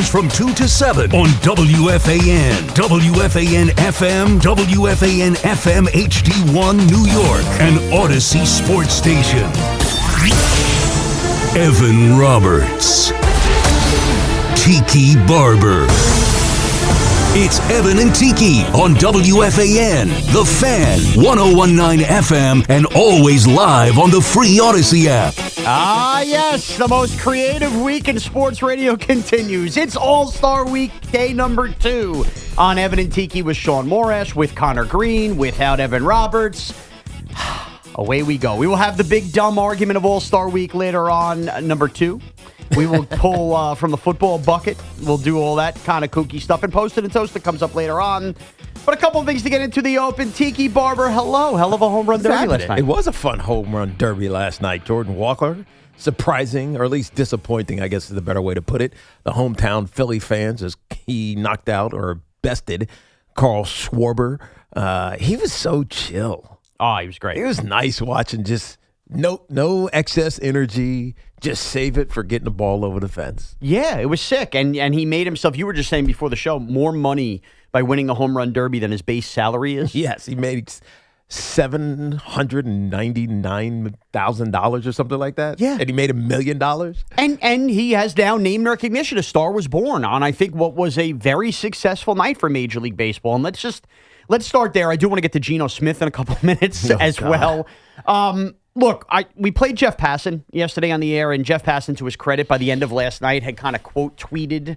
Weekdays from 2 to 7 on WFAN, WFAN FM, WFAN FM HD1 New York, and Odyssey Sports Station. Evan Roberts. Tiki Barber. It's Evan and Tiki on WFAN, The Fan, 101.9 FM, and always live on the free Odyssey app. Ah, yes, the most creative week in sports radio continues. It's All-Star Week, day number 2 on Evan and Tiki with Shaun Morash, with Connor Green, without Evan Roberts. Away we go. We will have the big dumb argument of All-Star Week later on, number 2. We will pull from the football bucket. We'll do all that kind of kooky stuff. And Posted and Toasted comes up later on. But a couple of things to get into the open. Tiki Barber, hello. Hell of a home run derby last night. It was a fun home run derby last night. Jordan Walker, surprising, or at least disappointing, I guess is the better way to put it. The hometown Philly fans, as he knocked out or bested Carl Schwarber. He was so chill. Oh, he was great. It was nice watching just no excess energy. Just save it for getting the ball over the fence. Yeah, it was sick. And he made himself, you were just saying before the show, more money by winning the home run derby than his base salary is. Yes, he made $799,000 or something like that. Yeah. And he made $1 million. And he has now name recognition. A star was born on, I think, what was a very successful night for Major League Baseball. And let's start there. I do want to get to Geno Smith in a couple of minutes well. Look, we played Jeff Passan yesterday on the air, and Jeff Passan, to his credit, by the end of last night, had kind of quote tweeted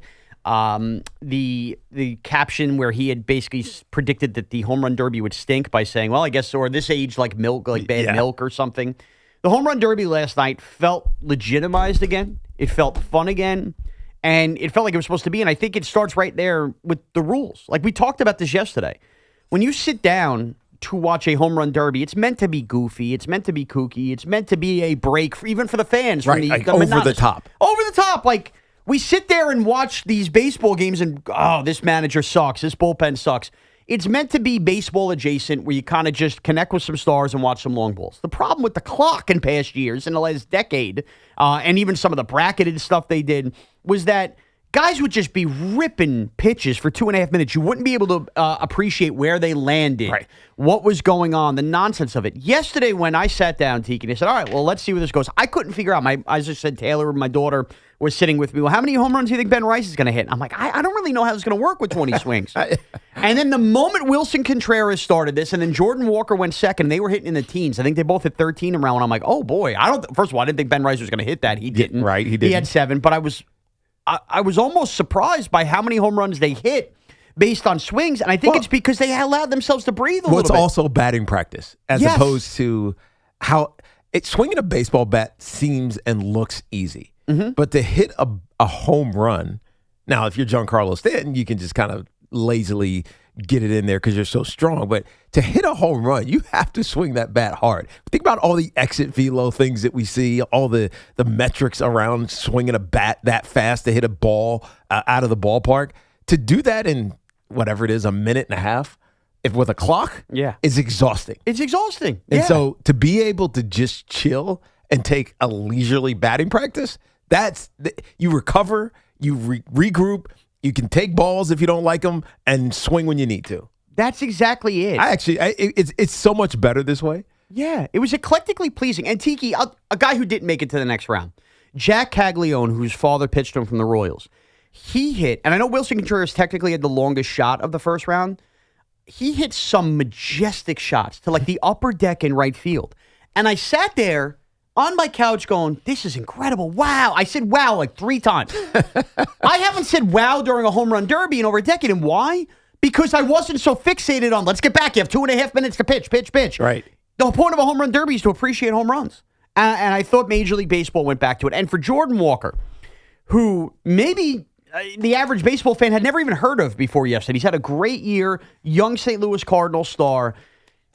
the caption where he had basically predicted that the home run derby would stink by saying, well, I guess, or this age like milk, like bad milk or something. The home run derby last night felt legitimized again. It felt fun again, and it felt like it was supposed to be. And I think it starts right there with the rules. Like we talked about this yesterday. When you sit down to watch a home run derby, it's meant to be goofy. It's meant to be kooky. It's meant to be a break, even for the fans. Right, like over the top. Over the top. Like, we sit there and watch these baseball games and, oh, this manager sucks. This bullpen sucks. It's meant to be baseball adjacent where you kind of just connect with some stars and watch some long balls. The problem with the clock in past years, in the last decade, and even some of the bracketed stuff they did, was that guys would just be ripping pitches for 2.5 minutes. You wouldn't be able to appreciate where they landed, what was going on, the nonsense of it. Yesterday when I sat down, Tiki, and I said, all right, well, let's see where this goes. I couldn't figure out. As I said, Taylor, my daughter, was sitting with me. Well, how many home runs do you think Ben Rice is going to hit? I'm like, I don't really know how this is going to work with 20 swings. And then the moment Wilson Contreras started this, and then Jordan Walker went second, they were hitting in the teens. I think they both hit 13 around. And I'm like, oh, boy. First of all, I didn't think Ben Rice was going to hit that. He didn't. Right, he didn't. He had 7, but I was almost surprised by how many home runs they hit based on swings, and I think it's because they allowed themselves to breathe a little bit. It's also batting practice, as opposed to how swinging a baseball bat seems and looks easy. Mm-hmm. But to hit a home run, now if you're Giancarlo Stanton, you can just kind of lazily get it in there because you're so strong. But to hit a home run, you have to swing that bat hard. Think about all the exit velo things that we see, all the metrics around swinging a bat that fast to hit a ball out of the ballpark. To do that in whatever it is, a minute and a half, if with a clock, is exhausting. It's exhausting. And so to be able to just chill and take a leisurely batting practice, you recover, you regroup. You can take balls if you don't like them and swing when you need to. That's exactly it. It's so much better this way. Yeah, it was eclectically pleasing. And Tiki, a guy who didn't make it to the next round, Jack Caglione, whose father pitched him from the Royals, he hit, and I know Wilson Contreras technically had the longest shot of the first round. He hit some majestic shots to like the upper deck in right field. And I sat there on my couch going, this is incredible. Wow. I said wow like 3 times. I haven't said wow during a home run derby in over a decade. And why? Because I wasn't so fixated on, let's get back. You have 2.5 minutes to pitch. Right. The whole point of a home run derby is to appreciate home runs. And I thought Major League Baseball went back to it. And for Jordan Walker, who maybe the average baseball fan had never even heard of before yesterday. He's had a great year, young St. Louis Cardinal star.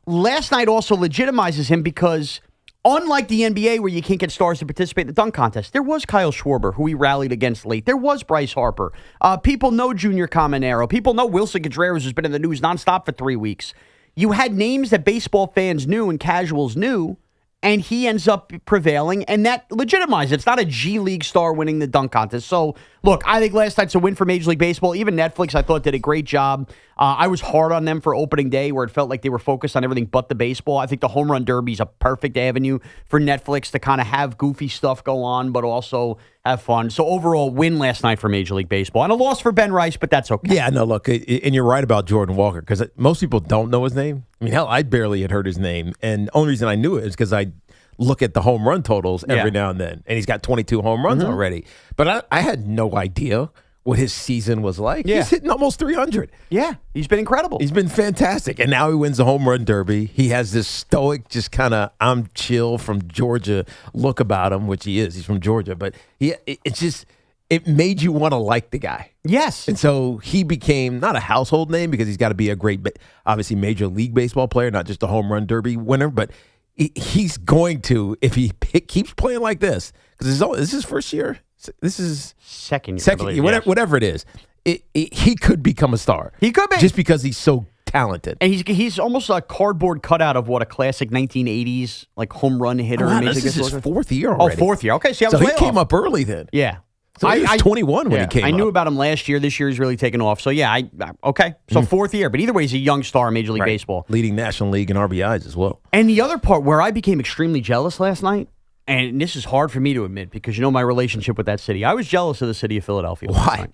Last night also legitimizes him because unlike the NBA where you can't get stars to participate in the dunk contest, there was Kyle Schwarber, who he rallied against late. There was Bryce Harper. People know Junior Caminero. People know Wilson Contreras, who's been in the news nonstop for 3 weeks. You had names that baseball fans knew and casuals knew, and he ends up prevailing, and that legitimizes it. It's not a G League star winning the dunk contest. So, look, I think last night's a win for Major League Baseball. Even Netflix, I thought, did a great job. I was hard on them for opening day, where it felt like they were focused on everything but the baseball. I think the Home Run Derby is a perfect avenue for Netflix to kind of have goofy stuff go on, but also have fun. So, overall, win last night for Major League Baseball. And a loss for Ben Rice, but that's okay. Yeah, no, look, and you're right about Jordan Walker, because most people don't know his name. I mean, hell, I barely had heard his name. And the only reason I knew it is because I look at the home run totals every now and then. And he's got 22 home runs already. But I had no idea what his season was like. Yeah. He's hitting almost 300. Yeah, he's been incredible. He's been fantastic. And now he wins the home run derby. He has this stoic, just kind of, I'm chill from Georgia look about him, which he is. He's from Georgia. But it made you want to like the guy. Yes. And so he became not a household name because he's got to be a great, obviously, Major League Baseball player, not just a home run derby winner, but he's going to, if he keeps playing like this, because this is his first year. This is second year, whatever it is. He could become a star. He could be. Just because he's so talented. And he's almost a cardboard cutout of what a classic 1980s like home run hitter. This is his fourth year already. Oh, fourth year. Okay, see, I was so way he came off. up early then. Yeah. So he was 21 when he came up. I knew about him last year. This year he's really taken off. So, yeah, okay. So, fourth year. But either way, he's a young star in Major League Baseball. Leading National League in RBIs as well. And the other part where I became extremely jealous last night, and this is hard for me to admit because you know my relationship with that city. I was jealous of the city of Philadelphia. Why?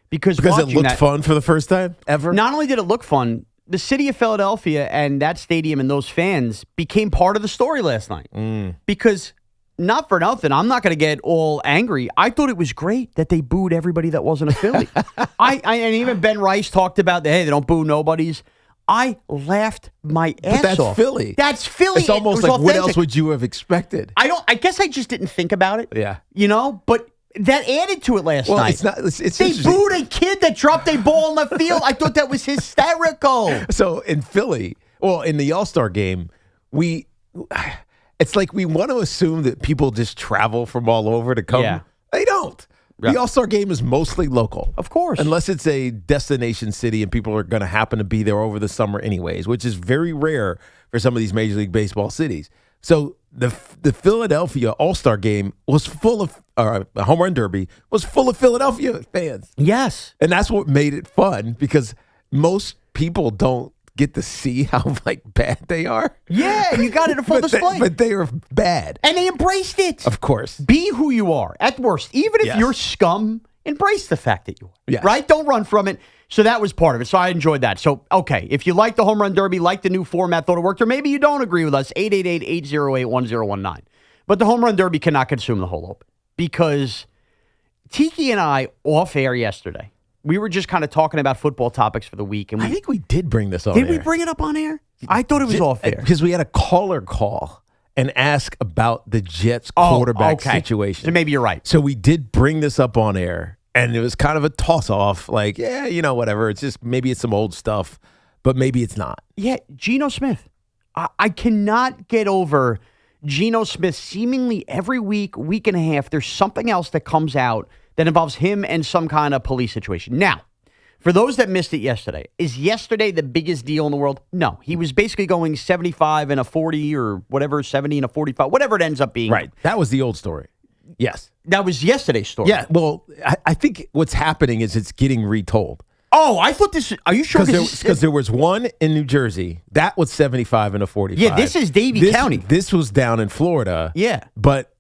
Because it looked fun for the first time ever? Not only did it look fun, the city of Philadelphia and that stadium and those fans became part of the story last night. Because... not for nothing, I'm not going to get all angry. I thought it was great that they booed everybody that wasn't a Philly. And even Ben Rice talked about, hey, they don't boo nobodies. I laughed my ass off. But that's Philly. That's Philly. It's almost like, what else would you have expected? I guess I just didn't think about it. Yeah. You know, but that added to it last night. It's not. It's they booed a kid that dropped a ball in the field. I thought that was hysterical. So in Philly, in the All-Star game, it's like we want to assume that people just travel from all over to come. Yeah. They don't. The All-Star game is mostly local. Of course. Unless it's a destination city and people are going to happen to be there over the summer anyways, which is very rare for some of these Major League Baseball cities. So the Philadelphia All-Star game was full of, a home run derby was full of Philadelphia fans. Yes. And that's what made it fun because most people don't get to see how bad they are. Yeah, you got it a full display. But they are bad. And they embraced it. Of course. Be who you are. At worst, even if you're scum, embrace the fact that you are. Yes. Right? Don't run from it. So that was part of it. So I enjoyed that. So, okay, if you like the home run derby, like the new format, thought it worked, or maybe you don't agree with us, 888-808-1019. But the home run derby cannot consume the whole open because Tiki and I off air yesterday, we were just kind of talking about football topics for the week. And I think we did bring this on air. Did we bring it up on air? I thought it was off air. Because we had a caller call and ask about the Jets quarterback situation. So maybe you're right. So we did bring this up on air, and it was kind of a toss-off, like, whatever. It's just maybe it's some old stuff, but maybe it's not. Yeah, Geno Smith. I cannot get over Geno Smith seemingly every week and a half. There's something else that comes out that involves him and some kind of police situation. Now, for those that missed it yesterday, is yesterday the biggest deal in the world? No. He was basically going 75 and a 40 or whatever, 70 and a 45, whatever it ends up being. Right. That was the old story. Yes. That was yesterday's story. Yeah. Well, I think what's happening is it's getting retold. Oh, I thought this. Are you sure? Because there was one in New Jersey that was 75 and a 45. Yeah, this is Davie County. This was down in Florida. Yeah, but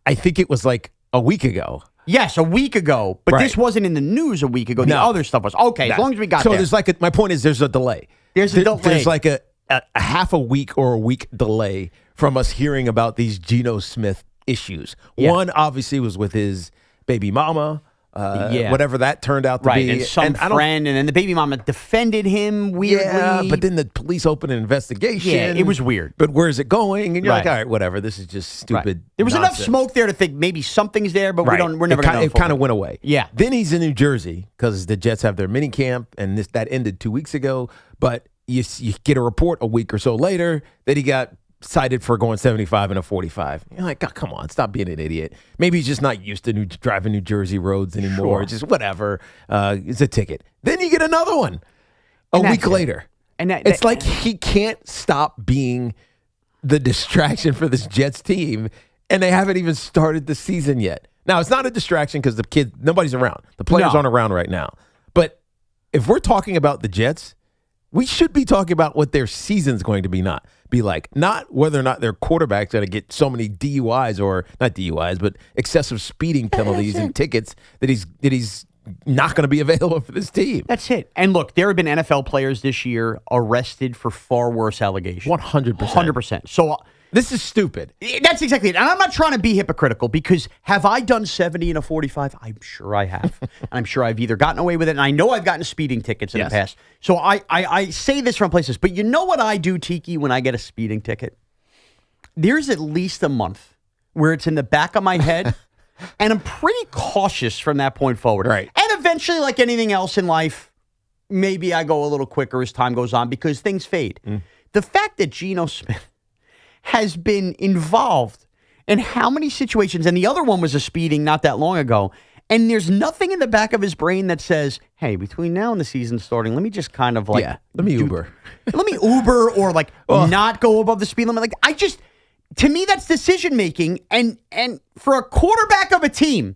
I think it was like a week ago. Yes, a week ago. But this wasn't in the news a week ago. The other stuff was. Okay, as long as we got so there. There's like my point is there's a delay. There's a delay. There's like a half a week or a week delay from us hearing about these Geno Smith issues. Yeah. One obviously was with his baby mama. Whatever that turned out to be. And some friend, and then the baby mama defended him weirdly. Yeah, but then the police opened an investigation. Yeah, it was weird. But where's it going? And you're like, all right, whatever. This is just stupid. There was nonsense. enough smoke there to think maybe something's there, but we're never going to know. It kind of went away. Yeah. Then he's in New Jersey because the Jets have their mini camp, and that ended 2 weeks ago. But you get a report a week or so later that he got cited for going 75 and a 45. You're like, God, come on, stop being an idiot. Maybe he's just not used to driving New Jersey roads anymore. Sure. Just whatever. It's a ticket. Then you get another one a week later. And it's like he can't stop being the distraction for this Jets team, and they haven't even started the season yet. Now, it's not a distraction because nobody's around. The players aren't around right now. But if we're talking about the Jets, we should be talking about what their season's going to be like. Not whether or not their quarterback's going to get so many DUIs or not DUIs, but excessive speeding penalties and tickets that he's not going to be available for this team. That's it. And look, there have been NFL players this year arrested for far worse allegations. 100%. 100%. So this is stupid. That's exactly it. And I'm not trying to be hypocritical because have I done 70 in a 45? I'm sure I have. And I'm sure I've either gotten away with it, and I know I've gotten speeding tickets in the past. So I say this from places. But you know what I do, Tiki, when I get a speeding ticket? There's at least a month where it's in the back of my head, and I'm pretty cautious from that point forward. Right. And eventually, like anything else in life, maybe I go a little quicker as time goes on because things fade. The fact that Geno Smith has been involved in how many situations, and the other one was a speeding not that long ago, and there's nothing in the back of his brain that says, hey, between now and the season starting, let me just kind of like... Yeah, let me Uber. Let me Uber or like not go above the speed limit. Like, to me, that's decision-making, and for a quarterback of a team,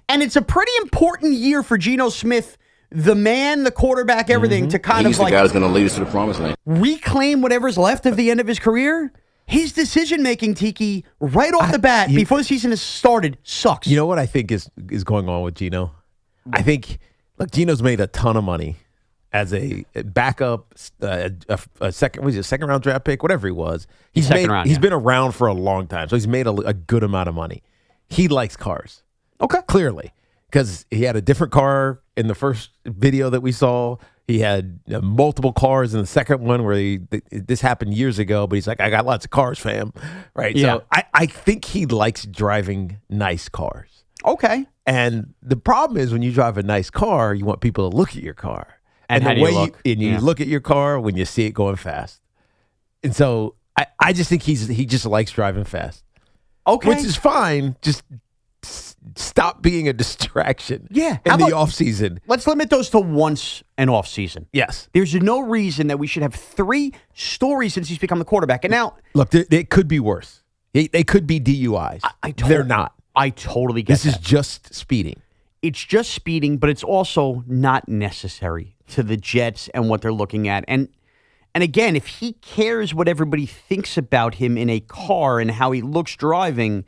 and it's a pretty important year for Geno Smith, the man, the quarterback, everything, to kind He's of like... the guy that's going to lead us to the promised land. Reclaim whatever's left of the end of his career. His decision-making, Tiki, right off the bat, before the season has started, sucks. You know what I think is going on with Geno? I think, look, Geno's made a ton of money as a backup, a second-round draft pick, whatever he was. He's been around for a long time, so he's made a good amount of money. He likes cars. Okay. Clearly, because he had a different car in the first video that we saw. He had multiple cars in the second one where this happened years ago, but he's like, I got lots of cars, fam. Right? Yeah. So I think he likes driving nice cars. Okay. And the problem is when you drive a nice car, you want people to look at your car. And how do you look? You look at your car when you see it going fast. And so I just think he just likes driving fast. Okay. Which is fine. Just stop being a distraction in the offseason. Let's limit those to once an offseason. Yes. There's no reason that we should have 3 stories since he's become the quarterback. And now... Look, it could be worse. They could be DUIs. They're not. I totally get This is just speeding. It's just speeding, but it's also not necessary to the Jets and what they're looking at. And again, if he cares what everybody thinks about him in a car and how he looks driving...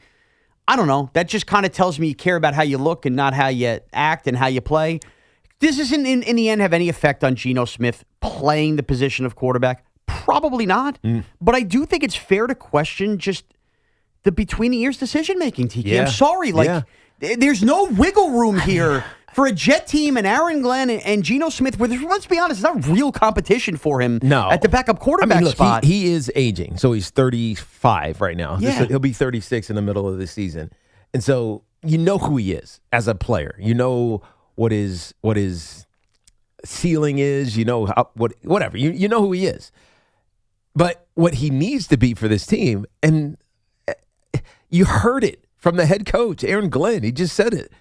I don't know. That just kind of tells me you care about how you look and not how you act and how you play. This doesn't, in the end, have any effect on Geno Smith playing the position of quarterback. Probably not. But I do think it's fair to question just the between-the-ears decision-making, Tiki. Yeah. I'm sorry. There's no wiggle room here for a Jet team and Aaron Glenn and Geno Smith, where let's be honest, it's not real competition for him at the backup quarterback spot. He is aging, so he's 35 right now. Yeah. He'll be 36 in the middle of the season. And so you know who he is as a player. You know what his ceiling is. You know whatever. You know who he is. But what he needs to be for this team, and you heard it from the head coach, Aaron Glenn. He just said it.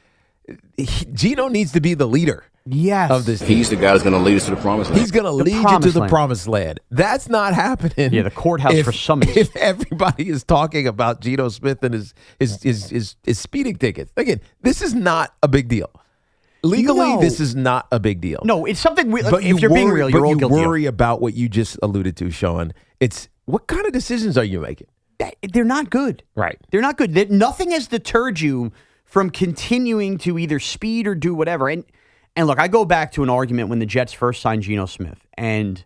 Geno needs to be the leader of this team. He's the guy that's going to lead us to the promised land. He's going to lead you to the promised land. That's not happening. Yeah, the courthouse for summons. If everybody is talking about Geno Smith and his speeding tickets. Again, this is not a big deal. Legally, this is not a big deal. No, it's something if you're being real, you're all guilty. You worry about what you just alluded to, Shaun. It's what kind of decisions are you making? They're not good. Right. They're not good. Nothing has deterred you from continuing to either speed or do whatever. And look, I go back to an argument when the Jets first signed Geno Smith, and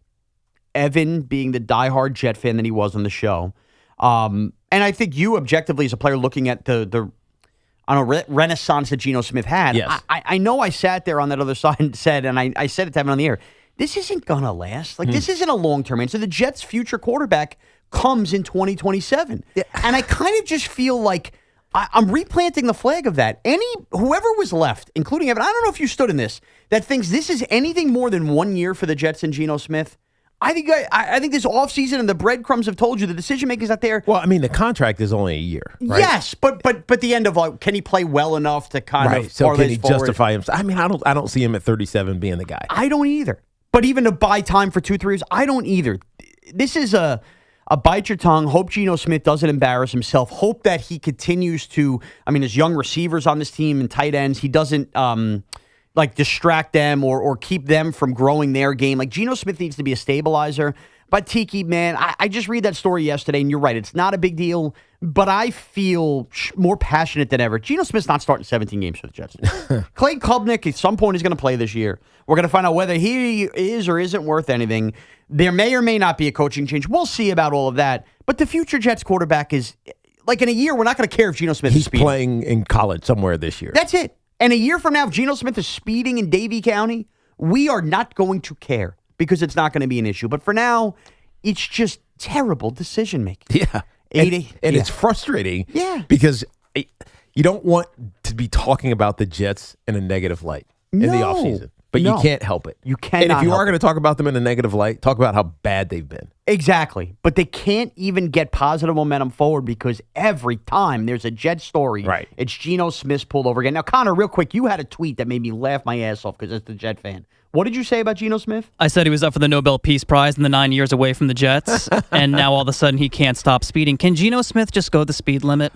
Evan, being the diehard Jet fan that he was on the show, and I think you objectively as a player looking at the renaissance that Geno Smith had, yes. I know I sat there on that other side and said, and I said it to Evan on the air, this isn't going to last. This isn't a long-term answer. The Jets' future quarterback comes in 2027. Yeah. And I kind of just feel like I'm replanting the flag of that. Whoever was left, including Evan, I don't know if you stood in this, that thinks this is anything more than 1 year for the Jets and Geno Smith. I think this offseason and the breadcrumbs have told you the decision-making is not there. Well, I mean, the contract is only a year, right? Yes, but the end of can he play well enough to kind of so can he justify himself? I mean, I don't see him at 37 being the guy. I don't either. But even to buy time for 2-3 years, I don't either. This is a bite your tongue. Hope Geno Smith doesn't embarrass himself. Hope that he continues to, there's young receivers on this team and tight ends. He doesn't distract them or keep them from growing their game. Like, Geno Smith needs to be a stabilizer. But Tiki, man, I just read that story yesterday, and you're right. It's not a big deal, but I feel more passionate than ever. Geno Smith's not starting 17 games for the Jets. Clay Klubnik at some point is going to play this year. We're going to find out whether he is or isn't worth anything. There may or may not be a coaching change. We'll see about all of that. But the future Jets quarterback is, in a year, we're not going to care if Geno Smith is speeding. He's playing in college somewhere this year. That's it. And a year from now, if Geno Smith is speeding in Davie County, we are not going to care because it's not going to be an issue. But for now, it's just terrible decision-making. Yeah. And it's frustrating. Yeah. Because you don't want to be talking about the Jets in a negative light in the offseason. But you can't help it. You cannot. And if you are going to talk about them in a negative light, talk about how bad they've been. Exactly. But they can't even get positive momentum forward because every time there's a Jet story, it's Geno Smith pulled over again. Now, Connor, real quick, you had a tweet that made me laugh my ass off because it's the Jet fan. What did you say about Geno Smith? I said he was up for the Nobel Peace Prize in the 9 years away from the Jets, and now all of a sudden he can't stop speeding. Can Geno Smith just go the speed limit?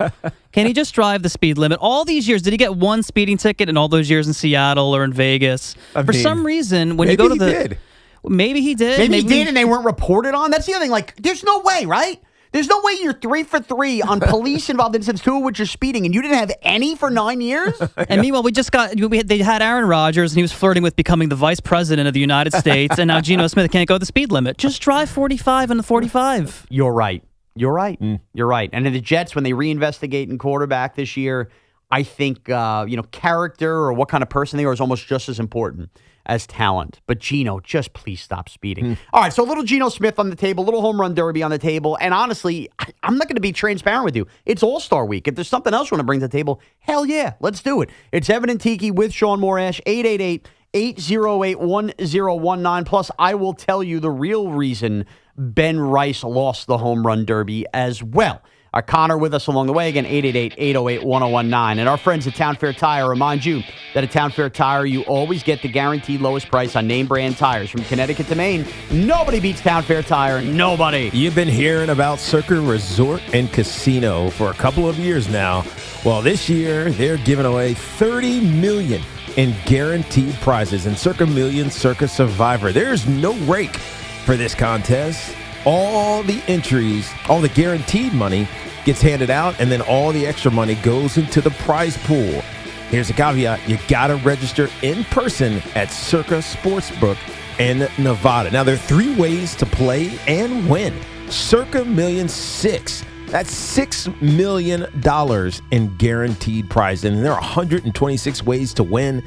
Can he just drive the speed limit? All these years, did he get one speeding ticket in all those years in Seattle or in Vegas? For some reason, when you go to the... Maybe he did. Maybe he did and they weren't reported on? That's the other thing. There's no way, right? There's no way you're 3 for 3 on police-involved incidents, 2 of which are speeding, and you didn't have any for 9 years? And meanwhile, they had Aaron Rodgers, and he was flirting with becoming the vice president of the United States, and now Geno Smith can't go the speed limit. Just drive 45 on the 45. You're right. You're right. You're right. And in the Jets, when they reinvestigate in quarterback this year, I think character or what kind of person they are is almost just as important as talent. But Geno, just please stop speeding. All right, so a little Geno Smith on the table, a little home run derby on the table, and honestly, I'm not going to be transparent with you. It's All-Star Week. If there's something else you want to bring to the table, hell yeah, let's do it. It's Evan and Tiki with Shaun Morash, 888-808-1019. Plus, I will tell you the real reason Ben Rice lost the home run derby as well. Our Connor with us along the way. Again, 888-808-1019. And our friends at Town Fair Tire remind you that at Town Fair Tire, you always get the guaranteed lowest price on name brand tires. From Connecticut to Maine, nobody beats Town Fair Tire. Nobody. You've been hearing about Circa Resort and Casino for a couple of years now. Well, this year, they're giving away $30 million in guaranteed prizes and Circa Million Circa Survivor. There's no rake for this contest. All the entries, all the guaranteed money gets handed out, and then all the extra money goes into the prize pool. Here's a caveat. You got to register in person at Circa Sportsbook in Nevada. Now, there are 3 ways to play and win. Circa Million 6. That's $6 million in guaranteed prizes. And there are 126 ways to win.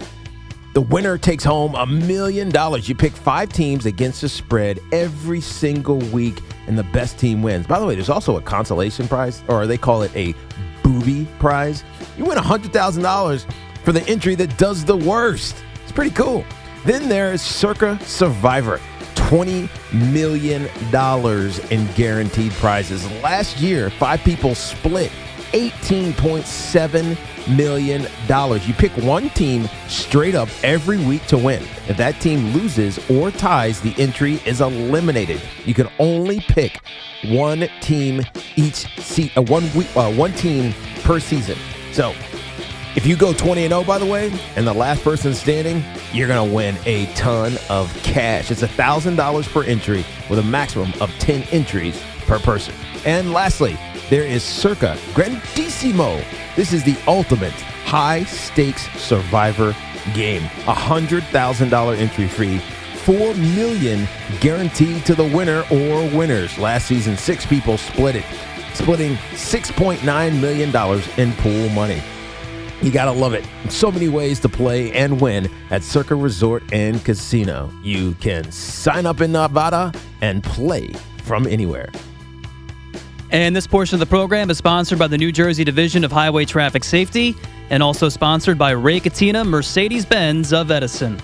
The winner takes home $1 million. You pick 5 teams against the spread every single week, and the best team wins. By the way, there's also a consolation prize, or they call it a booby prize. You win $100,000 for the entry that does the worst. It's pretty cool. Then there's Circa Survivor. $20 million in guaranteed prizes. Last year, 5 people split $18.7 million. You pick one team straight up every week to win. If that team loses or ties, the entry is eliminated. You can only pick one team one team per season. So if you go 20-0, by the way, and the last person standing, you're going to win a ton of cash. It's $1,000 per entry with a maximum of 10 entries per person. And lastly, there is Circa Grandissimo. This is the ultimate high-stakes survivor game. $100,000 entry fee, $4 million guaranteed to the winner or winners. Last season, 6 people splitting $6.9 million in pool money. You gotta love it. So many ways to play and win at Circa Resort and Casino. You can sign up in Nevada and play from anywhere. And this portion of the program is sponsored by the New Jersey Division of Highway Traffic Safety and also sponsored by Ray Cattina Mercedes-Benz of Edison.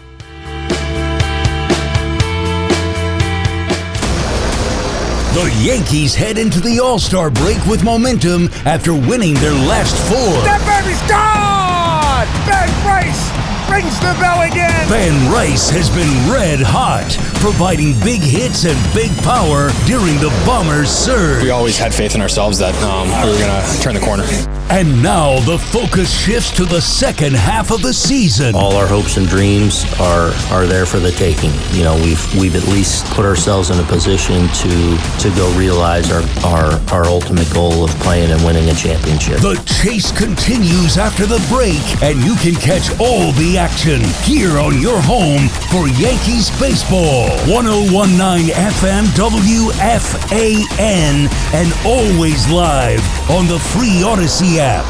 The Yankees head into the All-Star break with momentum after winning their last 4. That baby's gone! Ben Rice Rings the bell again. Ben Rice has been red hot, providing big hits and big power during the Bombers' surge. We always had faith in ourselves that we were going to turn the corner. And now the focus shifts to the second half of the season. All our hopes and dreams are there for the taking. You know, we've at least put ourselves in a position to go realize our ultimate goal of playing and winning a championship. The chase continues after the break, and you can catch all the action here on your home for Yankees baseball. 101.9 FM WFAN, and always live on the free Odyssey app.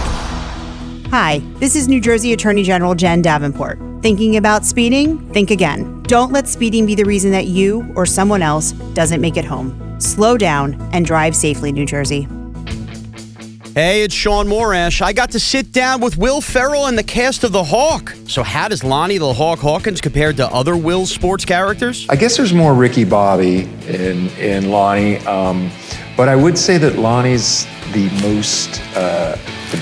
Hi, this is New Jersey Attorney General Jen Davenport. Thinking about speeding? Think again. Don't let speeding be the reason that you or someone else doesn't make it home. Slow down and drive safely, New Jersey. Hey, it's Shaun Morash. I got to sit down with Will Ferrell and the cast of The Hawk. So how does Lonnie the Hawk Hawkins compare to other Will sports characters? I guess there's more Ricky Bobby in Lonnie, but I would say that Lonnie's the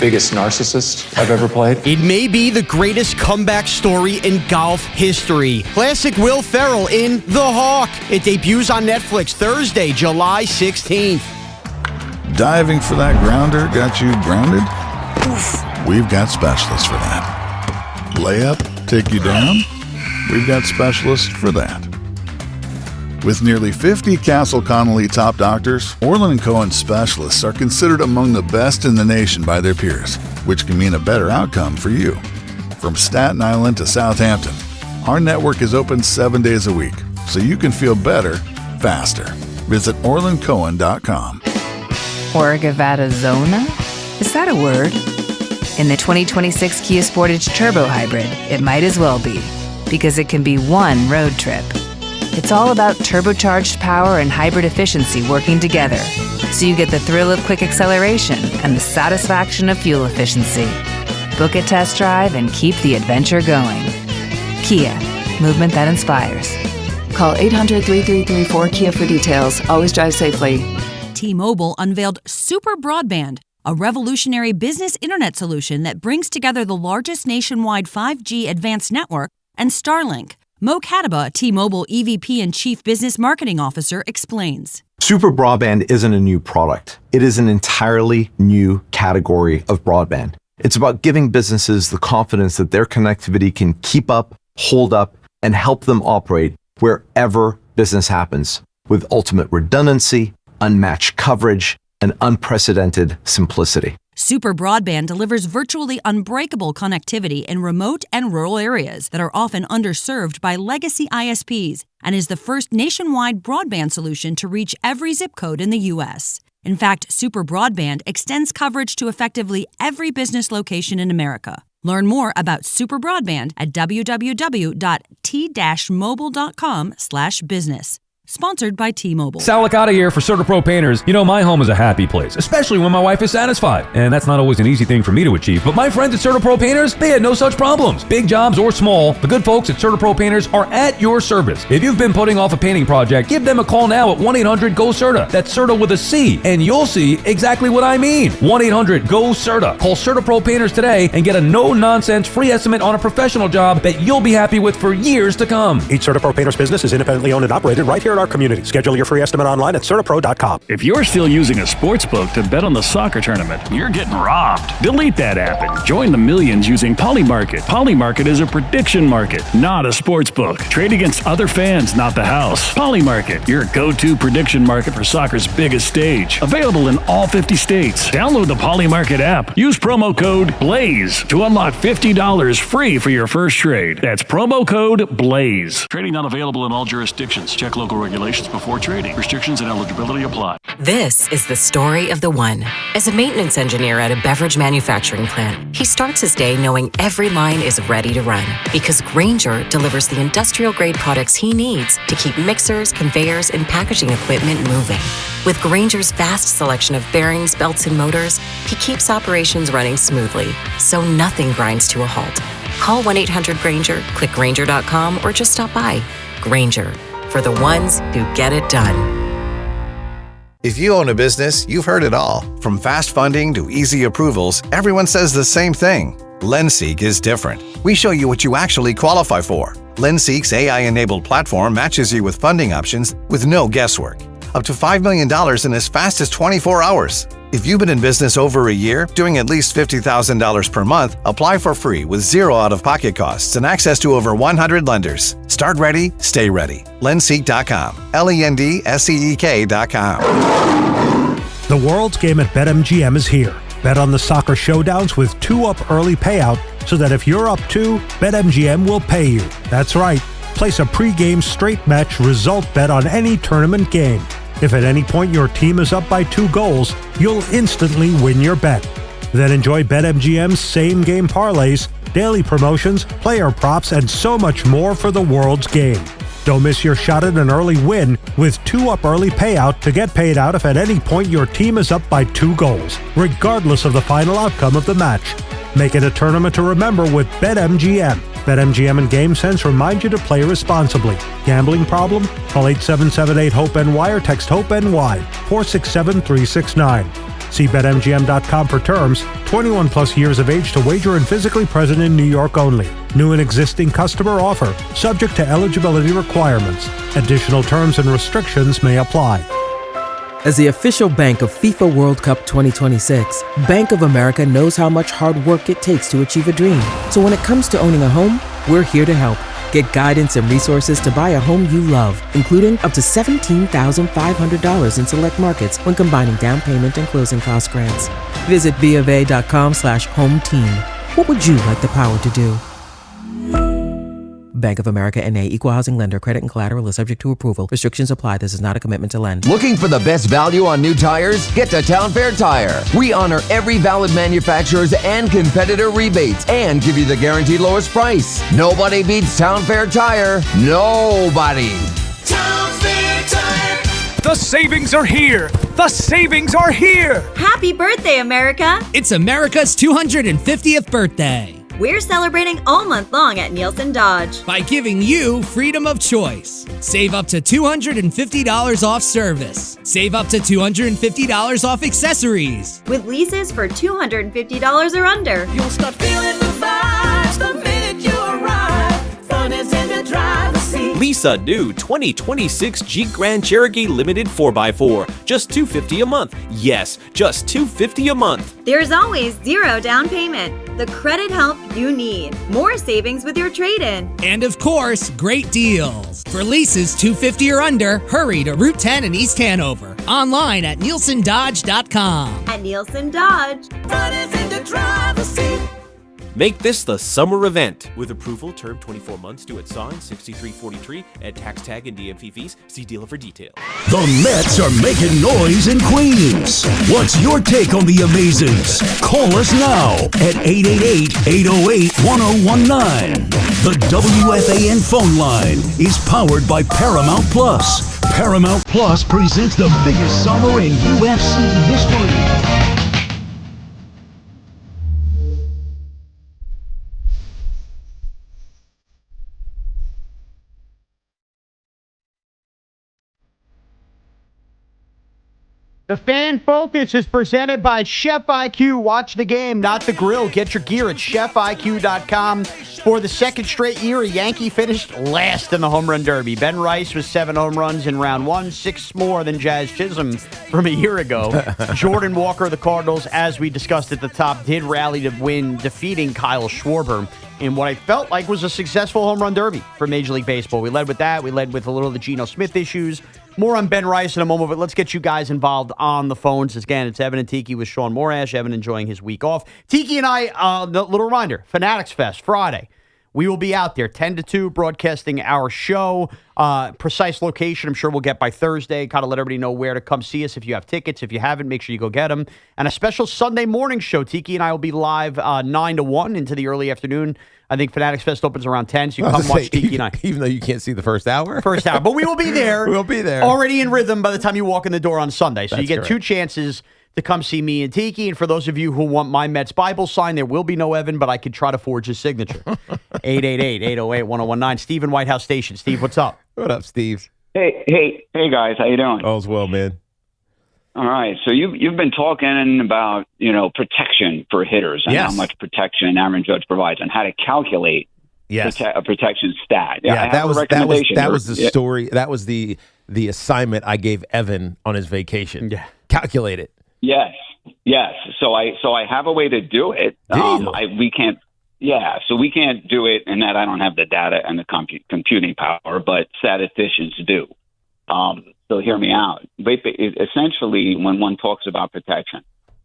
biggest narcissist I've ever played. It may be the greatest comeback story in golf history. Classic Will Ferrell in The Hawk. It debuts on Netflix Thursday, July 16th. Diving for that grounder got you grounded? Oof. We've got specialists for that. Layup, take you down? We've got specialists for that. With nearly 50 Castle Connolly top doctors, Orland & Cohen specialists are considered among the best in the nation by their peers, which can mean a better outcome for you. From Staten Island to Southampton, our network is open 7 days a week, so you can feel better, faster. Visit OrlandCohen.com. Orgavattazona? Is that a word? In the 2026 Kia Sportage Turbo Hybrid, it might as well be, because it can be one road trip. It's all about turbocharged power and hybrid efficiency working together, so you get the thrill of quick acceleration and the satisfaction of fuel efficiency. Book a test drive and keep the adventure going. Kia, movement that inspires. Call 800-3334-KIA for details. Always drive safely. T-Mobile unveiled Super Broadband, a revolutionary business internet solution that brings together the largest nationwide 5G advanced network and Starlink. Mo Kataba, T-Mobile EVP and Chief Business Marketing Officer, explains. Super Broadband isn't a new product. It is an entirely new category of broadband. It's about giving businesses the confidence that their connectivity can keep up, hold up, and help them operate wherever business happens, with ultimate redundancy, unmatched coverage, and unprecedented simplicity. Super Broadband delivers virtually unbreakable connectivity in remote and rural areas that are often underserved by legacy ISPs and is the first nationwide broadband solution to reach every zip code in the U.S. In fact, Super Broadband extends coverage to effectively every business location in America. Learn more about Super Broadband at www.t-mobile.com/business. Sponsored by T-Mobile. Sal Licata here for CertaPro Painters. You know, my home is a happy place, especially when my wife is satisfied. And that's not always an easy thing for me to achieve. But my friends at CertaPro Painters, they had no such problems. Big jobs or small, the good folks at CertaPro Painters are at your service. If you've been putting off a painting project, give them a call now at 1-800-GO-CERTA. That's CERTA with a C, and you'll see exactly what I mean. 1-800-GO-CERTA. Call CertaPro Painters today and get a no-nonsense free estimate on a professional job that you'll be happy with for years to come. Each CertaPro Painters business is independently owned and operated right here in our community. Schedule your free estimate online at CertaPro.com. If you're still using a sports book to bet on the soccer tournament, you're getting robbed. Delete that app and join the millions using Polymarket. Polymarket is a prediction market, not a sports book. Trade against other fans, not the house. Polymarket, your go-to prediction market for soccer's biggest stage. Available in all 50 states. Download the Polymarket app. Use promo code BLAZE to unlock $50 free for your first trade. That's promo code BLAZE. Trading not available in all jurisdictions. Check local regulations before trading. Restrictions and eligibility apply. This is the story of the one. As a maintenance engineer at a beverage manufacturing plant, he starts his day knowing every line is ready to run because Grainger delivers the industrial-grade products he needs to keep mixers, conveyors, and packaging equipment moving. With Grainger's vast selection of bearings, belts, and motors, he keeps operations running smoothly, so nothing grinds to a halt. Call 1-800-GRAINGER, click Grainger.com, or just stop by. Grainger, for the ones who get it done. If you own a business, you've heard it all. From fast funding to easy approvals, everyone says the same thing. LendSeek is different. We show you what you actually qualify for. LendSeek's AI-enabled platform matches you with funding options with no guesswork. Up to $5 million in as fast as 24 hours. If you've been in business over a year, doing at least $50,000 per month, apply for free with zero out-of-pocket costs and access to over 100 lenders. Start ready, stay ready. Lendseek.com. LendSeek.com. The world's game at BetMGM is here. Bet on the soccer showdowns with 2-up early payout so that if you're up 2, BetMGM will pay you. That's right. Place a pre-game straight match result bet on any tournament game. If at any point your team is up by 2 goals, you'll instantly win your bet. Then enjoy BetMGM's same-game parlays, daily promotions, player props, and so much more for the world's game. Don't miss your shot at an early win with 2-up early payout to get paid out if at any point your team is up by 2 goals, regardless of the final outcome of the match. Make it a tournament to remember with BetMGM. BetMGM and GameSense remind you to play responsibly. Gambling problem? Call 877-8-HOPE-NY or text HOPE-NY 467-369. See BetMGM.com for terms. 21 plus years of age to wager and physically present in New York only. New and existing customer offer. Subject to eligibility requirements. Additional terms and restrictions may apply. As the official bank of FIFA World Cup 2026, Bank of America knows how much hard work it takes to achieve a dream. So when it comes to owning a home, we're here to help. Get guidance and resources to buy a home you love, including up to $17,500 in select markets when combining down payment and closing cost grants. Visit BofA.com/home team. What would you like the power to do? Bank of America N.A. Equal Housing Lender. Credit and collateral is subject to approval. Restrictions apply. This is not a commitment to lend. Looking for the best value on new tires? Get to Town Fair Tire. We honor every valid manufacturer's and competitor rebates and give you the guaranteed lowest price. Nobody beats Town Fair Tire. Nobody. Town Fair Tire. The savings are here. The savings are here. Happy birthday, America. It's America's 250th birthday. We're celebrating all month long at Nielsen Dodge by giving you freedom of choice. Save up to $250 off service. Save up to $250 off accessories. with leases for $250 or under. You'll start feeling the vibes the minute you arrive. Fun is in the driver's seat. Lease a new 2026 Jeep Grand Cherokee Limited 4x4. Just $250 a month. Yes, just $250 a month. There's always zero down payment. The credit help you need. More savings with your trade-in. And of course, great deals. For leases $250 or under, hurry to Route 10 in East Hanover. Online at nielsendodge.com. At Nielsen Dodge. Fun is in the driver's seat. Make this the summer event. With approval, term 24 months, due at sign, 6343, add tax tag and DMV fees. See dealer for details. The Mets are making noise in Queens. What's your take on the Amazings? Call us now at 888-808-1019. The WFAN phone line is powered by Paramount Plus. Paramount Plus presents the biggest summer in UFC history. The Fan Focus is presented by Chef IQ. Watch the game, not the grill. Get your gear at chefiq.com. For the second straight year, a Yankee finished last in the home run derby. Ben Rice with 7 home runs in round 1, 6 more than Jazz Chisholm from a year ago. Jordan Walker of the Cardinals, as we discussed at the top, did rally to win, defeating Kyle Schwarber in what I felt like was a successful home run derby for Major League Baseball. We led with that. We led with a little of the Geno Smith issues. More on Ben Rice in a moment, but let's get you guys involved on the phones. Again, it's Evan and Tiki with Shaun Morash. Evan enjoying his week off. Tiki and I, little reminder, Fanatics Fest, Friday. We will be out there 10 to 2 broadcasting our show. Precise location, I'm sure we'll get by Thursday. Kind of let everybody know where to come see us if you have tickets. If you haven't, make sure you go get them. And a special Sunday morning show. Tiki and I will be live 9 to 1 into the early afternoon. I think Fanatics Fest opens around 10, so you come watch Tiki and I. Even though you can't see the first hour? First hour. But we will be there. We'll be there. Already in rhythm by the time you walk in the door on Sunday. So That's you get correct. 2 chances to come see me and Tiki. And for those of you who want my Mets Bible sign, there will be no Evan, but I could try to forge his signature. 888-808-1019. Steve in White House Station. Steve, what's up? What up, Steve? Hey, guys. How you doing? All's well, man. All right. So you've been talking about, protection for hitters and how much protection Aaron Judge provides and how to calculate a protection stat. Yeah, that was the story. That was the assignment I gave Evan on his vacation. Yeah. Calculate it. Yes. So I have a way to do it. We can't. Yeah, so we can't do it in that I don't have the data and the computing power, but statisticians do. So hear me out. Essentially, when one talks about protection,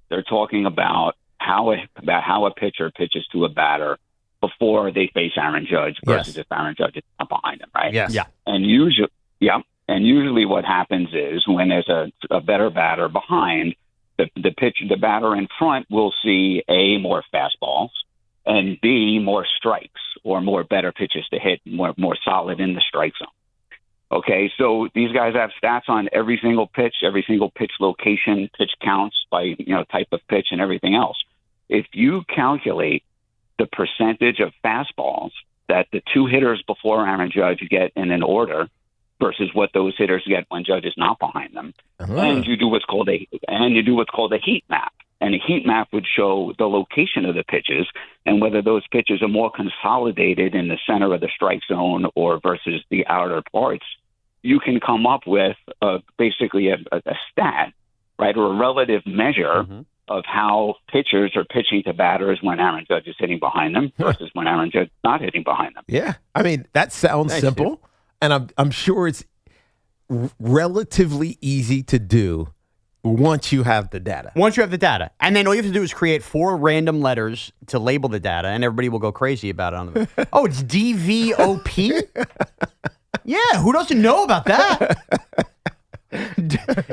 they're talking about how a pitcher pitches to a batter before they face Aaron Judge versus if Aaron Judge is not behind him, right? Yes. Yeah. And usually what happens is when there's a better batter behind, the batter in front will see A, more fastballs, and B, more strikes or more better pitches to hit, more solid in the strike zone. Okay, so these guys have stats on every single pitch location, pitch counts by type of pitch and everything else. If you calculate the percentage of fastballs that the two hitters before Aaron Judge get in an order versus what those hitters get when Judge is not behind them, and you do what's called a heat map. And a heat map would show the location of the pitches and whether those pitches are more consolidated in the center of the strike zone or versus the outer parts. You can come up with basically a stat, right, or a relative measure of how pitchers are pitching to batters when Aaron Judge is hitting behind them versus when Aaron Judge is not hitting behind them. Yeah, I mean that sounds simple, and I'm sure it's relatively easy to do. Once you have the data. And then all you have to do is create 4 random letters to label the data, and everybody will go crazy about it. It's DVOP? Yeah, who doesn't know about that?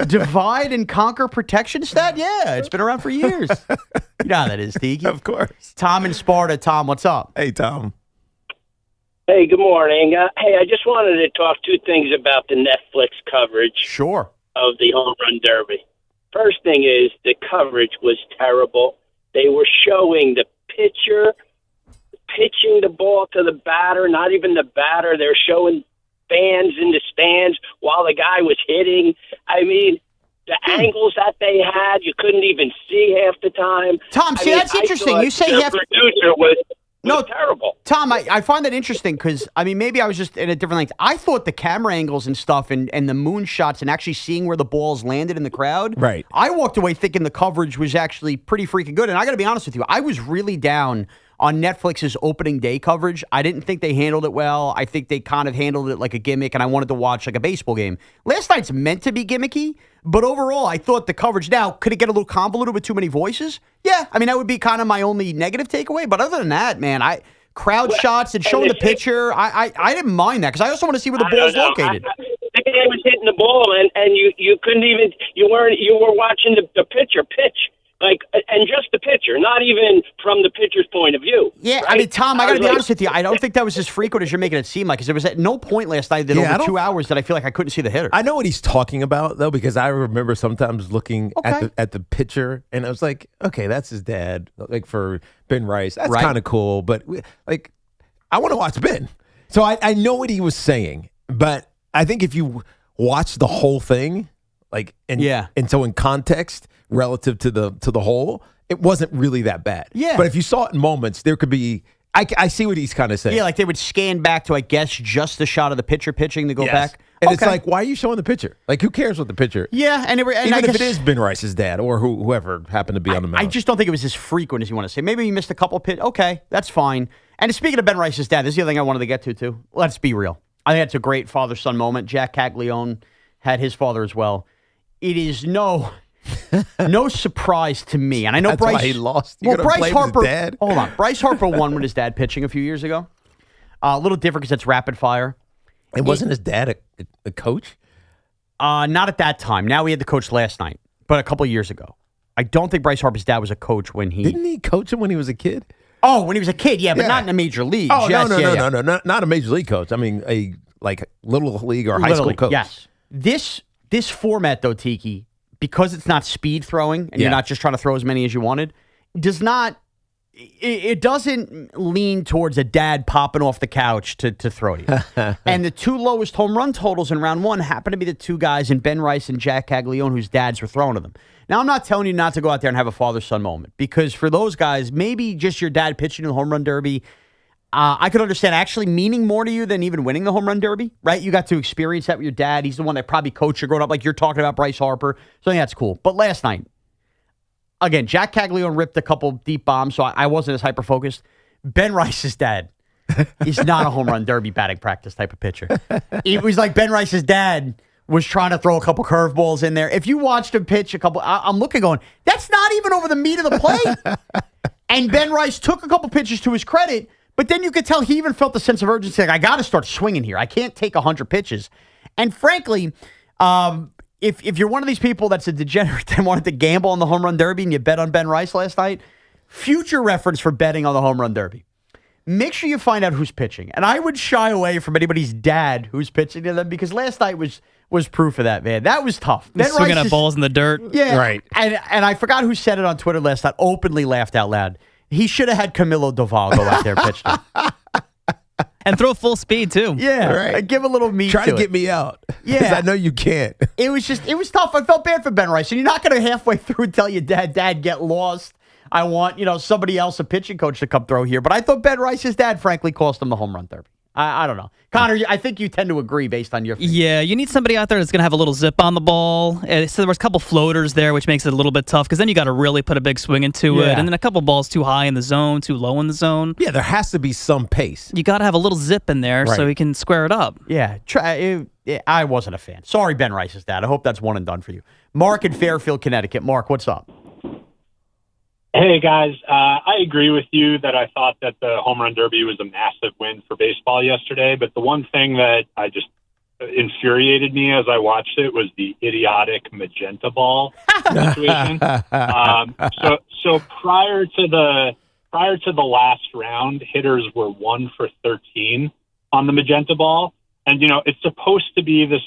Divide and conquer protection stat? Yeah, it's been around for years. You know how that is, Tiki. Of course. Tom in Sparta. Tom, what's up? Hey, Tom. Hey, good morning. I just wanted to talk 2 things about the Netflix coverage of the Home Run Derby. First thing is the coverage was terrible. They were showing the pitcher pitching the ball to the batter, not even the batter. They're showing fans in the stands while the guy was hitting. I mean, the angles that they had, you couldn't even see half the time. Tom, that's interesting. You say the producer was terrible. Tom, I find that interesting because, maybe I was just in a different length. I thought the camera angles and stuff and the moon shots and actually seeing where the balls landed in the crowd. Right. I walked away thinking the coverage was actually pretty freaking good. And I got to be honest with you, I was really down on Netflix's opening day coverage. I didn't think they handled it well. I think they kind of handled it like a gimmick, and I wanted to watch like a baseball game. Last night's meant to be gimmicky, but overall, I thought the coverage now, could it get a little convoluted with too many voices? Yeah, that would be kind of my only negative takeaway. But other than that, man, crowd shots and showing the pitcher, I didn't mind that because I also want to see where the ball's located. The guy was hitting the ball, and you couldn't even you were watching the pitcher pitch. And just the pitcher, not even from the pitcher's point of view. Yeah, right? Tom, I got to be honest with you. I don't think that was as frequent as you're making it seem like, because there was at no point last night that over 2 hours that I feel like I couldn't see the hitter. I know what he's talking about, though, because I remember sometimes looking at the pitcher, and I was like, okay, that's his dad, like for Ben Rice. That's kind of cool, but I want to watch Ben. So I know what he was saying, but I think if you watch the whole thing, and so in context relative to the whole, it wasn't really that bad. Yeah. But if you saw it in moments, there could be. I see what he's kind of saying. Yeah, like they would scan back to, I guess, just the shot of the pitcher pitching to go back. And it's like, why are you showing the pitcher? Like, who cares what the pitcher? Yeah, and even I if guess, it is Ben Rice's dad or whoever happened to be on the mound. I just don't think it was as frequent as you want to say. Maybe you missed a couple pitch. Okay, that's fine. And speaking of Ben Rice's dad, this is the other thing I wanted to get to, too. Let's be real. I think it's a great father-son moment. Jack Caglione had his father as well. It is no surprise to me, and I know that's Bryce. Why he lost. Bryce Harper. His dad? Hold on, Bryce Harper won with his dad pitching a few years ago. A little different because it's rapid fire. And wasn't his dad a coach? Not at that time. Now he had the coach last night, but a couple of years ago. I don't think Bryce Harper's dad was a coach when he didn't he coach him when he was a kid. Oh, when he was a kid, but not in the major leagues. Oh, yes, no, not a major league coach. I mean, a little league or high school coach. Yes. This format, though, Tiki, because it's not speed throwing and you're not just trying to throw as many as you wanted, does not it doesn't lean towards a dad popping off the couch to throw to you. And the two lowest home run totals in round one happen to be the two guys in Ben Rice and Jack Caglione whose dads were throwing to them. Now, I'm not telling you not to go out there and have a father-son moment, because for those guys, maybe just your dad pitching in the home run derby, I could understand actually meaning more to you than even winning the home run derby, right? You got to experience that with your dad. He's the one that probably coached you growing up, like you're talking about Bryce Harper. So I think that's cool. But last night, again, Jack Caglione ripped a couple deep bombs, so I wasn't as hyper-focused. Ben Rice's dad is not a home run derby batting practice type of pitcher. It was like Ben Rice's dad was trying to throw a couple curveballs in there. If you watched him pitch a couple, I'm looking going, that's not even over the meat of the plate. And Ben Rice took a couple pitches to his credit, but then you could tell he even felt the sense of urgency, like, I got to start swinging here. I can't take 100 pitches. And frankly, if you're one of these people that's a degenerate and wanted to gamble on the home run derby and you bet on Ben Rice last night, future reference for betting on the home run derby. Make sure you find out who's pitching. And I would shy away from anybody's dad who's pitching to them, because last night was proof of that, man. That was tough. Ben Swinging at balls in the dirt. Yeah. Right. And I forgot who said it on Twitter last night, openly laughed out loud. He should have had Camilo Doval go out there and pitch him. And throw full speed, too. Yeah. Right. Give a little meat Try to it. get me out. Yeah. Because I know you can't. It was tough. I felt bad for Ben Rice. And you're not going to halfway through tell your dad, get lost. I want, somebody else, a pitching coach, to come throw here. But I thought Ben Rice's dad, frankly, cost him the home run derby. I don't know. Connor, I think you tend to agree based on your feelings. Yeah, you need somebody out there that's going to have a little zip on the ball. So there was a couple floaters there, which makes it a little bit tough, because then you got to really put a big swing into it. And then a couple balls too high in the zone, too low in the zone. Yeah, there has to be some pace. You got to have a little zip in there so he can square it up. Yeah, I wasn't a fan. Sorry, Ben Rice's dad. I hope that's one and done for you. Mark in Fairfield, Connecticut. Mark, what's up? Hey, guys. I agree with you that I thought that the home run derby was a massive win for baseball yesterday. But the one thing that I just infuriated me as I watched it was the idiotic magenta ball situation. So prior to the last round, hitters were 1 for 13 on the magenta ball. And, it's supposed to be this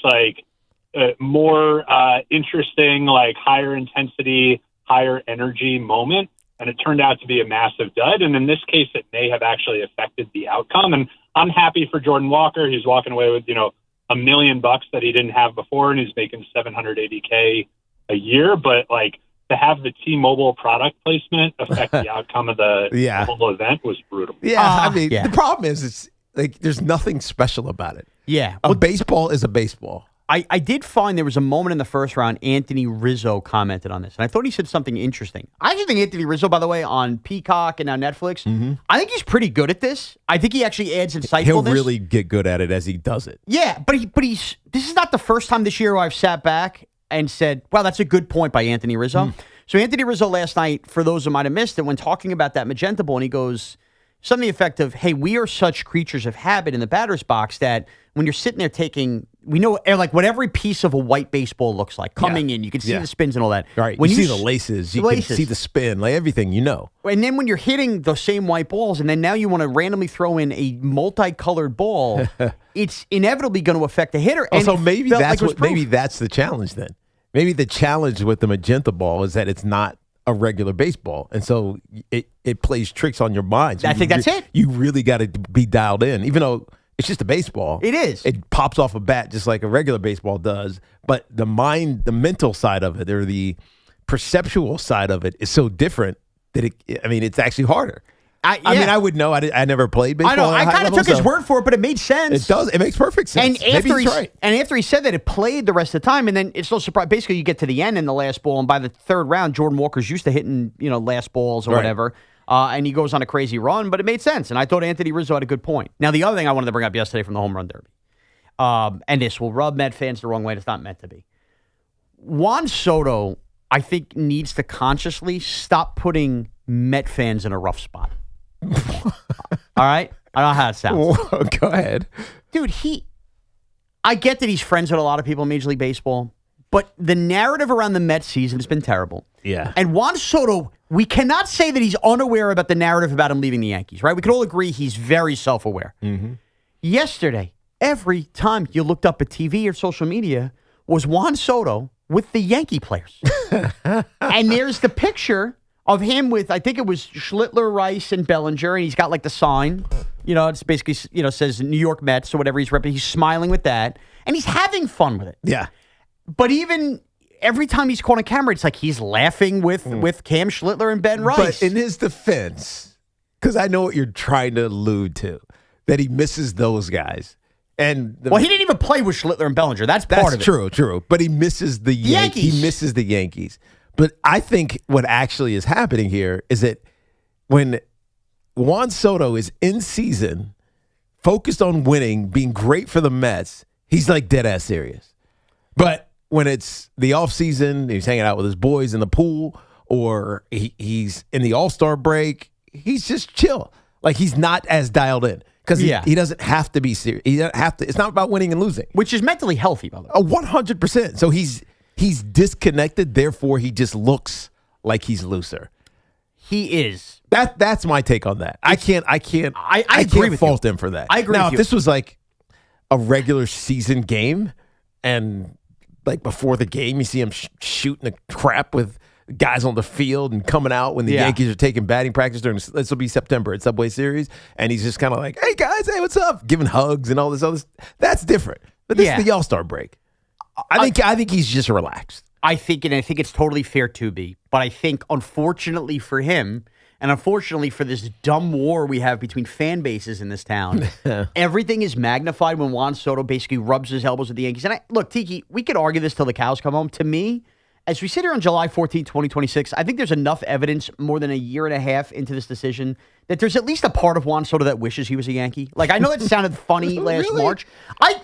more interesting, higher intensity, higher energy moment. And it turned out to be a massive dud. And in this case, it may have actually affected the outcome. And I'm happy for Jordan Walker. He's walking away with, $1 million that he didn't have before, and he's making $780K a year. But to have the T-Mobile product placement affect the outcome of the whole event was brutal. Yeah. The problem is there's nothing special about it. Yeah. A baseball is a baseball. I did find there was a moment in the first round, Anthony Rizzo commented on this, and I thought he said something interesting. I actually think Anthony Rizzo, by the way, on Peacock and now Netflix, I think he's pretty good at this. I think he actually adds insightfulness. He'll really get good at it as he does it. Yeah, but this is not the first time this year where I've sat back and said, wow, that's a good point by Anthony Rizzo. So Anthony Rizzo last night, for those who might have missed it, when talking about that magenta ball, and he goes, something to the effect of, hey, we are such creatures of habit in the batter's box that when you're sitting there we know what every piece of a white baseball looks like coming in. You can see the spins and all that. Right. When you see the laces. You can see the spin, everything you know. And then when you're hitting the same white balls, and then now you want to randomly throw in a multicolored ball, it's inevitably going to affect the hitter. And so maybe that's the challenge then. Maybe the challenge with the magenta ball is that it's not a regular baseball, and so it plays tricks on your mind. So I think that's it. You really got to be dialed in, even though it's just a baseball. It is. It pops off a bat just like a regular baseball does, but the mental side of it, or the perceptual side of it, is so different that it's actually harder. I would know. I never played baseball. I know. I kind of took his word for it, but it made sense. It does. It makes perfect sense. And after he said that, it played the rest of the time, and then it's no surprise. Basically, you get to the end in the last ball, and by the third round, Jordan Walker's used to hitting last balls or whatever, and he goes on a crazy run. But it made sense, and I thought Anthony Rizzo had a good point. Now, the other thing I wanted to bring up yesterday from the home run derby, and this will rub Met fans the wrong way. It's not meant to be. Juan Soto, I think, needs to consciously stop putting Met fans in a rough spot. All right? I don't know how it sounds. Go ahead. Dude, I get that he's friends with a lot of people in Major League Baseball, but the narrative around the Mets season has been terrible. Yeah. And Juan Soto, we cannot say that he's unaware about the narrative about him leaving the Yankees, right? We can all agree he's very self-aware. Yesterday, every time you looked up at TV or social media was Juan Soto with the Yankee players. And there's the picture of him with, I think it was Schlittler, Rice, and Bellinger, and he's got like the sign. It's basically, says New York Mets or whatever he's repping. He's smiling with that, and he's having fun with it. Yeah. But even every time he's caught on camera, it's like he's laughing with Cam Schlittler and Ben Rice. But in his defense, because I know what you're trying to allude to, that he misses those guys. And he didn't even play with Schlittler and Bellinger. That's part of it. That's true. But he misses the Yankees. He misses the Yankees. But I think what actually is happening here is that when Juan Soto is in season, focused on winning, being great for the Mets, he's like dead ass serious. But when it's the offseason, he's hanging out with his boys in the pool, or he's in the All-Star break, he's just chill. Like he's not as dialed in. Because he doesn't have to be serious. He doesn't have to. It's not about winning and losing. Which is mentally healthy, by the way. 100%. So he's disconnected, therefore he just looks like he's looser. He is. That's my take on that. I can't agree with fault him for that. I agree now, with if this was like a regular season game and like before the game you see him shooting the crap with guys on the field and coming out when the Yankees are taking batting practice during this will be September at Subway Series, and he's just kind of like, hey guys, hey, what's up? Giving hugs and all this other. That's different. But this is the All-Star break. I think he's just relaxed. I think it's totally fair to be, but I think unfortunately for him, and unfortunately for this dumb war we have between fan bases in this town, everything is magnified when Juan Soto basically rubs his elbows with the Yankees. And look, Tiki, we could argue this till the cows come home. To me, as we sit here on July 14, 2026, I think there's enough evidence more than a year and a half into this decision that there's at least a part of Juan Soto that wishes he was a Yankee. Like, I know that sounded funny last March.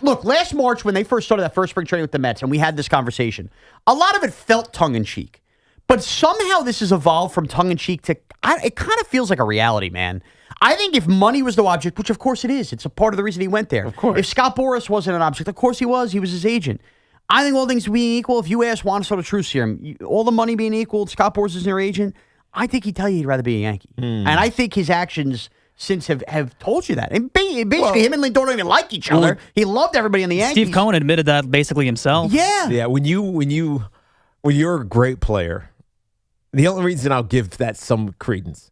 Last March when they first started that first spring training with the Mets and we had this conversation, a lot of it felt tongue-in-cheek. But somehow this has evolved from tongue-in-cheek to, it kind of feels like a reality, man. I think if money was the object, which of course it is, it's a part of the reason he went there. Of course. If Scott Boras wasn't an object, of course he was his agent. I think all things being equal, if you ask Juan Soto True Serum, all the money being equal, Scott Boras is your agent, I think he'd tell you he'd rather be a Yankee. And I think his actions since have told you that. And basically, him and Lindor don't even like each other. He loved everybody in the Yankees. Steve Cohen admitted that basically himself. Yeah. Yeah, when you're a great player, the only reason I'll give that some credence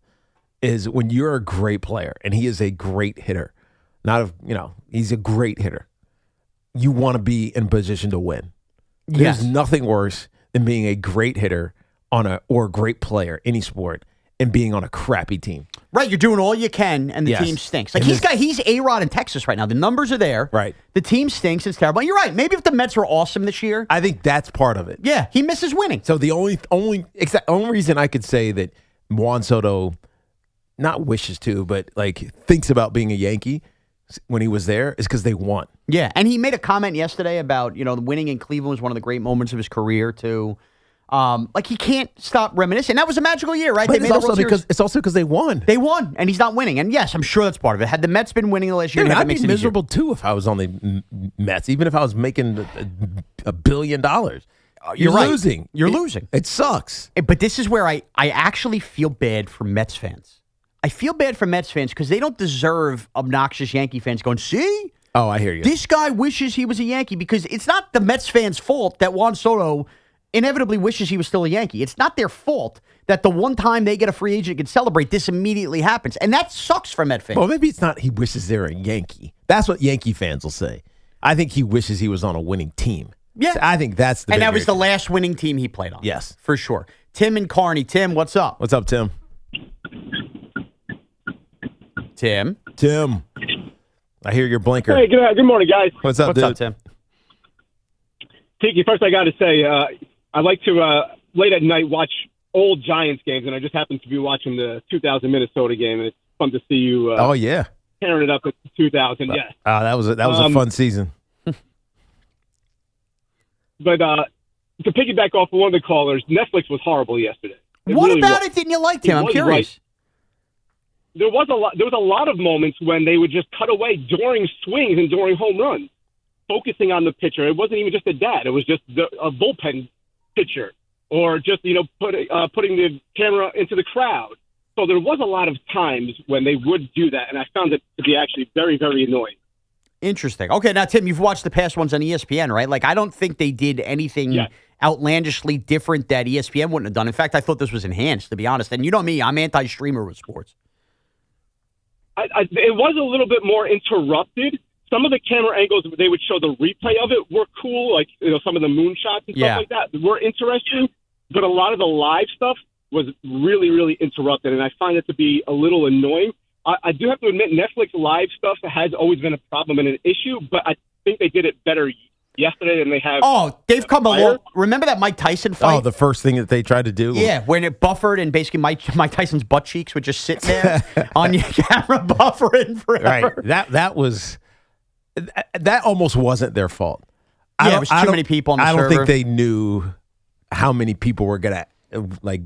is when you're a great player, and he is a great hitter. He's a great hitter. You want to be in position to win. There's nothing worse than being a great hitter or a great player, any sport, and being on a crappy team. Right, you're doing all you can, and the team stinks. Like he's A-Rod in Texas right now. The numbers are there. Right. The team stinks. It's terrible. And you're right. Maybe if the Mets were awesome this year, I think that's part of it. Yeah, he misses winning. So the only reason I could say that Juan Soto not wishes to, but like thinks about being a Yankee when he was there is because they won. Yeah, and he made a comment yesterday about, winning in Cleveland was one of the great moments of his career, too. He can't stop reminiscing. That was a magical year, right? But it's also because they won. They won, and he's not winning. And yes, I'm sure that's part of it. Had the Mets been winning the last year, I'd be miserable too if I was on the Mets, even if I was making $1 billion. You're right. losing. You're losing. It sucks. But this is where I actually feel bad for Mets fans. I feel bad for Mets fans because they don't deserve obnoxious Yankee fans going, see? Oh, I hear you. This guy wishes he was a Yankee because it's not the Mets fans' fault that Juan Soto inevitably wishes he was still a Yankee. It's not their fault that the one time they get a free agent and can celebrate, this immediately happens. And that sucks for Met fans. Well, maybe it's not he wishes they're a Yankee. That's what Yankee fans will say. I think he wishes he was on a winning team. Yeah. I think that's the And that was the last winning team he played on. Yes. For sure. Tim and Kearney. Tim, what's up? What's up, Tim? Tim. I hear your blinker. Hey, good morning, guys. What's up, dude? Tim? Tiki, first I got to say, I like to, late at night, watch old Giants games, and I just happened to be watching the 2000 Minnesota game, and it's fun to see you tearing it up at 2000, yeah. That was a fun season. But to piggyback off of one of the callers, Netflix was horrible yesterday. What about it didn't you like, Tim? I'm curious. Right. There was a lot of moments when they would just cut away during swings and during home runs, focusing on the pitcher. It wasn't even just a bat; it was just a bullpen pitcher, or just putting the camera into the crowd. So there was a lot of times when they would do that, and I found it to be actually very, very annoying. Interesting. Okay, now Tim, you've watched the past ones on ESPN, right? Like, I don't think they did anything outlandishly different that ESPN wouldn't have done. In fact, I thought this was enhanced, to be honest. And you know me, I'm anti-streamer with sports. It was a little bit more interrupted. Some of the camera angles they would show the replay of it were cool, like some of the moonshots and stuff like that were interesting. But a lot of the live stuff was really, really interrupted, and I find it to be a little annoying. I do have to admit, Netflix live stuff has always been a problem and an issue, but I think they did it better yesterday than they have. Oh, they've come along. Remember that Mike Tyson fight? Oh, the first thing that they tried to do? Yeah, when it buffered and basically Mike Tyson's butt cheeks would just sit there on your camera buffering forever. Right. That almost wasn't their fault. Yeah, it was too many people on the server. I don't think they knew how many people were going to,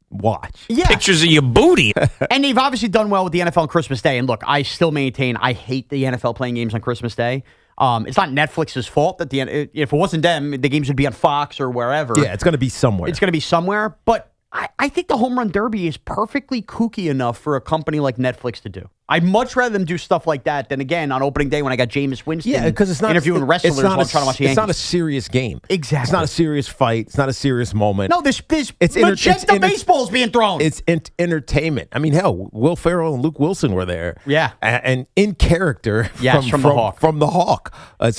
watch. Yeah. Pictures of your booty. And they've obviously done well with the NFL on Christmas Day. And look, I still maintain I hate the NFL playing games on Christmas Day. It's not Netflix's fault that if it wasn't them, the games would be on Fox or wherever. Yeah, it's going to be somewhere. It's going to be somewhere. But I think the Home Run Derby is perfectly kooky enough for a company like Netflix to do. I'd much rather them do stuff like that than, again, on opening day when I got Jameis Winston because it's not interviewing wrestlers while I'm trying to watch the Yankees. It's not a serious game. Exactly. It's not a serious fight. It's not a serious moment. No, there's magenta baseballs being thrown. It's entertainment. I mean, hell, Will Ferrell and Luke Wilson were there. Yeah. And in character from the Hawk. From the Hawk. I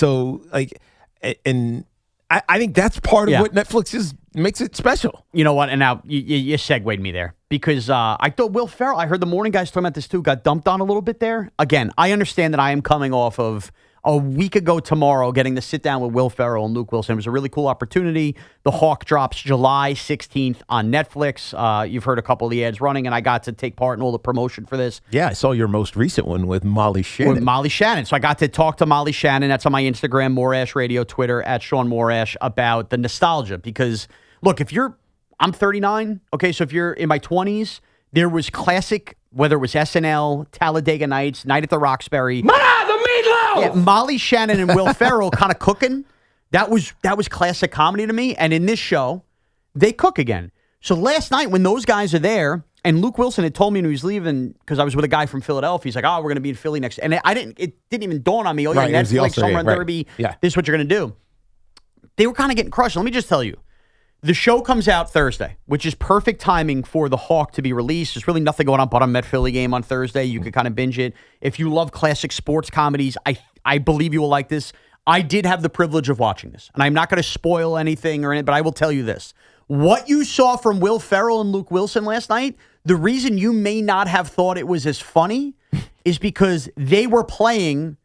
think that's part of what Netflix makes it special. You know what? And now you segued me there because I thought Will Ferrell, I heard the morning guys talking about this too, got dumped on a little bit there. Again, I understand that I am coming off of a week ago tomorrow getting to sit down with Will Ferrell and Luke Wilson. It was a really cool opportunity. The Hawk drops July 16th on Netflix. You've heard a couple of the ads running, and I got to take part in all the promotion for this. Yeah, I saw your most recent one with Molly Shannon. So I got to talk to Molly Shannon. That's on my Instagram, Morash Radio, Twitter, at Shaun Morash, about the nostalgia. Because, look, I'm 39, okay, so if you're in my 20s, there was classic, whether it was SNL, Talladega Nights, Night at the Roxbury. Yeah, Molly Shannon and Will Ferrell kind of cooking. That was classic comedy to me. And in this show, they cook again. So last night when those guys are there, and Luke Wilson had told me when he was leaving, because I was with a guy from Philadelphia, he's like, we're going to be in Philly next. And it didn't even dawn on me, Netflix, Home Run Derby, this is what you're going to do. They were kind of getting crushed. Let me just tell you, the show comes out Thursday, which is perfect timing for the Hawk to be released. There's really nothing going on but a Met-Philly game on Thursday. You can kind of binge it. If you love classic sports comedies, I believe you will like this. I did have the privilege of watching this, and I'm not going to spoil anything or anything, but I will tell you this. What you saw from Will Ferrell and Luke Wilson last night, the reason you may not have thought it was as funny is because they were playing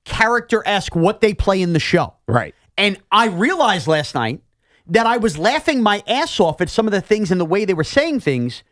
character-esque what they play in the show. Right. And I realized last night that I was laughing my ass off at some of the things and the way they were saying things,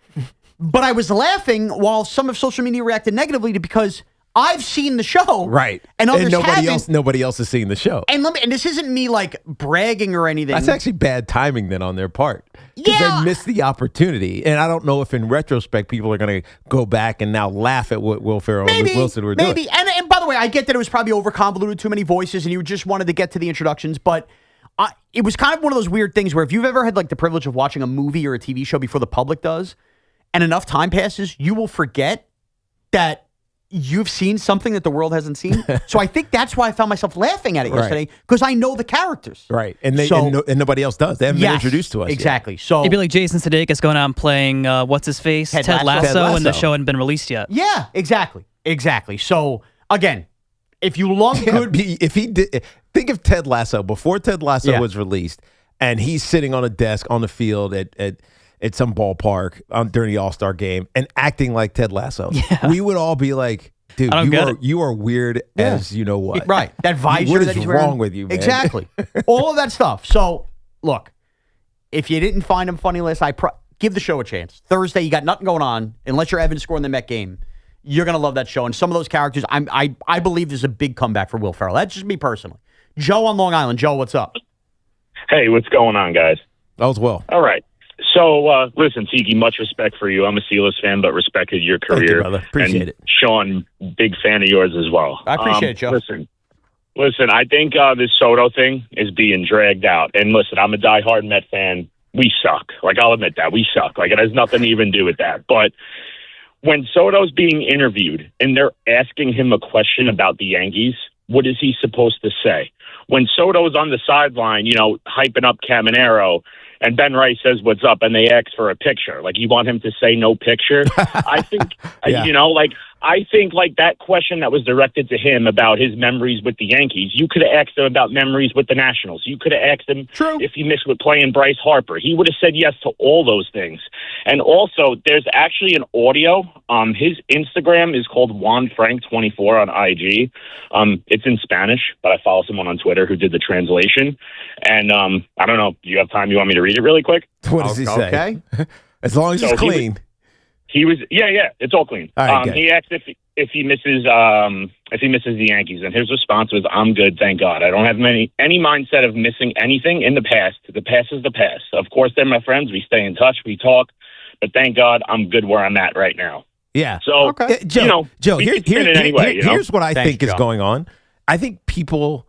but I was laughing while some of social media reacted negatively because I've seen the show. Right. And others haven't. Nobody else is seeing the show. And this isn't me like bragging or anything. That's actually bad timing then on their part. Because they missed the opportunity. And I don't know if in retrospect people are going to go back and now laugh at what Will Ferrell and Luke Wilson were doing. Maybe. And by the way, I get that it was probably overconvoluted, too many voices, and you just wanted to get to the introductions, but it was kind of one of those weird things where if you've ever had like the privilege of watching a movie or a TV show before the public does, and enough time passes, you will forget that you've seen something that the world hasn't seen. So I think that's why I found myself laughing at it yesterday, because I know the characters. Right. And and nobody else does. They haven't been introduced to us exactly. yet. So it'd be like Jason Sudeikis going out and playing, what's-his-face? Ted Lasso, and the show hadn't been released yet. Yeah, exactly. So, again, if you love good... If he did... Think of Ted Lasso before Ted Lasso was released, and he's sitting on a desk on the field at some ballpark during the All-Star game and acting like Ted Lasso. Yeah. We would all be like, dude, you are weird as you know what. Right. That visor what that is he's wrong wearing. with you, man? Exactly. All of that stuff. So, look, if you didn't find him funny last night, give the show a chance. Thursday, you got nothing going on, unless you're Evan scoring the Met game. You're going to love that show. And some of those characters, I believe there's a big comeback for Will Ferrell. That's just me personally. Joe on Long Island. Joe, what's up? Hey, what's going on, guys? All's well. All right. So, listen, Tiki, much respect for you. I'm a Steelers fan, but respected your career. Thank you, brother. Appreciate it. Shaun, big fan of yours as well. I appreciate it, Joe. Listen, I think this Soto thing is being dragged out. And listen, I'm a diehard Met fan. We suck. Like, I'll admit that. We suck. Like, it has nothing to even do with that. But when Soto's being interviewed and they're asking him a question about the Yankees, what is he supposed to say? when Soto's on the sideline, hyping up Caminero, and Ben Rice says what's up, and they ask for a picture. Like, you want him to say no picture? I think, I think that question that was directed to him about his memories with the Yankees, you could have asked him about memories with the Nationals. You could have asked him if he missed with playing Bryce Harper. He would have said yes to all those things. And also, there's actually an audio. His Instagram is called JuanFrank24 on IG. It's in Spanish, but I follow someone on Twitter who did the translation. And I don't know, do you have time? You want me to read it really quick? What does he say? Okay. As long as it's clean. He was it's all clean. All right, he asked if he misses the Yankees, and his response was, "I'm good, thank God. I don't have any mindset of missing anything in the past. The past is the past. Of course, they're my friends. We stay in touch, we talk, but thank God I'm good where I'm at right now." Yeah. So Joe, here's what I think is Joe. going on. I think people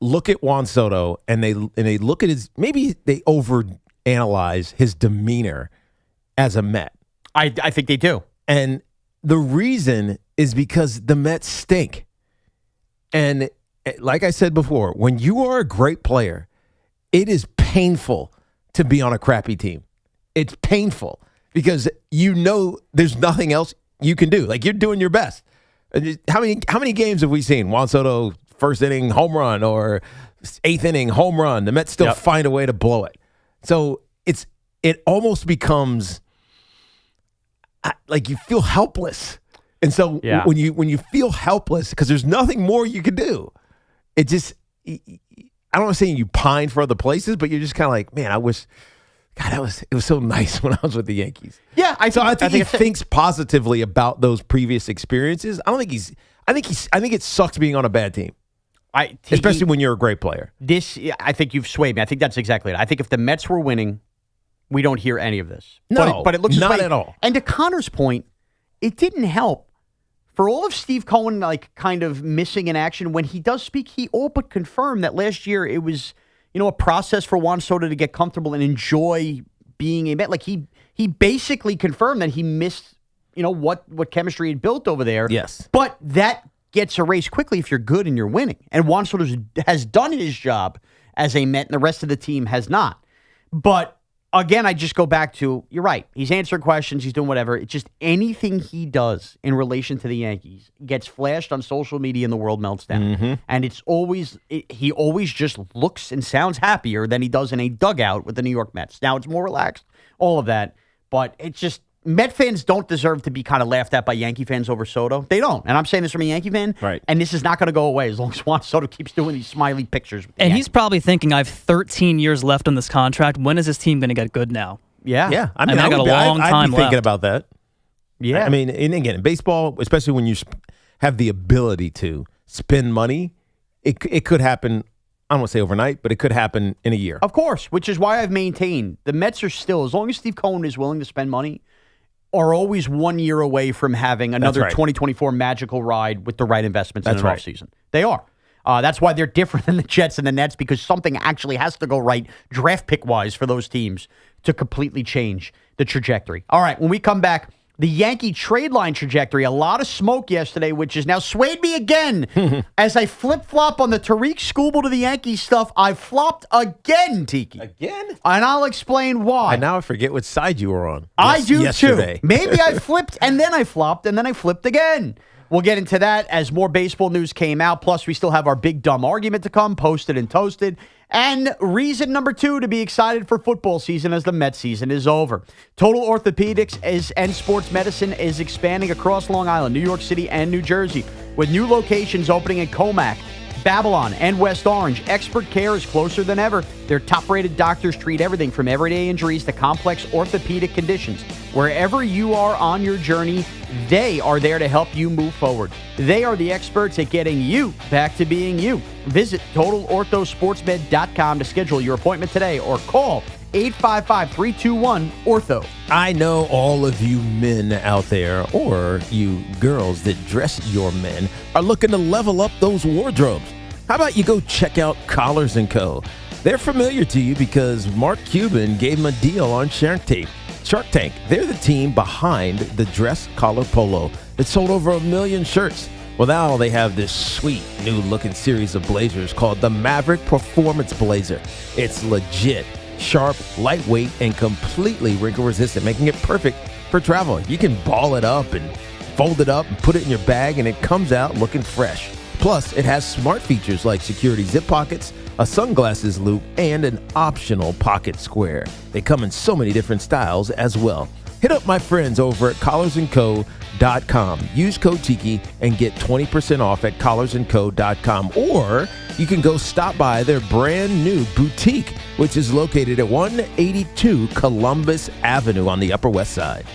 look at Juan Soto and they look at maybe they overanalyze his demeanor as a Met. I think they do. And the reason is because the Mets stink. And like I said before, when you are a great player, it is painful to be on a crappy team. It's painful because there's nothing else you can do. Like, you're doing your best. How many games have we seen? Juan Soto, first inning home run, or eighth inning home run. The Mets still find a way to blow it. So it almost becomes like you feel helpless. And so when you feel helpless, because there's nothing more you can do, it just, I don't want to say you pine for other places, but you're just kind of like, man, I wish, God, it was so nice when I was with the Yankees. Yeah, I think he thinks positively about those previous experiences. I think it sucks being on a bad team. Especially when you're a great player. I think you've swayed me. I think that's exactly it. I think if the Mets were winning, we don't hear any of this. No, but it looks not at all. And to Connor's point, it didn't help. For all of Steve Cohen, kind of missing in action, when he does speak, he all but confirmed that last year it was, a process for Juan Soto to get comfortable and enjoy being a Met. Like, he basically confirmed that he missed, what chemistry had built over there. Yes. But that gets erased quickly if you're good and you're winning. And Juan Soto has done his job as a Met, and the rest of the team has not. But again, I just go back to, you're right. He's answering questions. He's doing whatever. It's just anything he does in relation to the Yankees gets flashed on social media and the world melts down. Mm-hmm. And he always just looks and sounds happier than he does in a dugout with the New York Mets. Now it's more relaxed, all of that. But it's just, Met fans don't deserve to be kind of laughed at by Yankee fans over Soto. They don't. And I'm saying this from a Yankee fan. Right. And this is not going to go away as long as Juan Soto keeps doing these smiley pictures. And he's probably thinking, I have 13 years left on this contract. When is this team going to get good now? Yeah. Yeah. I got a long time I'd be thinking left. about that. Yeah. I mean, and again, in baseball, especially when you have the ability to spend money, it could happen, I don't want to say overnight, but it could happen in a year. Of course, which is why I've maintained the Mets are still, as long as Steve Cohen is willing to spend money, are always 1 year away from having another 2024 magical ride with the right investments in an offseason. They are. That's why they're different than the Jets and the Nets, because something actually has to go right draft pick-wise for those teams to completely change the trajectory. All right, when we come back, the Yankee trade line trajectory, a lot of smoke yesterday, which has now swayed me again. As I flip-flop on the Tarik Skubal to the Yankees stuff, I flopped again, Tiki. Again? And I'll explain why. And now I forget what side you were on. I do yesterday. too. Maybe I flipped and then I flopped and then I flipped again. We'll get into that as more baseball news came out. Plus, we still have our big dumb argument to come, posted and toasted. And reason number 2 to be excited for football season as the Mets season is over. Total Orthopedics and Sports Medicine is expanding across Long Island, New York City, and New Jersey, with new locations opening in Comac, Babylon, and West Orange. Expert care is closer than ever. Their top-rated doctors treat everything from everyday injuries to complex orthopedic conditions. Wherever you are on your journey, they are there to help you move forward. They are the experts at getting you back to being you. Visit TotalOrthoSportsMed.com to schedule your appointment today or call 855-321-ORTHO. I know all of you men out there, or you girls that dress your men, are looking to level up those wardrobes. How about you go check out Collars & Co.? They're familiar to you because Mark Cuban gave them a deal on Shark Tank. They're the team behind the dress collar polo that sold over 1 million shirts. Well, now they have this sweet new looking series of blazers called the Maverick Performance Blazer. It's legit, sharp, lightweight, and completely wrinkle resistant, making it perfect for travel. You can ball it up and fold it up and put it in your bag, and it comes out looking fresh. Plus, it has smart features like security zip pockets, a sunglasses loop, and an optional pocket square. They come in so many different styles as well. Hit up my friends over at collarsandco.com. Use code Tiki and get 20% off at collarsandco.com. Or you can go stop by their brand new boutique, which is located at 182 Columbus Avenue on the Upper West Side.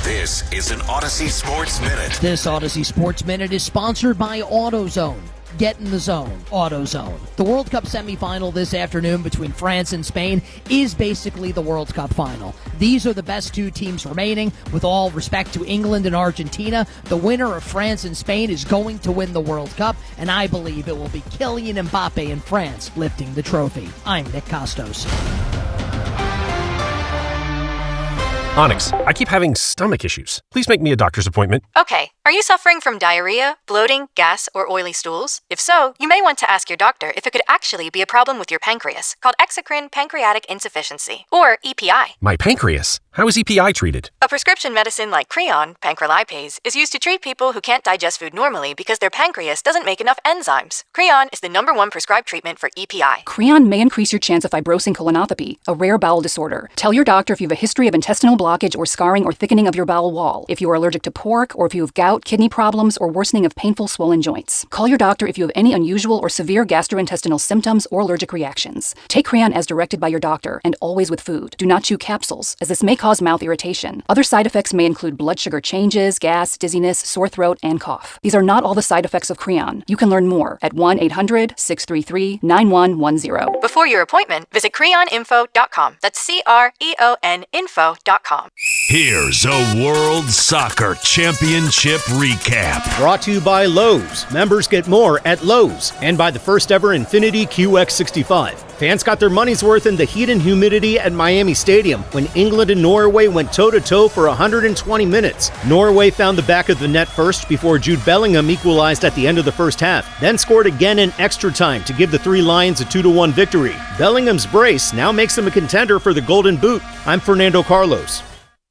This is an Odyssey Sports Minute. This Odyssey Sports Minute is sponsored by AutoZone. Get in the zone, AutoZone. The World Cup semifinal this afternoon between France and Spain is basically the World Cup final. These are the best two teams remaining. With all respect to England and Argentina, the winner of France and Spain is going to win the World Cup, and I believe it will be Kylian Mbappe in France lifting the trophy. I'm Nick Costos. Onyx, I keep having stomach issues. Please make me a doctor's appointment. Okay, are you suffering from diarrhea, bloating, gas, or oily stools? If so, you may want to ask your doctor if it could actually be a problem with your pancreas, called exocrine pancreatic insufficiency, or EPI. My pancreas? How is EPI treated? A prescription medicine like Creon, pancrelipase, is used to treat people who can't digest food normally because their pancreas doesn't make enough enzymes. Creon is the #1 prescribed treatment for EPI. Creon may increase your chance of fibrosing colonopathy, a rare bowel disorder. Tell your doctor if you have a history of intestinal blockage or scarring or thickening of your bowel wall, if you are allergic to pork, or if you have gout, kidney problems, or worsening of painful swollen joints. Call your doctor if you have any unusual or severe gastrointestinal symptoms or allergic reactions. Take Creon as directed by your doctor, and always with food. Do not chew capsules, as this may cause mouth irritation. Other side effects may include blood sugar changes, gas, dizziness, sore throat, and cough. These are not all the side effects of Creon. You can learn more at 1-800-633-9110. Before your appointment, visit creoninfo.com. That's CREON info.com. Here's a World Soccer Championship recap. Brought to you by Lowe's. Members get more at Lowe's. And by the first ever Infiniti QX65. Fans got their money's worth in the heat and humidity at Miami Stadium when England and Norway went toe-to-toe for 120 minutes. Norway found the back of the net first before Jude Bellingham equalized at the end of the first half, then scored again in extra time to give the Three Lions a 2-1 victory. Bellingham's brace now makes him a contender for the Golden Boot. I'm Fernando Carlos.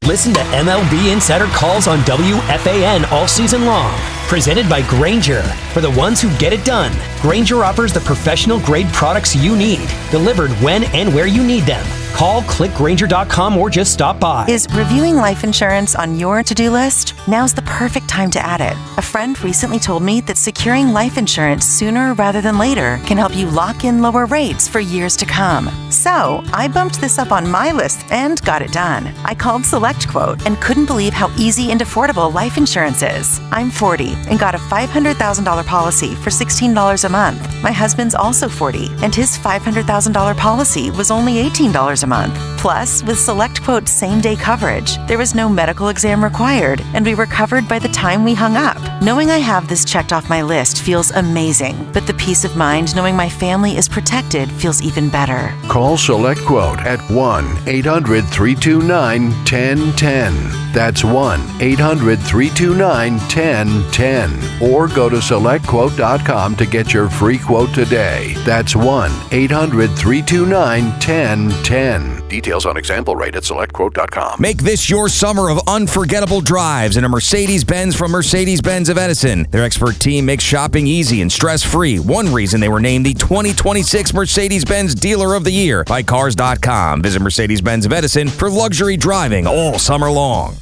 Listen to MLB Insider Calls on WFAN all season long. Presented by Grainger. For the ones who get it done, Grainger offers the professional-grade products you need, delivered when and where you need them. Call, click Grainger.com, or just stop by. Is reviewing life insurance on your to-do list? Now's the perfect time to add it. A friend recently told me that securing life insurance sooner rather than later can help you lock in lower rates for years to come. So, I bumped this up on my list and got it done. I called SelectQuote and couldn't believe how easy and affordable life insurance is. I'm 40 and got a $500,000 policy for $16 a month. My husband's also 40, and his $500,000 policy was only $18 a month. Plus, with SelectQuote's same-day coverage, there was no medical exam required, and we were covered by the time we hung up. Knowing I have this checked off my list feels amazing, but the peace of mind knowing my family is protected feels even better. Call SelectQuote at 1-800-329-1010. That's 1-800-329-1010. Or go to SelectQuote.com to get your free quote today. That's 1-800-329-1010. Details on example rate at SelectQuote.com. Make this your summer of unforgettable drives in a Mercedes-Benz from Mercedes-Benz of Edison. Their expert team makes shopping easy and stress-free. One reason they were named the 2026 Mercedes-Benz Dealer of the Year by Cars.com. Visit Mercedes-Benz of Edison for luxury driving all summer long.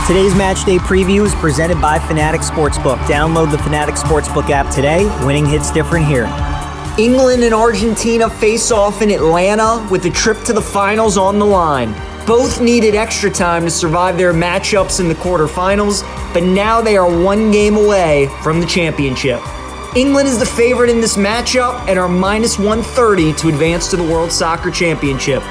Today's Match Day preview is presented by Fanatics Sportsbook. Download the Fanatics Sportsbook app today. Winning hits different here. England and Argentina face off in Atlanta with a trip to the finals on the line. Both needed extra time to survive their matchups in the quarterfinals, but now they are one game away from the championship. England is the favorite in this matchup and are minus 130 to advance to the World Soccer Championship.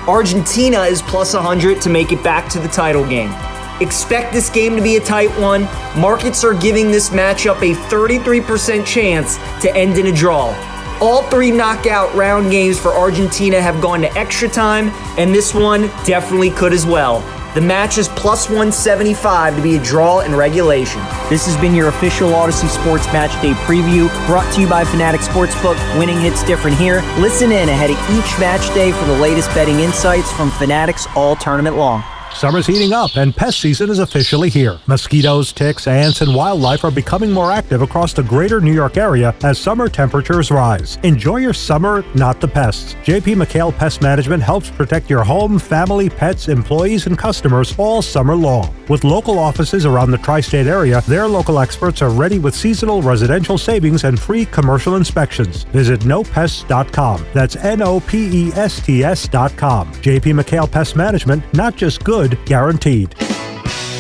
Argentina is plus 100 to make it back to the title game. Expect this game to be a tight one. Markets are giving this matchup a 33% chance to end in a draw. All 3 knockout round games for Argentina have gone to extra time, and this one definitely could as well. The match is plus 175 to be a draw in regulation. This has been your official Odyssey Sports Match Day preview, brought to you by Fanatic Sportsbook. Winning hits different here. Listen in ahead of each match day for the latest betting insights from Fanatics all tournament long. Summer's heating up and pest season is officially here. Mosquitoes, ticks, ants, and wildlife are becoming more active across the greater New York area as summer temperatures rise. Enjoy your summer, not the pests. JP McHale Pest Management helps protect your home, family, pets, employees, and customers all summer long. With local offices around the tri-state area, their local experts are ready with seasonal residential savings and free commercial inspections. Visit nopests.com. That's NOPESTS.com. JP McHale Pest Management, not just good, guaranteed.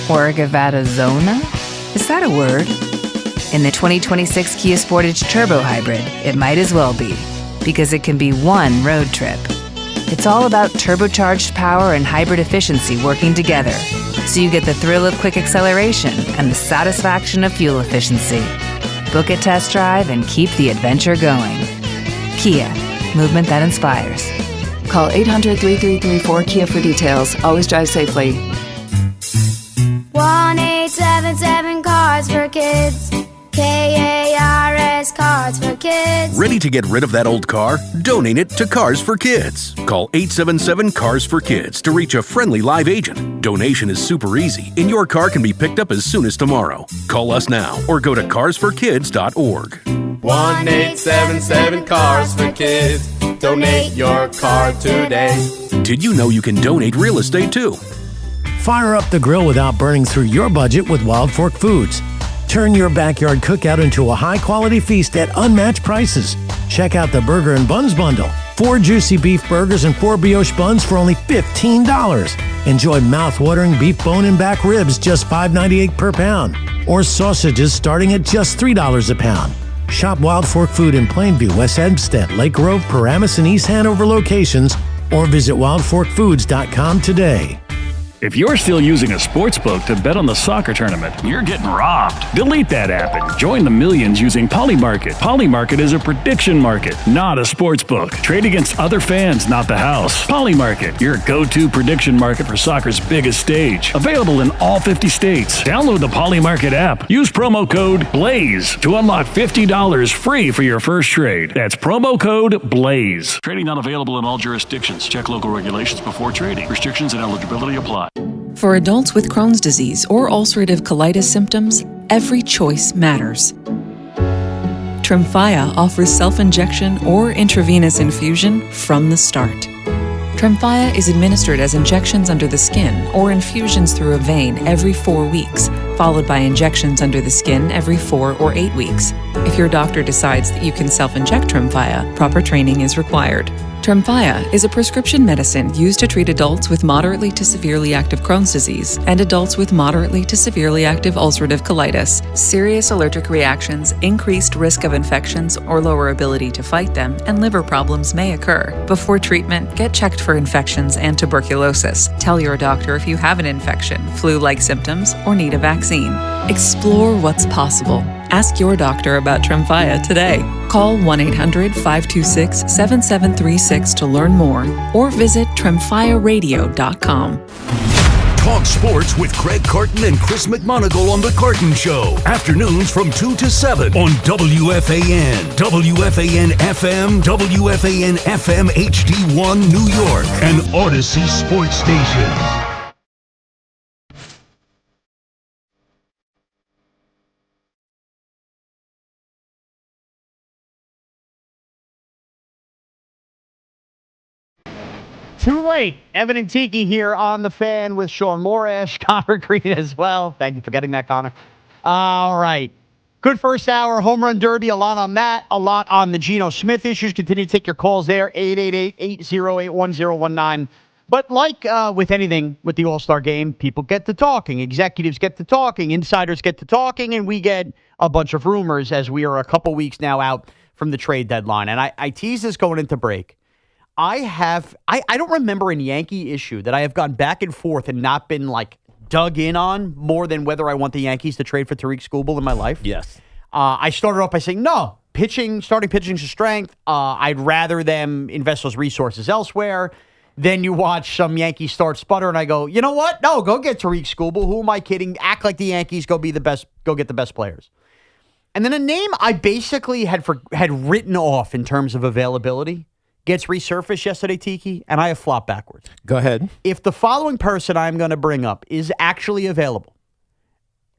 Orgavada Zona? Is that a word? In the 2026 Kia Sportage Turbo Hybrid, it might as well be, because it can be one road trip. It's all about turbocharged power and hybrid efficiency working together, so you get the thrill of quick acceleration and the satisfaction of fuel efficiency. Book a test drive and keep the adventure going. Kia, movement that inspires. Call 800-3334-KIA for details. Always drive safely. 1-877 Cars for Kids. KARS Cars for Kids. Ready to get rid of that old car? Donate it to Cars for Kids. Call 877 Cars for Kids to reach a friendly live agent. Donation is super easy, and your car can be picked up as soon as tomorrow. Call us now or go to carsforkids.org. 1-877 Cars for Kids. Donate your car today. Did you know you can donate real estate too? Fire up the grill without burning through your budget with Wild Fork Foods. Turn your backyard cookout into a high-quality feast at unmatched prices. Check out the Burger and Buns Bundle. 4 juicy beef burgers and 4 brioche buns for only $15. Enjoy mouth-watering beef bone and back ribs just $5.98 per pound. Or sausages starting at just $3 a pound. Shop Wild Fork Food in Plainview, West Hempstead, Lake Grove, Paramus, and East Hanover locations, or visit wildforkfoods.com today. If you're still using a sports book to bet on the soccer tournament, you're getting robbed. Delete that app and join the millions using Polymarket. Polymarket is a prediction market, not a sports book. Trade against other fans, not the house. Polymarket, your go-to prediction market for soccer's biggest stage. Available in all 50 states. Download the Polymarket app. Use promo code BLAZE to unlock $50 free for your first trade. That's promo code BLAZE. Trading not available in all jurisdictions. Check local regulations before trading. Restrictions and eligibility apply. For adults with Crohn's disease or ulcerative colitis symptoms, every choice matters. Tremfya offers self-injection or intravenous infusion from the start. Tremfya is administered as injections under the skin or infusions through a vein every 4 weeks, followed by injections under the skin every 4 or 8 weeks. If your doctor decides that you can self-inject Tremfya, proper training is required. Tremfya is a prescription medicine used to treat adults with moderately to severely active Crohn's disease and adults with moderately to severely active ulcerative colitis. Serious allergic reactions, increased risk of infections or lower ability to fight them, and liver problems may occur. Before treatment, get checked for infections and tuberculosis. Tell your doctor if you have an infection, flu-like symptoms, or need a vaccine. Explore what's possible. Ask your doctor about Tremfya today. Call 1-800-526-7736 to learn more or visit tremfyaradio.com. Talk sports with Craig Carton and Chris McMonagle on The Carton Show. Afternoons from 2 to 7 on WFAN, WFAN FM, WFAN FM HD1 New York, and Odyssey Sports Station. Too late. Evan and Tiki here on The Fan with Shaun Morash, Connor Green as well. Thank you for getting that, Connor. All right. Good first hour, home run derby. A lot on that. A lot on the Geno Smith issues. Continue to take your calls there, 888-808-1019. But like with anything with the All-Star Game, people get to talking. Executives get to talking. Insiders get to talking. And we get a bunch of rumors as we are a couple weeks now out from the trade deadline. And I tease this going into break. I don't remember an Yankee issue that I have gone back and forth and not been like dug in on more than whether I want the Yankees to trade for Tarik Skubal in my life. Yes. I started off by saying, no, starting pitching's a strength. I'd rather them invest those resources elsewhere. Then you watch some Yankees start sputter, and I go, you know what? No, go get Tarik Skubal. Who am I kidding? Act like the Yankees. Go be the best. Go get the best players. And then a name I basically had written off in terms of availability gets resurfaced yesterday, Tiki, and I have flopped backwards. Go ahead. If the following person I'm going to bring up is actually available,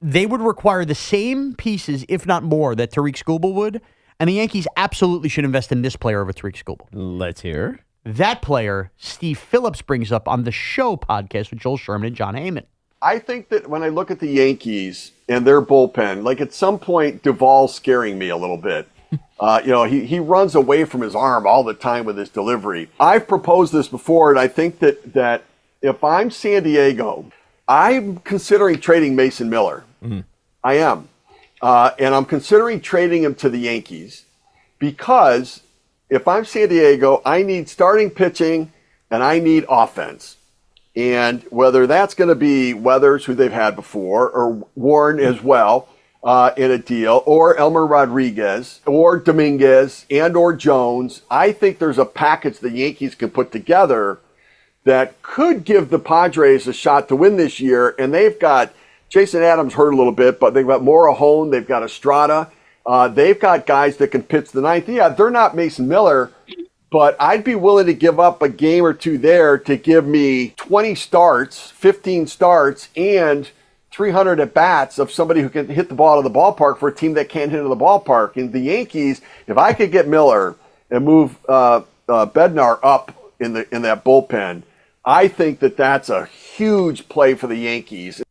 they would require the same pieces, if not more, that Tarik Skubal would, and the Yankees absolutely should invest in this player over Tarik Skubal. Let's hear. That player, Steve Phillips brings up on the show podcast with Joel Sherman and John Heyman. I think that when I look at the Yankees and their bullpen, like at some point, Duvall's scaring me a little bit. He runs away from his arm all the time with his delivery. I've proposed this before, and I think that if I'm San Diego, I'm considering trading Mason Miller. Mm-hmm. I am. And I'm considering trading him to the Yankees because if I'm San Diego, I need starting pitching and I need offense. And whether that's going to be Weathers, who they've had before, or Warren as well in a deal, or Elmer Rodriguez, or Dominguez, and or Jones, I think there's a package the Yankees can put together that could give the Padres a shot to win this year. And they've got Jason Adams hurt a little bit, but they've got Morahone, they've got Estrada. They've got guys that can pitch the ninth. Yeah, they're not Mason Miller, but I'd be willing to give up a game or two there to give me 20 starts, 15 starts, and 300 at-bats of somebody who can hit the ball out of the ballpark for a team that can't hit into the ballpark. And the Yankees, if I could get Miller and move Bednar up in that bullpen, I think that's a huge play for the Yankees.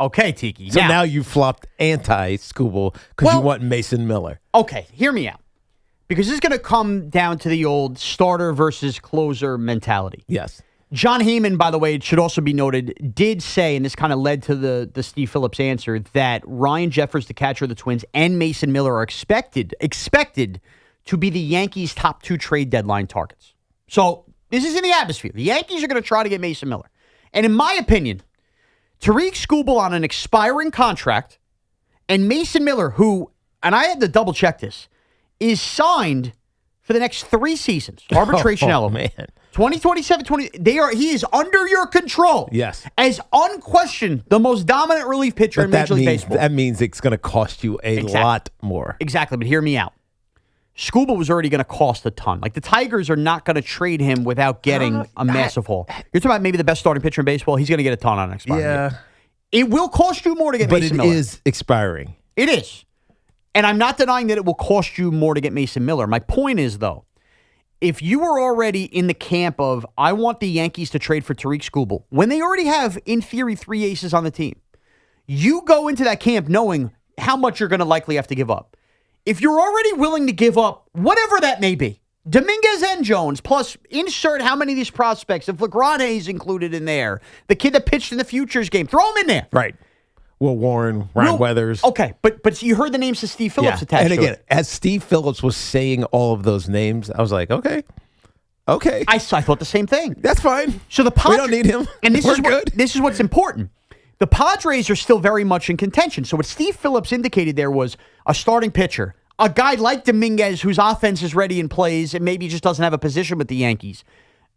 Okay, Tiki. So now you flopped anti-Skubal because you want Mason Miller. Okay, hear me out. Because this is going to come down to the old starter versus closer mentality. Yes. John Heyman, by the way, it should also be noted, did say, and this kind of led to the Steve Phillips answer, that Ryan Jeffers, the catcher of the Twins, and Mason Miller are expected to be the Yankees' top 2 trade deadline targets. So this is in the atmosphere. The Yankees are going to try to get Mason Miller. And in my opinion, Tarik Skubal on an expiring contract, and Mason Miller, who, and I had to double check this, is signed for the next 3 seasons. Arbitration element. Man. 2027, he is under your control. Yes. As unquestioned the most dominant relief pitcher in Major League Baseball. That means it's going to cost you a lot more. Exactly, but hear me out. Skubal was already going to cost a ton. Like, the Tigers are not going to trade him without getting a massive haul. You're talking about maybe the best starting pitcher in baseball. He's going to get a ton on an expiring year. It will cost you more to get Mason Miller. But it is expiring. It is. And I'm not denying that it will cost you more to get Mason Miller. My point is, though, if you were already in the camp of, I want the Yankees to trade for Tarik Skubal, when they already have, in theory, 3 aces on the team, you go into that camp knowing how much you're going to likely have to give up. If you're already willing to give up whatever that may be, Dominguez and Jones, plus insert how many of these prospects, if Legrand is included in there, the kid that pitched in the Futures game, throw him in there. Right. Will Warren, Ryan Weathers. Okay, but you heard the names of Steve Phillips attached to it. And again, as Steve Phillips was saying all of those names, I was like, okay. I thought the same thing. That's fine. So the we don't need him. And this We're good. This is what's important. The Padres are still very much in contention. So what Steve Phillips indicated there was a starting pitcher, a guy like Dominguez whose offense is ready and plays and maybe just doesn't have a position with the Yankees.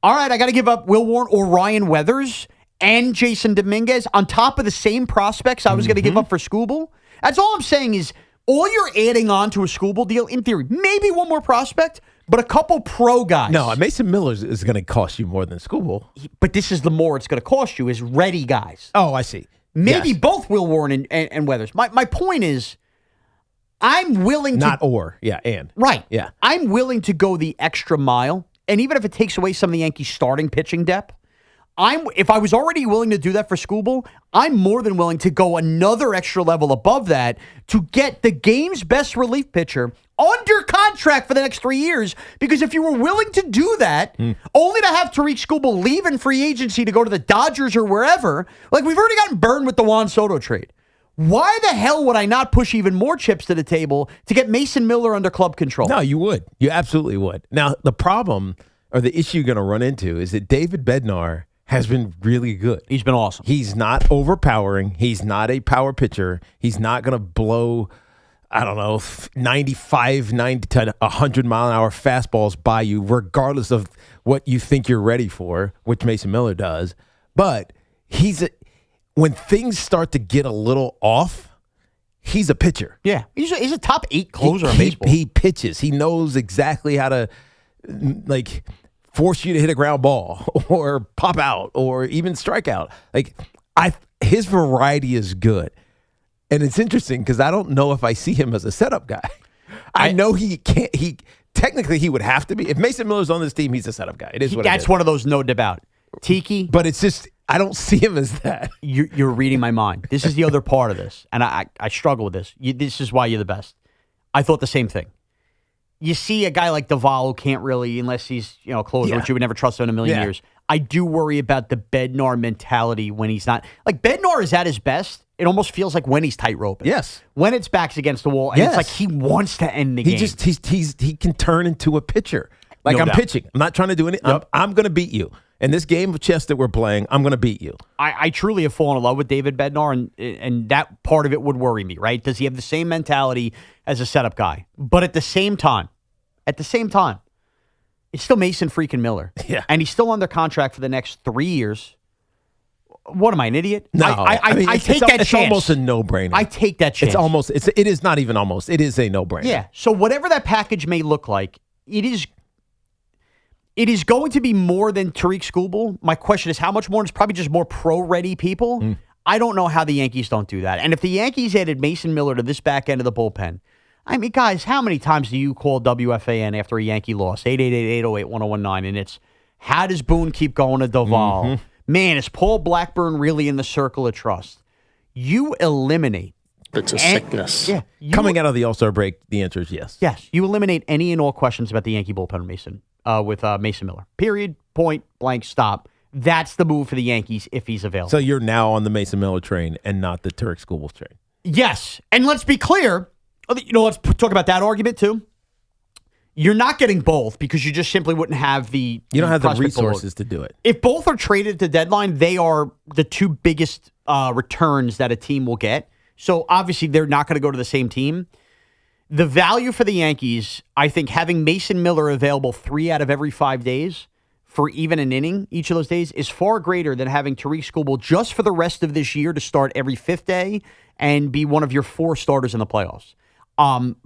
All right, I got to give up Will Warren or Ryan Weathers and Jason Dominguez on top of the same prospects I was going to give up for Skubal. That's all I'm saying is all you're adding on to a Skubal deal, in theory, maybe one more prospect, but a couple pro guys. No, Mason Miller is going to cost you more than Skubal. But this is the more it's going to cost you is ready guys. Oh, I see. Maybe both Will Warren and Weathers. My point is, I'm willing to... and. Right. Yeah. I'm willing to go the extra mile, and even if it takes away some of the Yankees' starting pitching depth, if I was already willing to do that for Skubal, I'm more than willing to go another extra level above that to get the game's best relief pitcher under contract for the next 3 years. Because if you were willing to do that, only to have Tarik Skubal leave in free agency to go to the Dodgers or wherever, like we've already gotten burned with the Juan Soto trade. Why the hell would I not push even more chips to the table to get Mason Miller under club control? No, you would. You absolutely would. Now, the problem or the issue you're going to run into is that David Bednar has been really good. He's been awesome. He's not overpowering. He's not a power pitcher. He's not going to blow I don't know, 95, 90 to 100 mile an hour fastballs by you, regardless of what you think you're ready for, which Mason Miller does. But when things start to get a little off, he's a pitcher. Yeah, he's a top 8 closer in baseball. He pitches. He knows exactly how to force you to hit a ground ball or pop out or even strike out. His variety is good. And it's interesting because I don't know if I see him as a setup guy. I know he can't. Technically he would have to be. If Mason Miller's on this team, he's a setup guy. It is what it is. That's one of those no doubt. Tiki, but it's just I don't see him as that. You're reading my mind. This is the other part of this, and I struggle with this. This is why you're the best. I thought the same thing. You see a guy like Duvall who can't really, unless he's closer, which you would never trust him in a million years. I do worry about the Bednar mentality when he's not. Like, Bednar is at his best. It almost feels like when he's tight-roping. Yes. When it's backs against the wall, and it's like he wants to end the game. He can turn into a pitcher. Like, I'm pitching. I'm not trying to do anything. Yep. I'm going to beat you. In this game of chess that we're playing, I'm going to beat you. I truly have fallen in love with David Bednar, and that part of it would worry me, right? Does he have the same mentality as a setup guy? But at the same time, it's still Mason freaking Miller. Yeah. And he's still under contract for the next 3 years. What am I, an idiot? No. I take that chance. It's almost a no-brainer. I take that chance. It is not even almost. It is a no-brainer. Yeah. So whatever that package may look like, it is going to be more than Tarik Skubal. My question is how much more? It's probably just more pro-ready people. I don't know how the Yankees don't do that. And if the Yankees added Mason Miller to this back end of the bullpen, I mean, guys, how many times do you call WFAN after a Yankee loss? 888-808-1019. And it's, how does Boone keep going to Duvall? Mm-hmm. Man, is Paul Blackburn really in the circle of trust? You eliminate. It's a sickness. Yeah. Coming out of the All-Star break, the answer is yes. Yes. You eliminate any and all questions about the Yankee bullpen with Mason Miller. Period. Point blank. Stop. That's the move for the Yankees if he's available. So you're now on the Mason Miller train and not the Tarik Skubal train. Yes. And let's be clear. Let's talk about that argument too. You're not getting both because you just simply wouldn't have the You don't have the resources to do it. If both are traded at the deadline, they are the two biggest returns that a team will get. So obviously they're not going to go to the same team. The value for the Yankees, I think, having Mason Miller available 3 out of every 5 days for even an inning each of those days is far greater than having Tarik Skubal just for the rest of this year to start every 5th day and be one of your 4 starters in the playoffs.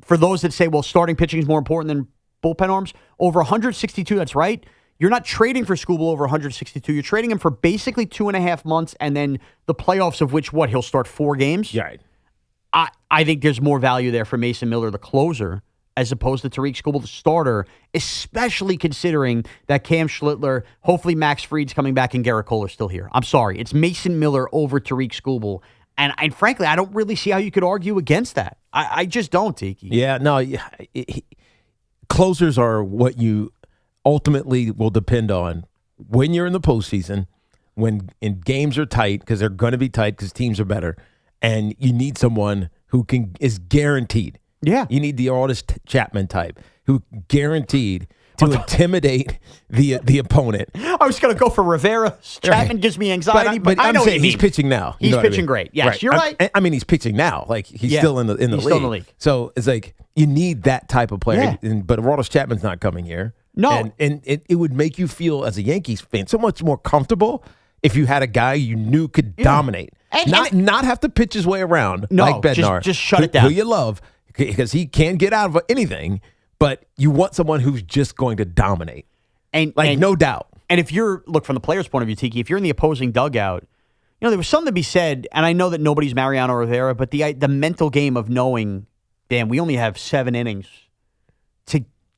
For those that say, well, starting pitching is more important than bullpen arms, over 162, that's right. You're not trading for Skubal over 162. You're trading him for basically 2.5 months and then the playoffs of which, he'll start 4 games? Yeah. Right. I think there's more value there for Mason Miller, the closer, as opposed to Tarik Skubal, the starter, especially considering that Cam Schlittler, hopefully Max Fried's coming back and Garrett Cole are still here. I'm sorry. It's Mason Miller over Tarik Skubal. And frankly, I don't really see how you could argue against that. I just don't, Tiki. Yeah, no. Closers are what you ultimately will depend on when you're in the postseason, when games are tight, because they're going to be tight because teams are better, and you need someone who is guaranteed. Yeah. You need the Aroldis Chapman type who guaranteed to intimidate the opponent. I was going to go for Rivera. Chapman gives me anxiety, but I know I'm saying he's pitching now. He's pitching great. Yes, you're right. I mean, he's pitching now. Like, he's still in the league. Still in the league. So it's like you need that type of player. Yeah. But Aroldis Chapman's not coming here. No. And it would make you feel, as a Yankees fan, so much more comfortable if you had a guy you knew could dominate. Not have to pitch his way around like Bednar. Just shut it down. Who you love, because he can't get out of anything. But you want someone who's just going to dominate. And no doubt. And if look, from the player's point of view, Tiki, if you're in the opposing dugout, there was something to be said, and I know that nobody's Mariano Rivera, but the mental game of knowing, damn, we only have 7 innings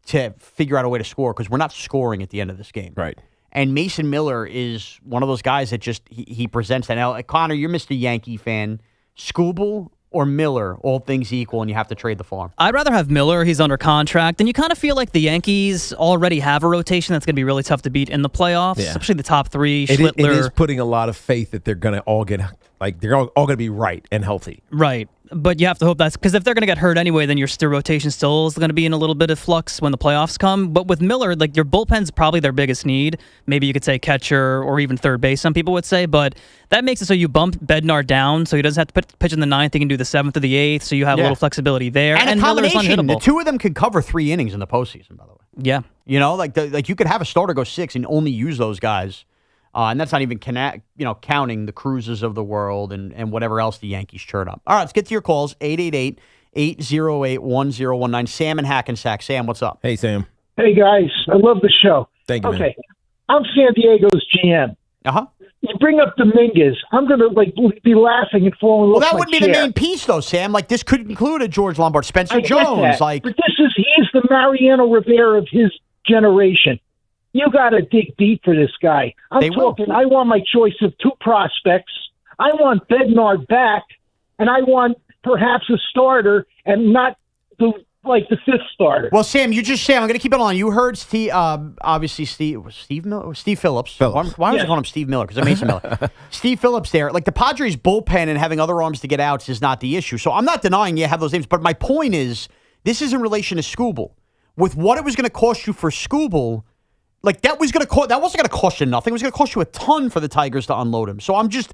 to figure out a way to score because we're not scoring at the end of this game. Right. And Mason Miller is one of those guys that just, he presents that. Now, Connor, you're Mr. Yankee fan. Skubal or Miller, all things equal, and you have to trade the farm? I'd rather have Miller. He's under contract. And you kind of feel like the Yankees already have a rotation that's going to be really tough to beat in the playoffs, especially the top 3. It is putting a lot of faith that they're going to all get, they're all going to be right and healthy. Right. But you have to hope that's because if they're going to get hurt anyway, then your rotation still is going to be in a little bit of flux when the playoffs come. But with Miller, like your bullpen's probably their biggest need. Maybe you could say catcher or even third base, some people would say. But that makes it so you bump Bednar down so he doesn't have to pitch in the 9th. He can do the 7th or the 8th, so you have a little flexibility there. And a Miller's combination. unhittable. The two of them could cover 3 innings in the postseason, by the way. Yeah. You know, like you could have a starter go 6 and only use those guys. And that's not even counting the Cruzes of the world and whatever else the Yankees churn up. All right, let's get to your calls. 888-808-1019. Sam in Hackensack. Sam, what's up? Hey, Sam. Hey, guys. I love the show. Thank you, Okay. I'm San Diego's GM. Uh-huh. You bring up Dominguez. I'm going to be laughing and falling off my chair. Well, that wouldn't be the main piece, though, Sam. Like, this could include a George Lombard, Spencer I get Jones. that. But he's the Mariano Rivera of his generation. You got to dig deep for this guy. I want my choice of 2 prospects. I want Bednar back, and I want perhaps a starter and not the 5th starter. Well, Sam, I'm going to keep it on. You heard Steve Phillips. Why was I calling him Steve Miller? Because I'm Mason Miller. Steve Phillips there. Like the Padres bullpen and having other arms to get outs is not the issue. So I'm not denying you have those names. But my point is, this is in relation to Skubal. With what it was going to cost you for Skubal, like that wasn't going to cost you nothing. It was going to cost you a ton for the Tigers to unload him. So I'm just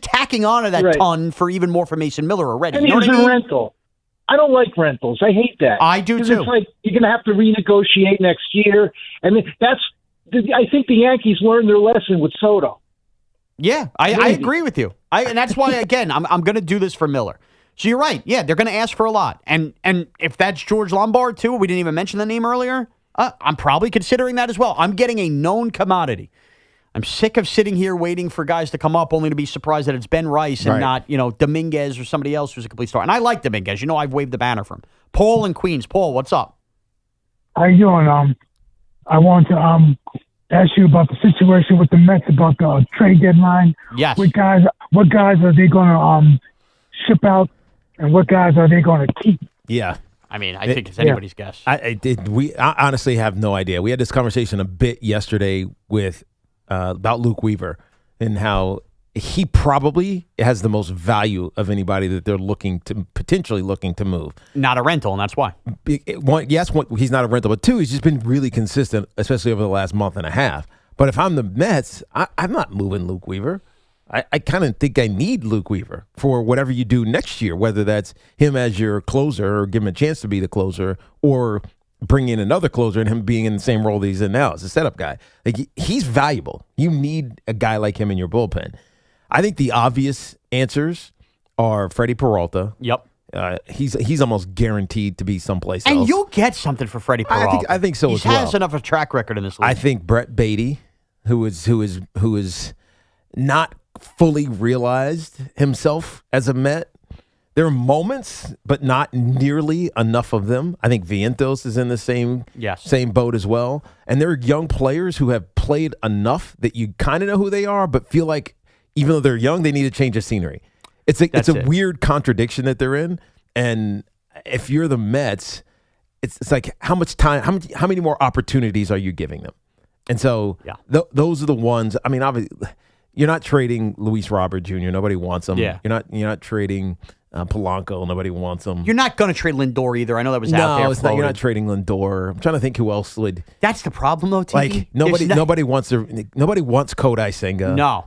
tacking on to that ton for even more for Mason Miller already. And you know he's what I mean? a rental. I don't like rentals. I hate that. I do too. It's like you're going to have to renegotiate next year, and I think the Yankees learned their lesson with Soto. Yeah, I agree with you. And that's why again I'm going to do this for Miller. So you're right. Yeah, they're going to ask for a lot, and if that's George Lombard too, we didn't even mention the name earlier. I'm probably considering that as well. I'm getting a known commodity. I'm sick of sitting here waiting for guys to come up only to be surprised that it's Ben Rice and not, Dominguez or somebody else who's a complete star. And I like Dominguez. I've waved the banner for him. Paul in Queens. Paul, what's up? How you doing? I want to ask you about the situation with the Mets about the trade deadline. Yes. What guys are they going to ship out, and what guys are they going to keep? Yeah. I mean, I think it's anybody's guess. I honestly have no idea. We had this conversation a bit yesterday with about Luke Weaver and how he probably has the most value of anybody that they're potentially looking to move. Not a rental, and that's why. One, he's not a rental, but 2, he's just been really consistent, especially over the last month and a half. But if I'm the Mets, I'm not moving Luke Weaver. I kind of think I need Luke Weaver for whatever you do next year, whether that's him as your closer or give him a chance to be the closer, or bring in another closer and him being in the same role that he's in now as a setup guy. Like he's valuable. You need a guy like him in your bullpen. I think the obvious answers are Freddie Peralta. Yep. He's almost guaranteed to be someplace else. And you'll get something for Freddie Peralta. I think so as well. He has enough of a track record in this league. I think Brett Beatty, who is not fully realized himself as a Met. There are moments, but not nearly enough of them. I think Vientos is in the same boat as well. And there are young players who have played enough that you kind of know who they are, but feel like even though they're young, they need a change of scenery. It's a weird contradiction that they're in. And if you're the Mets, it's like how many more opportunities are you giving them? And so those are the ones. I mean, obviously, you're not trading Luis Robert Jr. Nobody wants him. Yeah. You're not trading Polanco. Nobody wants him. You're not going to trade Lindor either. I know that was out there. No, it's not. You're not trading Lindor. I'm trying to think who else would. That's the problem, though. Tiki. Like nobody wants Kodai Senga.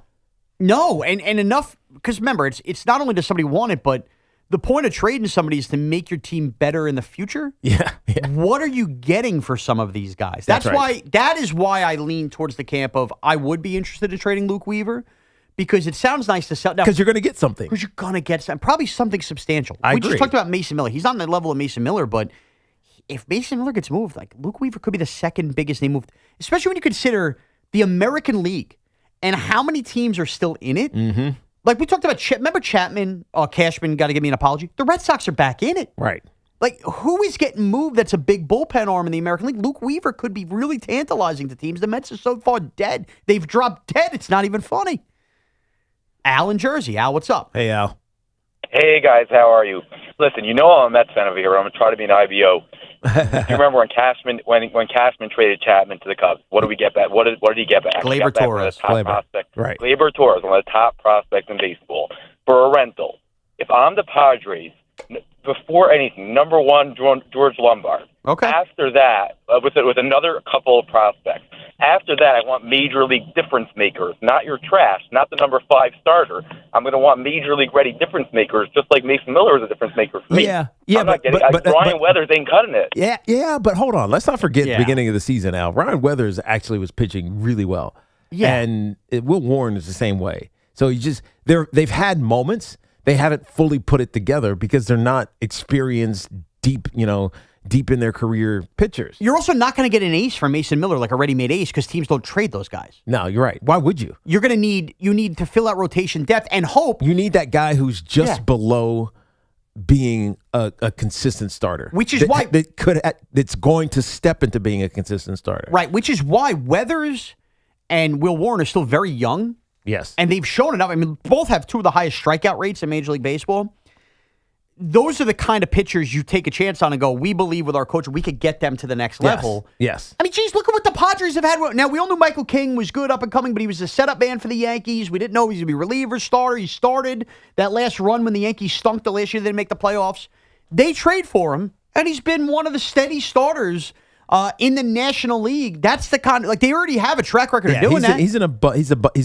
No, and enough because remember, it's not only does somebody want it, but the point of trading somebody is to make your team better in the future. Yeah. What are you getting for some of these guys? That's right. That is why I lean towards the camp of I would be interested in trading Luke Weaver. Because it sounds nice to sell. Because you're going to get something. Because you're going to get something. Probably something substantial. I agree. Just talked about Mason Miller. He's on the level of Mason Miller, but if Mason Miller gets moved, like Luke Weaver could be the second biggest name moved, especially when you consider the American League and how many teams are still in it. Mm-hmm. Like we talked about, remember Chapman? Cashman got to give me an apology. The Red Sox are back in it. Right. Like, who is getting moved that's a big bullpen arm in the American League? Luke Weaver could be really tantalizing to teams. The Mets are so far dead. They've dropped dead. It's not even funny. Al in Jersey. Al, what's up? Hey, Al. Hey, guys. How are you? Listen, I'm a Mets fan over here. I'm going to try to be an IBO. Do you remember when Cashman traded Chapman to the Cubs? What did we get back? What did he get back? Gleyber Torres. Prospect. Right. Gleyber Torres, one of the top prospects in baseball, for a rental. If I'm the Padres, Before anything, number one, George Lombard. Okay. After that, with another couple of prospects. After that, I want major league difference makers, not your trash, not the number 5 starter. I'm going to want major league ready difference makers, just like Mason Miller is a difference maker for me. Yeah, Ryan Weathers ain't cutting it. Yeah, but hold on. Let's not forget the beginning of the season, Al. Ryan Weathers actually was pitching really well. Yeah. And Will Warren is the same way. So they've had moments. They haven't fully put it together because they're not experienced, deep in their career pitchers. You're also not going to get an ace from Mason Miller, like a ready-made ace, because teams don't trade those guys. No, you're right. Why would you? You're going to need to fill out rotation depth and hope. You need that guy who's just below being a consistent starter. Which is why that's going to step into being a consistent starter. Right, which is why Weathers and Will Warren are still very young. Yes. And they've shown enough. I mean, both have 2 of the highest strikeout rates in Major League Baseball. Those are the kind of pitchers you take a chance on and go, we believe with our coach, we could get them to the next level. Yes. I mean, geez, look at what the Padres have had. Now, we all knew Michael King was good up and coming, but he was a setup man for the Yankees. We didn't know he was going to be reliever, starter. He started that last run when the Yankees stunk the last year. They didn't make the playoffs. They trade for him, and he's been one of the steady starters in the National League. That's the kind of, they already have a track record of doing that. He's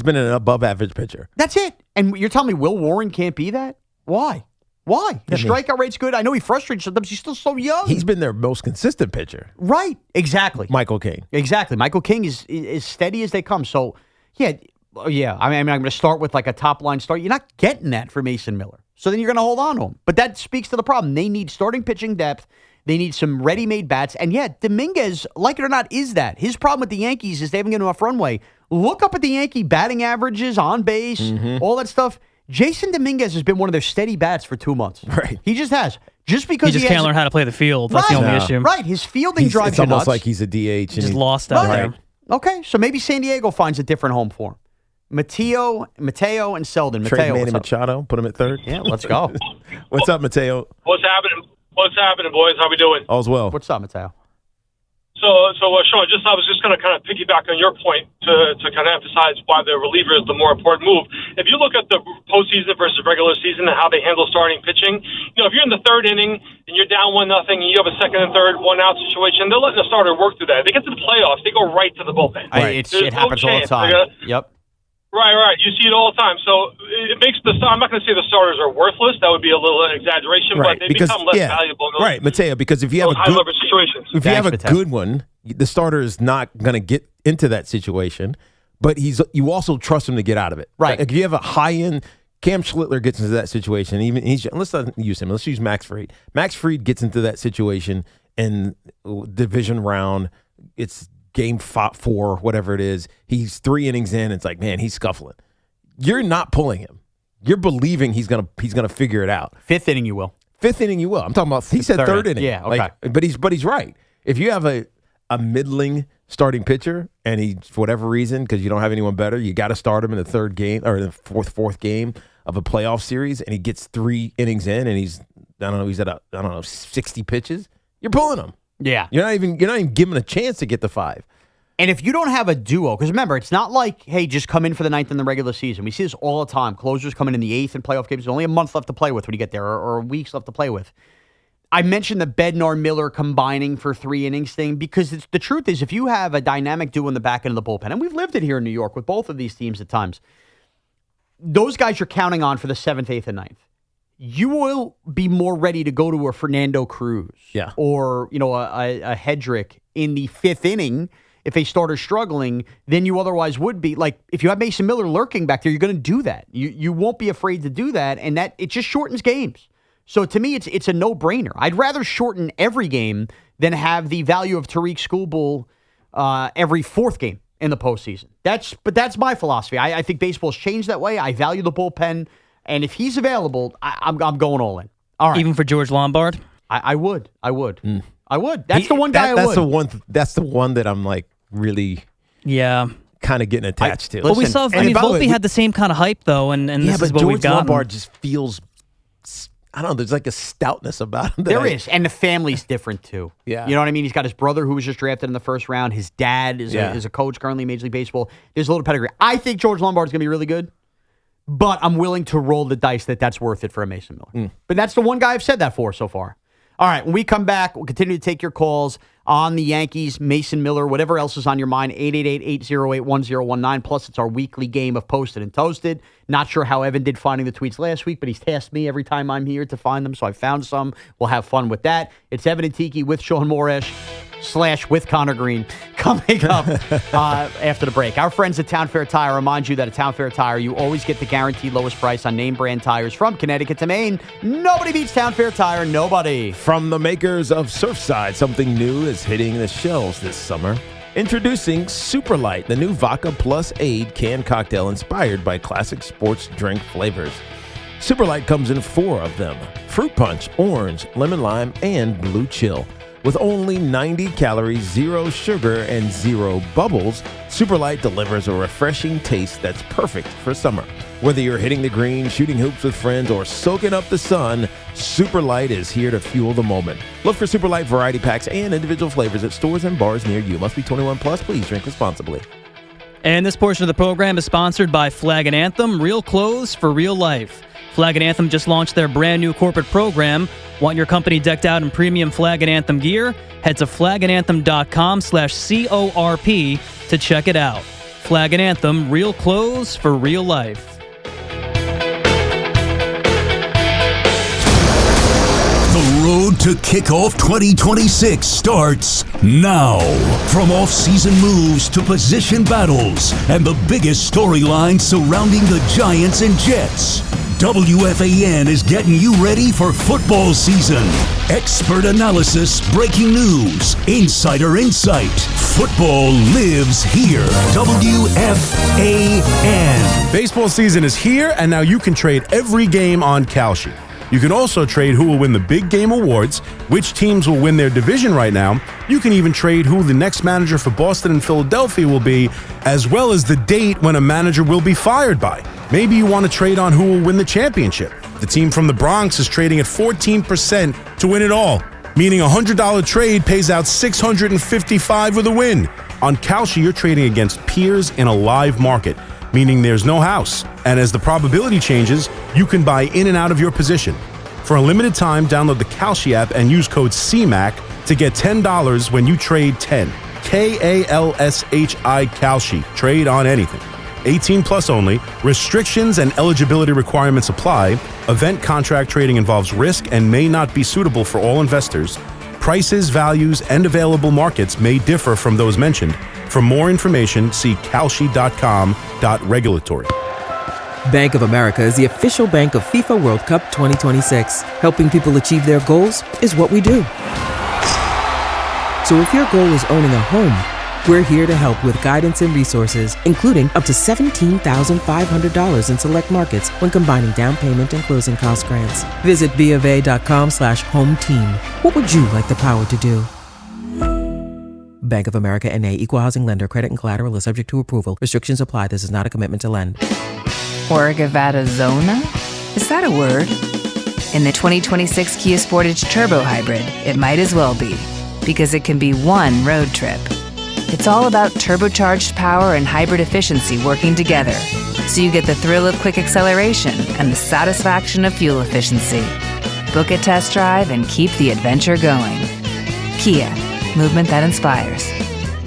been an above average pitcher. That's it. And you're telling me Will Warren can't be that? Why? The strikeout rate's good. I know he frustrates sometimes. He's still so young. He's been their most consistent pitcher. Right. Exactly. Michael King. Exactly. Michael King is steady as they come. So, yeah. I mean, I'm going to start with like a top line start. You're not getting that for Mason Miller. So then you're going to hold on to him. But that speaks to the problem. They need starting pitching depth. They need some ready-made bats. And Dominguez, like it or not, is that. His problem with the Yankees is they haven't got enough runway. Look up at the Yankee batting averages, on base, all that stuff. Jason Dominguez has been one of their steady bats for 2 months. Right. He just has. Just because he can't learn how to play the field. That's the only issue. Right. His fielding drives It's you almost nuts. like he's a DH. He just lost out there. Okay, so maybe San Diego finds a different home for him. Mateo, and Selden. Trade Mateo, Manny Machado, put him at third. Yeah, let's go. What's up, Mateo? What's happening, boys? How we doing? All's well. What's up, Mateo? So, Shaun, I was just going to kind of piggyback on your point to kind of emphasize why the reliever is the more important move. If you look at the postseason versus regular season and how they handle starting pitching, if you're in the 3rd inning and you're down 1-0 and you have a 2nd and 3rd 1-out situation, they're letting the starter work through that. If they get to the playoffs, they go right to the bullpen. It happens all the time. Yep. Right. You see it all the time. So it makes I'm not going to say the starters are worthless. That would be a little exaggeration, but they become less valuable. Right, Mateo, because if you have high leverage situations. If you have a good one, the starter is not going to get into that situation, but you also trust him to get out of it. Right. Like if you have a high-end, Cam Schlittler gets into that situation. Let's not use him. Let's use Max Fried. Max Fried gets into that situation in division round. It's game 4, whatever it is. He's 3 innings in. It's like, man, he's scuffling. You're not pulling him. You're believing he's gonna figure it out. 5th inning, you will. 5th inning, you will. I'm talking about. He said 3rd inning. Yeah, okay. But he's right. If you have a middling starting pitcher and he, for whatever reason, because you don't have anyone better, you got to start him in the 3rd game or the fourth game of a playoff series, and he gets 3 innings in, and he's at 60 pitches. You're pulling him. Yeah. You're not even giving him a chance to get the 5. And if you don't have a duo, because remember, it's not like, hey, just come in for the 9th in the regular season. We see this all the time. Closers come in the 8th in playoff games. There's only a month left to play with when you get there, or weeks left to play with. I mentioned the Bednar-Miller combining for 3 innings thing because the truth is if you have a dynamic duo in the back end of the bullpen, and we've lived it here in New York with both of these teams at times, those guys you're counting on for the 7th, 8th, and 9th. You will be more ready to go to a Fernando Cruz or a Hedrick in the 5th inning if a starter's struggling than you otherwise would be. Like if you have Mason Miller lurking back there, you're going to do that. You won't be afraid to do that, and that it just shortens games. So to me, it's a no-brainer. I'd rather shorten every game than have the value of Tarik Skubal every 4th game in the postseason. That's my philosophy. I think baseball's changed that way. I value the bullpen, and if he's available, I'm going all in. All right. Even for George Lombard? I would. I would. That's the one guy I would. That's the one that I'm like really kind of getting attached to. Well, we saw, Volpe had the same kind of hype, though, and this is what we've got. George Lombard just feels, I don't know, there's like a stoutness about him. There is, and the family's different, too. Yeah. You know what I mean? He's got his brother who was just drafted in the 1st round. His dad is a coach currently in Major League Baseball. There's a little pedigree. I think George Lombard's going to be really good, but I'm willing to roll the dice that's worth it for a Mason Miller. But that's the one guy I've said that for so far. All right, when we come back, we'll continue to take your calls on the Yankees, Mason Miller, whatever else is on your mind, 888-808-1019. Plus, it's our weekly game of Posted and Toasted. Not sure how Evan did finding the tweets last week, but he's tasked me every time I'm here to find them, so I found some. We'll have fun with that. It's Evan and Tiki with Shaun Morash / with Connor Green coming up after the break. Our friends at Town Fair Tire remind you that at Town Fair Tire, you always get the guaranteed lowest price on name brand tires from Connecticut to Maine. Nobody beats Town Fair Tire. Nobody. From the makers of Surfside, something new is hitting the shelves this summer. Introducing Super Light, the new Vodka Plus Aid canned cocktail inspired by classic sports drink flavors. Super Light comes in 4 of them: fruit punch, orange, lemon lime, and blue chill. With only 90 calories, 0 sugar, and 0 bubbles, Super Light delivers a refreshing taste that's perfect for summer. Whether you're hitting the green, shooting hoops with friends, or soaking up the sun, Super Light is here to fuel the moment. Look for Super Light variety packs and individual flavors at stores and bars near you. Must be 21 plus. Please drink responsibly. And this portion of the program is sponsored by Flag and Anthem, real clothes for real life. Flag and Anthem just launched their brand new corporate program. Want your company decked out in premium Flag and Anthem gear? Head to flagandanthem.com/CORP to check it out. Flag and Anthem, real clothes for real life. The road to kickoff 2026 starts now. From off-season moves to position battles and the biggest storylines surrounding the Giants and Jets, WFAN is getting you ready for football season. Expert analysis, breaking news, insider insight. Football lives here. WFAN. Baseball season is here, and now you can trade every game on Kalshi. You can also trade who will win the big game awards, which teams will win their division right now. You can even trade who the next manager for Boston and Philadelphia will be, as well as the date when a manager will be fired by. Maybe you want to trade on who will win the championship. The team from the Bronx is trading at 14% to win it all, meaning a $100 trade pays out $655 with a win. On Kalshi, you're trading against peers in a live market, meaning there's no house. And as the probability changes, you can buy in and out of your position. For a limited time, download the Kalshi app and use code CMAC to get $10 when you trade 10. Kalshi, Kalshi. Trade on anything. 18 plus only. Restrictions and eligibility requirements apply. Event contract trading involves risk and may not be suitable for all investors. Prices, values, and available markets may differ from those mentioned. For more information, see kalshi.com.regulatory. Bank of America is the official bank of FIFA World Cup 2026. Helping people achieve their goals is what we do. So if your goal is owning a home, we're here to help with guidance and resources, including up to $17,500 in select markets when combining down payment and closing cost grants. Visit BofA.com/home team. What would you like the power to do? Bank of America N.A. Equal Housing Lender. Credit and collateral is subject to approval. Restrictions apply. This is not a commitment to lend. Zona? Is that a word? In the 2026 Kia Sportage Turbo Hybrid, it might as well be, because it can be one road trip. It's all about turbocharged power and hybrid efficiency working together, so you get the thrill of quick acceleration and the satisfaction of fuel efficiency. Book a test drive and keep the adventure going. Kia, movement that inspires.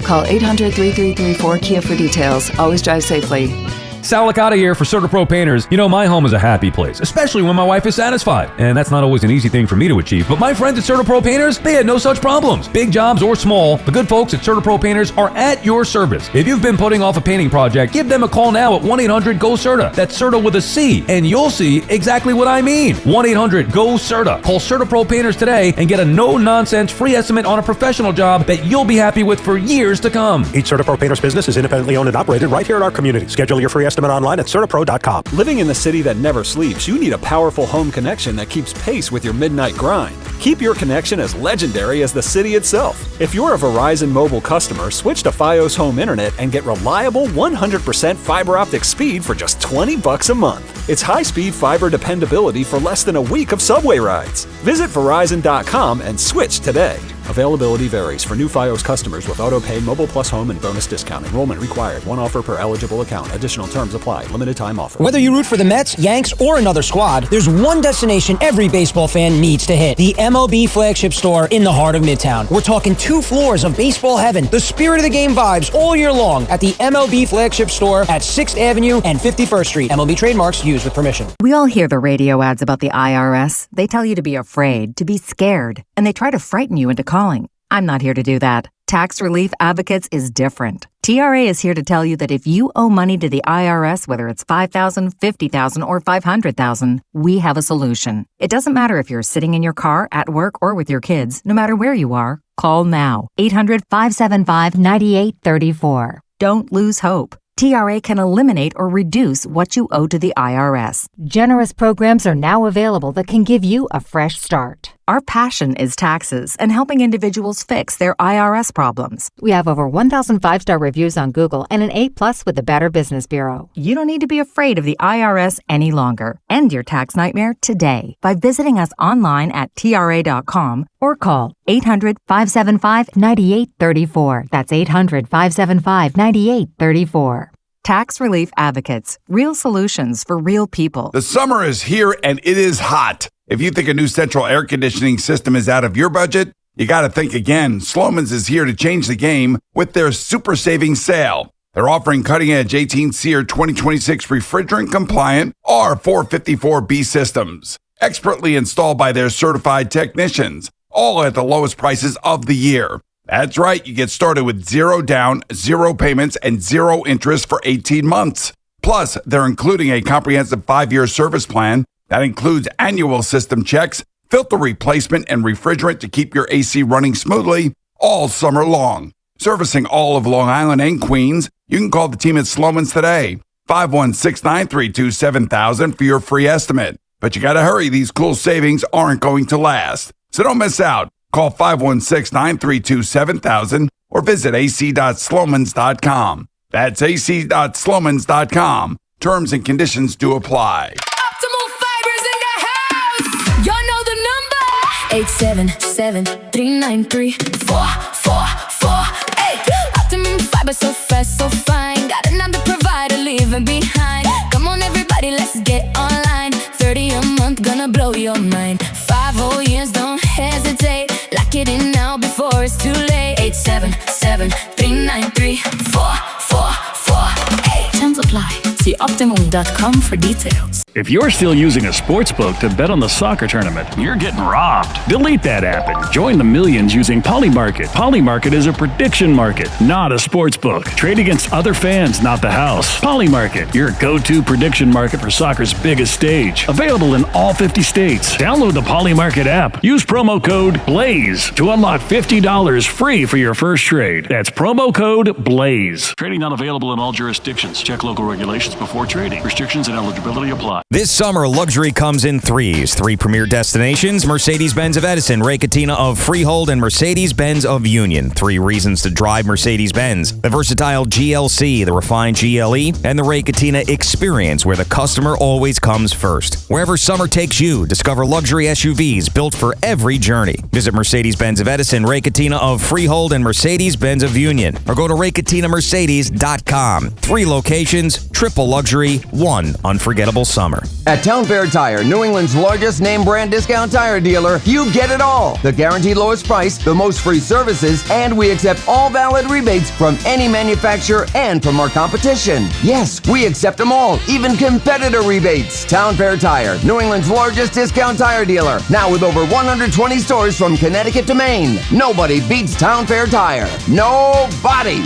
Call 800-3334-KIA for details. Always drive safely. Sal Licata here for CertaPro Painters. You know, my home is a happy place, especially when my wife is satisfied. And that's not always an easy thing for me to achieve. But my friends at CertaPro Painters, they had no such problems. Big jobs or small, the good folks at CertaPro Painters are at your service. If you've been putting off a painting project, give them a call now at 1-800-GO-CERTA. That's CERTA with a C, and you'll see exactly what I mean. 1-800-GO-CERTA. Call CertaPro Painters today and get a no-nonsense free estimate on a professional job that you'll be happy with for years to come. Each CertaPro Painters business is independently owned and operated right here in our community. Schedule your free estimate online at CertaPro.com. Living in the city that never sleeps, you need a powerful home connection that keeps pace with your midnight grind. Keep your connection as legendary as the city itself. If you're a Verizon mobile customer, switch to Fios Home Internet and get reliable 100% fiber optic speed for just $20 a month. It's high-speed fiber dependability for less than a week of subway rides. Visit Verizon.com and switch today. Availability varies. For new FiOS customers with auto pay, Mobile Plus Home, and bonus discount. Enrollment required. One offer per eligible account. Additional terms apply. Limited time offer. Whether you root for the Mets, Yanks, or another squad, there's one destination every baseball fan needs to hit. The MLB flagship store in the heart of Midtown. We're talking 2 floors of baseball heaven. The spirit of the game vibes all year long at the MLB flagship store at 6th Avenue and 51st Street. MLB trademarks used with permission. We all hear the radio ads about the IRS. They tell you to be afraid, to be scared, and they try to frighten you into calling. I'm not here to do that. Tax Relief Advocates is different. TRA is here to tell you that if you owe money to the IRS, whether it's $5,000, $50,000, or $500,000, we have a solution. It doesn't matter if you're sitting in your car, at work, or with your kids. No matter where you are, call now. 800-575-9834. Don't lose hope. TRA can eliminate or reduce what you owe to the IRS. Generous programs are now available that can give you a fresh start. Our passion is taxes and helping individuals fix their IRS problems. We have over 1,000 5-star reviews on Google and an A+ with the Better Business Bureau. You don't need to be afraid of the IRS any longer. End your tax nightmare today by visiting us online at TRA.com or call 800-575-9834. That's 800-575-9834. Tax Relief Advocates. Real solutions for real people. The summer is here and it is hot. If you think a new central air conditioning system is out of your budget, you got to think again. Sloman's is here to change the game with their super savings sale. They're offering cutting-edge 18-SEER 2026 refrigerant-compliant R454B systems, expertly installed by their certified technicians, all at the lowest prices of the year. That's right, you get started with 0 down, 0 payments, and 0 interest for 18 months. Plus, they're including a comprehensive 5-year service plan that includes annual system checks, filter replacement, and refrigerant to keep your AC running smoothly all summer long. Servicing all of Long Island and Queens, you can call the team at Sloman's today, 516-932-7000 for your free estimate. But you got to hurry, these cool savings aren't going to last. So don't miss out. Call 516-932-7000 or visit ac.slomans.com. That's ac.slomans.com. Terms and conditions do apply. Optimal Fibers in the house. Y'all know the number. 877-393-4448. Optimum Fiber, so fast, so fine. Got another provider leaving behind. Come on, everybody, let's get online. 30 a month, gonna blow your mind. 5 whole years, don't hesitate. Lock it in now before it's too late. 877-393-4448. Terms apply. See Optimum.com for details. If you're still using a sportsbook to bet on the soccer tournament, you're getting robbed. Delete that app and join the millions using Polymarket. Polymarket is a prediction market, not a sportsbook. Trade against other fans, not the house. Polymarket, your go-to prediction market for soccer's biggest stage. Available in all 50 states. Download the Polymarket app. Use promo code BLAZE to unlock $50 free for your first trade. That's promo code BLAZE. Trading not available in all jurisdictions. Check local regulations before trading. Restrictions and eligibility apply. This summer, luxury comes in threes. 3 premier destinations, Mercedes-Benz of Edison, Ray Cattina of Freehold, and Mercedes-Benz of Union. 3 reasons to drive Mercedes-Benz: the versatile GLC, the refined GLE, and the Ray Cattina experience, where the customer always comes first. Wherever summer takes you, discover luxury SUVs built for every journey. Visit Mercedes-Benz of Edison, Ray Cattina of Freehold, and Mercedes-Benz of Union, or go to RayCattinaMercedes.com. 3 locations, triple luxury, 1 unforgettable summer. At Town Fair Tire, New England's largest name brand discount tire dealer, you get it all. The guaranteed lowest price, the most free services, and we accept all valid rebates from any manufacturer and from our competition. Yes, we accept them all, even competitor rebates. Town Fair Tire, New England's largest discount tire dealer, now with over 120 stores from Connecticut to Maine. Nobody beats Town Fair Tire. Nobody.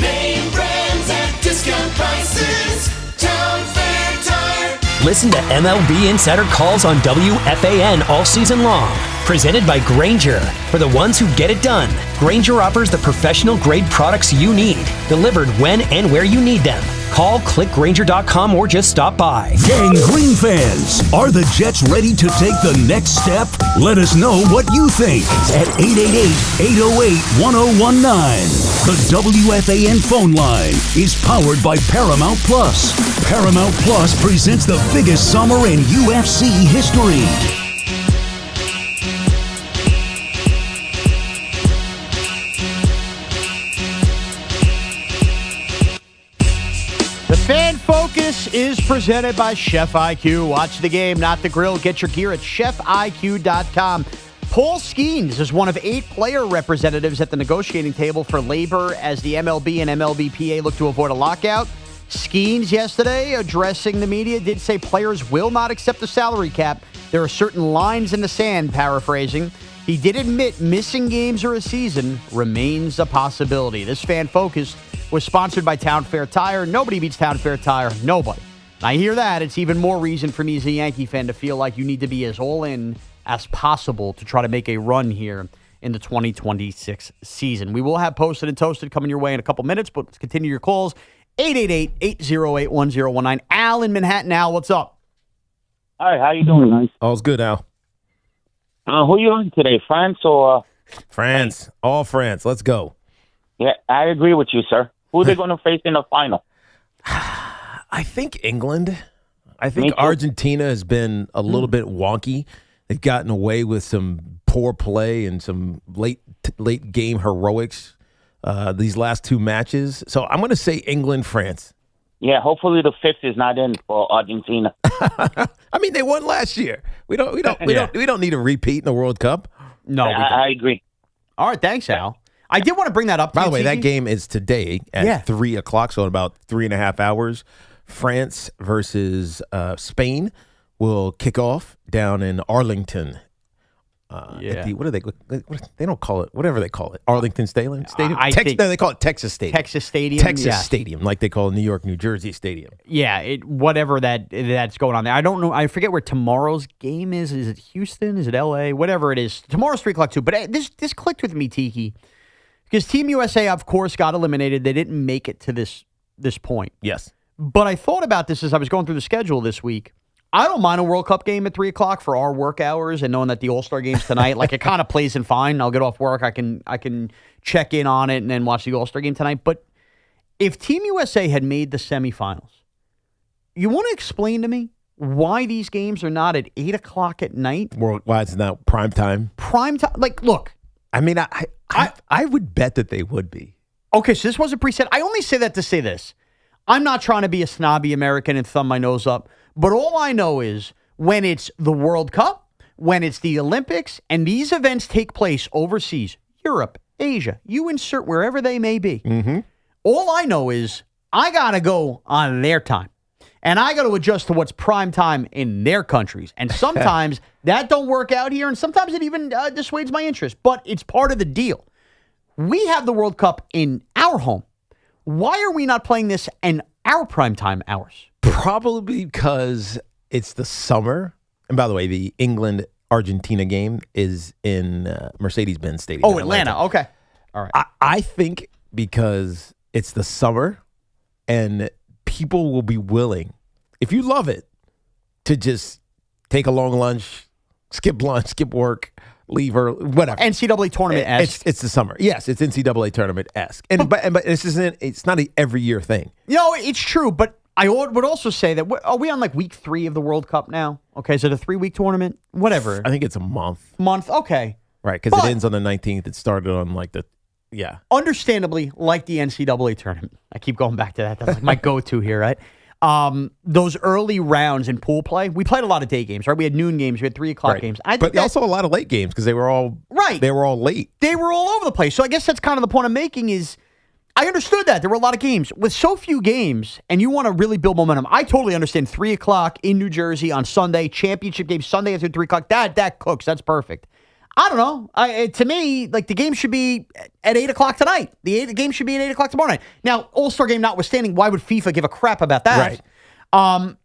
Name brands at discount prices. Town Fair Tire. Listen to MLB Insider Calls on WFAN all season long. Presented by Grainger. For the ones who get it done, Grainger offers the professional-grade products you need, delivered when and where you need them. Call, click Grainger.com, or just stop by. Gang Green fans, are the Jets ready to take the next step? Let us know what you think at 888-808-1019. The WFAN phone line is powered by Paramount Plus. Paramount Plus presents the biggest summer in UFC history. This is presented by Chef IQ. Watch the game, not the grill. Get your gear at chefiq.com. Paul Skeens is one of 8 player representatives at the negotiating table for labor as the MLB and MLBPA look to avoid a lockout. Skeens yesterday, addressing the media, did say players will not accept the salary cap. There are certain lines in the sand, paraphrasing. He did admit missing games or a season remains a possibility. This Fan Focus was sponsored by Town Fair Tire. Nobody beats Town Fair Tire. Nobody. I hear that. It's even more reason for me as a Yankee fan to feel like you need to be as all in as possible to try to make a run here in the 2026 season. We will have Posted and Toasted coming your way in a couple minutes, but let's continue your calls. 888-808-1019. Al in Manhattan. Al, what's up? Hi, how you doing, guys? All's good, Al. Who you on today, France or... France. All France. Let's go. Yeah, I agree with you, sir. Who are they going to face in the final? I think England. I think Argentina has been a little bit wonky. They've gotten away with some poor play and some late game heroics these last 2 matches. So I'm going to say England, France. Yeah, hopefully the 5th is not in for Argentina. I mean, they won last year. We don't need a repeat in the World Cup. No, I agree. All right, thanks, Al. I did want to bring that up. By the way, that game is today at 3 o'clock, so in about 3.5 hours. France versus Spain will kick off down in Arlington. At the, what do they don't call it, whatever they call it. Arlington Stadium? No, they call it Texas Stadium. Texas Stadium? Texas Stadium, like they call New York, New Jersey Stadium. Yeah, whatever that's going on there. I don't know. I forget where tomorrow's game is. Is it Houston? Is it L.A.? Whatever it is. Tomorrow's 3 o'clock too. But this clicked with me, Tiki, because Team USA, of course, got eliminated. They didn't make it to this point. Yes. But I thought about this as I was going through the schedule this week. I don't mind a World Cup game at 3 o'clock for our work hours and knowing that the All-Star game's tonight. Like, it kind of plays in fine. I'll get off work. I can check in on it and then watch the All-Star game tonight. But if Team USA had made the semifinals, you want to explain to me why these games are not at 8 o'clock at night? Why it's not prime time? Prime time? Like, look. I mean, I would bet that they would be. Okay, so this wasn't preset. I only say that to say this. I'm not trying to be a snobby American and thumb my nose up. But all I know is when it's the World Cup, when it's the Olympics, and these events take place overseas, Europe, Asia, you insert wherever they may be. Mm-hmm. All I know is I got to go on their time. And I got to adjust to what's prime time in their countries. And sometimes that don't work out here, and sometimes it even dissuades my interest. But it's part of the deal. We have the World Cup in our home. Why are we not playing this in our primetime hours? Probably because it's the summer. And by the way, the England-Argentina game is in Mercedes-Benz Stadium. Oh, Atlanta. Okay. All right. I think because it's the summer and people will be willing, if you love it, to just take a long lunch, skip work, leave or whatever. NCAA tournament-esque. It's the summer. Yes, it's NCAA tournament-esque. But it's not an every year thing. No, it's true. But I would also say that, are we on like week 3 of the World Cup now? Okay, is it a 3-week tournament? Whatever. I think it's a month. Okay. Right, because it ends on the 19th. It started on Understandably, like the NCAA tournament. I keep going back to that. That's like my go-to here, right? Those early rounds in pool play, we played a lot of day games, right? We had noon games, we had 3 o'clock games. But also a lot of late games because they were all right. They were all late. They were all over the place. So I guess that's kind of the point I'm making is I understood that. There were a lot of games. With so few games, and you want to really build momentum, I totally understand 3 o'clock in New Jersey on Sunday, championship game Sunday after 3 o'clock. That cooks. That's perfect. I don't know. To me, like the game should be at 8 o'clock tonight. The game should be at 8 o'clock tomorrow night. Now, All-Star game notwithstanding, why would FIFA give a crap about that? Right.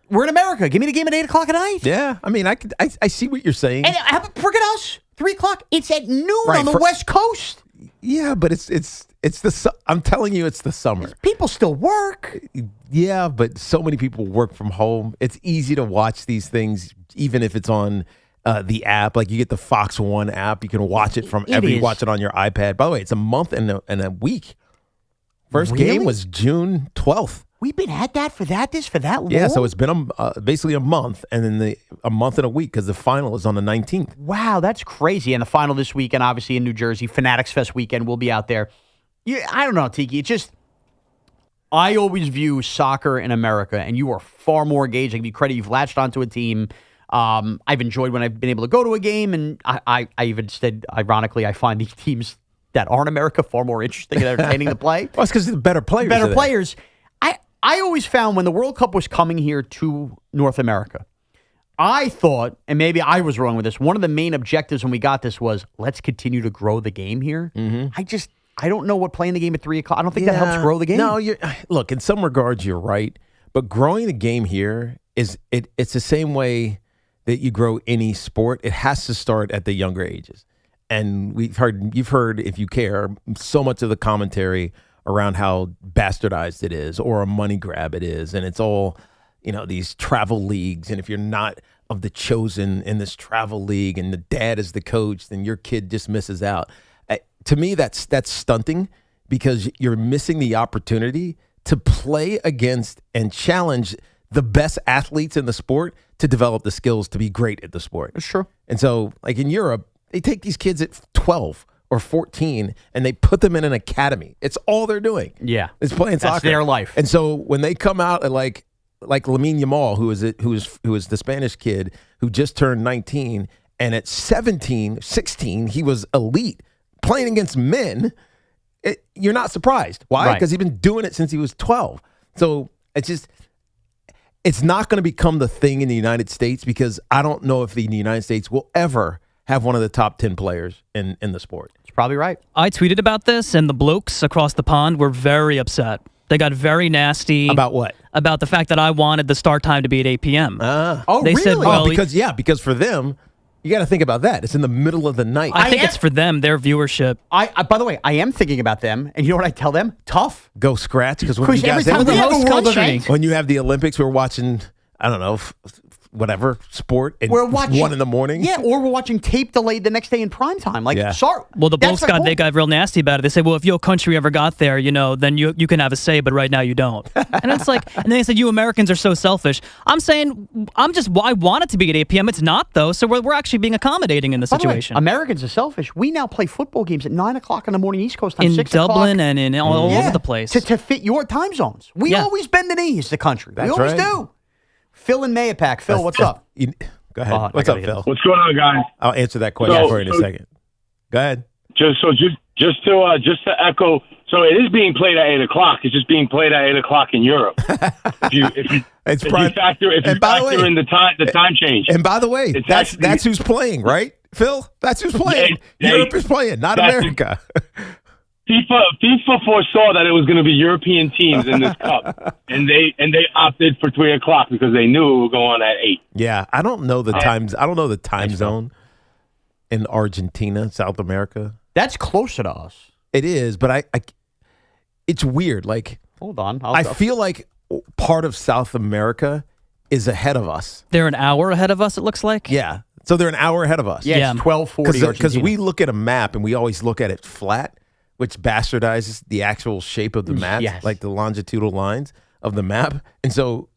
We're in America. Give me the game at 8 o'clock at night. Yeah. I mean, I see what you're saying. And forget us. 3 o'clock. It's at noon on the West Coast. Yeah, but I'm telling you, it's the summer. People still work. Yeah, but so many people work from home. It's easy to watch these things, even if it's on the app. Like you get the Fox One app, you can watch it from watch it on your iPad. By the way, it's a month and a week. First game was June 12th. We've been at that for that long? Yeah, so it's been basically a month, and then a month and a week because the final is on the 19th. Wow, that's crazy. And the final this weekend, obviously in New Jersey, Fanatics Fest weekend, we'll be out there. Yeah, I don't know, Tiki. It's just, I always view soccer in America, and you are far more engaged. I give you credit. You've latched onto a team. I've enjoyed when I've been able to go to a game, and I even said, ironically, I find these teams that aren't America far more interesting and entertaining to play. Well, it's because the better players. Better players. I always found when the World Cup was coming here to North America, I thought, and maybe I was wrong with this, one of the main objectives when we got this was, let's continue to grow the game here. I don't know what playing the game at 3 o'clock. I don't think that helps grow the game. No, look, in some regards, you're right. But growing the game here it's the same way that you grow any sport. It has to start at the younger ages. And you've heard, if you care, so much of the commentary around how bastardized it is or a money grab it is. And it's all, these travel leagues. And if you're not of the chosen in this travel league and the dad is the coach, then your kid just misses out. To me, that's stunting because you're missing the opportunity to play against and challenge the best athletes in the sport to develop the skills to be great at the sport. That's true. And so, like in Europe, they take these kids at 12 or 14 and they put them in an academy. It's all they're doing. Yeah. It's playing soccer. That's their life. And so when they come out at like Lamine Yamal, who is the Spanish kid who just turned 19, and at 16, he was elite. Playing against men, you're not surprised. Why? Because he's been doing it since he was 12. So it's not going to become the thing in the United States because I don't know if the United States will ever have one of the top 10 players in the sport. It's probably right. I tweeted about this, and the blokes across the pond were very upset. They got very nasty. About what? About the fact that I wanted the start time to be at 8 p.m. They said, well, because for them, you got to think about that. It's in the middle of the night. I think it's for them, their viewership. By the way, I am thinking about them, and you know what I tell them? Tough. Go scratch, because when every time we have a world event, when you have the Olympics, we're watching, I don't know, whatever sport, and we're watching 1 a.m. Yeah, or we're watching tape delayed the next day in prime time. Sorry. Well, the blokes they got real nasty about it. They say, well, if your country ever got there, then you can have a say, but right now you don't. And it's like, and then they said, you Americans are so selfish. I'm saying, I want it to be at 8 p.m. It's not, though, so we're actually being accommodating in the situation. Americans are selfish. We now play football games at 9 o'clock in the morning East Coast time, in 6 Dublin o'clock. and in all over the place. To fit your time zones. We always bend the knee as the country. We always do. Phil in Mayapack. Phil, what's up? Go ahead. What's up, Phil? What's going on, guys? I'll answer that question for you in a second. Go ahead. Just to echo, so it is being played at 8 o'clock. It's just being played at 8 o'clock in Europe. if you factor in the time change. And by the way, that's who's playing, right, Phil? That's who's playing. Europe is playing, not America. FIFA foresaw that it was going to be European teams in this cup, and they opted for 3 o'clock because they knew it would go on at 8. Yeah, I don't know the times. I don't know the time zone in Argentina, South America. That's closer to us. It is, but it's weird. Like, hold on, I feel like part of South America is ahead of us. They're an hour ahead of us. It looks like. Yeah, so they're an hour ahead of us. Yeah, it's 12:40 because we look at a map and we always look at it flat, which bastardizes the actual shape of the map, like the longitudinal lines of the map. And so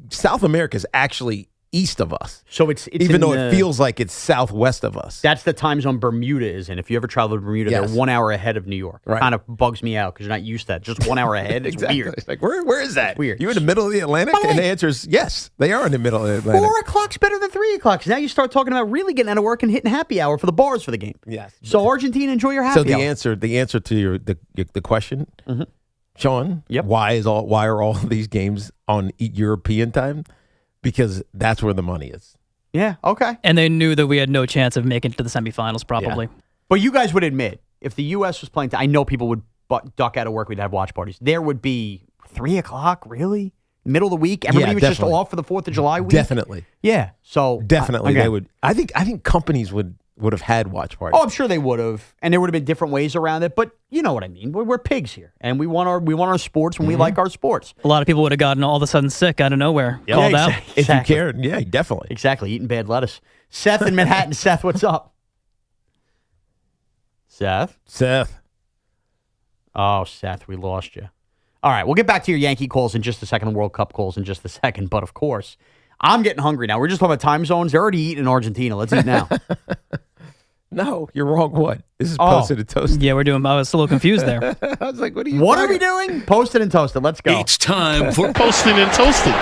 South America is actually east of us. So it's even though it feels like it's southwest of us. That's the time zone Bermuda is in. If you ever travel to Bermuda, they're 1 hour ahead of New York. Right. Kind of bugs me out because you're not used to that. Just 1 hour ahead. It's Exactly. weird. It's like, where is that? It's weird. You in the middle of the Atlantic? And the answer is yes, they are in the middle of the Atlantic. 4 o'clock's better than 3 o'clock. Because now you start talking about really getting out of work and hitting happy hour for the bars for the game. Yes. So Argentina, enjoy your happy hour. So the answer to the question, Shaun, why are all these games on European time? Because that's where the money is. Yeah, okay. And they knew that we had no chance of making it to the semifinals, probably. Yeah. But you guys would admit, if the U.S. was playing, I know people would duck out of work, we'd have watch parties. There would be 3 o'clock, really? Middle of the week? Everybody was just off for the 4th of July week? Definitely. Yeah, so. Definitely, they would. I think companies would have had watch parties. Oh, I'm sure they would have. And there would have been different ways around it. But you know what I mean. We're pigs here. And we want our sports when we like our sports. A lot of people would have gotten all of a sudden sick out of nowhere. Yeah, called out. If you cared. Yeah, definitely. Exactly. Eating bad lettuce. Seth in Manhattan. Seth, what's up? Seth? Oh, Seth, we lost you. All right, we'll get back to your Yankee calls in just a second, the World Cup calls in just a second. But, of course, I'm getting hungry now. We're just talking about time zones. They're already eating in Argentina. Let's eat now. No, you're wrong one. This is Posted and Toasted. Yeah, I was a little confused there. I was like, what are we doing? Posted and Toasted. Let's go. It's time for Posted and Toasted.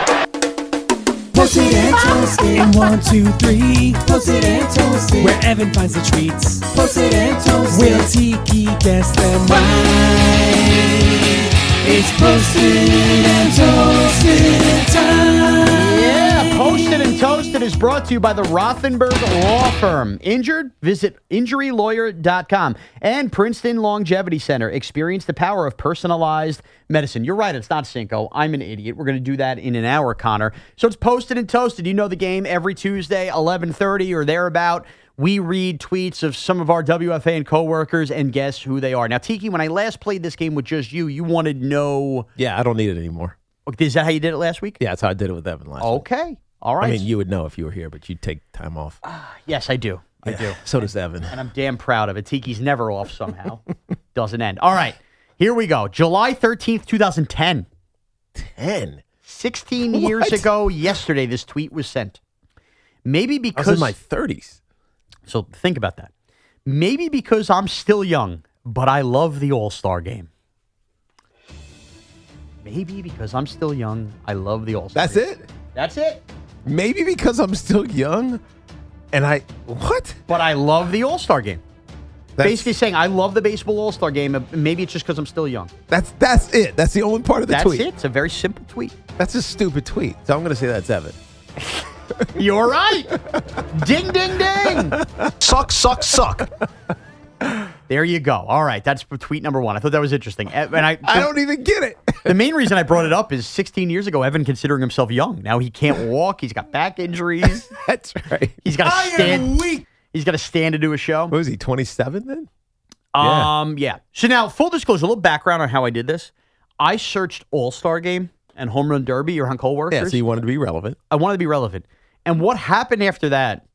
Posted and Toasted. 1, 2, 3. Posted and Toasted. Where Evan finds the treats. Posted and Toasted. Will Tiki guess them right? It's Posted and Toasted time. Yeah, Posted and Toasted is brought to you by the Rothenberg Law Firm. Injured? Visit injurylawyer.com. And Princeton Longevity Center. Experience the power of personalized medicine. You're right, it's not Cinco. I'm an idiot. We're going to do that in an hour, Connor. So it's Posted and Toasted. You know the game every Tuesday, 11:30 or thereabout. We read tweets of some of our WFAN coworkers and guess who they are. Now, Tiki, when I last played this game with just you wanted no... Yeah, I don't need it anymore. Is that how you did it last week? Yeah, that's how I did it with Evan last week. Okay. All right. I mean, you would know if you were here, but you'd take time off. Yes, I do. I do. So does Evan. And I'm damn proud of it. Tiki's never off somehow. Doesn't end. All right. Here we go. July 13th, 2010. 16 years ago yesterday, this tweet was sent. Maybe because... I was in my 30s. So think about that. Maybe because I'm still young, but I love the All-Star game. Maybe because I'm still young, I love the All-Star game. That's it? That's it. Maybe because I'm still young and what? But I love the All-Star game. Basically saying I love the baseball All-Star game. Maybe it's just because I'm still young. That's it. That's the only part of the tweet. That's it. It's a very simple tweet. That's a stupid tweet. So I'm going to say that's Evan. You're right. Ding, ding, ding. Suck, suck, suck. There you go. All right. That's tweet number one. I thought that was interesting. And I don't even get it. The main reason I brought it up is 16 years ago, Evan considering himself young. Now he can't walk. He's got back injuries. That's right. He's got to stand. He's got to stand to do a show. What was he, 27 then? Yeah. So now, full disclosure, a little background on how I did this. I searched All-Star Game and Home Run Derby. You're on coworkers. Yeah, so you wanted to be relevant. I wanted to be relevant. And what happened after that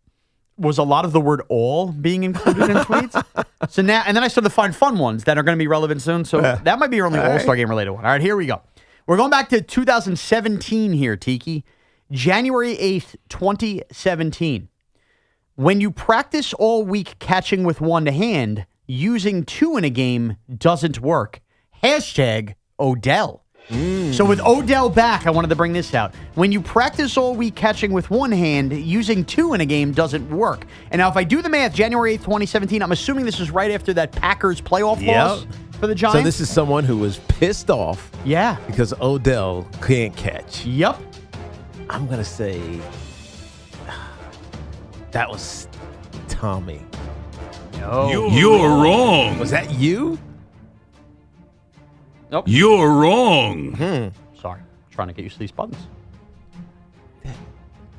was a lot of the word all being included in tweets. So now, and then I started to find fun ones that are going to be relevant soon. So that might be your only All-Star Game related one. All right, here we go. We're going back to 2017 here, Tiki. January 8th, 2017. When you practice all week catching with one hand, using two in a game doesn't work. Hashtag Odell. So with Odell back, I wanted to bring this out. When you practice all week catching with one hand, using two in a game doesn't work. And now if I do the math, January 8th, 2017, I'm assuming this is right after that Packers playoff loss for the Giants. So this is someone who was pissed off. Yeah. Because Odell can't catch. Yep. I'm going to say that was Tommy. No. You're wrong. Was that you? Nope. You're wrong. Sorry. Trying to get used to these buttons.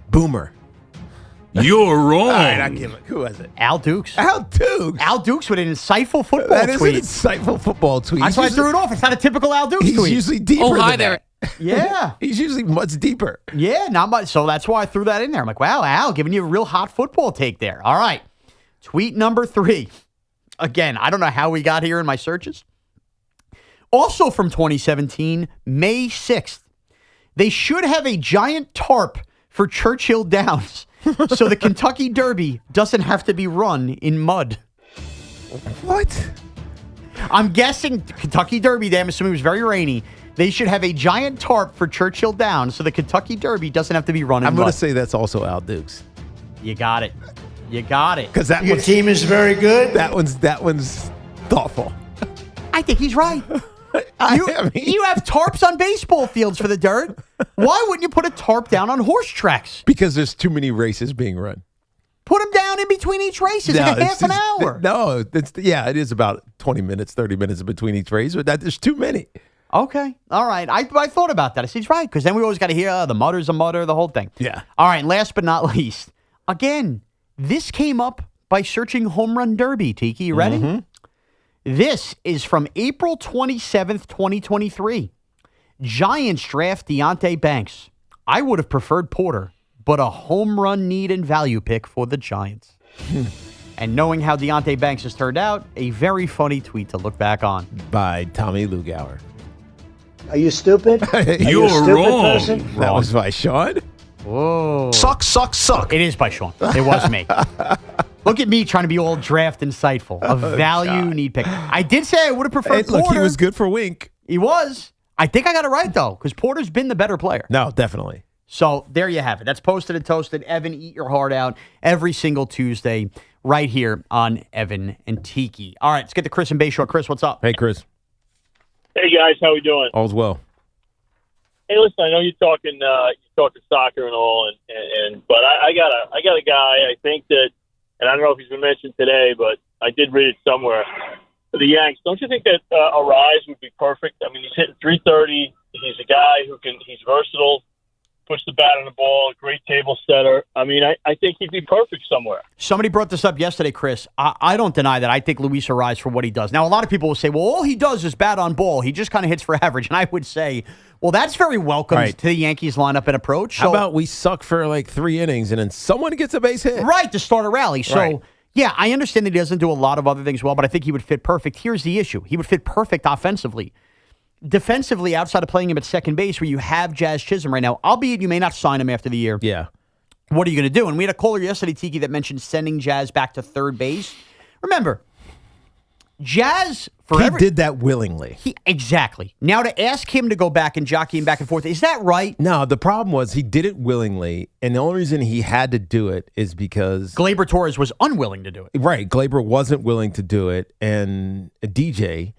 Boomer. You're wrong. All right, I give it. Who was it? Al Dukes. Al Dukes. Al Dukes with an insightful football That is tweet. an insightful football tweet. That's why I threw it off. It's not a typical Al Dukes He's tweet. usually deeper than that. Yeah. He's usually much deeper. Yeah, not much. So that's why I threw that in there. I'm like, wow, Al, giving you a real hot football take there. All right. Tweet number 3. Again, I don't know how we got here in my searches. Also from 2017, May 6th. They should have a giant tarp for Churchill Downs so the Kentucky Derby doesn't have to be run in mud. What? I'm guessing Kentucky Derby, I'm assuming it was very rainy. They should have a giant tarp for Churchill Downs so the Kentucky Derby doesn't have to be run in mud. I'm going to say that's also Al Dukes. You got it. You got it. Because Your team is very good. That one's thoughtful. I think he's right. You have tarps on baseball fields for the dirt. Why wouldn't you put a tarp down on horse tracks? Because there's too many races being run. Put them down in between each race. It's like a half an hour. No, it is about 20 minutes, 30 minutes in between each race, but there's too many. Okay. All right. I thought about that. I said, he's right, because then we always got to hear the mutter's a mutter, the whole thing. Yeah. All right. Last but not least, again, this came up by searching Home Run Derby. Tiki, you ready? Mm-hmm. This is from April 27th, 2023. Giants draft Deontay Banks. I would have preferred Porter, but a home run need and value pick for the Giants. And knowing how Deontay Banks has turned out, a very funny tweet to look back on. By Tommy Lugauer. Are you stupid? You're wrong. That was by Shaun. Whoa. Suck, suck, suck. It is by Shaun. It was me. Look at me trying to be all draft insightful. A value need pick. I did say I would have preferred Porter. Look, he was good for Wink. He was. I think I got it right, though, because Porter's been the better player. No, definitely. So there you have it. That's Posted and Toasted. Evan, eat your heart out every single Tuesday right here on Evan and Tiki. All right, let's get to Chris and Bayshore. Chris, what's up? Hey, Chris. Hey, guys. How we doing? All's well. Hey, listen, I know you're talking soccer and all, but I got a guy, I think that, and I don't know if he's been mentioned today, but I did read it somewhere. For the Yanks, don't you think that Arise would be perfect? I mean, he's hitting .330. He's a guy he's versatile, puts the bat on the ball, great table setter. I mean, I think he'd be perfect somewhere. Somebody brought this up yesterday, Chris. I don't deny that. I think Luis Arise for what he does. Now, a lot of people will say, well, all he does is bat on ball. He just kind of hits for average. And I would say, well, that's very welcome to the Yankees lineup and approach. How about we suck for like 3 innings and then someone gets a base hit? Right, to start a rally. So, yeah, I understand that he doesn't do a lot of other things well, but I think he would fit perfect. Here's the issue. He would fit perfect offensively. Defensively, outside of playing him at second base, where you have Jazz Chisholm right now, albeit you may not sign him after the year. Yeah. What are you going to do? And we had a caller yesterday, Tiki, that mentioned sending Jazz back to third base. Remember, Jazz forever. He did that willingly. Exactly. Now to ask him to go back and jockey him back and forth, is that right? No, the problem was he did it willingly, and the only reason he had to do it is because Gleyber Torres was unwilling to do it. Right. Gleyber wasn't willing to do it, and DJ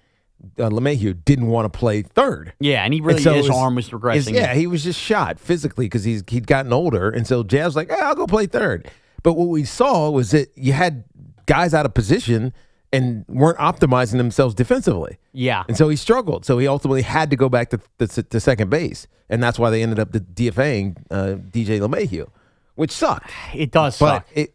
LeMahieu didn't want to play third. Yeah, and his arm was regressing. He was just shot physically because he'd gotten older, and so Jazz was like, I'll go play third. But what we saw was that you had guys out of position and weren't optimizing themselves defensively. Yeah. And so he struggled. So he ultimately had to go back to second base, and that's why they ended up DFAing DJ LeMahieu, which sucked. It does suck. But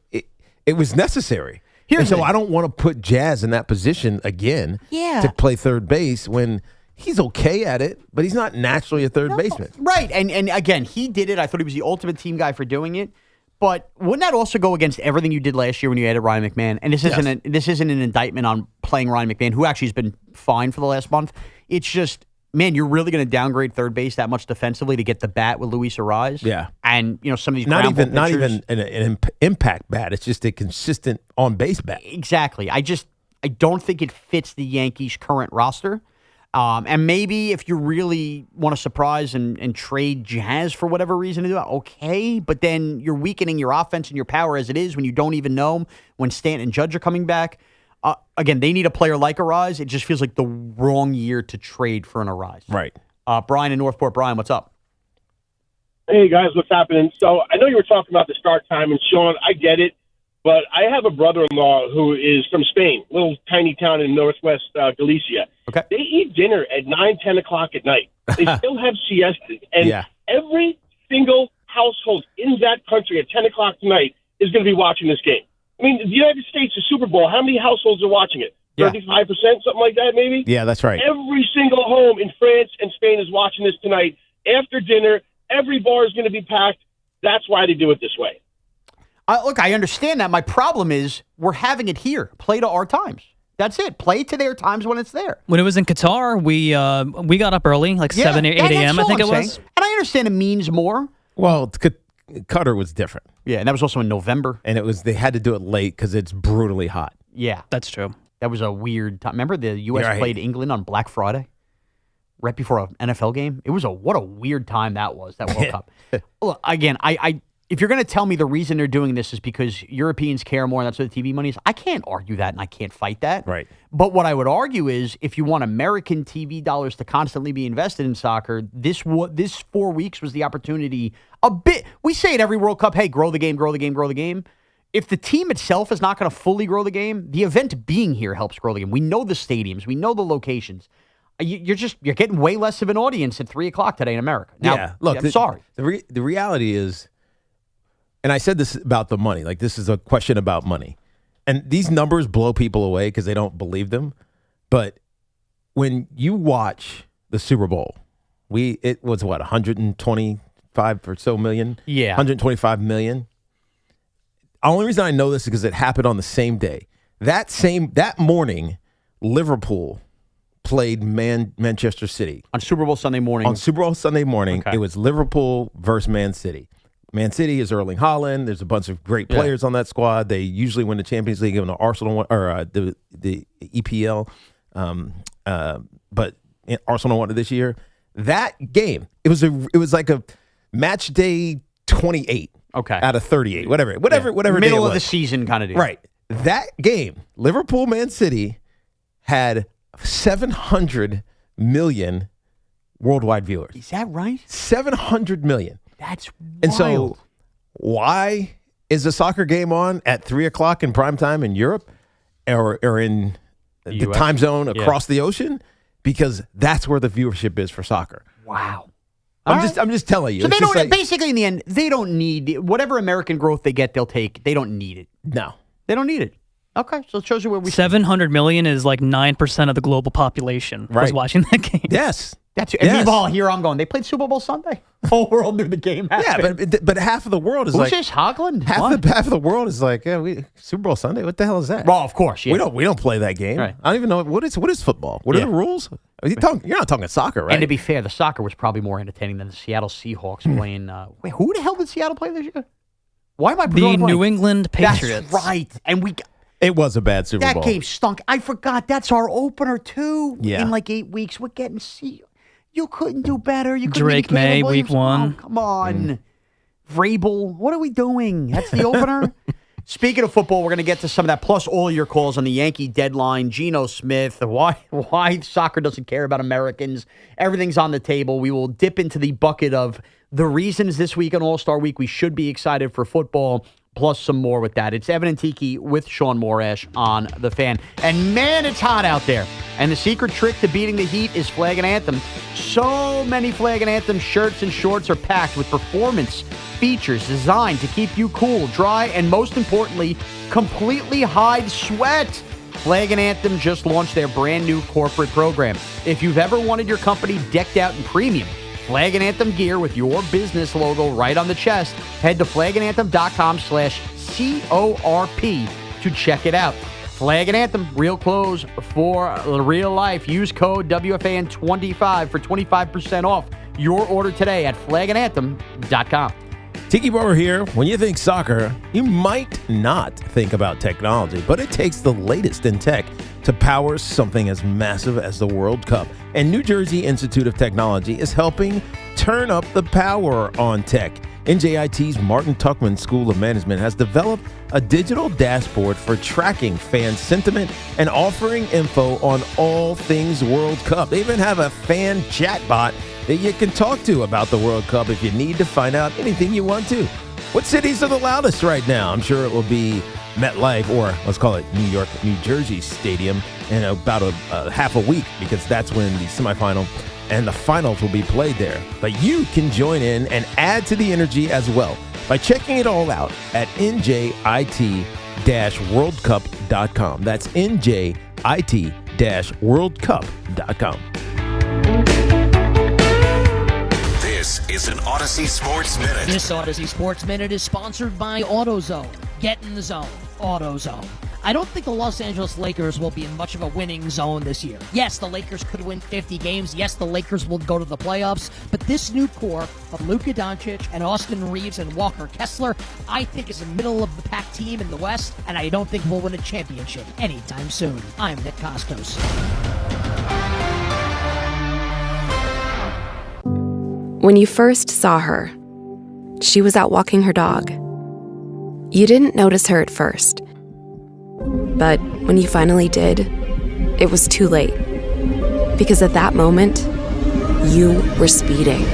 it was necessary. I don't want to put Jazz in that position again to play third base when he's okay at it, but he's not naturally a third baseman. Right. And again, he did it. I thought he was the ultimate team guy for doing it. But wouldn't that also go against everything you did last year when you added Ryan McMahon? And this isn't an indictment on playing Ryan McMahon, who actually has been fine for the last month. It's just, man, you're really going to downgrade third base that much defensively to get the bat with Luis Arise? Yeah. And, some of these not even an impact bat. It's just a consistent on-base bat. Exactly. I don't think it fits the Yankees' current roster. And maybe if you really want to surprise and trade Jazz for whatever reason to do it, okay. But then you're weakening your offense and your power as it is when you don't even know when Stanton and Judge are coming back. Again, they need a player like Arise. It just feels like the wrong year to trade for an Arise. Right. Brian in Northport. Brian, what's up? Hey, guys, what's happening? So I know you were talking about the start time, and Shaun, I get it. But I have a brother-in-law who is from Spain, little tiny town in northwest Galicia. Okay. They eat dinner at 9, 10 o'clock at night. They still have siestas. And every single household in that country at 10 o'clock tonight is going to be watching this game. I mean, the United States, the Super Bowl, how many households are watching it? 35%, something like that, maybe? Yeah, that's right. Every single home in France and Spain is watching this tonight. After dinner, every bar is going to be packed. That's why they do it this way. Look, I understand that. My problem is we're having it here. Play to our times. That's it. Play to their times when it's there. When it was in Qatar, we got up early, like 7 or 8 a.m., I think it was. And I understand it means more. Well, Qatar was different. Yeah, and that was also in November. And they had to do it late because it's brutally hot. Yeah. That's true. That was a weird time. Remember the U.S. played England on Black Friday? Right before an NFL game? It was what a weird time that was, that World Cup. Look, again, if you're going to tell me the reason they're doing this is because Europeans care more and that's where the TV money is, I can't argue that and I can't fight that. Right. But what I would argue is if you want American TV dollars to constantly be invested in soccer, this 4 weeks was the opportunity a bit. We say it every World Cup, hey, grow the game, grow the game, grow the game. If the team itself is not going to fully grow the game, the event being here helps grow the game. We know the stadiums. We know the locations. You're getting way less of an audience at 3 o'clock today in America. Now, look, I'm sorry. The reality is, and I said this about the money, like this is a question about money. And these numbers blow people away because they don't believe them. But when you watch the Super Bowl, it was 125 or so million? Yeah. 125 million. The only reason I know this is because it happened on the same day. That morning, Liverpool played Manchester City. On Super Bowl Sunday morning. On Super Bowl Sunday morning, It was Liverpool versus Man City. Man City is Erling Haaland. There's a bunch of great players on that squad. They usually win the Champions League and the Arsenal or the EPL. But Arsenal won it this year. That game, it was like a match day 28. Okay. Out of 38, whatever middle of the season kind of deal. Right. That game, Liverpool Man City, had 700 million worldwide viewers. Is that right? 700 million. That's wild. And so why is the soccer game on at 3 o'clock in prime time in Europe or in the time zone across the ocean? Because that's where the viewership is for soccer. Wow. I'm just telling you. So they don't basically in the end, they don't need whatever American growth they get, they'll take. They don't need it. No. They don't need it. Okay, so it shows you where we 700 million is like 9% of the global population was watching that game. Yes. Meanwhile, here I'm going. They played Super Bowl Sunday. Whole world knew the game happened. Yeah, but half of the world is Who's like this, Hogland? Half of the world is like, Super Bowl Sunday. What the hell is that? Well, of course, yeah. We don't play that game. Right. I don't even know what is football. What are the rules? You're not talking soccer, right? And to be fair, the soccer was probably more entertaining than the Seattle Seahawks playing. Wait, who the hell did Seattle play this year? Why am I the New England Patriots? That's right, and it was a bad Super Bowl. That game stunk. I forgot. That's our opener too. Yeah. In like 8 weeks, we're getting You couldn't do better. You couldn't Drake May, week 1. Oh, come on. Vrabel, what are we doing? That's the opener? Speaking of football, we're going to get to some of that, plus all your calls on the Yankee deadline. Geno Smith, why soccer doesn't care about Americans. Everything's on the table. We will dip into the bucket of the reasons this week on All-Star Week we should be excited for football, plus some more with that. It's Evan and Tiki with Shaun Morash on The Fan. And man, it's hot out there. And the secret trick to beating the heat is Flag and Anthem. So many Flag and Anthem shirts and shorts are packed with performance features designed to keep you cool, dry, and most importantly, completely hide sweat. Flag and Anthem just launched their brand new corporate program. If you've ever wanted your company decked out in premium Flag and Anthem gear with your business logo right on the chest, head to flagandanthem.com/CORP to check it out. Flag and Anthem, real clothes for real life. Use code WFAN25 for 25% off your order today at flagandanthem.com. Tiki Barber here. When you think soccer, you might not think about technology, but it takes the latest in tech to power something as massive as the World Cup. And New Jersey Institute of Technology is helping turn up the power on tech. NJIT's Martin Tuckman School of Management has developed a digital dashboard for tracking fan sentiment and offering info on all things World Cup. They even have a fan chatbot that you can talk to about the World Cup if you need to find out anything you want to. What cities are the loudest right now? I'm sure it will be MetLife, or let's call it New York, New Jersey Stadium, in about a half a week, because that's when the semifinal and the finals will be played there. But you can join in and add to the energy as well by checking it all out at njit-worldcup.com. That's njit-worldcup.com. This is an Odyssey Sports Minute. This Odyssey Sports Minute is sponsored by AutoZone. Get in the zone. AutoZone. I don't think the Los Angeles Lakers will be in much of a winning zone this year. Yes, the Lakers could win 50 games. Yes, the Lakers will go to the playoffs. But this new core of Luka Doncic and Austin Reeves and Walker Kessler, I think is a middle-of-the-pack team in the West, and I don't think we'll win a championship anytime soon. I'm Nick Costos. When you first saw her, she was out walking her dog. You didn't notice her at first. But when you finally did, it was too late. Because at that moment, you were speeding.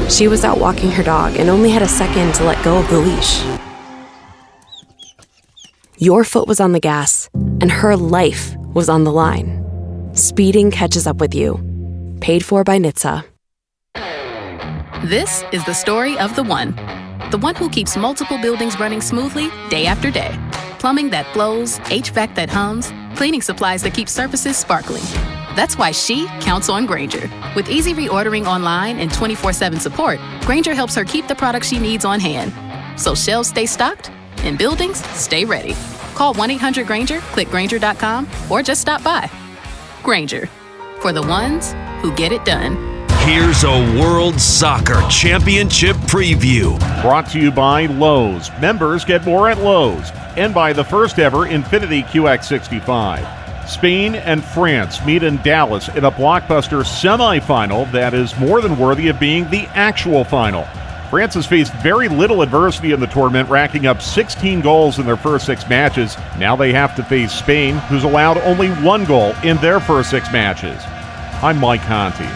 She was out walking her dog and only had a second to let go of the leash. Your foot was on the gas, and her life was on the line. Speeding catches up with you. Paid for by NHTSA. This is the story of the one who keeps multiple buildings running smoothly day after day. Plumbing that flows, HVAC that hums, cleaning supplies that keep surfaces sparkling. That's why she counts on Grainger. With easy reordering online and 24/7 support, Grainger helps her keep the products she needs on hand. So shelves stay stocked and buildings stay ready. Call 1-800-GRAINGER, click Grainger.com, or just stop by. Grainger, for the ones who get it done. Here's a World Soccer Championship preview. Brought to you by Lowe's. Members get more at Lowe's. And by the first ever Infiniti QX65. Spain and France meet in Dallas in a blockbuster semifinal that is more than worthy of being the actual final. France has faced very little adversity in the tournament, racking up 16 goals in their first 6 matches. Now they have to face Spain, who's allowed only 1 goal in their first 6 matches. I'm Mike Conti.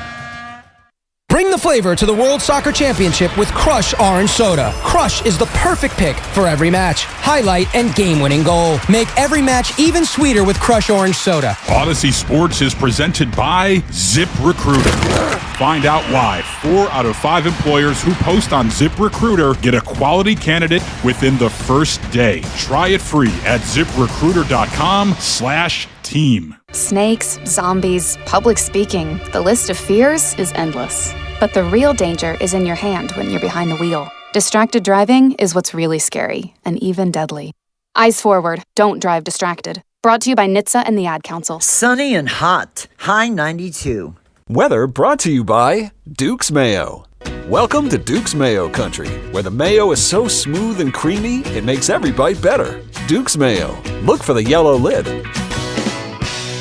Bring the flavor to the World Soccer Championship with Crush Orange Soda. Crush is the perfect pick for every match, highlight, and game-winning goal. Make every match even sweeter with Crush Orange Soda. Odyssey Sports is presented by ZipRecruiter. Find out why 4 out of 5 employers who post on ZipRecruiter get a quality candidate within the first day. Try it free at ZipRecruiter.com/team. Snakes, zombies, public speaking. The list of fears is endless. But the real danger is in your hand when you're behind the wheel. Distracted driving is what's really scary and even deadly. Eyes forward. Don't drive distracted. Brought to you by NHTSA and the Ad Council. Sunny and hot. High 92. Weather brought to you by Duke's Mayo. Welcome to Duke's Mayo Country, where the mayo is so smooth and creamy, it makes every bite better. Duke's Mayo. Look for the yellow lid.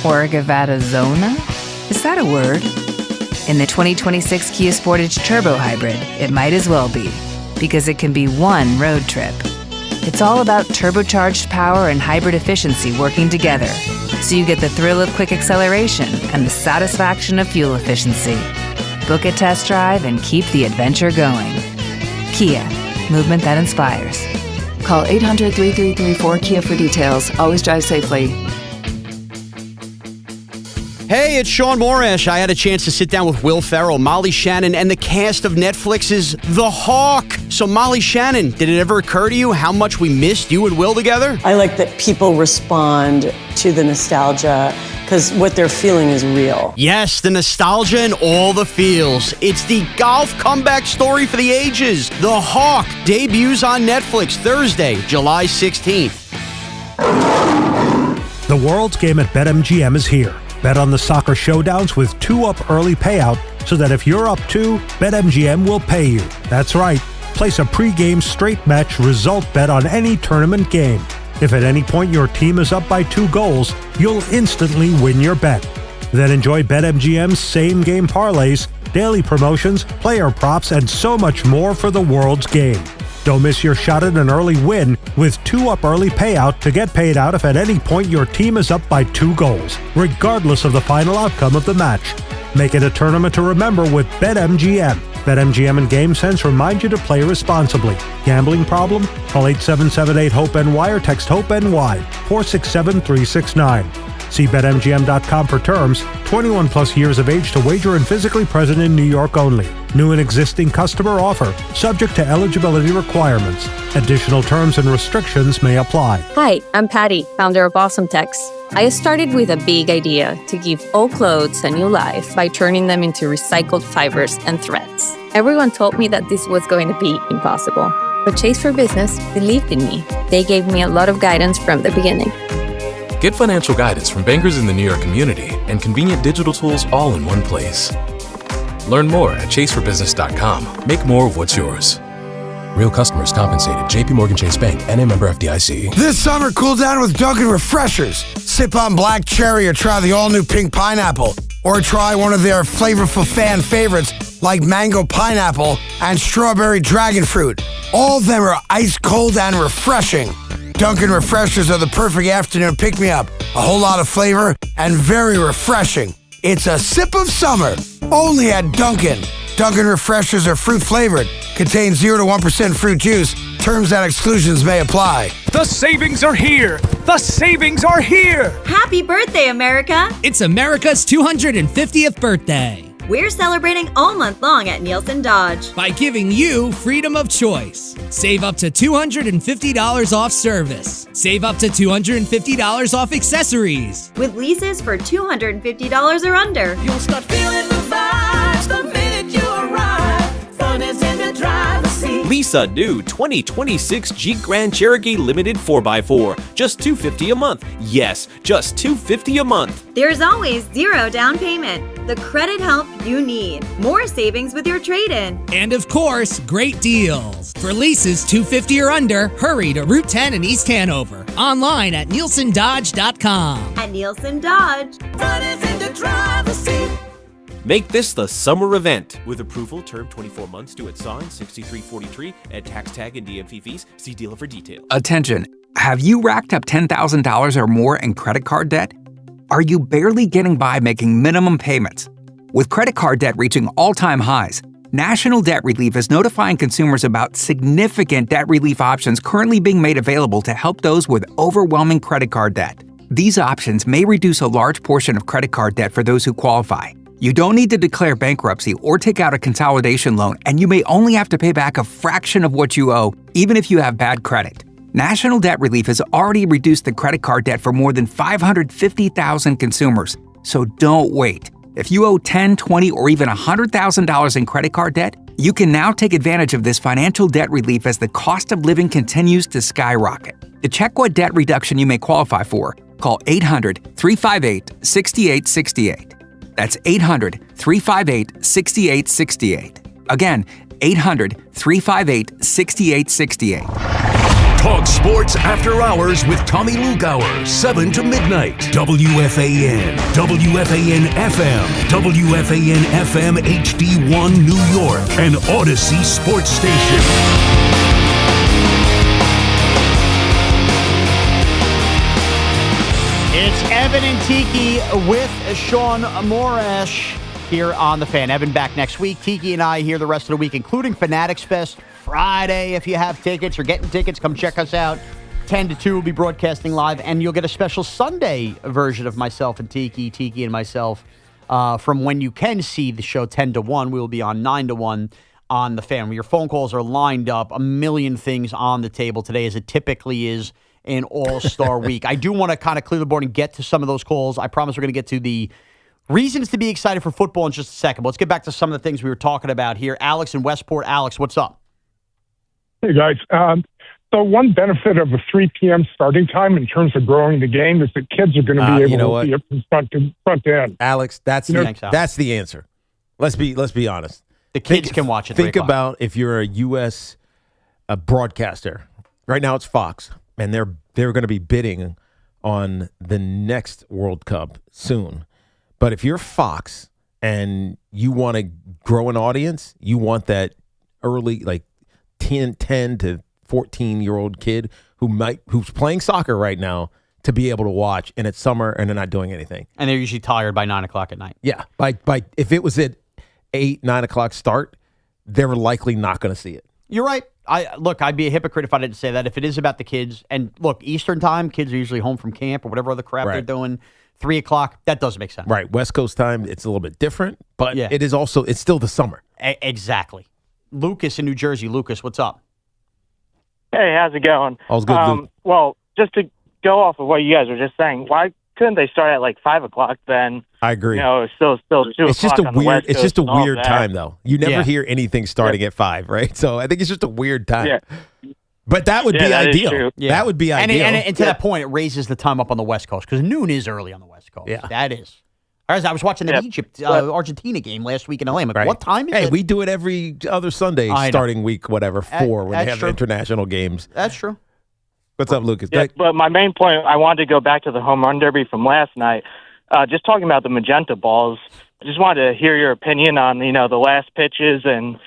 Orgavattazona? Is that a word? In the 2026 Kia Sportage Turbo Hybrid, it might as well be, because it can be one road trip. It's all about turbocharged power and hybrid efficiency working together, so you get the thrill of quick acceleration and the satisfaction of fuel efficiency. Book a test drive and keep the adventure going. Kia, movement that inspires. Call 800-3334-KIA for details. Always drive safely. Hey, it's Shaun Morash. I had a chance to sit down with Will Ferrell, Molly Shannon, and the cast of Netflix's The Hawk. So, Molly Shannon, did it ever occur to you how much we missed you and Will together? I like that people respond to the nostalgia because what they're feeling is real. Yes, the nostalgia and all the feels. It's the golf comeback story for the ages. The Hawk debuts on Netflix Thursday, July 16th. The World's Game at BetMGM is here. Bet on the soccer showdowns with 2-up early payout so that if you're up 2, BetMGM will pay you. That's right. Place a pre-game straight match result bet on any tournament game. If at any point your team is up by 2 goals, you'll instantly win your bet. Then enjoy BetMGM's same-game parlays, daily promotions, player props, and so much more for the World's Game. Don't miss your shot at an early win with 2-up early payout to get paid out if at any point your team is up by 2 goals, regardless of the final outcome of the match. Make it a tournament to remember with BetMGM. BetMGM and GameSense remind you to play responsibly. Gambling problem? Call 877-8-HOPE-NY or text HOPE-NY 467-369. See BetMGM.com for terms. 21 plus years of age to wager and physically present in New York only. New and existing customer offer. Subject to eligibility requirements. Additional terms and restrictions may apply. Hi, I'm Patty, founder of Awesome Tex. I started with a big idea to give old clothes a new life by turning them into recycled fibers and threads. Everyone told me that this was going to be impossible. But Chase for Business believed in me. They gave me a lot of guidance from the beginning. Get financial guidance from bankers in the New York community and convenient digital tools all in one place. Learn more at chaseforbusiness.com. Make more of what's yours. Real customers compensated. JP Morgan Chase Bank, N.A. member FDIC. This summer, cool down with Dunkin' Refreshers. Sip on black cherry or try the all-new pink pineapple. Or try one of their flavorful fan favorites like mango pineapple and strawberry dragon fruit. All of them are ice cold and refreshing. Dunkin' Refreshers are the perfect afternoon pick-me-up. A whole lot of flavor and very refreshing. It's a sip of summer, only at Dunkin'. Dunkin' Refreshers are fruit-flavored, contain 0 to 1% fruit juice. Terms and exclusions may apply. The savings are here! The savings are here! Happy birthday, America! It's America's 250th birthday. We're celebrating all month long at Nielsen Dodge by giving you freedom of choice. Save up to $250 off service. Save up to $250 off accessories. with leases for $250 or under. You'll start feeling the vibes the minute you arrive. Fun is in the driver's Lease a new 2026 Jeep Grand Cherokee Limited 4x4. Just $250 a month. Yes, just $250 a month. There's always zero down payment. The credit help you need. More savings with your trade-in. And of course, great deals. For leases $250 or under, hurry to Route 10 in East Hanover. Online at NielsenDodge.com. At Nielsen Dodge. Make this the summer event. With approval, term 24 months, due at sign, 6343, and tax tag and DMV fees. See dealer for details. Attention. Have you racked up $10,000 or more in credit card debt? Are you barely getting by making minimum payments? With credit card debt reaching all-time highs, National Debt Relief is notifying consumers about significant debt relief options currently being made available to help those with overwhelming credit card debt. These options may reduce a large portion of credit card debt for those who qualify. You don't need to declare bankruptcy or take out a consolidation loan, and you may only have to pay back a fraction of what you owe, even if you have bad credit. National Debt Relief has already reduced the credit card debt for more than 550,000 consumers. So don't wait. If you owe $10,000, $20,000, or even $100,000 in credit card debt, you can now take advantage of this financial debt relief as the cost of living continues to skyrocket. To check what debt reduction you may qualify for, call 800-358-6868. That's 800-358-6868. Again, 800-358-6868. Talk sports after hours with Tommy Lugauer, 7 to midnight. WFAN, WFAN FM, WFAN FM HD1 New York, and Odyssey Sports Station. It's Evan and Tiki with Shaun Morash here on The Fan. Evan back next week. Tiki and I here the rest of the week, including Fanatics Fest Friday. If you have tickets or getting tickets, come check us out. 10 to 2 will be broadcasting live, and you'll get a special Sunday version of myself and Tiki and myself from when you can see the show 10 to 1. We will be on 9 to 1 on The Fan. Your phone calls are lined up, a million things on the table today, as it typically is an all-star week. I do want to kind of clear the board and get to some of those calls. I promise we're going to get to the reasons to be excited for football in just a second. But let's get back to some of the things we were talking about here. Alex in Westport. Alex, what's up? Hey, guys. So one benefit of a 3 p.m. starting time in terms of growing the game is that kids are going to be able to see it from front to end. Alex, that's the answer. Let's be honest. The kids can watch it. Think about if you're a U.S. broadcaster. Right now it's Fox, and they're going to be bidding on the next World Cup soon. But if you're Fox and you want to grow an audience, you want that early, like 10 to 14-year-old kid who's playing soccer right now to be able to watch, and it's summer and they're not doing anything. And they're usually tired by 9 o'clock at night. Yeah. By if it was at 8, 9 o'clock start, they're likely not going to see it. You're right. I'd be a hypocrite if I didn't say that. If it is about the kids, and look, Eastern time, kids are usually home from camp or whatever other crap they're doing. 3 o'clock, that doesn't make sense. Right. West Coast time, it's a little bit different, but it is also, it's still the summer. Exactly. Lucas in New Jersey. Lucas, what's up? Hey, how's it going? All's good, Luke. Well, just to go off of what you guys were just saying, why couldn't they start at like 5 o'clock then? I agree. You know, it's still 2 it's just o'clock on the West Coast. It's just a and all weird that. time, though. You never hear anything starting at 5, right? So I think it's just a weird time. Yeah. But that would be that is ideal. true. That would be ideal. And to that point, it raises the time up on the West Coast because noon is early on the West Coast. Yeah. That is. I was watching the Egypt-Argentina game last week in LA. I'm like, what time is it? Hey, we do it every other Sunday, starting week, 4, when they have international games. That's true. What's up, Lucas? Yeah, but my main point, I wanted to go back to the home run derby from last night. Just talking about the magenta balls, I just wanted to hear your opinion on, the last pitches and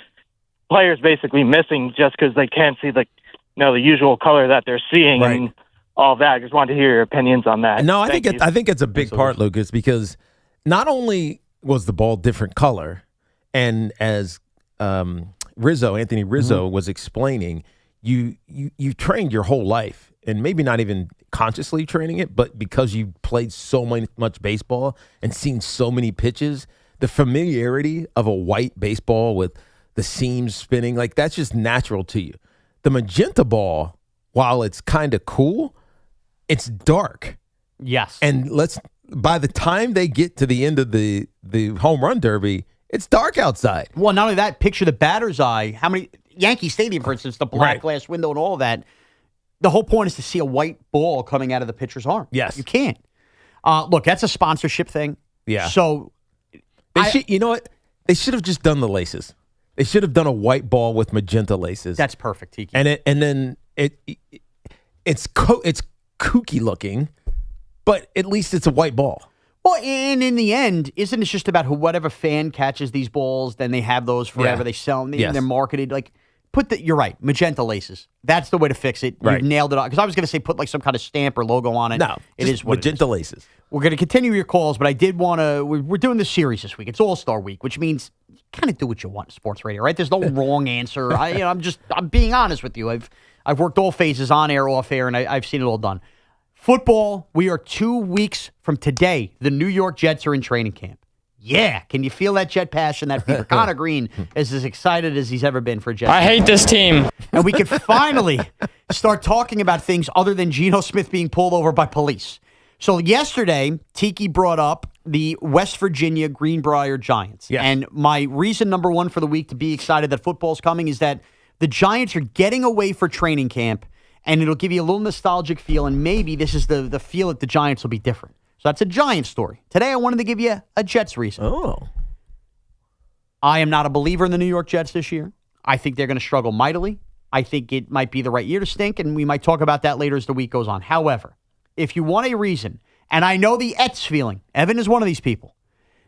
players basically missing just because they can't see the usual color that they're seeing and all that. I just wanted to hear your opinions on that. No, I think it's a big part, Lucas, because not only was the ball different color, and as Anthony Rizzo was explaining, you trained your whole life, and maybe not even consciously training it, but because you played so much baseball and seen so many pitches, the familiarity of a white baseball with the seams spinning, like that's just natural to you. The magenta ball, while it's kind of cool, it's dark. Yes. And by the time they get to the end of the home run derby, it's dark outside. Well, not only that, picture the batter's eye. Yankee Stadium, for instance, the black glass window and all of that. The whole point is to see a white ball coming out of the pitcher's arm. Yes. You can't. Look, that's a sponsorship thing. Yeah. So, you know what? They should have just done the laces. They should have done a white ball with magenta laces. That's perfect, Tiki. And then it's kooky looking, but at least it's a white ball. Well, and in the end, isn't it just about whatever fan catches these balls, then they have those forever. Yeah. They sell them. Yes. They're marketed. Like, you're right, magenta laces. That's the way to fix it. Right. You've nailed it. Because I was going to say put like some kind of stamp or logo on it. No, it is what magenta it is. laces. We're going to continue your calls, but I did want to. We're doing this series this week. It's All-Star Week, which means you kind of do what you want in sports radio, right? There's no wrong answer. I'm being honest with you. I've worked all phases, on air, off air, and I've seen it all done. Football, we are 2 weeks from today. The New York Jets are in training camp. Yeah. Can you feel that Jet passion, that fever? Connor Green is as excited as he's ever been for Jets. I hate this team. And we can finally start talking about things other than Geno Smith being pulled over by police. So yesterday, Tiki brought up the West Virginia Greenbrier Giants. Yes. And my reason number one for the week to be excited that football's coming is that the Giants are getting away for training camp, and it'll give you a little nostalgic feel, and maybe this is the feel that the Giants will be different. So that's a Giants story. Today, I wanted to give you a Jets reason. Oh. I am not a believer in the New York Jets this year. I think they're going to struggle mightily. I think it might be the right year to stink, and we might talk about that later as the week goes on. However, if you want a reason, and I know the Ets feeling, Evan is one of these people,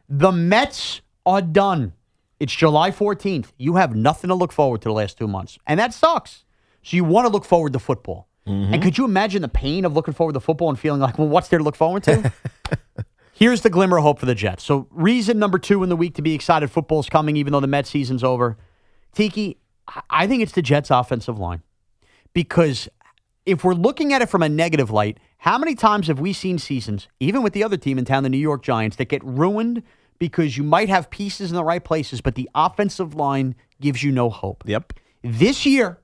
the Mets are done. It's July 14th. You have nothing to look forward to the last 2 months, and that sucks. So you want to look forward to football. And could you imagine the pain of looking forward to football and feeling like, well, what's there to look forward to? Here's the glimmer of hope for the Jets. So reason number 2 in the week to be excited, football's coming, even though the Mets season's over. Tiki, I think it's the Jets' offensive line. Because if we're looking at it from a negative light, how many times have we seen seasons, even with the other team in town, the New York Giants, that get ruined because you might have pieces in the right places, but the offensive line gives you no hope? Yep. This year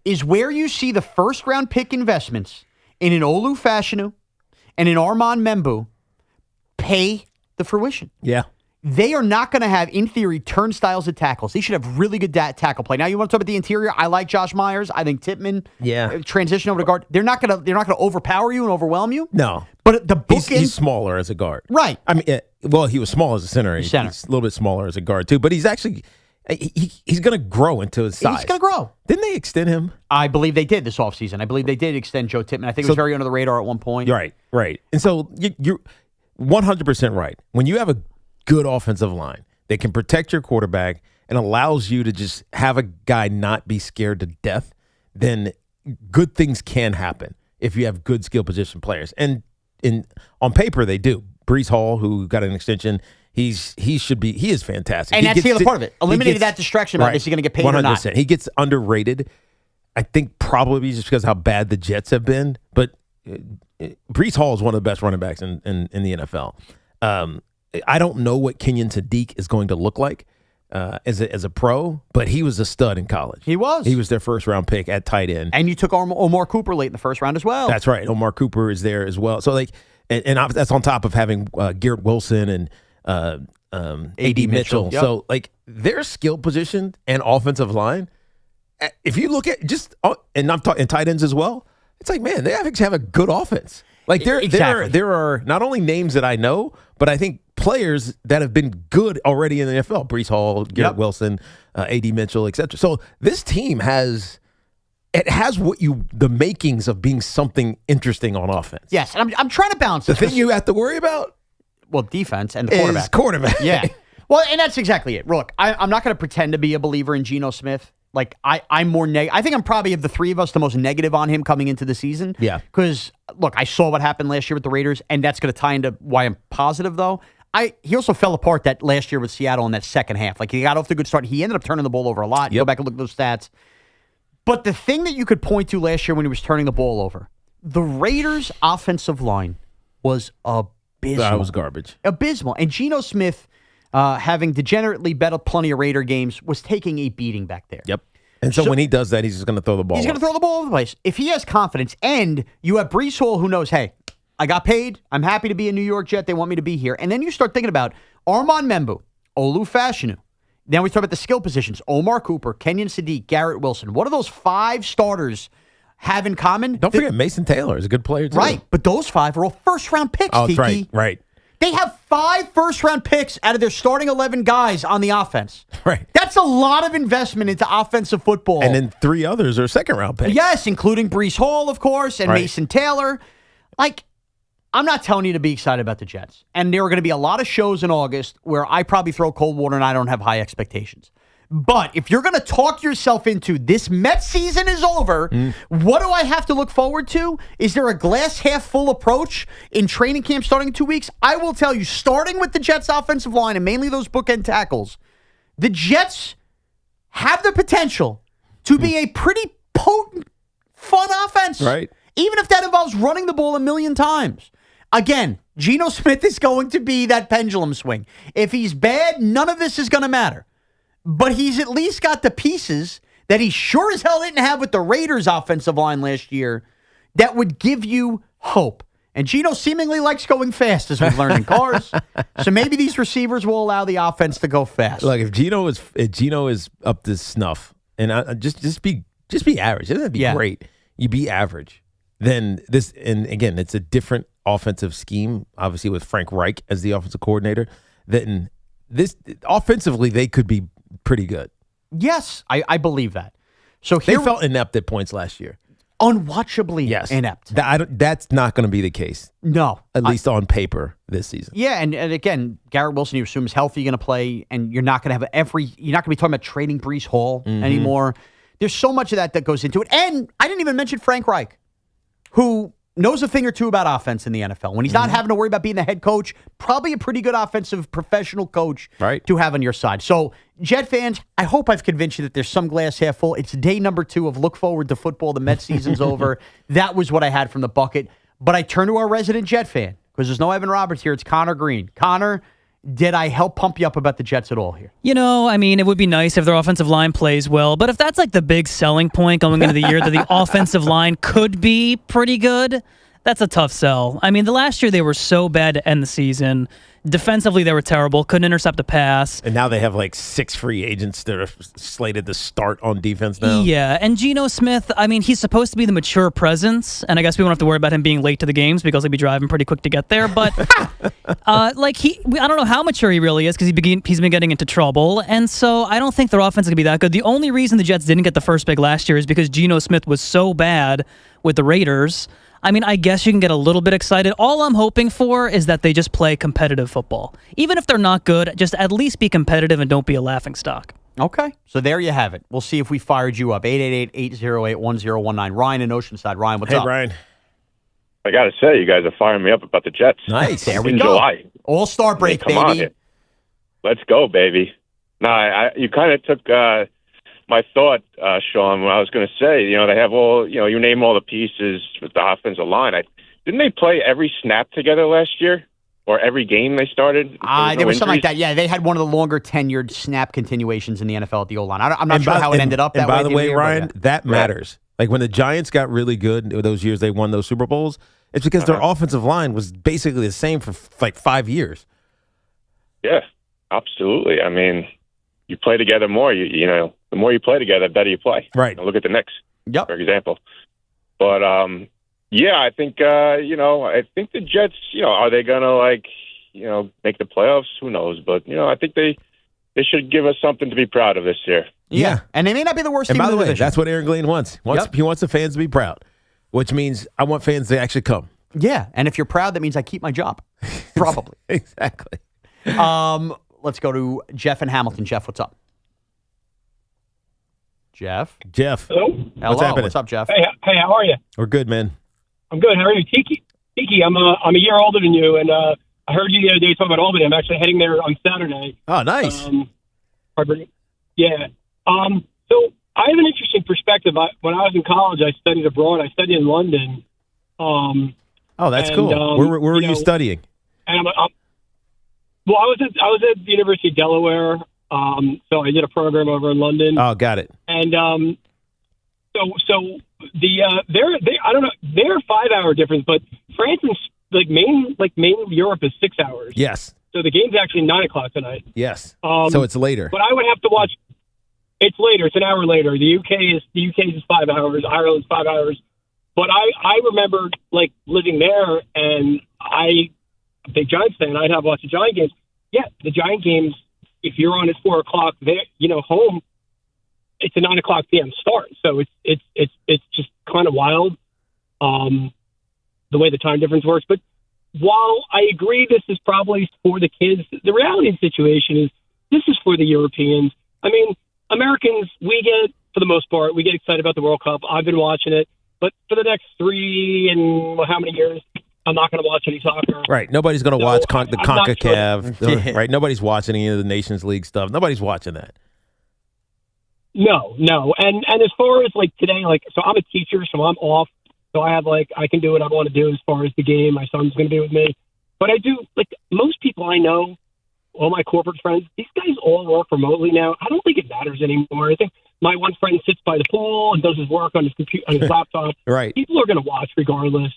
is where you see the first-round pick investments in an Olu Fashanu and an Armand Membu pay the fruition. Yeah. They are not going to have, in theory, turnstiles at tackles. They should have really good tackle play. Now, you want to talk about the interior? I like Josh Myers. I think Tippmann. Transition over to guard. They're not going to overpower you and overwhelm you. No. But the bookend, he's smaller as a guard. Right. I mean, he was small as a center. He's a little bit smaller as a guard too. But he's actually he's going to grow into his size. He's going to grow. Didn't they extend him? I believe they did this offseason. I believe they did extend Joe Tippmann. I think it was very under the radar at one point. Right. And so you're 100% right. When you have a good offensive line that can protect your quarterback and allows you to just have a guy not be scared to death, then good things can happen if you have good skill position players. And on paper, they do. Breece Hall, who got an extension, he is fantastic. And that's the other part of it. Eliminated that distraction about is he going to get paid 100%. Or not? He gets underrated. I think probably just because how bad the Jets have been. But Breece Hall is one of the best running backs in the NFL. I don't know what Kenyon Sadiq is going to look like as a pro, but he was a stud in college. He was. He was their first-round pick at tight end. And you took Omar Cooper late in the first round as well. That's right. Omar Cooper is there as well. So, and that's on top of having Garrett Wilson and A.D. Mitchell. Yep. So, their skill position and offensive line, if you look at and I'm talking tight ends as well, it's like, man, they actually have a good offense. There are not only names that I know, but I think players that have been good already in the NFL. Breece Hall, Garrett Wilson, A.D. Mitchell, etc. So this team has the makings of being something interesting on offense. Yes, and I'm trying to balance the thing you have to worry about. Well, defense and the quarterback. Yeah. Well, and that's exactly it. Look, I'm not going to pretend to be a believer in Geno Smith. I'm more negative. I think I'm probably, of the three of us, the most negative on him coming into the season. Yeah. Because, look, I saw what happened last year with the Raiders, and that's going to tie into why I'm positive, though. He also fell apart that last year with Seattle in that second half. He got off to a good start. He ended up turning the ball over a lot. Go back and look at those stats. But the thing that you could point to last year when he was turning the ball over, the Raiders' offensive line was abysmal. That was garbage. Abysmal. And Geno Smith, having degenerately bet plenty of Raider games, was taking a beating back there. Yep. And so when he does that, he's just going to throw the ball. He's going to throw the ball all over the place. If he has confidence, and you have Breece Hall who knows, hey, I got paid. I'm happy to be a New York Jet. They want me to be here. And then you start thinking about Armand Membu, Olu Fashanu, Then we talk about the skill positions. Omar Cooper, Kenyon Sadiq, Garrett Wilson. What do those 5 starters have in common? Don't forget Mason Taylor is a good player, too. Right, but those 5 are all first-round picks, Oh, Tiki. right. They have 5 first-round picks out of their starting 11 guys on the offense. Right. That's a lot of investment into offensive football. And then 3 others are second-round picks. Yes, including Breece Hall, of course, and Mason Taylor. Like, I'm not telling you to be excited about the Jets. And there are going to be a lot of shows in August where I probably throw cold water and I don't have high expectations. But if you're going to talk yourself into this Mets season is over, what do I have to look forward to? Is there a glass half full approach in training camp starting in 2 weeks? I will tell you, starting with the Jets offensive line and mainly those bookend tackles, the Jets have the potential to be a pretty potent, fun offense. Right. Even if that involves running the ball a million times. Again, Geno Smith is going to be that pendulum swing. If he's bad, none of this is going to matter. But he's at least got the pieces that he sure as hell didn't have with the Raiders' offensive line last year that would give you hope. And Geno seemingly likes going fast, as we've learned in cars. So maybe these receivers will allow the offense to go fast. Look, if Geno is up to snuff, and just be average. It doesn't have to be great. You be average. Then this, and again, it's a different offensive scheme, obviously with Frank Reich as the offensive coordinator. Then this offensively, they could be pretty good. Yes, I believe that. So they felt inept at points last year. Unwatchably inept. That's not going to be the case. No. At least on paper this season. Yeah, and again, Garrett Wilson, you assume is healthy, going to play, and you're not going to have you're not going to be talking about trading Breece Hall anymore. There's so much of that goes into it. And I didn't even mention Frank Reich, who knows a thing or two about offense in the NFL. When he's not having to worry about being the head coach, probably a pretty good offensive professional coach to have on your side. So, Jet fans, I hope I've convinced you that there's some glass half full. It's day number 2 of look forward to football. The Mets season's over. That was what I had from the bucket. But I turn to our resident Jet fan, because there's no Evan Roberts here. It's Connor Green. Connor, did I help pump you up about the Jets at all here? You know, I mean, it would be nice if their offensive line plays well, but if that's like the big selling point going into the year, that the offensive line could be pretty good, that's a tough sell. I mean, the last year they were so bad to end the season. Defensively, they were terrible. Couldn't intercept a pass. And now they have like 6 free agents that are slated to start on defense now. Yeah, and Geno Smith, I mean, he's supposed to be the mature presence, and I guess we won't have to worry about him being late to the games because he'll be driving pretty quick to get there. But I don't know how mature he really is because he's been getting into trouble, and so I don't think their offense is going to be that good. The only reason the Jets didn't get the first pick last year is because Geno Smith was so bad with the Raiders. I mean, I guess you can get a little bit excited. All I'm hoping for is that they just play competitive football. Even if they're not good, just at least be competitive and don't be a laughingstock. Okay, so there you have it. We'll see if we fired you up. 888-808-1019. Ryan in Oceanside. Ryan, what's up? Hey, Ryan. I got to say, you guys are firing me up about the Jets. Nice. There we in go. July. All-star break, Come baby. on. Let's go, baby. No, you kind of took my thought, Shaun, when I was going to say, they have all, you name all the pieces with the offensive line. Didn't they play every snap together last year? Or every game they started? There was something like that. Yeah, they had one of the longer tenured snap continuations in the NFL at the O-line. I'm not sure how it ended up that way. And by the way, Ryan, but, that matters. Like when the Giants got really good those years they won those Super Bowls, it's because their offensive line was basically the same for like 5 years. Yeah, absolutely. I mean, you play together more. The more you play together, the better you play. Right. Look at the Knicks, for example. But yeah, I think I think the Jets. Are they gonna make the playoffs? Who knows? But I think they should give us something to be proud of this year. Yeah, and they may not be the worst and team by in the way, division. that's what Aaron Glenn wants. He wants the fans to be proud, which means I want fans to actually come. Yeah, and if you're proud, that means I keep my job. Probably. Exactly. Let's go to Jeff in Hamilton. Jeff, what's up? Jeff. Hello. What's happening? What's up, Jeff? Hey, how are you? We're good, man. I'm good. How are you, Tiki? I'm a year older than you, and I heard you the other day talking about Albany. I'm actually heading there on Saturday. Oh, nice. Yeah. So I have an interesting perspective. When I was in college, I studied abroad. I studied in London. Oh, that's cool. Where were you studying? And I was at the University of Delaware. So I did a program over in London. Oh, got it. And so I don't know, they're 5 hour difference, but France and main Europe is 6 hours. Yes. So the game's actually 9 o'clock tonight. Yes. So it's later. But I would have to watch. It's later. It's an hour later. The UK is 5 hours. Ireland's 5 hours. But I remember like living there, and I'm a big Giants fan. I'd have watched the Giant games. Yeah, the Giant games. If you're on at 4 o'clock, there, home, it's a 9 o'clock p.m. start. So it's just kind of wild, the way the time difference works. But while I agree this is probably for the kids, the reality of the situation is this is for the Europeans. I mean, Americans, we get, for the most part, we get excited about the World Cup. I've been watching it. But for the next 3 and how many years, I'm not going to watch any soccer. Right. Nobody's going to watch the CONCACAF. Sure. Right. Nobody's watching any of the Nations League stuff. Nobody's watching that. No. And as far as like today, like, so I'm a teacher, so I'm off. So I have I can do what I want to do as far as the game. My son's going to be with me. But I do, most people I know, all my corporate friends, these guys all work remotely now. I don't think it matters anymore. I think my one friend sits by the pool and does his work on his computer, on his laptop. Right. People are going to watch regardless.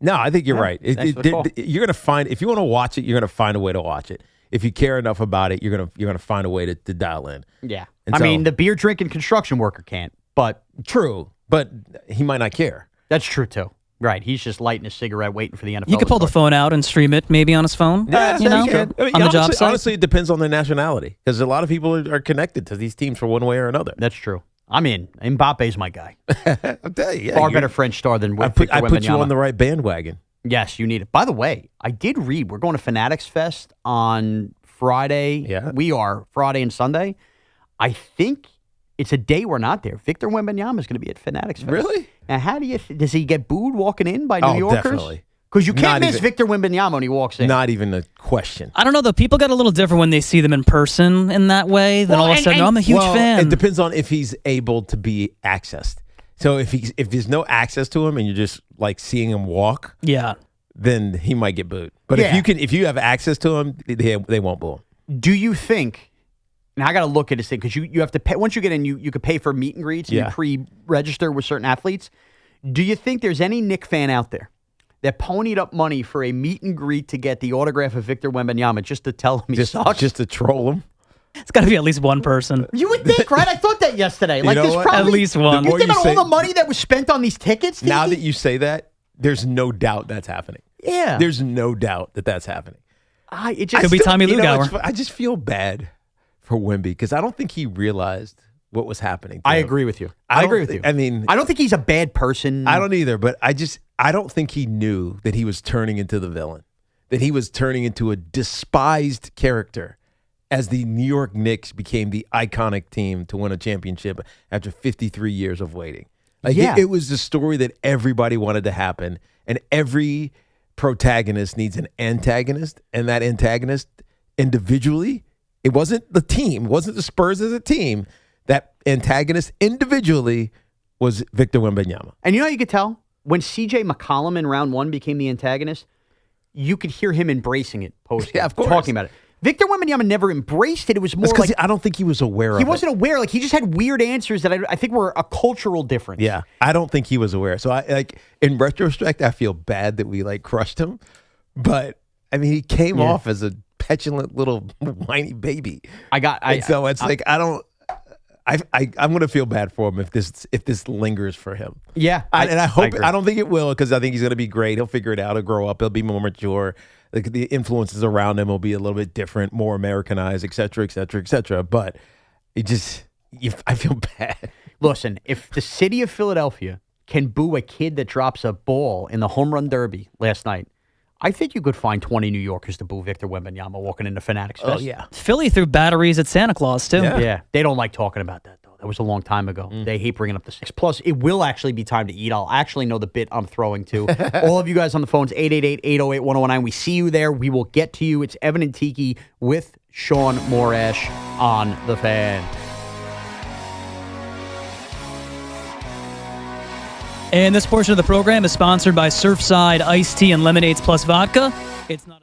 No, I think you're right. You're going to find, if you want to watch it, you're going to find a way to watch it. If you care enough about it, you're going to find a way to dial in. Yeah. I mean, the beer drinking construction worker can't, but. True, but he might not care. That's true, too. Right. He's just lighting a cigarette waiting for the NFL. He could pull the phone out and stream it maybe on his phone. Yeah, on the job site. Honestly, it depends on their nationality because a lot of people are connected to these teams for one way or another. That's true. I'm in. Mbappe's my guy. I'll tell you. Far better French star than I put you on the right bandwagon. Yes, you need it. By the way, I did read we're going to Fanatics Fest on Friday. Yeah. We are Friday and Sunday. I think it's a day we're not there. Victor Wembanyama is going to be at Fanatics Fest. Really? Now, does he get booed walking in by New Yorkers? Definitely. Because you can't miss Victor Wembanyama when he walks in. Not even a question. I don't know, though. People get a little different when they see them in person in that way. Then all of a sudden, I'm a huge fan. It depends on if he's able to be accessed. So if there's no access to him and you're just like seeing him walk, then he might get booed. But if you have access to him, they won't boo him. Do you think? Now I got to look at this thing because you have to pay once you get in. You could pay for meet and greets. And you pre-register with certain athletes. Do you think there's any Knick fan out there that ponied up money for a meet and greet to get the autograph of Victor Wembanyama just to tell him he sucks? Just to troll him? It's got to be at least one person. You would think, right? I thought that yesterday. Like, there's probably at least one. You think about all the money that was spent on these tickets? Now that you say that, there's no doubt that's happening. Yeah. There's no doubt that that's happening. It just could be Tommy Lugauer. I just feel bad for Wemby because I don't think he realized what was happening. I agree with you. I agree with you. I mean, I don't think he's a bad person. I don't either, but I don't think he knew that he was turning into the villain, that he was turning into a despised character as the New York Knicks became the iconic team to win a championship after 53 years of waiting. It was the story that everybody wanted to happen, and every protagonist needs an antagonist, and that antagonist individually, it wasn't the team, it wasn't the Spurs as a team. That antagonist individually was Victor Wembanyama. And you could tell when C.J. McCollum in round one became the antagonist, you could hear him embracing it post-game, of course. talking about it. Victor Wembanyama never embraced it. It was more like I don't think he was aware of it. He wasn't aware. Like, he just had weird answers that I think were a cultural difference. Yeah, I don't think he was aware. So in retrospect, I feel bad that we crushed him. But I mean, he came off as a petulant little whiny baby. I'm going to feel bad for him if this lingers for him. Yeah, I hope I don't think it will because I think he's going to be great. He'll figure it out. He'll grow up. He'll be more mature. The influences around him will be a little bit different, more Americanized, et cetera, et cetera, et cetera. But I feel bad. Listen, if the city of Philadelphia can boo a kid that drops a ball in the home run derby last night, I think you could find 20 New Yorkers to boo Victor Wembanyama walking into Fanatics Fest. Oh, yeah. Philly threw batteries at Santa Claus, too. Yeah. They don't like talking about that, though. That was a long time ago. They hate bringing up the six. Plus, it will actually be time to eat. I'll actually know the bit I'm throwing to. All of you guys on the phones, 888-808-1019. We see you there. We will get to you. It's Evan and Tiki with Shaun Morash on The Fan. And this portion of the program is sponsored by Surfside Iced Tea and Lemonades Plus Vodka. It's not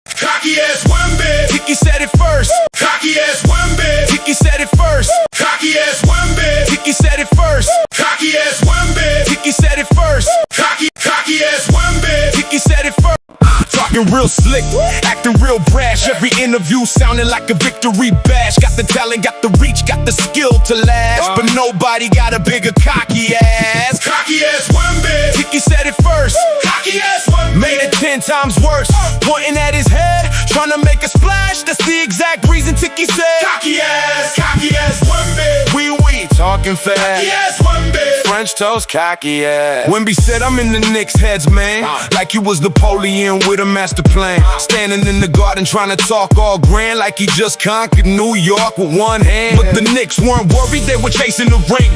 Cocky ass Wemby, Tiki said it first. Cocky ass Wemby, Tiki said it first. Cocky ass Wemby, Tiki said it first. Cocky ass Wemby, Tiki said it first. Cocky ass Wemby, Tiki said it first. Talking real slick, acting real brash. Every interview sounding like a victory bash. Got the talent, got the reach, got the skill to lash. But nobody got a bigger cocky ass. Cocky ass Wemby. Tiki said it first. Cocky ass Wemby. Made it 10 times worse. Pointing at his head, trying to make a splash. That's the exact reason Tiki said. Cocky ass Wemby. We talking fast. Cocky ass Wemby. French toast, cocky ass. Wemby said, I'm in the Knicks heads, man. Like you was Napoleon with a master plan. Standing in the garden trying to talk all grand, like he just conquered New York with one hand. But the Knicks weren't worried, they were chasing the ring.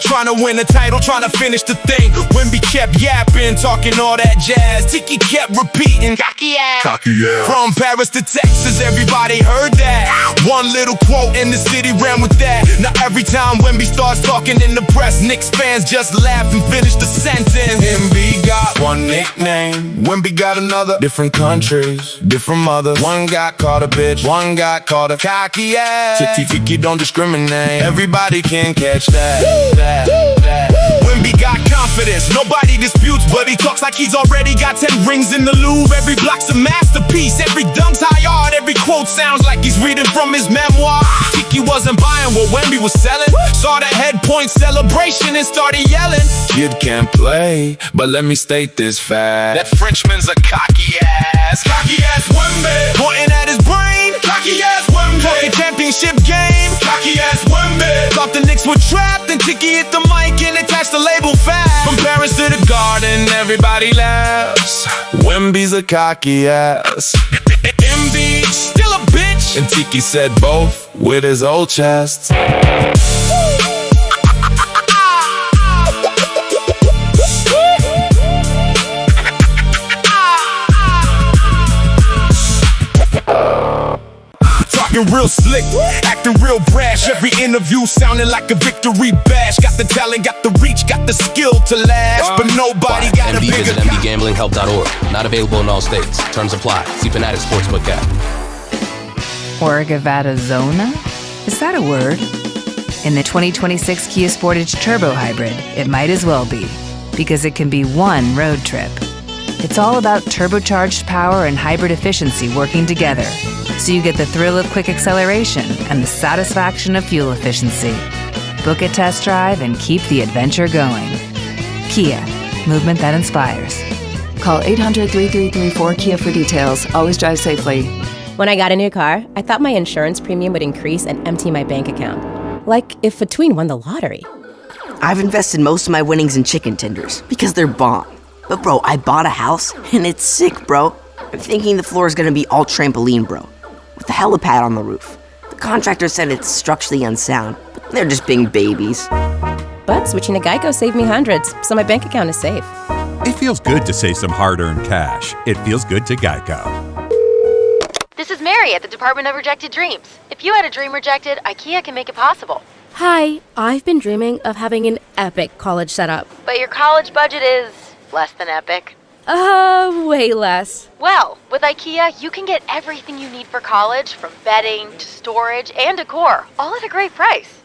Trying to win a title, trying to finish the thing. Wemby kept yapping, talking all that jazz. Tiki kept repeating, cocky ass. Cocky ass. From Paris to Texas, everybody heard that. One little quote and the city ran with that. Now every time Wemby starts talking in the press, Knicks fans just laugh and finish the sentence. Wemby got one nickname, Wemby got another. Different countries, different mothers. One got called a bitch, one got called a cocky ass. Tiki don't discriminate, everybody can catch that. Wemby got confidence, nobody disputes, but he talks like he's already got 10 rings in the Louvre. Every block's a masterpiece, every dunk's high art, every quote sounds like he's reading from his memoir. Tiki wasn't buying what Wemby was selling, saw the head point celebration and started yelling, kid can't play, but let me state this fact, that Frenchman's a cocky ass. Cocky ass Wemby. Pointing at his brain, cocky ass Wemby. Talking championship game, cocky ass Wemby. Thought the Knicks were trapped, and Tiki hit the mic and attached the label fast. From Paris to the Garden, everybody laughs. Wemby's a cocky ass. MB, still a bitch. And Tiki said both with his old chest. Talking real slick, acting real brash. Every interview sounding like a victory bash. Got the talent, got the reach, got the skill to lash. But nobody got a bigger. Visit MDGamblingHelp.org. Not available in all states. Terms apply. See Fanatic Sportsbook app. Orgavattazona? Is that a word? In the 2026 Kia Sportage Turbo Hybrid, it might as well be, because it can be one road trip. It's all about turbocharged power and hybrid efficiency working together, so you get the thrill of quick acceleration and the satisfaction of fuel efficiency. Book a test drive and keep the adventure going. Kia, movement that inspires. Call 800-3334-KIA for details. Always drive safely. When I got a new car, I thought my insurance premium would increase and empty my bank account. Like if Between won the lottery. I've invested most of my winnings in chicken tenders because they're bomb. But bro, I bought a house and it's sick, bro. I'm thinking the floor is gonna be all trampoline, bro, with a helipad on the roof. The contractor said it's structurally unsound, but they're just being babies. But switching to Geico saved me hundreds, so my bank account is safe. It feels good to save some hard-earned cash. It feels good to Geico. This is Mary at the Department of Rejected Dreams. If you had a dream rejected, IKEA can make it possible. Hi, I've been dreaming of having an epic college setup. But your college budget is less than epic. Way less. Well, with IKEA, you can get everything you need for college, from bedding to storage and decor, all at a great price.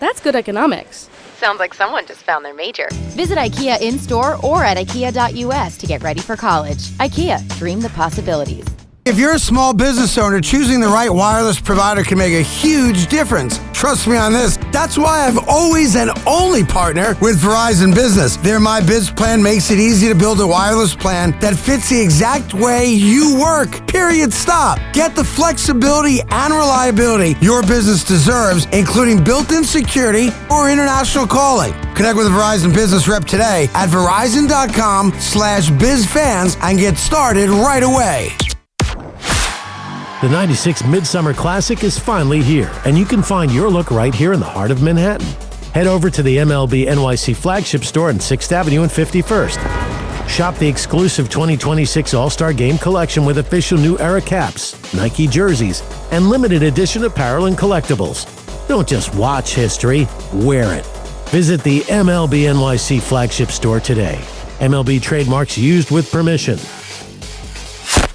That's good economics. Sounds like someone just found their major. Visit IKEA in-store or at ikea.us to get ready for college. IKEA, dream the possibilities. If you're a small business owner, choosing the right wireless provider can make a huge difference. Trust me on this. That's why I've always and only partner with Verizon Business. Their My Biz plan makes it easy to build a wireless plan that fits the exact way you work. Period. Stop. Get the flexibility and reliability your business deserves, including built-in security or international calling. Connect with a Verizon Business rep today at verizon.com/bizfans and get started right away. The 96 Midsummer Classic is finally here, and you can find your look right here in the heart of Manhattan. Head over to the MLB NYC flagship store on 6th Avenue and 51st. Shop the exclusive 2026 All-Star Game collection with official New Era caps, Nike jerseys, and limited edition apparel and collectibles. Don't just watch history, wear it. Visit the MLB NYC flagship store today. MLB trademarks used with permission.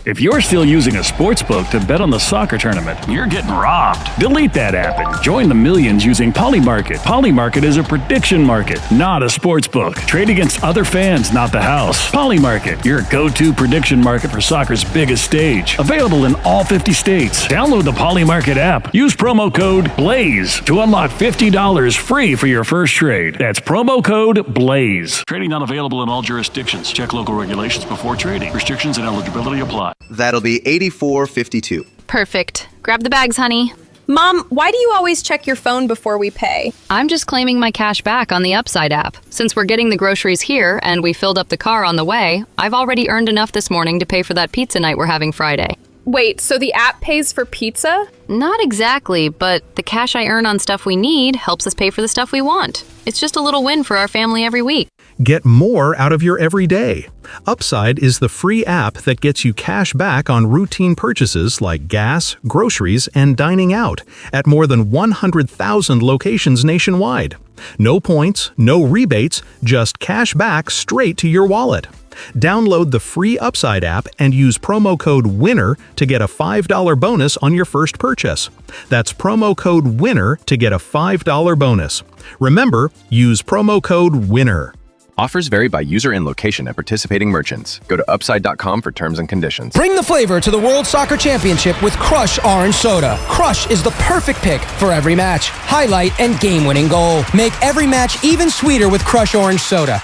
If you're still using a sportsbook to bet on the soccer tournament, you're getting robbed. Delete that app and join the millions using Polymarket. Polymarket is a prediction market, not a sportsbook. Trade against other fans, not the house. Polymarket, your go-to prediction market for soccer's biggest stage. Available in all 50 states. Download the Polymarket app. Use promo code BLAZE to unlock $50 free for your first trade. That's promo code BLAZE. Trading not available in all jurisdictions. Check local regulations before trading. Restrictions and eligibility apply. That'll be $84.52. Perfect. Grab the bags, honey. Mom, why do you always check your phone before we pay? I'm just claiming my cash back on the Upside app. Since we're getting the groceries here and we filled up the car on the way, I've already earned enough this morning to pay for that pizza night we're having Friday. Wait, so the app pays for pizza? Not exactly, but the cash I earn on stuff we need helps us pay for the stuff we want. It's just a little win for our family every week. Get more out of your everyday. Upside is the free app that gets you cash back on routine purchases like gas, groceries, and dining out at more than 100,000 locations nationwide. No points, no rebates, just cash back straight to your wallet. Download the free Upside app and use promo code WINNER to get a $5 bonus on your first purchase. That's promo code WINNER to get a $5 bonus. Remember, use promo code WINNER. Offers vary by user and location at participating merchants. Go to upside.com for terms and conditions. Bring the flavor to the World Soccer Championship with Crush Orange Soda. Crush is the perfect pick for every match, highlight, and game-winning goal. Make every match even sweeter with Crush Orange Soda.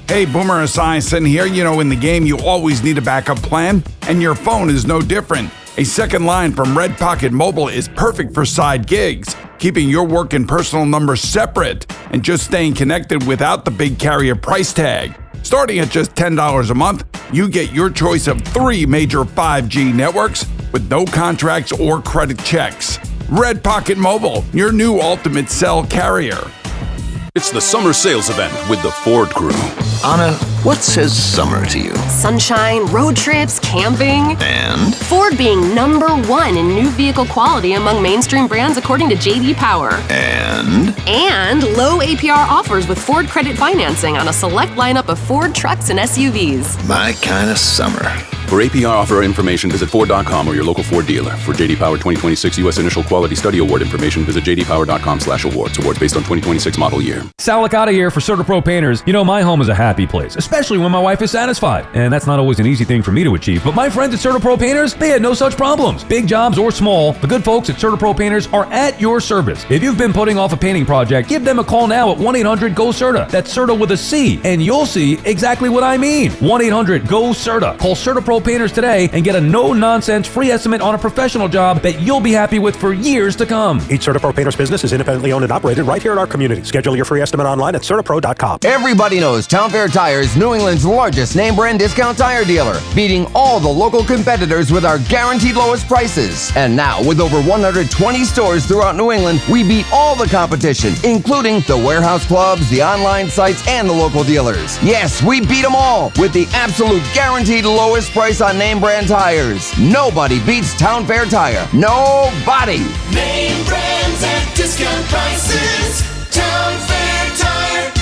Hey, Boomer Esiason here. You know, in the game, you always need a backup plan, and your phone is no different. A second line from Red Pocket Mobile is perfect for side gigs, keeping your work and personal numbers separate, and just staying connected without the big carrier price tag. Starting at just $10 a month, you get your choice of 3 major 5G networks with no contracts or credit checks. Red Pocket Mobile, your new ultimate cell carrier. It's the summer sales event with the Ford crew. Anna, what says summer to you? Sunshine, road trips, camping. And? Ford being #1 in new vehicle quality among mainstream brands according to J.D. Power. And? And low APR offers with Ford credit financing on a select lineup of Ford trucks and SUVs. My kind of summer. For APR offer information, visit Ford.com or your local Ford dealer. For J.D. Power 2026 U.S. Initial Quality Study Award information, visit jdpower.com/awards. Awards based on 2026 model year. Sal Licata here for CertaPro Painters. You know, my home is a happy place, especially when my wife is satisfied. And that's not always an easy thing for me to achieve. But my friends at CertaPro Painters, they had no such problems. Big jobs or small, the good folks at CertaPro Painters are at your service. If you've been putting off a painting project, give them a call now at 1-800-GO-CERTA. That's CERTA with a C, and you'll see exactly what I mean. 1-800-GO-CERTA. Call CertaPro Painters today and get a no-nonsense free estimate on a professional job that you'll be happy with for years to come. Each CertaPro Painters business is independently owned and operated right here in our community. Schedule your free estimate online at CertaPro.com. Everybody knows Town Fair Tire is New England's largest name brand discount tire dealer, beating all the local competitors with our guaranteed lowest prices. And now, with over 120 stores throughout New England, we beat all the competition, including the warehouse clubs, the online sites, and the local dealers. Yes, we beat them all with the absolute guaranteed lowest price on name brand tires. Nobody beats Town Fair Tire. Nobody. Name brands at discount prices. Town Fair Tire.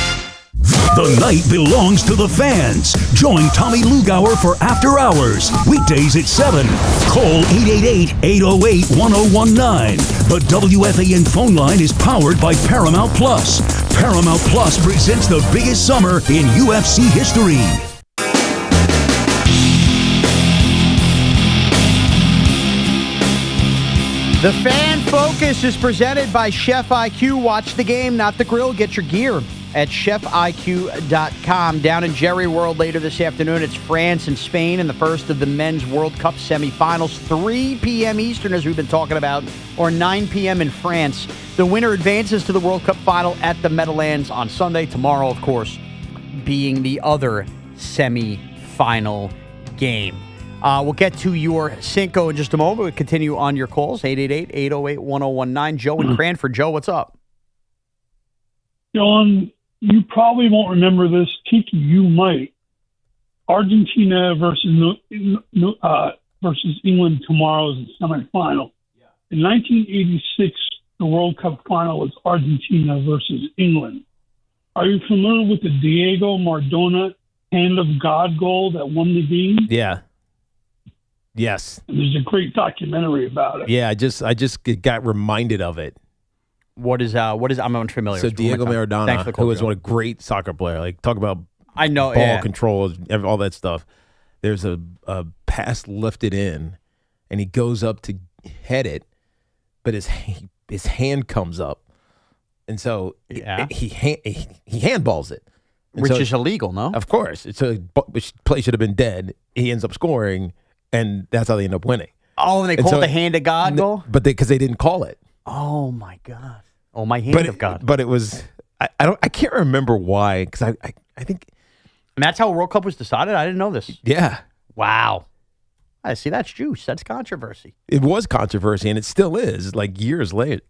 The night belongs to the fans. Join Tommy Lugauer for After Hours, weekdays at 7. Call 888-808-1019. The WFAN phone line is powered by Paramount Plus. Paramount Plus presents the biggest summer in UFC history. The Fan Focus is presented by Chef IQ. Watch the game, not the grill. Get your gear at chefiq.com. Down in Jerry World later this afternoon, it's France and Spain in the first of the Men's World Cup semifinals. 3 p.m. Eastern, as we've been talking about, or 9 p.m. in France. The winner advances to the World Cup final at the Meadowlands on Sunday. Tomorrow, of course, being the other semi-final game. We'll get to your Cinco in just a moment. We'll continue on your calls, 888-808-1019. Joe in Cranford. Joe, what's up? John, you probably won't remember this. Tiki, you might. Argentina versus England tomorrow is the semifinal. Yeah. In 1986, the World Cup final was Argentina versus England. Are you familiar with the Diego Maradona hand of God goal that won the game. Yeah. Yes. And there's a great documentary about it. Yeah, I just got reminded of it. What is I'm unfamiliar. So Diego Thanks for Maradona, the who was call. a great soccer player, like talk about I know ball yeah. control, all that stuff. There's a pass lifted in, and he goes up to head it, but his hand comes up, and so he handballs it, and Which so, is illegal, no? Of course, which play should have been dead. He ends up scoring, and that's how they end up winning. Oh, and they call it the hand of God goal? But because they didn't call it. Oh my God! Oh, my hand of God! But it was I can't remember why, because I think. And that's how a World Cup was decided? I didn't know this. Yeah. Wow. I see. That's juice. That's controversy. It was controversy, and it still is, like years later.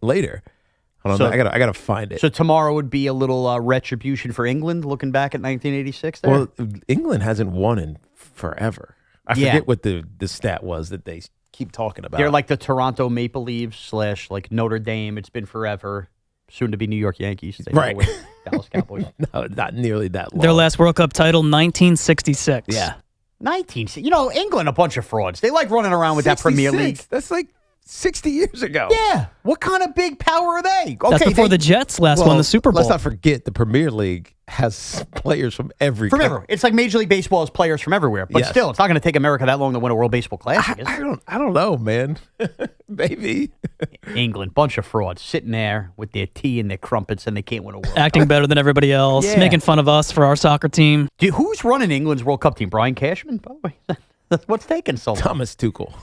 Hold on, I gotta find it. So tomorrow would be a little retribution for England, looking back at 1986 there? Well, England hasn't won in forever. I forget what the stat was that they keep talking about. They're like the Toronto Maple Leafs / like Notre Dame. It's been forever. Soon to be New York Yankees. They right. Dallas Cowboys. No, not nearly that long. Their last World Cup title, 1966. Yeah. 19. England, a bunch of frauds. They like running around with that Premier League. That's like 60 years ago. Yeah. What kind of big power are they? Okay, That's before the Jets last won the Super Bowl. Let's not forget the Premier League has players from every country. everywhere. It's like Major League Baseball has players from everywhere. But still, it's not going to take America that long to win a World Baseball Classic, is it? I don't know, man. Maybe. England, bunch of frauds, sitting there with their tea and their crumpets, and they can't win a World Acting Cup. better than everybody else, Yeah. making fun of us for our soccer team. Dude, who's running England's World Cup team? Brian Cashman, by the way. What's taking so long? Thomas Tuchel.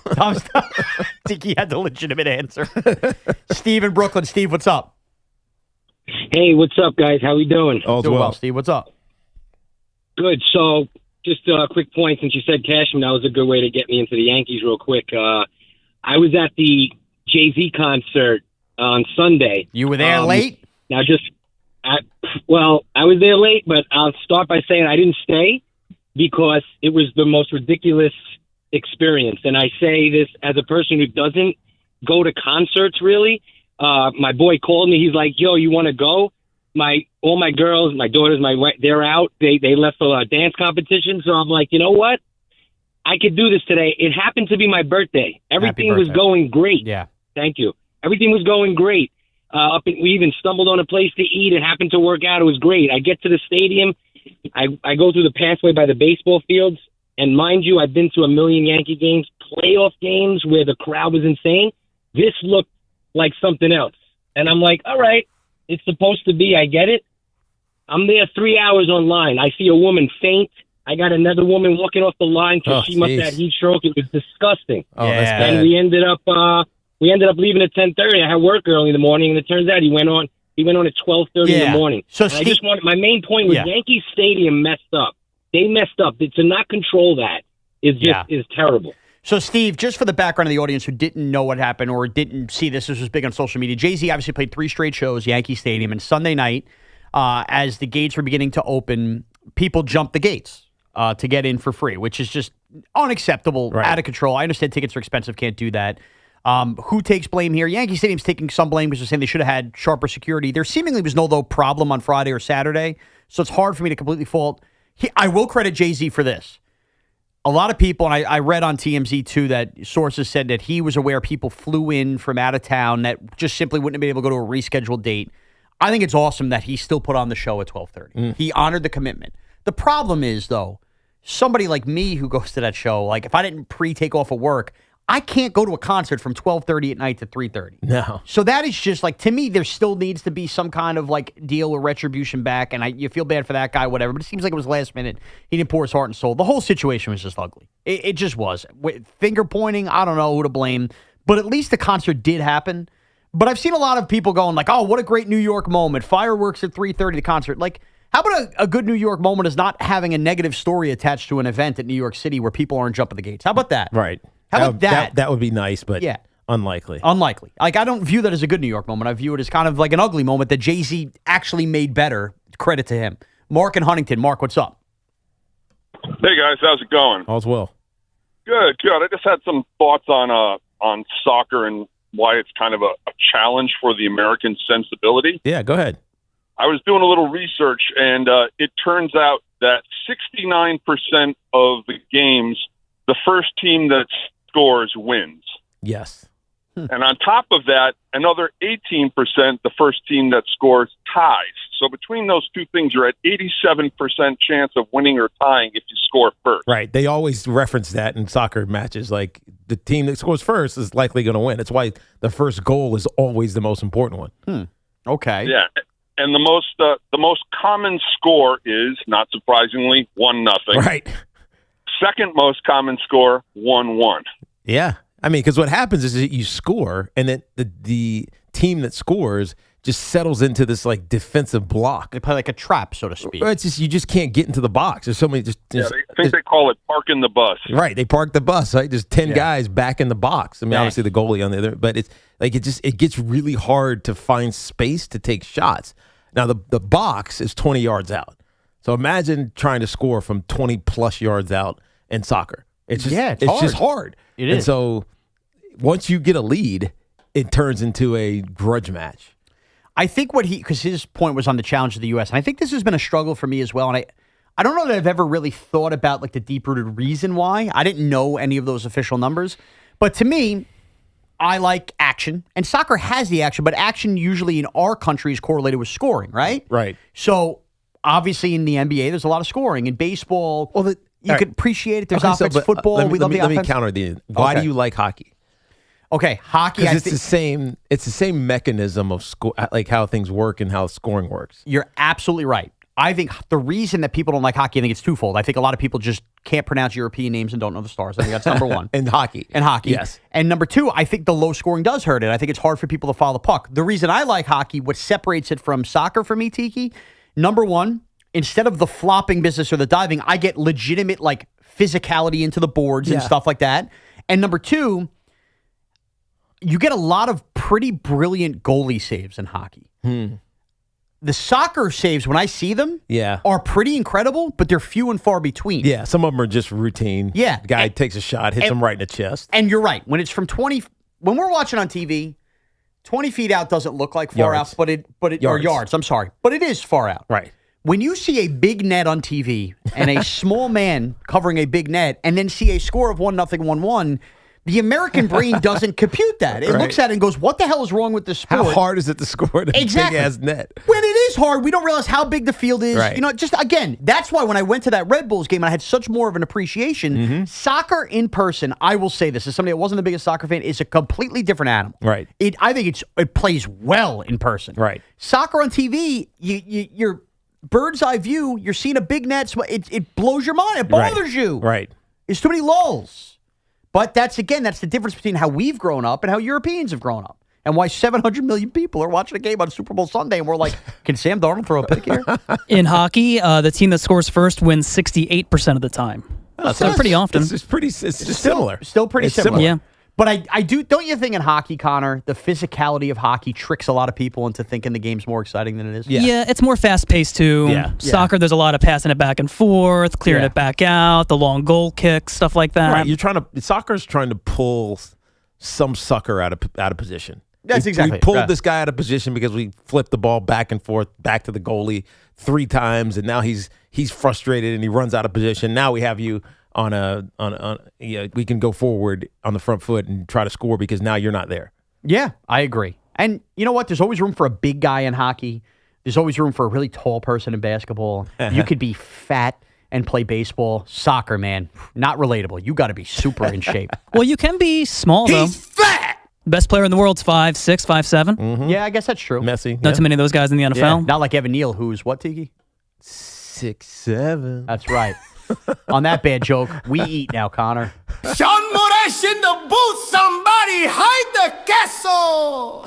Tiki had the legitimate answer. Steve in Brooklyn. Steve, what's up? Hey, what's up, guys? How we doing? All's Doing well. well, Steve. What's up? Good. So, just a quick point. Since you said Cashman, that was a good way to get me into the Yankees real quick. I was at the Jay-Z concert on Sunday. You were there late? Now, I was there late, but I'll start by saying I didn't stay because it was the most ridiculous experience. And I say this as a person who doesn't go to concerts, really. My boy called me. He's like, yo, you want to go? All my girls, my daughters, my wife, they're out. They left for a dance competition. So I'm like, you know what? I could do this today. It happened to be my birthday. Everything was going great. Yeah. Thank you. Everything was going great. We even stumbled on a place to eat. It happened to work out. It was great. I get to the stadium. I go through the pathway by the baseball fields. And mind you, I've been to a million Yankee games, playoff games where the crowd was insane. This looked like something else. And I'm like, all right, it's supposed to be. I get it. I'm there 3 hours online. I see a woman faint. I got another woman walking off the line because she must have had heat stroke. It was disgusting. Oh, that's bad. And we ended up leaving at 10:30. I had work early in the morning, and it turns out he went on at 12:30 in the morning. So I just wanted, my main point was Yankee Stadium messed up. They messed up. To not control that is terrible. So, Steve, just for the background of the audience who didn't know what happened or didn't see this was big on social media, Jay-Z obviously played 3 straight shows, Yankee Stadium, and Sunday night, as the gates were beginning to open, people jumped the gates to get in for free, which is just unacceptable, out of control. I understand tickets are expensive, can't do that. Who takes blame here? Yankee Stadium's taking some blame because they're saying they should have had sharper security. There seemingly was no problem on Friday or Saturday, so it's hard for me to completely fault. I will credit Jay-Z for this. A lot of people, and I read on TMZ too, that sources said that he was aware people flew in from out of town that just simply wouldn't have been able to go to a rescheduled date. I think it's awesome that he still put on the show at 12:30. He honored the commitment. The problem is, though, somebody like me who goes to that show, like if I didn't take off of work, I can't go to a concert from 12:30 at night to 3:30. No. So that is just like, to me, there still needs to be some kind of like deal or retribution back. And you feel bad for that guy, whatever. But it seems like it was last minute. He didn't pour his heart and soul. The whole situation was just ugly. It just was. Finger pointing, I don't know who to blame. But at least the concert did happen. But I've seen a lot of people going like, oh, what a great New York moment. Fireworks at 3:30, the concert. Like, how about a good New York moment is not having a negative story attached to an event at New York City where people aren't jumping the gates? How about that? Right. How about that? That would be nice, but unlikely. Unlikely. Like, I don't view that as a good New York moment. I view it as kind of like an ugly moment that Jay-Z actually made better. Credit to him. Mark in Huntington. Mark, what's up? Hey, guys. How's it going? All's well. Good. I just had some thoughts on soccer and why it's kind of a challenge for the American sensibility. Yeah, go ahead. I was doing a little research, and it turns out that 69% of the games, the first team that scores wins. Yes. And on top of that, another 18%, the first team that scores ties. So between those two things, you're at 87% chance of winning or tying if you score first. Right. They always reference that in soccer matches. Like, the team that scores first is likely going to win. That's why the first goal is always the most important one. Okay. Yeah. And the most common score is, not surprisingly, 1-0. Right. Second most common score, 1-1. Yeah. I mean, because what happens is that you score, and then the team that scores just settles into this like defensive block. They play like a trap, so to speak. It's just you just can't get into the box. There's so many. I think they call it parking the bus. Right, they park the bus. Right, there's 10 guys back in the box. I mean, Dang. obviously the goalie on the other, but it's like it gets really hard to find space to take shots. Now the box is 20 yards out, so imagine trying to score from 20 plus yards out in soccer. It's just it's just hard. It and is. So once you get a lead, it turns into a grudge match. I think because his point was on the challenge of the U.S., and I think this has been a struggle for me as well, and I don't know that I've ever really thought about like the deep-rooted reason why. I didn't know any of those official numbers, but to me, I like action, and soccer has the action, but action usually in our country is correlated with scoring, right? Right. So obviously in the NBA, there's a lot of scoring. In baseball, you could appreciate it. There's offense. Football, we love the offense. Let me counter the. Why do you like hockey? Okay, hockey. Because it's the same mechanism of like how things work and how scoring works. You're absolutely right. I think the reason that people don't like hockey, I think it's twofold. I think a lot of people just can't pronounce European names and don't know the stars. I think that's number one. And hockey. Yes. And number two, I think the low scoring does hurt it. I think it's hard for people to follow the puck. The reason I like hockey, what separates it from soccer for me, Tiki, number one, instead of the flopping business or the diving, I get legitimate like physicality into the boards and stuff like that. And number two, you get a lot of pretty brilliant goalie saves in hockey. The soccer saves, when I see them, are pretty incredible, but they're few and far between. Yeah, some of them are just routine. Yeah. The guy takes a shot, hits him right in the chest. And you're right. When it's from 20, when we're watching on TV, 20 feet out doesn't look like far out, but it or yards, I'm sorry, but it is far out. Right. When you see a big net on TV and a small man covering a big net and then see a score of 1-0, 1-1, the American brain doesn't compute that. It looks at it and goes, what the hell is wrong with this sport? How hard is it to score a big-ass net? When it is hard, we don't realize how big the field is. Right. You know, just again, that's why when I went to that Red Bulls game and I had such more of an appreciation, soccer in person, I will say this, as somebody that wasn't the biggest soccer fan, is a completely different animal. Right. I think it plays well in person. Right. Soccer on TV, you're bird's eye view, you're seeing a big net, it blows your mind, it bothers you. Right. It's too many lulls. But that's the difference between how we've grown up and how Europeans have grown up. And why 700 million people are watching a game on Super Bowl Sunday and we're like, can Sam Darnold throw a pick here? In hockey, the team that scores first wins 68% of the time. So pretty often. It's just similar. Still pretty similar. Yeah. But I do, don't you think in hockey, Connor, the physicality of hockey tricks a lot of people into thinking the game's more exciting than it is? Yeah, it's more fast-paced too. Yeah. Soccer, there's a lot of passing it back and forth, clearing it back out, the long goal kicks, stuff like that. Right, soccer's trying to pull some sucker out of position. That's exactly We it. pulled this guy out of position because we flipped the ball back and forth, back to the goalie 3 times, and now he's frustrated and he runs out of position. Now we have you we can go forward on the front foot and try to score because now you're not there. Yeah, I agree. And you know what? There's always room for a big guy in hockey. There's always room for a really tall person in basketball. You could be fat and play baseball. Soccer, man, not relatable. You got to be super in shape. Well, you can be small, though. He's fat! Best player in the world's 5'6", 5'7". Yeah, I guess that's true. Messi. Not too many of those guys in the NFL. Yeah, not like Evan Neal, who's what, Tiki? 6'7". That's right. On that bad joke, we eat now, Connor. Shaun Morash in the booth, somebody hide the castle.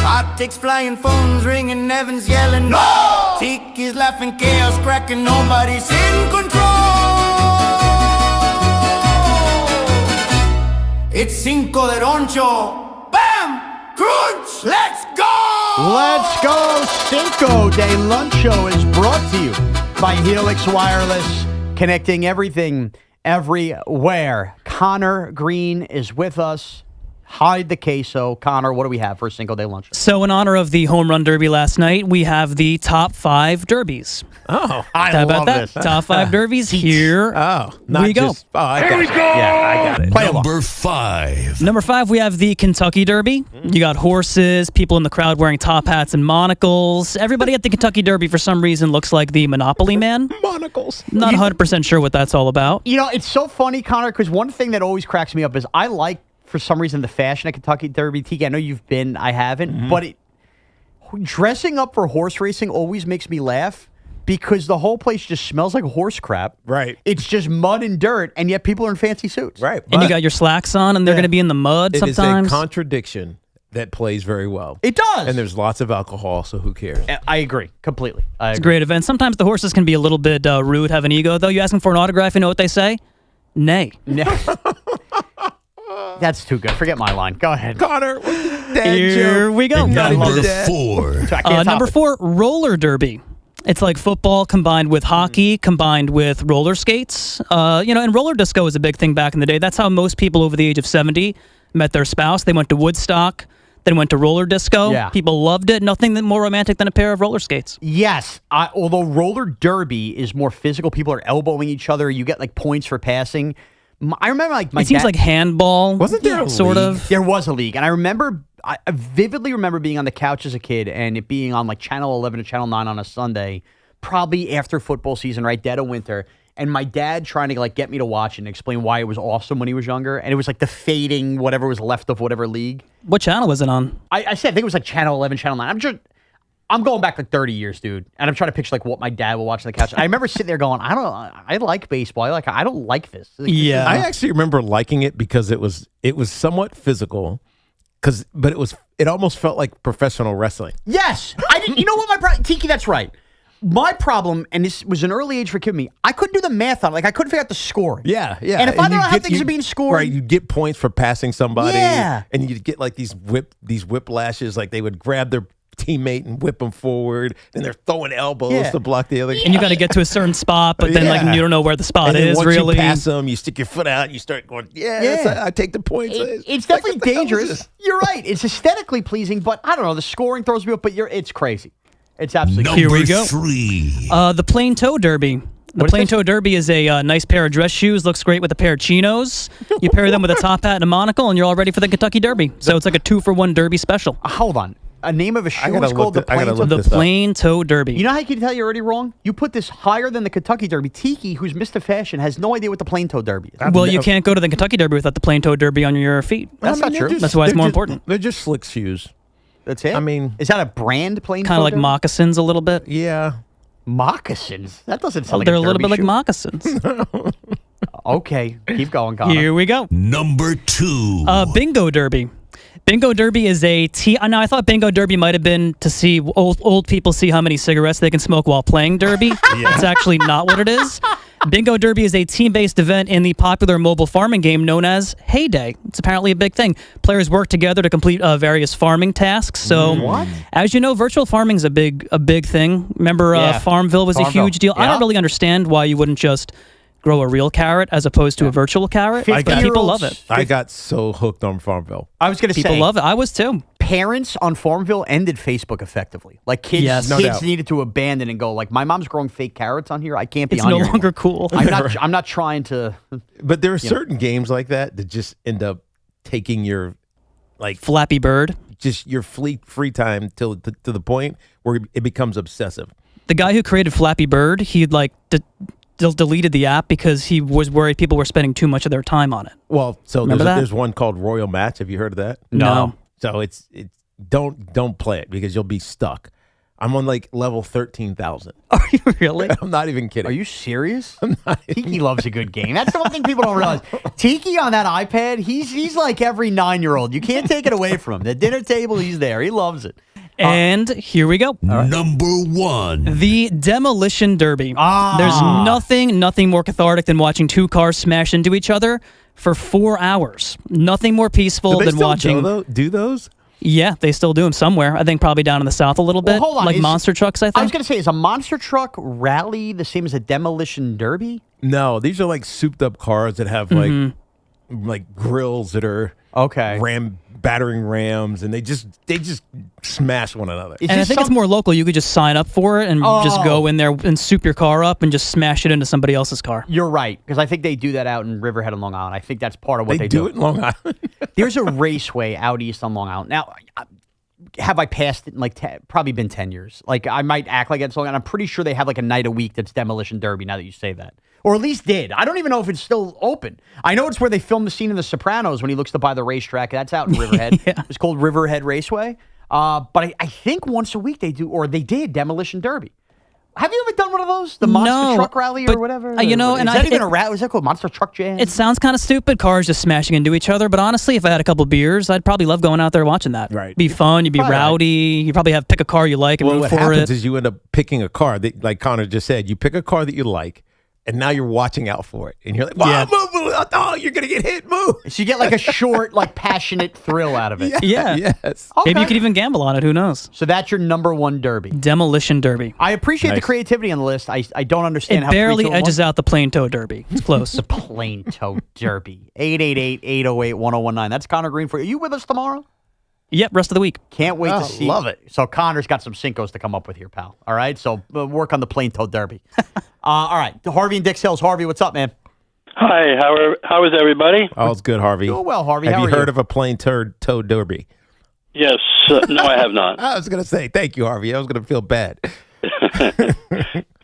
Optics flying, phones ringing, Evans yelling, no! Tiki's laughing, chaos cracking, nobody's in control. It's Cinco de Roncho. Bam! Crunch! Let's go! Let's go! Cinco de Luncho is brought to you by Helix Wireless, connecting everything, everywhere. Connor Green is with us. Hide the queso. Connor, what do we have for Cinco de lunch? So in honor of the home run derby last night, we have the top 5 derbies. Oh, I love this. Top 5 derbies here. We go. I got it. Yeah, I got it. Number 5. Number 5, we have the Kentucky Derby. You got horses, people in the crowd wearing top hats and monocles. Everybody at the Kentucky Derby, for some reason, looks like the Monopoly Man. Monocles. Not 100% sure what that's all about. You know, it's so funny, Connor, because one thing that always cracks me up is I like, for some reason, the fashion at Kentucky Derby. Tiki, I know you've been, I haven't, but dressing up for horse racing always makes me laugh because the whole place just smells like horse crap. Right. It's just mud and dirt, and yet people are in fancy suits. Right. And you got your slacks on, and they're going to be in the mud sometimes. It is a contradiction that plays very well. It does. And there's lots of alcohol, so who cares? I agree completely. It's a great event. Sometimes the horses can be a little bit rude, have an ego, though. You ask them for an autograph, you know what they say? Nay. That's too good. Forget my line. Go ahead. Connor, here we go. Number 4. Number 4, roller derby. It's like football combined with hockey, combined with roller skates. And roller disco was a big thing back in the day. That's how most people over the age of 70 met their spouse. They went to Woodstock, then went to roller disco. Yeah. People loved it. Nothing more romantic than a pair of roller skates. Yes. Although roller derby is more physical. People are elbowing each other. You get like points for passing. I remember like my It seems like handball. Wasn't there a sort league? of? There was a league. And I vividly remember being on the couch as a kid and it being on like Channel 11 or Channel 9 on a Sunday, probably after football season, right? Dead of winter. And my dad trying to like get me to watch it and explain why it was awesome when he was younger. And it was like the fading whatever was left of whatever league. What channel was it on? I think it was like Channel 11, Channel 9. I'm going back like 30 years, dude. And I'm trying to picture like what my dad would watch on the couch. I remember sitting there going, I like baseball. I don't like this. Yeah. I actually remember liking it because it was somewhat physical, but it almost felt like professional wrestling. Yes. I didn't. You know what, Tiki, that's right. My problem, and this was an early age for kid me, I couldn't do the math on it. Like, I couldn't figure out the scoring. Yeah. And if I don't know how things are being scored. Right, you get points for passing somebody. Yeah. And you get like these whiplashes, like they would grab their teammate and whip them forward, and they're throwing elbows to block the other guy. And you got to get to a certain spot, but then like you don't know where the spot is once really. You pass them, you stick your foot out, you start going, I take the points. It's definitely dangerous. You're right. It's aesthetically pleasing, but I don't know. The scoring throws me up, but it's crazy. It's absolutely Here we go. Number 3. The plain toe derby. The plain toe derby is a nice pair of dress shoes. Looks great with a pair of chinos. You pair them with a top hat and a monocle, and you're all ready for the Kentucky Derby. So it's like a 2-for-1 derby special. Hold on. A name of a shoe is called the plain toe derby. You know how you can tell you're already wrong? You put this higher than the Kentucky Derby. Tiki, who's Mr. Fashion, has no idea what the plain toe derby is. Well, you can't go to the Kentucky Derby without the plain toe derby on your feet. That's not true. That's why it's more important. They're just slick shoes. That's it? I mean, is that a brand plain toe kind of like derby? moccasins a little bit? Yeah. Moccasins? That doesn't sound like they're a a little bit like shoe. moccasins. Okay. Keep going, Connor. Here we go. Number 2. Bingo derby. Bingo derby is now I thought bingo derby might have been to see old people see how many cigarettes they can smoke while playing derby. That's actually not what it is. Bingo derby is a team-based event in the popular mobile farming game known as Hay Day. It's apparently a big thing. Players work together to complete various farming tasks. So, as you know, virtual farming is a big thing. Remember, Farmville was a huge deal. Yeah. I don't really understand why you wouldn't just grow a real carrot as opposed to a virtual carrot. But people love it. I got so hooked on Farmville. I was going to say. People love it. I was too. Parents on Farmville ended Facebook effectively. Like kids needed to abandon and go like, my mom's growing fake carrots on here. I can't be it's on no here longer anymore. cool. I'm not trying to. But there are certain games like that just end up taking your like Flappy Bird, just your free time to the point where it becomes obsessive. The guy who created Flappy Bird, he deleted the app because he was worried people were spending too much of their time on it. Well, so there's one called Royal Match. Have you heard of that? No. So it's don't play it because you'll be stuck. I'm on like level 13,000. Are you really? I'm not even kidding. Are you serious? Tiki loves a good game. That's the one thing people don't realize. Tiki on that iPad, he's like every 9-year-old. You can't take it away from him. The dinner table, he's there. He loves it. And here we go. Number 1. The Demolition Derby. There's nothing more cathartic than watching two cars smash into each other for 4 hours. Nothing more peaceful than watching. Do those? Yeah, they still do them somewhere. I think probably down in the South a little bit. Hold on. Like monster trucks, I think. I was going to say, is a monster truck rally the same as a demolition derby? No, these are like souped up cars that have like like grills that are battering rams, and they just smash one another. And I think it's more local. You could just sign up for it and just go in there and soup your car up and just smash it into somebody else's car. You're right, because I think they do that out in Riverhead and Long Island. I think that's part of what they do. They do it in Long Island. There's a raceway out east on Long Island. Now, have I passed it in like probably been 10 years? Like I might act like it's Long Island. I'm pretty sure they have like a night a week that's Demolition Derby now that you say that. Or at least did. I don't even know if it's still open. I know it's where they filmed the scene in The Sopranos when he looks to buy the racetrack. That's out in Riverhead. It's called Riverhead Raceway. But I think once a week they do, or they did, Demolition Derby. Have you ever done one of those? The monster truck rally or whatever? You know, is that even a rally? Is that called Monster Truck Jam? It sounds kind of stupid, cars just smashing into each other. But honestly, if I had a couple beers, I'd probably love going out there watching that. Right. Be fun. You'd be rowdy. You probably pick a car you like and root what for happens it. is you end up picking a car that, like Connor just said, you pick a car that you like. And now you're watching out for it. And you're like, wow, move. Oh, you're going to get hit. Move. So you get like a short, like passionate thrill out of it. Yeah. Yes. Okay. Maybe you could even gamble on it. Who knows? So that's your number one derby. Demolition Derby. I appreciate the creativity on the list. I don't understand it how barely edges out the Plain Toe Derby. It's close. The Plain Toe Derby. 888-808-1019. That's Connor Green for you. Are you with us tomorrow? Yep, rest of the week. Can't wait to see. Love it. So Connor's got some Cincos to come up with here, pal. All right, so work on the Plain Toe Derby. All right, Harvey and Dix Hills. Harvey, what's up, man? Hi, how is everybody? Oh, it's good, Harvey. Doing well, Harvey. Have How you are heard of a plain toe derby? Yes. No, I have not. I was going to say, thank you, Harvey. I was going to feel bad.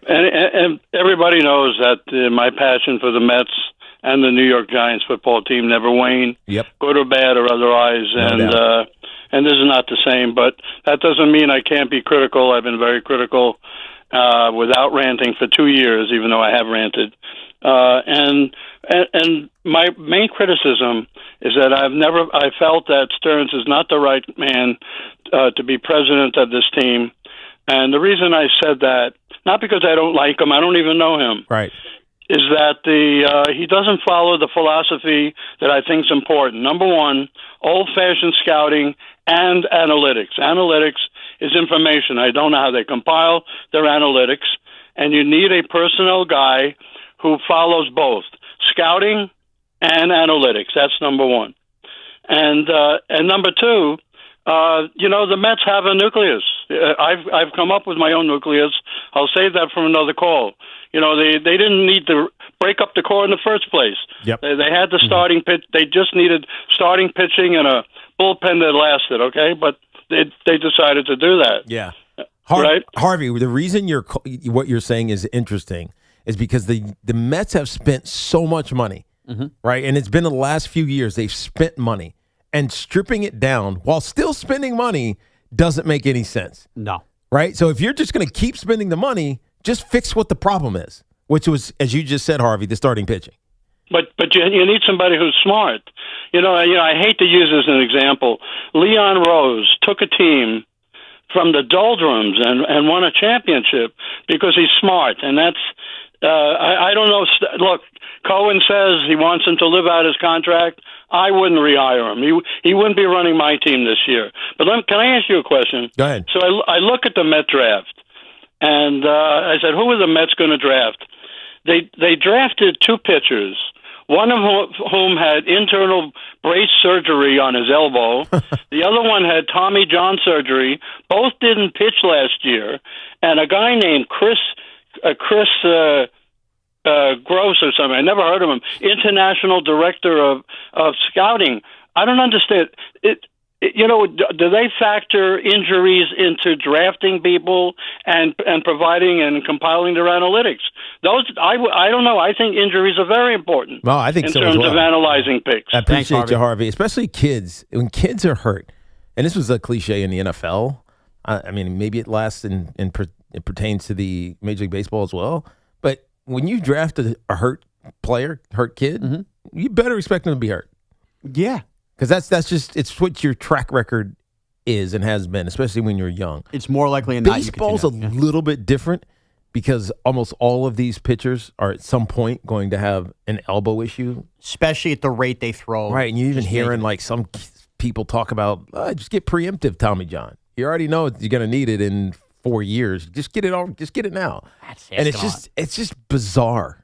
and everybody knows that my passion for the Mets and the New York Giants football team never wane. Yep. Good or bad or otherwise. And this is not the same, but that doesn't mean I can't be critical. I've been very critical without ranting for 2 years, even though I have ranted. And my main criticism is that I felt that Stearns is not the right man to be president of this team. And the reason I said that, not because I don't like him, I don't even know him. Right. Is that he doesn't follow the philosophy that I think is important. Number one, old-fashioned scouting and analytics. Analytics is information. I don't know how they compile their analytics, and you need a personnel guy who follows both scouting and analytics. That's number one. And number two, the Mets have a nucleus. I've come up with my own nucleus. I'll save that for another call. They didn't need to break up the core in the first place. Yep. They had the starting pitch. They just needed starting pitching and a bullpen that lasted. Okay, but they decided to do that. Yeah. Right? Harvey, the reason what you're saying is interesting is because the Mets have spent so much money, right? And it's been the last few years they've spent money, and stripping it down while still spending money doesn't make any sense. No. Right? So if you're just going to keep spending the money, just fix what the problem is, which was, as you just said, Harvey, the starting pitching. But you need somebody who's smart. I hate to use this as an example. Leon Rose took a team from the doldrums and won a championship because he's smart. And that's I don't know. Look, Cohen says he wants him to live out his contract. I wouldn't rehire him. He wouldn't be running my team this year. But can I ask you a question? Go ahead. So I look at the Met draft, and I said, who are the Mets going to draft? They drafted two pitchers, one of whom had internal brace surgery on his elbow. The other one had Tommy John surgery. Both didn't pitch last year. And a guy named Chris Gross or something, I never heard of him, international director of scouting. I don't understand. Do they factor injuries into drafting people and providing and compiling their analytics? Those I don't know. I think injuries are very important. Well, I think in so terms as well. of analyzing picks. I appreciate you, Harvey. Especially kids. When kids are hurt, and this was a cliche in the NFL. I mean, maybe it lasts and it pertains to the Major League Baseball as well. But when you draft a hurt player, hurt kid, you better expect them to be hurt. Yeah. Because that's just, it's what your track record is and has been, especially when you're young. It's more likely than not. Baseball's a little bit different because almost all of these pitchers are at some point going to have an elbow issue. Especially at the rate they throw. Right, and you're even hearing like some people talk about, just get preemptive Tommy John. You already know you're going to need it in 4 years. Just get it on. Just get it now. And it's just bizarre.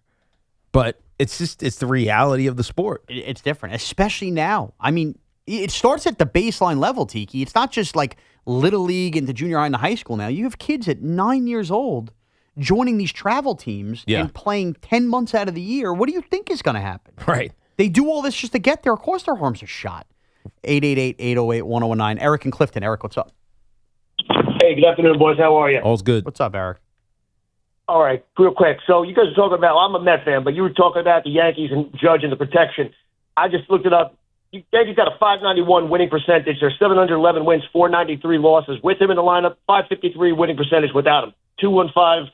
But it's the reality of the sport. It's different, especially now. I mean, it starts at the baseline level, Tiki. It's not just like Little League into junior high and high school now. You have kids at 9 years old joining these travel teams and playing 10 months out of the year. What do you think is going to happen? Right. They do all this just to get there. Of course their arms are shot. 888-808-1019. Eric in Clifton. Eric, what's up? Hey, good afternoon, boys. How are you? All's good. What's up, Eric? All right, real quick. So you guys are talking about, I'm a Met fan, but you were talking about the Yankees and Judge and the protection. I just looked it up. Yankees got a .591 winning percentage. They're 711 wins, 493 losses. With him in the lineup, .553 winning percentage without him. 215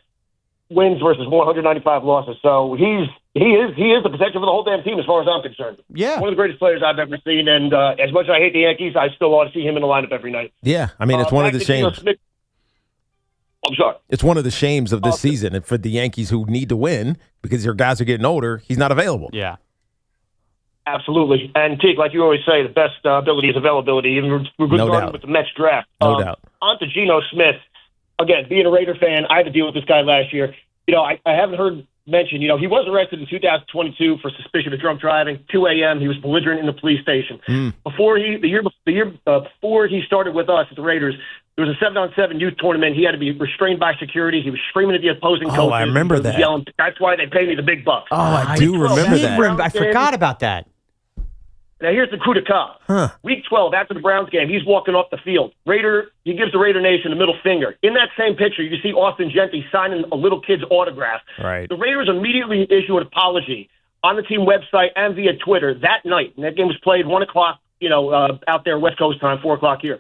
wins versus 195 losses. So he is the protection for the whole damn team as far as I'm concerned. Yeah. One of the greatest players I've ever seen, and as much as I hate the Yankees, I still want to see him in the lineup every night. Yeah, I mean, it's one of the shames. I'm sorry. It's one of the shames of this season. And for the Yankees who need to win because their guys are getting older, he's not available. Yeah. Absolutely. And, Teak, like you always say, the best ability is availability, even regarding with the Mets draft. No doubt. On to Geno Smith. Again, being a Raider fan, I had to deal with this guy last year. You know, I haven't heard mentioned, he was arrested in 2022 for suspicion of drunk driving. 2 a.m., he was belligerent in the police station. Before the year before he started with us at the Raiders, there was a 7-on-7 youth tournament. He had to be restrained by security. He was screaming at the opposing coaches. I remember that. Yelling, that's why they pay me the big bucks. Oh, I do remember that. I forgot about that. Now, here's the coup de grace. Week 12, after the Browns game, he's walking off the field. He gives the Raider Nation the middle finger. In that same picture, you see Austin Gentry signing a little kid's autograph. Right. The Raiders immediately issue an apology on the team website and via Twitter that night. And that game was played 1 o'clock, out there West Coast time, 4 o'clock here.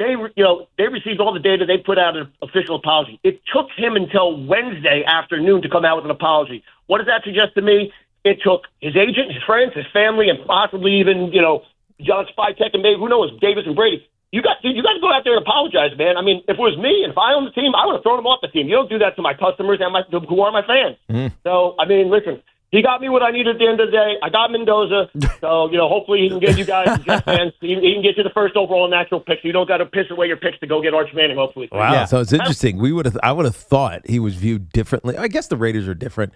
They received all the data. They put out an official apology. It took him until Wednesday afternoon to come out with an apology. What does that suggest to me? It took his agent, his friends, his family, and possibly even, John Spytek and maybe, who knows, Davis and Brady. You got to go out there and apologize, man. I mean, if it was me, and if I owned the team, I would have thrown him off the team. You don't do that to my customers and who are my fans. So, I mean, listen, he got me what I needed at the end of the day. I got Mendoza. So, hopefully he can get you guys, Jets fans, he can get you the first overall natural pick. So you don't got to piss away your picks to go get Arch Manning, hopefully. Wow. Yeah. So it's interesting. I would have thought he was viewed differently. I guess the Raiders are different.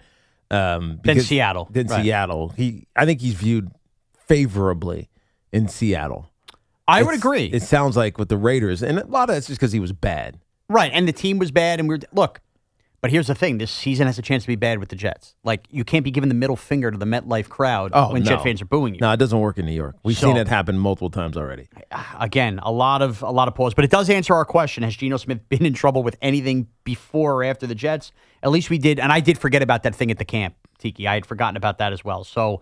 Than Seattle. Seattle. I think he's viewed favorably in Seattle. I would agree. It sounds like with the Raiders, and a lot of that's just because he was bad. Right, and the team was bad, and look, but here's the thing. This season has a chance to be bad with the Jets. Like, you can't be giving the middle finger to the MetLife crowd when Jet fans are booing you. No, it doesn't work in New York. We've seen it happen multiple times already. Again, a lot of pause, but it does answer our question. Has Geno Smith been in trouble with anything before or after the Jets? At least we did, and I did forget about that thing at the camp, Tiki. I had forgotten about that as well. So,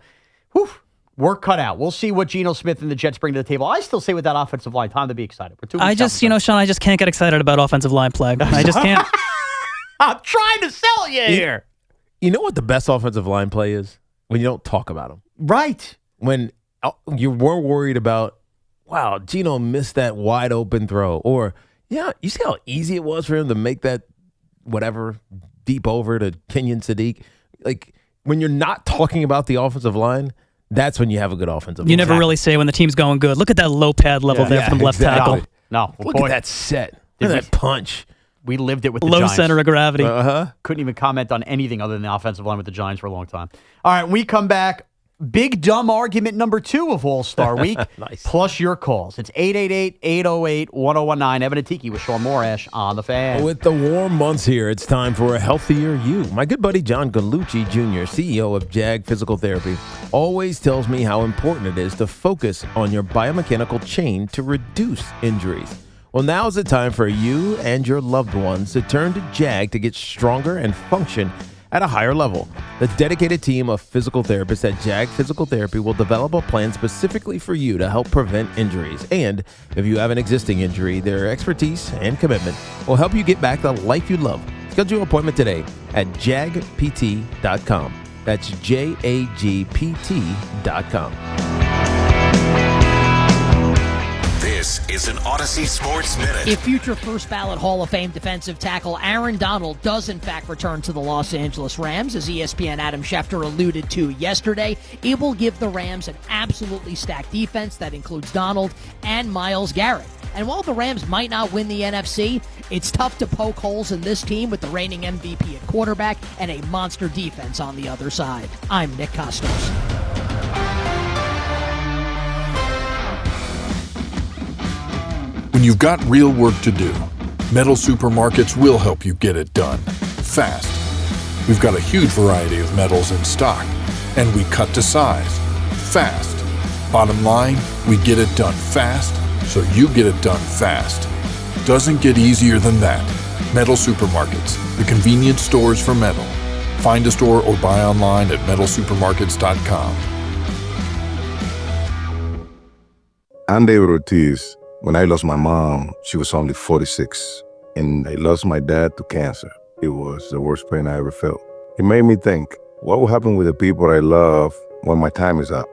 work cut out. We'll see what Geno Smith and the Jets bring to the table. I still say with that offensive line, time to be excited. We're 2 weeks Sean, I just can't get excited about offensive line play. I just can't. I'm trying to sell you here. You know what the best offensive line play is? When you don't talk about them. Right. When you weren't worried about, wow, Geno missed that wide open throw. Or, you see how easy it was for him to make that whatever deep over to Kenyon Sadiq. Like, when you're not talking about the offensive line, that's when you have a good offensive line. You never really say when the team's going good. Look at that low pad level there from the left tackle. No. Look at that set. Look at that punch. We lived it with the low Giants. Center of gravity. Couldn't even comment on anything other than the offensive line with the Giants for a long time. All right, we come back. Big dumb argument number 2 of All-Star Week. Nice. Plus your calls. It's 888-808-1019. Evan and Tiki with Shaun Morash on the Fan. With the warm months here, it's time for a healthier you. My good buddy John Gallucci Jr., CEO of JAG Physical Therapy, always tells me how important it is to focus on your biomechanical chain to reduce injuries. Well, now is the time for you and your loved ones to turn to JAG to get stronger and function at a higher level. The dedicated team of physical therapists at JAG Physical Therapy will develop a plan specifically for you to help prevent injuries. And if you have an existing injury, their expertise and commitment will help you get back the life you love. Schedule your appointment today at jagpt.com. That's JAGPT.com. This is an Odyssey Sports Minute. If future first ballot Hall of Fame defensive tackle Aaron Donald does in fact return to the Los Angeles Rams, as ESPN Adam Schefter alluded to yesterday, it will give the Rams an absolutely stacked defense that includes Donald and Myles Garrett. And while the Rams might not win the NFC, it's tough to poke holes in this team with the reigning MVP at quarterback and a monster defense on the other side. I'm Nick Costos. When you've got real work to do, Metal Supermarkets will help you get it done fast. We've got a huge variety of metals in stock, and we cut to size fast. Bottom line, we get it done fast, so you get it done fast. Doesn't get easier than that. Metal Supermarkets, the convenience stores for metal. Find a store or buy online at metalsupermarkets.com. I'm David Ortiz. When I lost my mom, she was only 46, and I lost my dad to cancer. It was the worst pain I ever felt. It made me think, what will happen with the people I love when my time is up?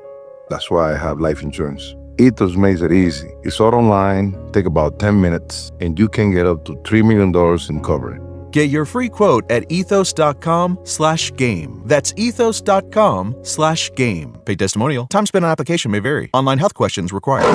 That's why I have life insurance. Ethos makes it easy. It's all online, take about 10 minutes, and you can get up to $3 million in coverage. Get your free quote at ethos.com/game. That's ethos.com/game. Paid testimonial. Time spent on application may vary. Online health questions required.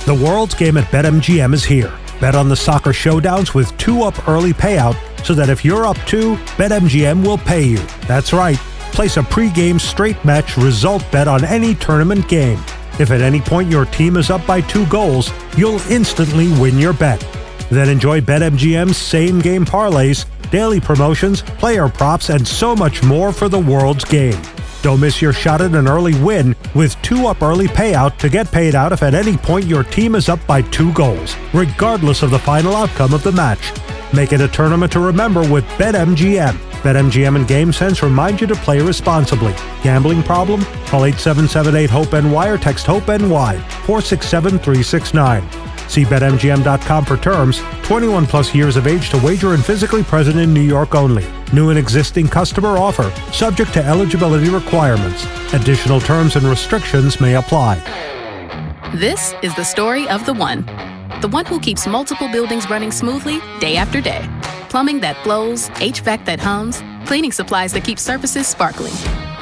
The World's Game at BetMGM is here. Bet on the soccer showdowns with 2-up early payout so that if you're up 2, BetMGM will pay you. That's right. Place a pre-game straight match result bet on any tournament game. If at any point your team is up by 2 goals, you'll instantly win your bet. Then enjoy BetMGM's same-game parlays, daily promotions, player props, and so much more for the World's Game. Don't miss your shot at an early win with 2-up early payout to get paid out if at any point your team is up by 2 goals, regardless of the final outcome of the match. Make it a tournament to remember with BetMGM. BetMGM and GameSense remind you to play responsibly. Gambling problem? Call 877-8-HOPE-NY or text HOPE-NY 467-369. See BetMGM.com for terms. 21 plus years of age to wager and physically present in New York only. New and existing customer offer. Subject to eligibility requirements. Additional terms and restrictions may apply. This is the story of the one. The one who keeps multiple buildings running smoothly day after day. Plumbing that flows, HVAC that hums, cleaning supplies that keep surfaces sparkling.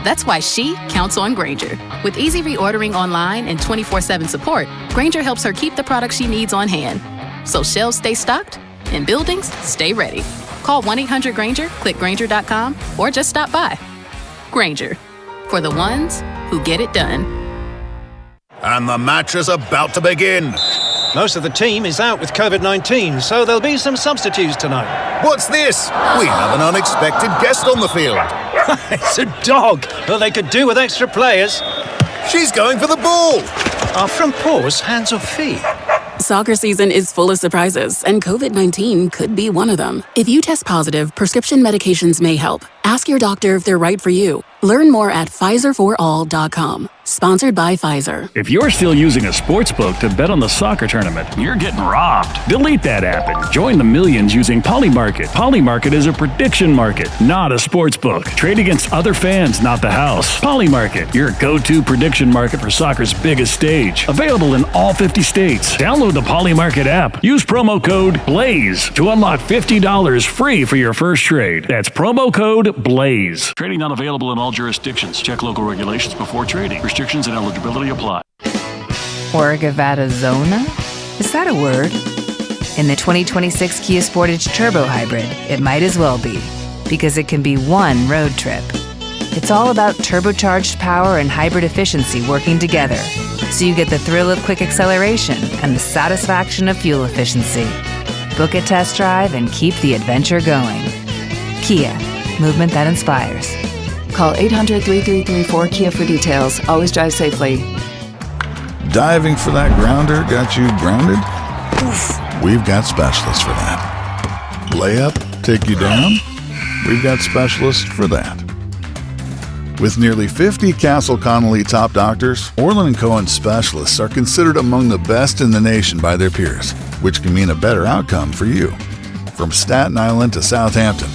That's why she counts on Grainger. With easy reordering online and 24/7 support, Grainger helps her keep the products she needs on hand. So shelves stay stocked and buildings stay ready. Call 1-800-GRAINGER, click Grainger.com, or just stop by. Grainger, for the ones who get it done. And the match is about to begin. Most of the team is out with COVID-19, so there'll be some substitutes tonight. What's this? We have an unexpected guest on the field. It's a dog. Well, they could do with extra players. She's going for the ball. Are front paws hands or feet? Soccer season is full of surprises, and COVID-19 could be one of them. If you test positive, prescription medications may help. Ask your doctor if they're right for you. Learn more at PfizerForAll.com. Sponsored by Pfizer. If you're still using a sportsbook to bet on the soccer tournament, you're getting robbed. Delete that app and join the millions using Polymarket. Polymarket is a prediction market, not a sportsbook. Trade against other fans, not the house. Polymarket, your go-to prediction market for soccer's biggest stage. Available in all 50 states. Download the Polymarket app. Use promo code BLAZE to unlock $50 free for your first trade. That's promo code BLAZE. Trading not available in all jurisdictions. Check local regulations before trading. Restrictions and eligibility apply. Orgavatazona? Is that a word? In the 2026 Kia Sportage Turbo Hybrid, it might as well be, because it can be one road trip. It's all about turbocharged power and hybrid efficiency working together, so you get the thrill of quick acceleration and the satisfaction of fuel efficiency. Book a test drive and keep the adventure going. Kia, movement that inspires. Call 800-3334-KIA for details. Always drive safely. Diving for that grounder got you grounded? Oof. We've got specialists for that. Layup, take you down? We've got specialists for that. With nearly 50 Castle Connolly top doctors, Orland & Cohen specialists are considered among the best in the nation by their peers, which can mean a better outcome for you. From Staten Island to Southampton,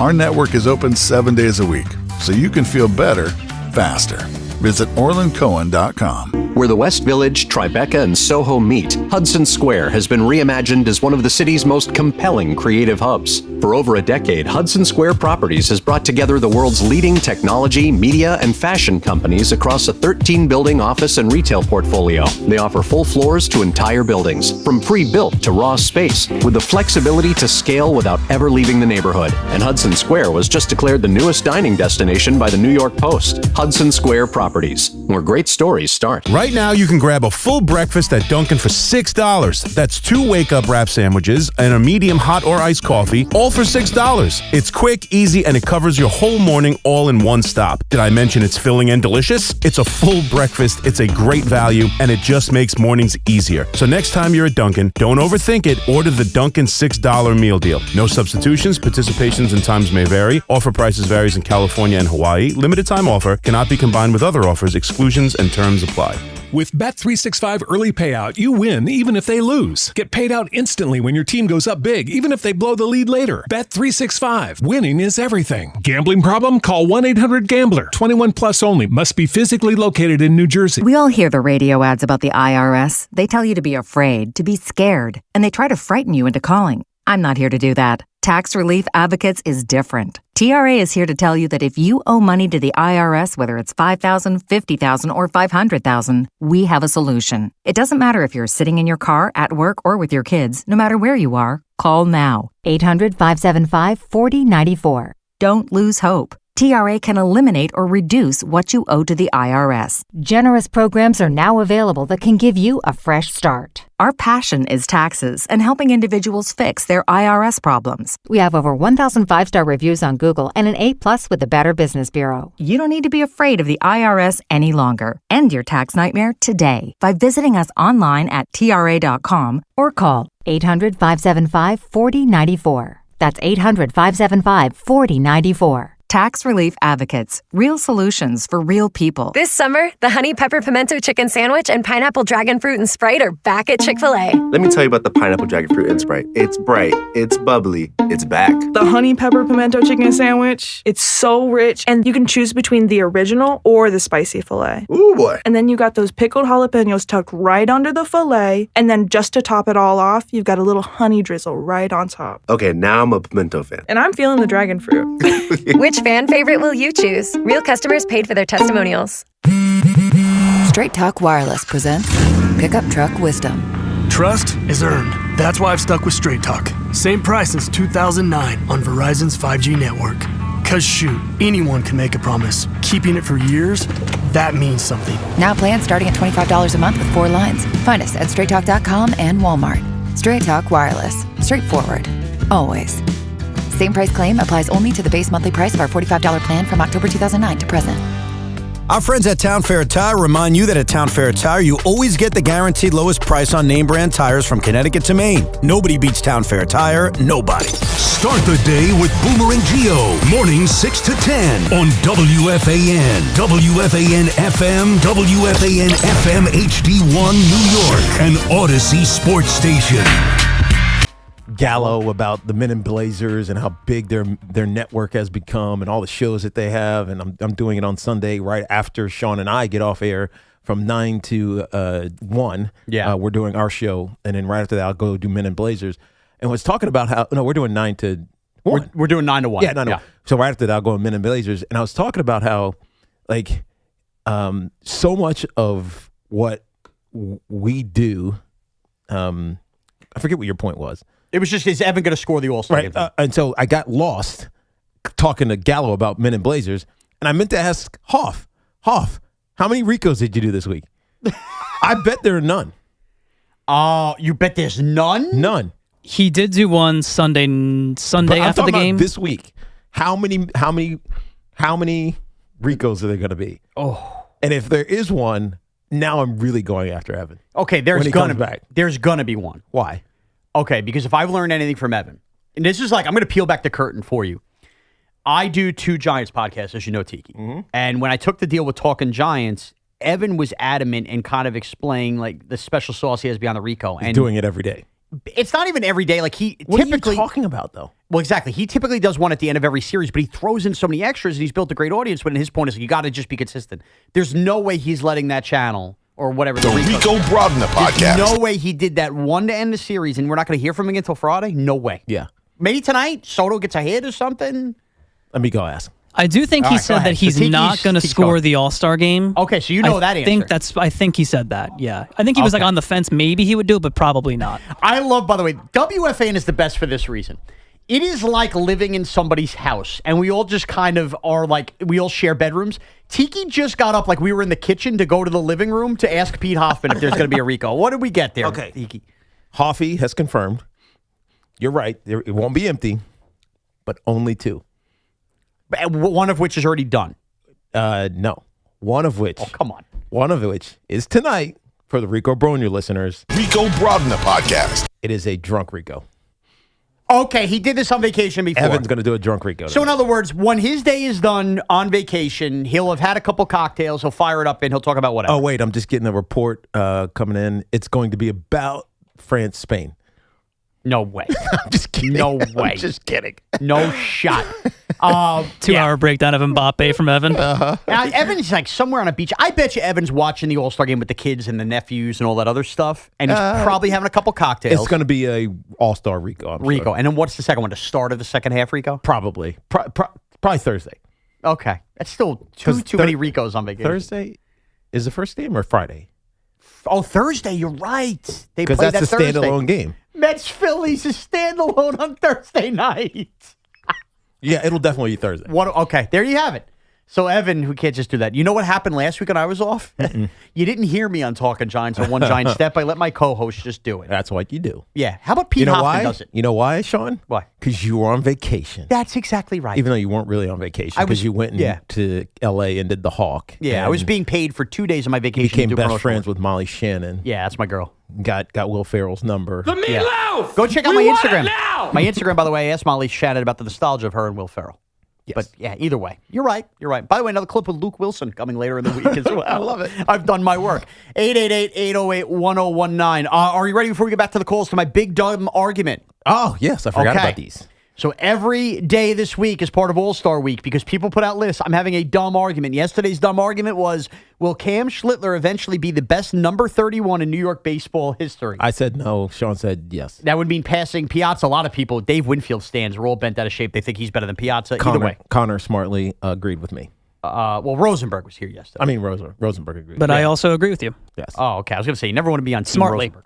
our network is open 7 days a week, so you can feel better, faster. Visit OrlandCohen.com. Where the West Village, Tribeca, and Soho meet, Hudson Square has been reimagined as one of the city's most compelling creative hubs. For over a decade, Hudson Square Properties has brought together the world's leading technology, media, and fashion companies across a 13-building office and retail portfolio. They offer full floors to entire buildings, from pre-built to raw space, with the flexibility to scale without ever leaving the neighborhood. And Hudson Square was just declared the newest dining destination by the New York Post. Hudson Square Properties, where great stories start. Right now, you can grab a full breakfast at Dunkin' for $6. That's 2 wake-up wrap sandwiches and a medium hot or iced coffee, all for $6. It's quick, easy, and it covers your whole morning all in one stop. Did I mention it's filling and delicious? It's a full breakfast, it's a great value, and it just makes mornings easier. So next time you're at Dunkin', don't overthink it. Order the Dunkin' $6 meal deal. No substitutions, participations, and times may vary. Offer prices varies in California and Hawaii. Limited time offer cannot be combined with other offers. Exclusions and terms apply. With Bet365 Early Payout, you win even if they lose. Get paid out instantly when your team goes up big, even if they blow the lead later. Bet365. Winning is everything. Gambling problem? Call 1-800-GAMBLER. 21 plus only. Must be physically located in New Jersey. We all hear the radio ads about the IRS. They tell you to be afraid, to be scared, and they try to frighten you into calling. I'm not here to do that. Tax Relief Advocates is different. TRA is here to tell you that if you owe money to the IRS, whether it's $5,000, $50,000, or $500,000, we have a solution. It doesn't matter if you're sitting in your car, at work, or with your kids. No matter where you are, call now. 800-575-4094. Don't lose hope. TRA can eliminate or reduce what you owe to the IRS. Generous programs are now available that can give you a fresh start. Our passion is taxes and helping individuals fix their IRS problems. We have over 1,000 5-star reviews on Google and an A+ with the Better Business Bureau. You don't need to be afraid of the IRS any longer. End your tax nightmare today by visiting us online at TRA.com or call 800-575-4094. That's 800-575-4094. Tax Relief Advocates. Real solutions for real people. This summer, the Honey Pepper Pimento Chicken Sandwich and Pineapple Dragon Fruit and Sprite are back at Chick-fil-A. Let me tell you about the Pineapple Dragon Fruit and Sprite. It's bright, it's bubbly, it's back. The Honey Pepper Pimento Chicken Sandwich, it's so rich, and you can choose between the original or the spicy filet. Ooh, boy. And then you got those pickled jalapenos tucked right under the filet, and then just to top it all off, you've got a little honey drizzle right on top. Okay, now I'm a pimento fan. And I'm feeling the dragon fruit. Which fan favorite will you choose? Real customers paid for their testimonials. Straight Talk Wireless presents Pickup Truck Wisdom. Trust is earned. That's why I've stuck with Straight Talk. Same price since 2009 on Verizon's 5G network. Cause shoot, anyone can make a promise. Keeping it for years, that means something. Now plans starting at $25 a month with 4 lines. Find us at straighttalk.com and Walmart. Straight Talk Wireless. Straightforward. Always. Same price claim applies only to the base monthly price of our $45 plan from October 2009 to present. Our friends at Town Fair Tire remind you that at Town Fair Tire, you always get the guaranteed lowest price on name brand tires from Connecticut to Maine. Nobody beats Town Fair Tire. Nobody. Start the day with Boomer and Geo. Mornings 6 to 10 on WFAN. WFAN FM, WFAN FM HD1 New York, an Odyssey sports station. Gallo about the Men in Blazers and how big their network has become and all the shows that they have. And I'm doing it on Sunday right after Shaun and I get off air from 9 to 1. Yeah. We're doing our show. And then right after that, I'll go do Men in Blazers. And was talking about how, no, we're doing 9 to 1. We're doing 9 to 1. Yeah, 9 to 1. So right after that, I'll go on Men in Blazers. And I was talking about how, like, so much of what we do, I forget what your point was. It was just, is Evan going to score the All-Star game? And so I got lost talking to Gallo about Men in Blazers, and I meant to ask Hoff, how many Ricos did you do this week? I bet there are none. You bet there's none? None. He did do one Sunday after the game. This week, how many Ricos are there going to be? Oh, and if there is one, now I'm really going after Evan. Okay, there's going to be one. Why? Okay, because if I've learned anything from Evan, and this is like, I'm going to peel back the curtain for you. I do 2 Giants podcasts, as you know, Tiki. Mm-hmm. And when I took the deal with Talking Giants, Evan was adamant and kind of explaining like the special sauce he has beyond the Rico. He's doing it every day. It's not even every day. Like what typically, are you talking about, though? Well, exactly. He typically does one at the end of every series, but he throws in so many extras and he's built a great audience. But his point is, you got to just be consistent. There's no way he's letting that channel or whatever. The Rico Broaden the podcast. There's no way he did that one to end the series, and we're not going to hear from him until Friday? No way. Yeah. Maybe tonight, Soto gets a hit or something. Let me go ask. I do think he said that he's not going to score the All-Star game. Okay, so you know that answer. I think he said that, yeah. I think he was on the fence. Maybe he would do it, but probably not. I love, by the way, WFAN is the best for this reason. It is like living in somebody's house, and we all just kind of are like, we all share bedrooms. Tiki just got up like we were in the kitchen to go to the living room to ask Pete Hoffman if there's going to be a Rico. What did we get there, Tiki? Hoffy has confirmed. You're right. It won't be empty, but only 2. One of which is already done. No. One of which. Oh, come on. One of which is tonight for the Rico Bronya listeners. Rico Bronya podcast. It is a drunk Rico. Okay, he did this on vacation before. Evan's going to do a drunk Rico. So in other words, when his day is done on vacation, he'll have had a couple cocktails, he'll fire it up, and he'll talk about whatever. Oh, wait, I'm just getting a report coming in. It's going to be about France, Spain. No way. I'm just kidding. No way. I'm just kidding. No shot. 2-hour breakdown of Mbappe from Evan. Now, Evan's like somewhere on a beach. I bet you Evan's watching the All-Star game with the kids and the nephews and all that other stuff, and he's probably having a couple cocktails. It's going to be a All-Star Rico. I'm Rico. sure. And then what's the second one? The start of the second half, Rico? Probably. Probably Thursday. Okay. That's still too many Ricos on vacation. Thursday is the first game or Friday? Oh, Thursday. You're right. They play Because that's that a Thursday. standalone game. Mets Phillies is standalone on Thursday night. Yeah, it'll definitely be Thursday. Okay, there you have it. So, Evan, who can't just do that. You know what happened last week when I was off? You didn't hear me on Talking Giants or One Giant Step. I let my co-host just do it. That's what you do. Yeah. How about Pete Hoffman does it? You know why, Shaun? Why? Because you were on vacation. That's exactly right. Even though you weren't really on vacation. Because you went to L.A. and did the Hawk. Yeah, I was being paid for 2 days of my vacation. You became to do best friends with Molly Shannon. Yeah, that's my girl. Got Will Ferrell's number. The meatloaf! Go check out my Instagram. My Instagram, by the way, I asked Molly Shannon about the nostalgia of her and Will Ferrell. Yes. But yeah, either way, you're right. You're right. By the way, another clip with Luke Wilson coming later in the week as well. I love it. I've done my work. 888-808-1019. Are you ready before we get back to the calls to my big dumb argument? Oh, yes. I forgot about these. So every day this week is part of All-Star Week because people put out lists. I'm having a dumb argument. Yesterday's dumb argument was, will Cam Schlittler eventually be the best number 31 in New York baseball history? I said no. Sean said yes. That would mean passing Piazza. A lot of people, Dave Winfield stands, are all bent out of shape. They think he's better than Piazza. Either way. Connor smartly agreed with me. Well, Rosenberg was here yesterday. I mean, Rosenberg agreed. But I also agree with you. Yes. Oh, okay. I was going to say, you never want to be on Team Smartly. Rosenberg.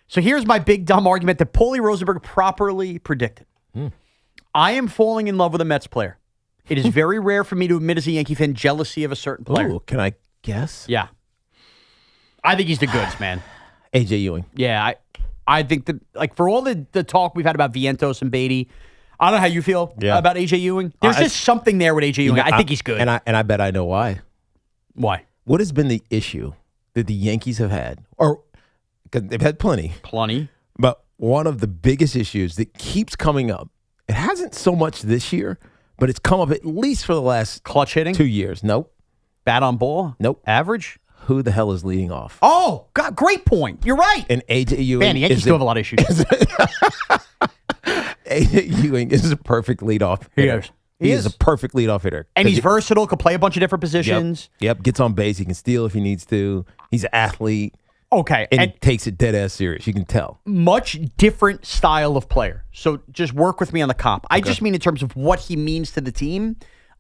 So here's my big dumb argument that Paulie Rosenberg properly predicted. I am falling in love with a Mets player. It is very rare for me to admit as a Yankee fan jealousy of a certain player. Ooh, can I guess? Yeah. I think he's the goods, man. AJ Ewing. Yeah, I think that, like, for all the talk we've had about Vientos and Beatty, I don't know how you feel about AJ Ewing. There's just something there with AJ Ewing. I think he's good. And I bet I know why. Why? What has been the issue that the Yankees have had? Or, because they've had plenty. But one of the biggest issues that keeps coming up, it hasn't so much this year, but it's come up at least for the last clutch hitting 2 years. Nope. Bat on ball? Nope. Average? Who the hell is leading off? Oh, God, great point. You're right. And AJ Ewing. Man, the Yankees do have a lot of issues. AJ Ewing is a perfect leadoff hitter. He is a perfect leadoff hitter. And he's versatile, could play a bunch of different positions. Yep. Gets on base. He can steal if he needs to. He's an athlete. Okay. And he takes it dead ass serious. You can tell. Much different style of player. So just work with me on the comp. I just mean in terms of what he means to the team.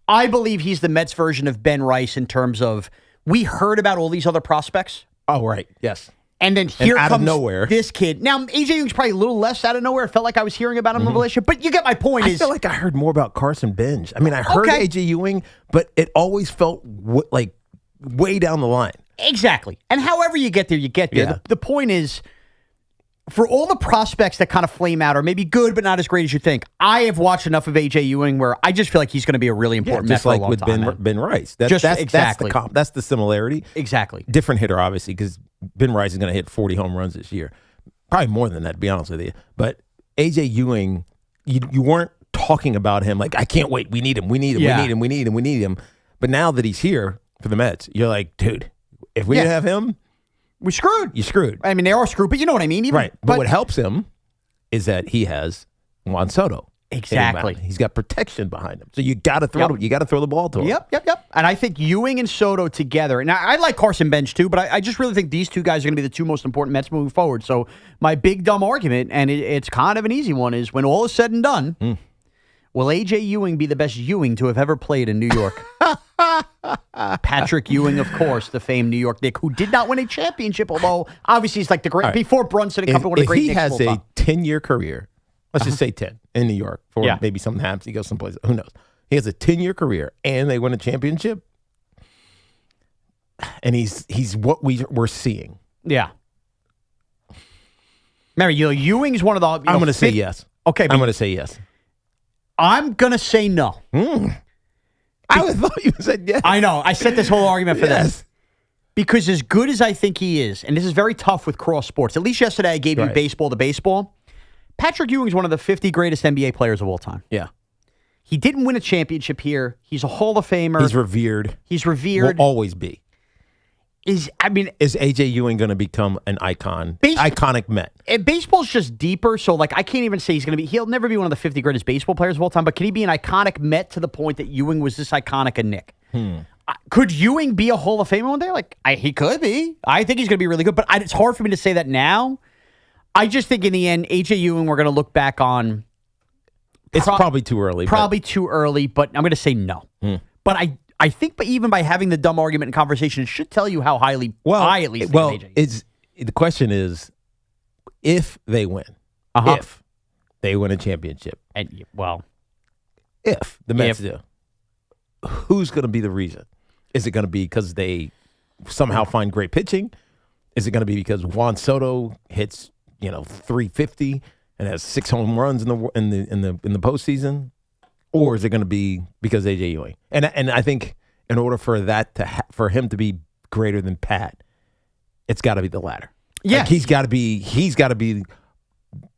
I believe he's the Mets version of Ben Rice in terms of we heard about all these other prospects. Oh, right. Yes. And then here out comes of nowhere. This kid. Now, AJ Ewing's probably a little less out of nowhere. It felt like I was hearing about him in the relationship. But you get my point. I feel like I heard more about Carson Bench. I mean, I heard AJ Ewing, but it always felt like way down the line. Exactly. And however you get there, you get there. Yeah. The point is, for all the prospects that kind of flame out or maybe good but not as great as you think, I have watched enough of AJ Ewing where I just feel like he's going to be a really important Met for a long time. With Ben Rice. Exactly. That's the comp. That's the similarity. Exactly. Different hitter, obviously, because Ben Rice is going to hit 40 home runs this year. Probably more than that, to be honest with you. But AJ Ewing, you weren't talking about him like, I can't wait. We need him. We need him. We need him. We need him. We need him. But now that he's here for the Mets, you're like, dude, if we didn't have him, we're screwed. You're screwed. I mean, they are screwed, but you know what I mean. Right. But what helps him is that he has Juan Soto. Exactly. He's got protection behind him. So you got to throw you got to throw the ball to him. Yep. And I think Ewing and Soto together, and I like Carson Bench too, but I just really think these two guys are going to be the two most important Mets moving forward. So my big dumb argument, and it's kind of an easy one, is when all is said and done, will A.J. Ewing be the best Ewing to have ever played in New York? Patrick Ewing, of course, the famed New York Knick, who did not win a championship, although obviously he's like the great, before Brunson and company, one of the great Knicks of all time. If he has a 10-year career, let's just say 10 in New York, for maybe something happens, he goes someplace, who knows? He has a 10-year career and they win a championship, and he's what we're seeing. Yeah. Remember, Ewing's one of the. I'm going to say yes. Okay, I'm going to say yes. I'm going to say no. I would thought you said yes. I know. I set this whole argument for this. Because as good as I think he is, and this is very tough with cross sports, at least yesterday I gave you baseball to baseball. Patrick Ewing is one of the 50 greatest NBA players of all time. Yeah. He didn't win a championship here. He's a Hall of Famer. He's revered. Will always be. Is A.J. Ewing going to become an iconic Met? Baseball's just deeper, so I can't even say he'll never be one of the 50 greatest baseball players of all time, but can he be an iconic Met to the point that Ewing was this iconic a Knick? Could Ewing be a Hall of Famer one day? He could be. I think he's going to be really good, but it's hard for me to say that now. I just think in the end, A.J. Ewing, we're going to look back on. It's probably too early. Too early, but I'm going to say no. But I think, but even by having the dumb argument and conversation, it should tell you how highly I at least think AJ is. The question is, if they win, if they win a championship, and if the Mets do, who's going to be the reason? Is it going to be because they somehow find great pitching? Is it going to be because Juan Soto hits 350 and has 6 home runs in the postseason? Or is it going to be because A.J. Ewing? And I think in order for that for him to be greater than Pat, it's got to be the latter. Yeah, he's got to be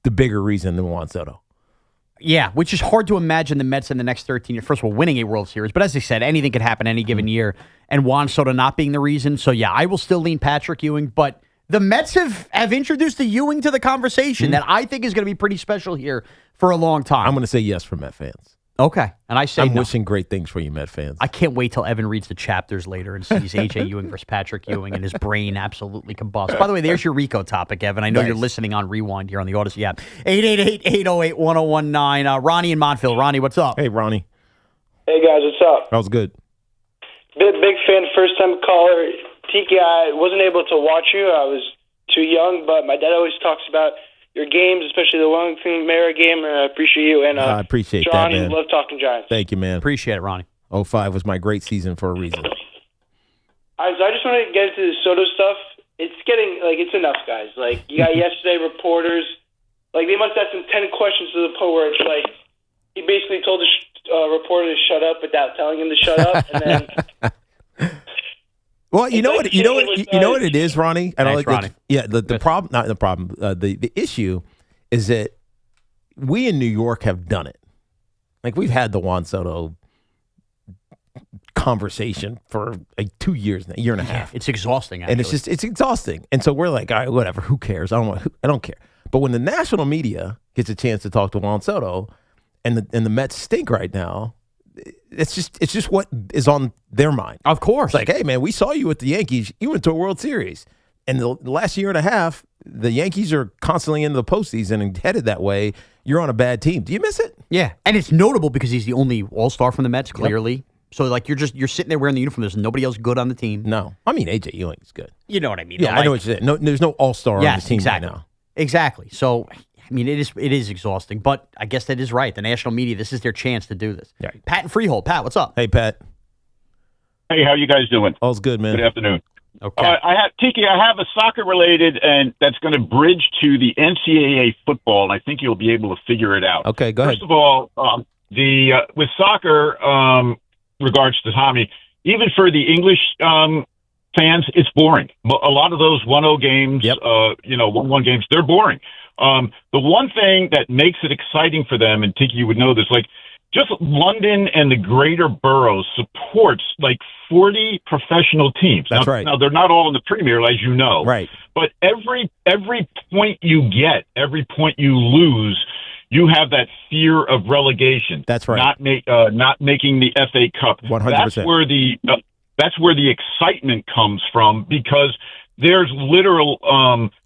the bigger reason than Juan Soto. Yeah, which is hard to imagine the Mets in the next 13 years. First of all, winning a World Series, but as I said, anything could happen any given year, and Juan Soto not being the reason. So yeah, I will still lean Patrick Ewing, but the Mets have introduced the Ewing to the conversation that I think is going to be pretty special here for a long time. I'm going to say yes for Met fans. Okay, and I say I'm wishing great things for you, Met fans. I can't wait till Evan reads the chapters later and sees A.J. Ewing versus Patrick Ewing and his brain absolutely combusts. By the way, there's your Rico topic, Evan. I know you're listening on Rewind here on the Odyssey app. 888-808-1019. Ronnie in Montville. Ronnie, what's up? Hey, Ronnie. Hey, guys, what's up? That was good. Big fan, first-time caller. Tiki, I wasn't able to watch you. I was too young, but my dad always talks about your games, especially the Wellington-Mara game, and I appreciate you. And I appreciate John, that, man. Love talking Giants. Thank you, man. Appreciate it, Ronnie. 05 was my great season for a reason. All right, so I just want to get into the Soto stuff. It's getting, it's enough, guys. You got yesterday reporters, they must have some 10 questions to the point where it's he basically told the reporter to shut up without telling him to shut up, and then... Well, you know what it is, Ronnie. And Thanks, Ronnie. The problem, not the problem. The issue is that we in New York have done it. We've had the Juan Soto conversation for 2 years now, a year and a half. It's exhausting, actually. And it's exhausting. And so we're all right, whatever. Who cares? I don't care. But when the national media gets a chance to talk to Juan Soto, and the Mets stink right now. It's just what is on their mind. Of course. It's hey, man, we saw you at the Yankees. You went to a World Series. And the last year and a half, the Yankees are constantly in the postseason and headed that way. You're on a bad team. Do you miss it? Yeah. And it's notable because he's the only all-star from the Mets, clearly. Yep. So, you're sitting there wearing the uniform. There's nobody else good on the team. No. I mean, A.J. Ewing is good. You know what I mean? Yeah, I know what you're saying. No, there's no all-star on the team exactly. right now. Exactly. So... it is exhausting, but I guess that is right. The national media, this is their chance to do this. Yeah. Pat and Freehold. Pat, what's up? Hey, Pat. Hey, how you guys doing? All's good, man. Good afternoon. Okay. Tiki, I have a soccer-related, and that's going to bridge to the NCAA football, and I think you'll be able to figure it out. Okay, go ahead. First of all, with soccer, regards to Tommy, even for the English fans, it's boring. A lot of those 1-0 games, 1-1 games, they're boring. The one thing that makes it exciting for them, and Tiki, you would know this, just London and the greater boroughs supports 40 professional teams. That's right. Now, they're not all in the Premier, as you know. Right. But every point you get, every point you lose, you have that fear of relegation. That's right. Not making the FA Cup. 100%. That's where the excitement comes from, because there's literal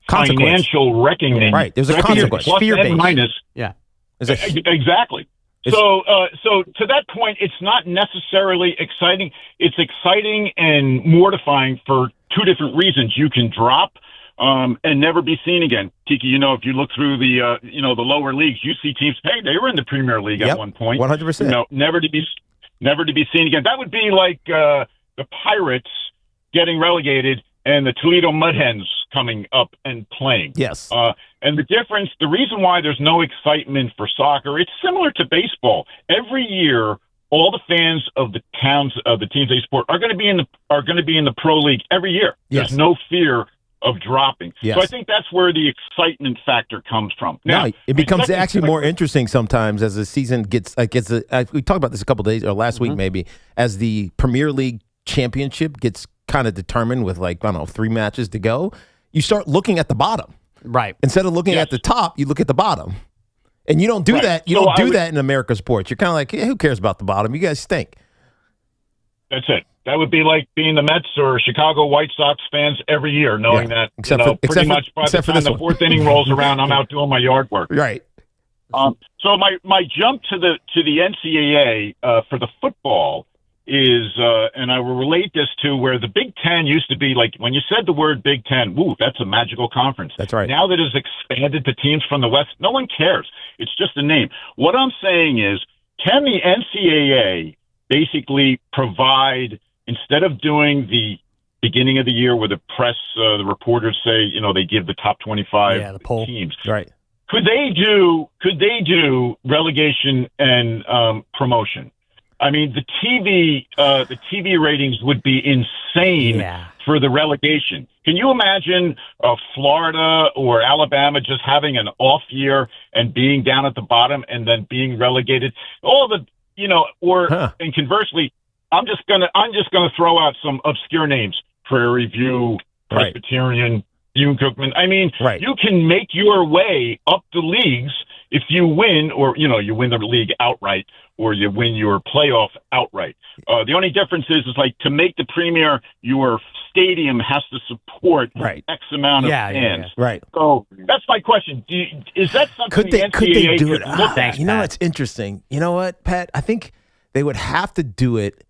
financial reckoning. Right. There's a consequence. Plus Fear-based. and minus. Yeah. Exactly. So to that point, it's not necessarily exciting. It's exciting and mortifying for two different reasons. You can drop and never be seen again. Tiki, if you look through the the lower leagues, you see teams. Hey, they were in the Premier League at one point. 100%. Never to be seen again. That would be like the Pirates getting relegated and the Toledo Mudhens coming up and playing. Yes. And the reason why there's no excitement for soccer, it's similar to baseball. Every year, all the fans of the teams they support are going to be in the pro league every year. Yes. There's no fear of dropping. Yes. So I think that's where the excitement factor comes from. Now, it becomes actually more interesting sometimes as the season gets we talked about this a couple of days or last week maybe, as the Premier League championship gets kind of determined with 3 matches to go. You start looking at the bottom. Right. Instead of looking at the top, you look at the bottom. And you don't do that. You don't do that in America sports. You're kind of like, who cares about the bottom? You guys stink. That's it. That would be like being the Mets or Chicago White Sox fans every year, knowing that pretty much by the time the fourth inning rolls around, I'm out doing my yard work. Right. So my jump to the NCAA for the football is, and I will relate this to where the Big Ten used to be. Like when you said the word Big Ten, woo, that's a magical conference. That's right. Now that it's expanded to teams from the West, no one cares. It's just a name. What I'm saying is, can the NCAA basically provide, instead of doing the beginning of the year where the press, the reporters say, they give the top 25 teams. Right. Could they do relegation and promotion? I mean, the TV ratings would be insane for the relegation. Can you imagine Florida or Alabama just having an off year and being down at the bottom and then being relegated? And conversely, I'm just gonna throw out some obscure names: Prairie View, Presbyterian, Hugh Cookman. I mean, you can make your way up the leagues if you win, or you win the league outright, or you win your playoff outright. The only difference is like to make the Premier, your stadium has to support X amount of fans. Right. So that's my question. Is that something Could they do it? Look at? It's interesting. You know what, Pat? I think they would have to do it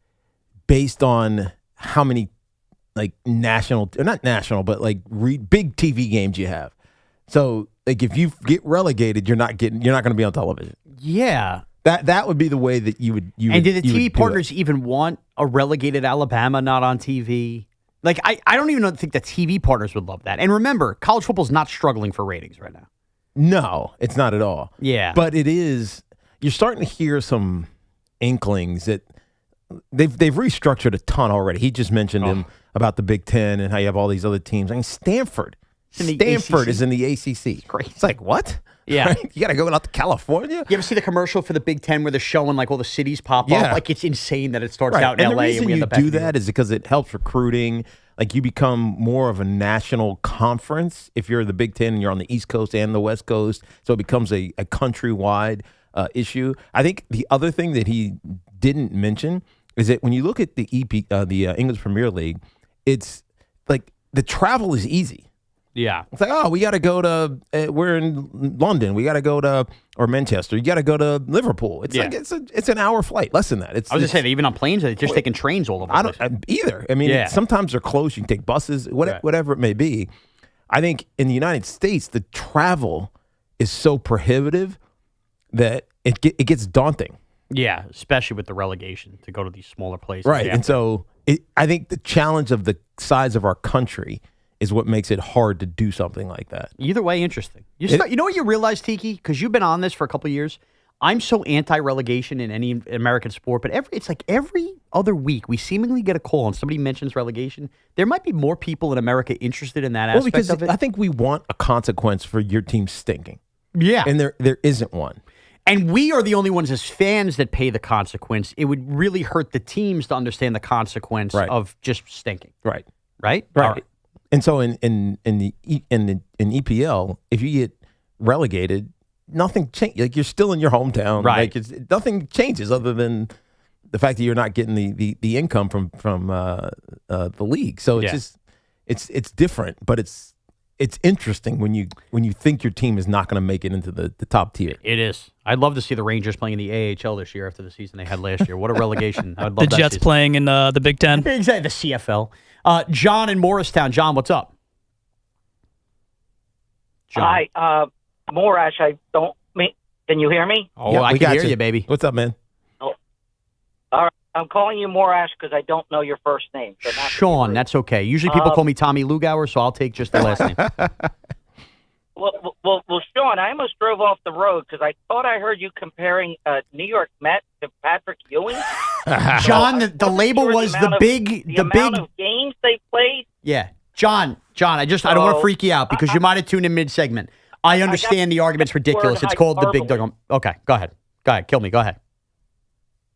based on how many not national, but big TV games you have. So if you get relegated, you're not going to be on television. Yeah. That would be the way that you would. And did the TV partners even want a relegated Alabama not on TV? I don't even think the TV partners would love that. And remember, college football's not struggling for ratings right now. No, it's not at all. Yeah. But it is. You're starting to hear some inklings that they've restructured a ton already. He just mentioned him about the Big Ten and how you have all these other teams. I mean, Stanford is in the ACC. Great. It's like, what? Yeah. Right? You got to go out to California? You ever see the commercial for the Big Ten where they're showing all the cities pop up? It's insane that it starts out in and LA and we end up back. The reason you do that is because it helps recruiting. You become more of a national conference if you're the Big Ten and you're on the East Coast and the West Coast. So it becomes a countrywide issue. I think the other thing that he didn't mention is that when you look at the English Premier League, it's the travel is easy. Yeah. It's we got to go to, we're in London. We got to go to, or Manchester. You got to go to Liverpool. It's it's an hour flight, less than that. I was just saying, even on planes, they're just taking trains all over the place. I don't either. I mean, sometimes they're close. You can take buses, whatever it may be. I think in the United States, the travel is so prohibitive that it gets daunting. Yeah, especially with the relegation to go to these smaller places. Right. And so I think the challenge of the size of our country is what makes it hard to do something like that. Either way, interesting. You know what you realize, Tiki? Because you've been on this for a couple of years. I'm so anti-relegation in any American sport, but it's like every other week we seemingly get a call and somebody mentions relegation. There might be more people in America interested in that aspect of it. I think we want a consequence for your team stinking. Yeah. And there isn't one. And we are the only ones as fans that pay the consequence. It would really hurt the teams to understand the consequence of just stinking. Right. Right? Right. And so in EPL, if you get relegated, nothing changes. Like, you're still in your hometown. Right. Like, nothing changes other than the fact that you're not getting the income from the league. So it's just it's different, but it's interesting when you think your team is not going to make it into the top tier. It is. I'd love to see the Rangers playing in the AHL this year after the season they had last year. What a relegation! I'd love The that Jets season. playing in the Big Ten. Exactly, the CFL. John in Morristown. John, what's up? John. Hi, Morash. Can you hear me? Oh, I can hear you, baby. What's up, man? Oh, all right. I'm calling you Morash because I don't know your first name. So Shaun, that's okay. Usually people call me Tommy Lugauer, so I'll take just the last name. Well, Shaun, I almost drove off the road because I thought I heard you comparing New York Met to Patrick Ewing. John, the label was the big amount of games they played. Yeah, John, I don't want to freak you out because you might have tuned in mid-segment. I understand the argument's ridiculous. It's called the big dog. Okay, go ahead, kill me. Go ahead.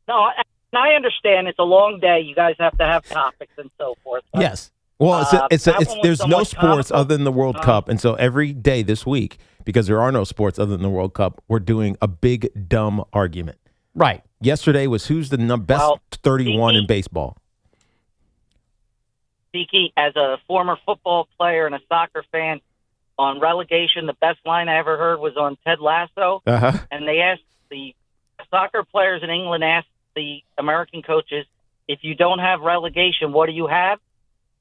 No, I understand. It's a long day. You guys have to have topics and so forth. But, Yes. Well, there's no sports other than the World Cup, and so every day this week, because there are no sports other than the World Cup, we're doing a big dumb argument. Right. Yesterday was who's the best 31 in baseball. Tiki, as a former football player and a soccer fan, on relegation, the best line I ever heard was on Ted Lasso, and they asked the soccer players in England asked the American coaches, if you don't have relegation, what do you have?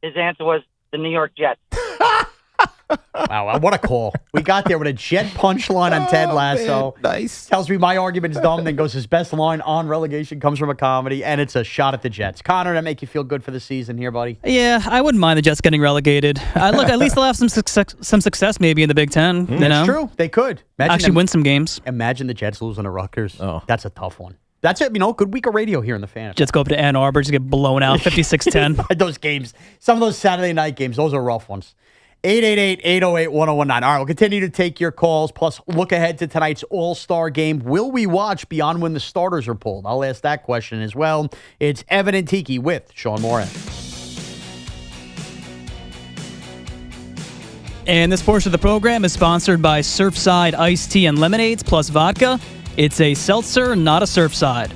His answer was the New York Jets. Wow, what a call. We got there with a jet punchline on Ted Lasso. Man, nice. Tells me my argument's dumb, then goes his best line on relegation comes from a comedy, and it's a shot at the Jets. Connor, that make you feel good for the season here, buddy? Yeah, I wouldn't mind the Jets getting relegated. Look, at least they'll have some success maybe in the Big Ten. That's true. They could. Win some games. Imagine the Jets losing to Rutgers. Oh. That's a tough one. That's it. Good week of radio here in the fan. Jets go up to Ann Arbor, just get blown out 56-10. Those games, some of those Saturday night games, those are rough ones. 888-808-1019. All right, we'll continue to take your calls, plus look ahead to tonight's All-Star game. Will we watch beyond when the starters are pulled? I'll ask that question as well. It's Evan and Tiki with Shaun Morash. And this portion of the program is sponsored by Surfside Iced Tea and Lemonades plus vodka. It's a seltzer, not a Surfside.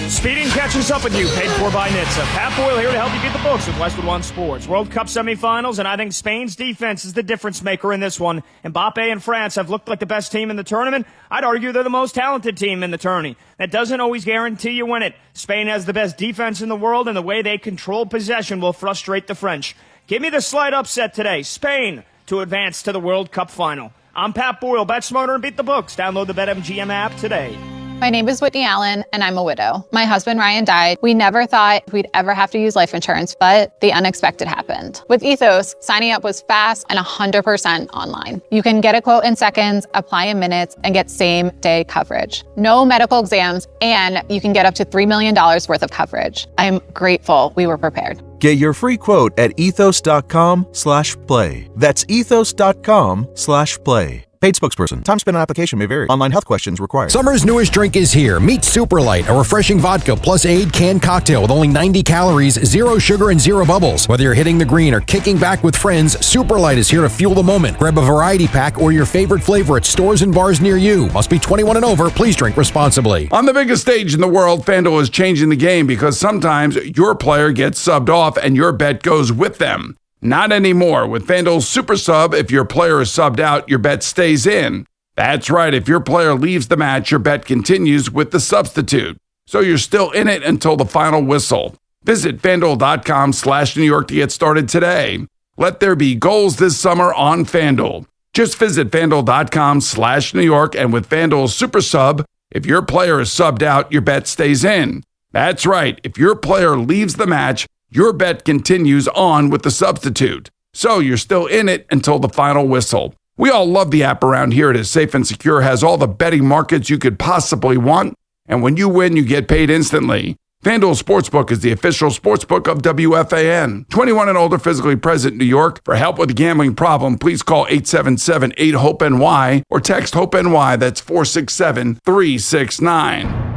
Speeding catches up with you, paid for by NHTSA. Pat Boyle here to help you beat the books with Westwood One Sports. World Cup semifinals, and I think Spain's defense is the difference maker in this one. Mbappe and France have looked like the best team in the tournament. I'd argue they're the most talented team in the tourney. That doesn't always guarantee you win it. Spain has the best defense in the world, and the way they control possession will frustrate the French. Give me the slight upset today. Spain to advance to the World Cup final. I'm Pat Boyle. Bet smarter and beat the books. Download the BetMGM app today. My name is Whitney Allen, and I'm a widow. My husband, Ryan, died. We never thought we'd ever have to use life insurance, but the unexpected happened. With Ethos, signing up was fast and 100% online. You can get a quote in seconds, apply in minutes, and get same-day coverage. No medical exams, and you can get up to $3 million worth of coverage. I'm grateful we were prepared. Get your free quote at ethos.com/play. That's ethos.com/play. Paid spokesperson. Time spent on application may vary. Online health questions required. Summer's newest drink is here. Meet Super Light, a refreshing vodka plus aid canned cocktail with only 90 calories, 0 sugar, and 0 bubbles. Whether you're hitting the green or kicking back with friends, Super Light is here to fuel the moment. Grab a variety pack or your favorite flavor at stores and bars near you. Must be 21 and over. Please drink responsibly. On the biggest stage in the world, FanDuel is changing the game because sometimes your player gets subbed off and your bet goes with them. Not anymore. With FanDuel's Super Sub, if your player is subbed out, your bet stays in. That's right. If your player leaves the match, your bet continues with the substitute. So you're still in it until the final whistle. Visit FanDuel.com/New York to get started today. Let there be goals this summer on FanDuel. Just visit FanDuel.com/New York, and with FanDuel's Super Sub, if your player is subbed out, your bet stays in. That's right. If your player leaves the match, your bet continues on with the substitute. So you're still in it until the final whistle. We all love the app around here. It is safe and secure, has all the betting markets you could possibly want. And when you win, you get paid instantly. FanDuel Sportsbook is the official sportsbook of WFAN. 21 and older, physically present in New York. For help with a gambling problem, please call 877-8-HOPE-NY or text HOPE-NY. That's 467-369.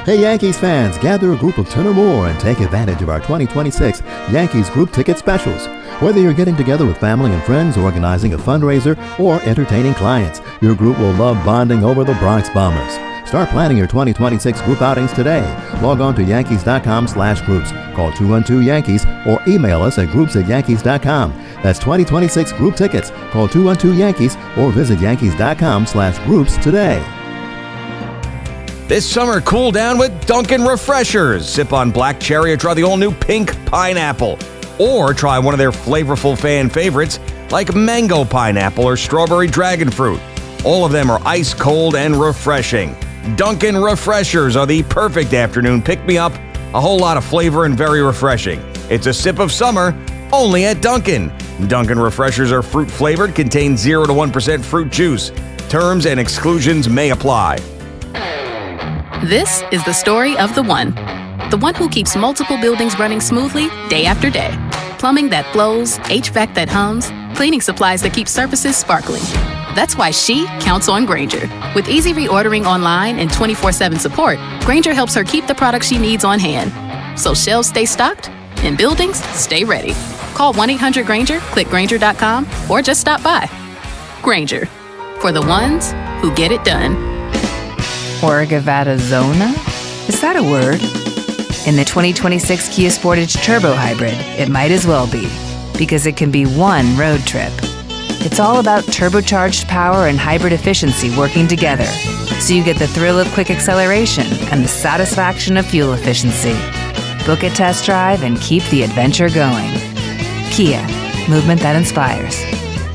Hey Yankees fans, gather a group of 10 or more and take advantage of our 2026 Yankees group ticket specials. Whether you're getting together with family and friends, organizing a fundraiser, or entertaining clients, your group will love bonding over the Bronx Bombers. Start planning your 2026 group outings today. Log on to Yankees.com/groups. Call 212-YANKEES or email us at groups@Yankees.com. That's 2026 group tickets. Call 212-YANKEES or visit Yankees.com/groups today. This summer, cool down with Dunkin' Refreshers. Sip on black cherry or try the all-new pink pineapple. Or try one of their flavorful fan favorites like mango pineapple or strawberry dragon fruit. All of them are ice cold and refreshing. Dunkin' Refreshers are the perfect afternoon pick-me-up, a whole lot of flavor and very refreshing. It's a sip of summer, only at Dunkin'. Dunkin' Refreshers are fruit-flavored, contain 0 to 1% fruit juice. Terms and exclusions may apply. This is the story of the one who keeps multiple buildings running smoothly day after day. Plumbing that flows, HVAC that hums, cleaning supplies that keep surfaces sparkling. That's why she counts on Grainger. With easy reordering online and 24/7 support, Grainger helps her keep the products she needs on hand. So shelves stay stocked and buildings stay ready. Call 1-800-GRAINGER, click Grainger.com, or just stop by. Grainger, for the ones who get it done. Zona? Is that a word? In the 2026 Kia Sportage Turbo Hybrid, it might as well be, because it can be one road trip. It's all about turbocharged power and hybrid efficiency working together, so you get the thrill of quick acceleration and the satisfaction of fuel efficiency. Book a test drive and keep the adventure going. Kia, movement that inspires.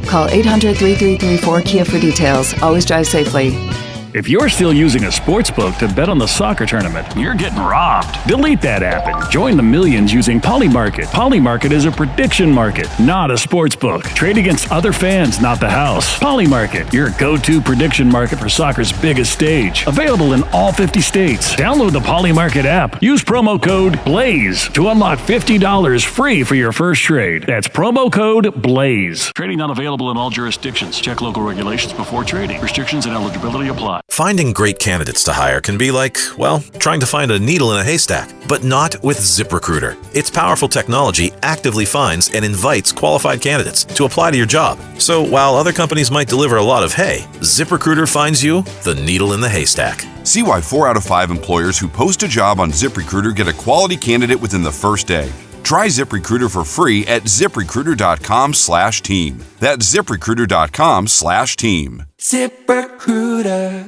Call 800-3334-KIA for details. Always drive safely. If you're still using a sportsbook to bet on the soccer tournament, you're getting robbed. Delete that app and join the millions using Polymarket. Polymarket is a prediction market, not a sportsbook. Trade against other fans, not the house. Polymarket, your go-to prediction market for soccer's biggest stage. Available in all 50 states. Download the Polymarket app. Use promo code BLAZE to unlock $50 free for your first trade. That's promo code BLAZE. Trading not available in all jurisdictions. Check local regulations before trading. Restrictions and eligibility apply. Finding great candidates to hire can be like, well, trying to find a needle in a haystack, but not with ZipRecruiter. Its powerful technology actively finds and invites qualified candidates to apply to your job. So while other companies might deliver a lot of hay, ZipRecruiter finds you the needle in the haystack. See why 4 out of 5 employers who post a job on ZipRecruiter get a quality candidate within the first day. Try ZipRecruiter for free at ZipRecruiter.com/team. That's ZipRecruiter.com/team. ZipRecruiter.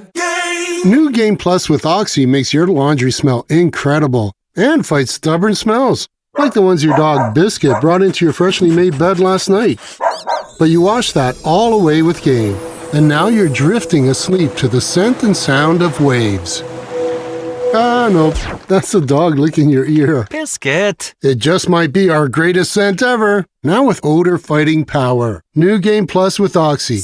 New Game Plus with Oxy makes your laundry smell incredible and fights stubborn smells, like the ones your dog Biscuit brought into your freshly made bed last night. But you washed that all away with Game, and now you're drifting asleep to the scent and sound of waves. Ah, nope. That's the dog licking your ear. Biscuit. It just might be our greatest scent ever. Now with odor-fighting power. New Game Plus with Oxy.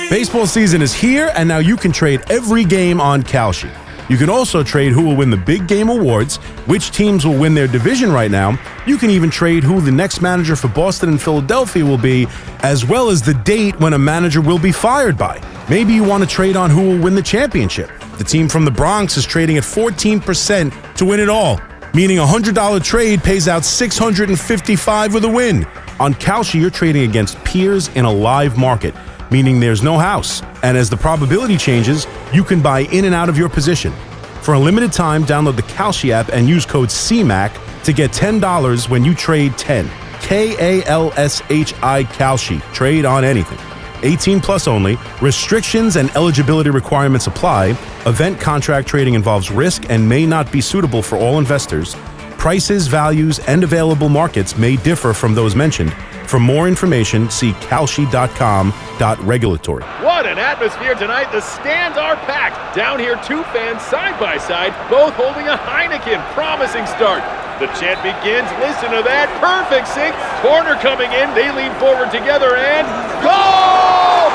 Baseball season is here, and now you can trade every game on Kalshi. You can also trade who will win the big game awards, which teams will win their division right now. You can even trade who the next manager for Boston and Philadelphia will be, as well as the date when a manager will be fired by. Maybe you want to trade on who will win the championship. The team from the Bronx is trading at 14% to win it all, meaning a $100 trade pays out $655 with a win. On Kalshi, you're trading against peers in a live market, meaning there's no house. And as the probability changes, you can buy in and out of your position. For a limited time, download the Kalshi app and use code CMAC to get $10 when you trade 10. Kalshi, Kalshi. Trade on anything. 18 plus only. Restrictions and eligibility requirements apply. Event contract trading involves risk and may not be suitable for all investors. Prices, values, and available markets may differ from those mentioned. For more information, see kalshi.com.regulatory. What an atmosphere tonight. The stands are packed. Down here, 2 fans side by side, both holding a Heineken. Promising start. The chant begins. Listen to that. Perfect sync. Corner coming in. They lean forward together and goal!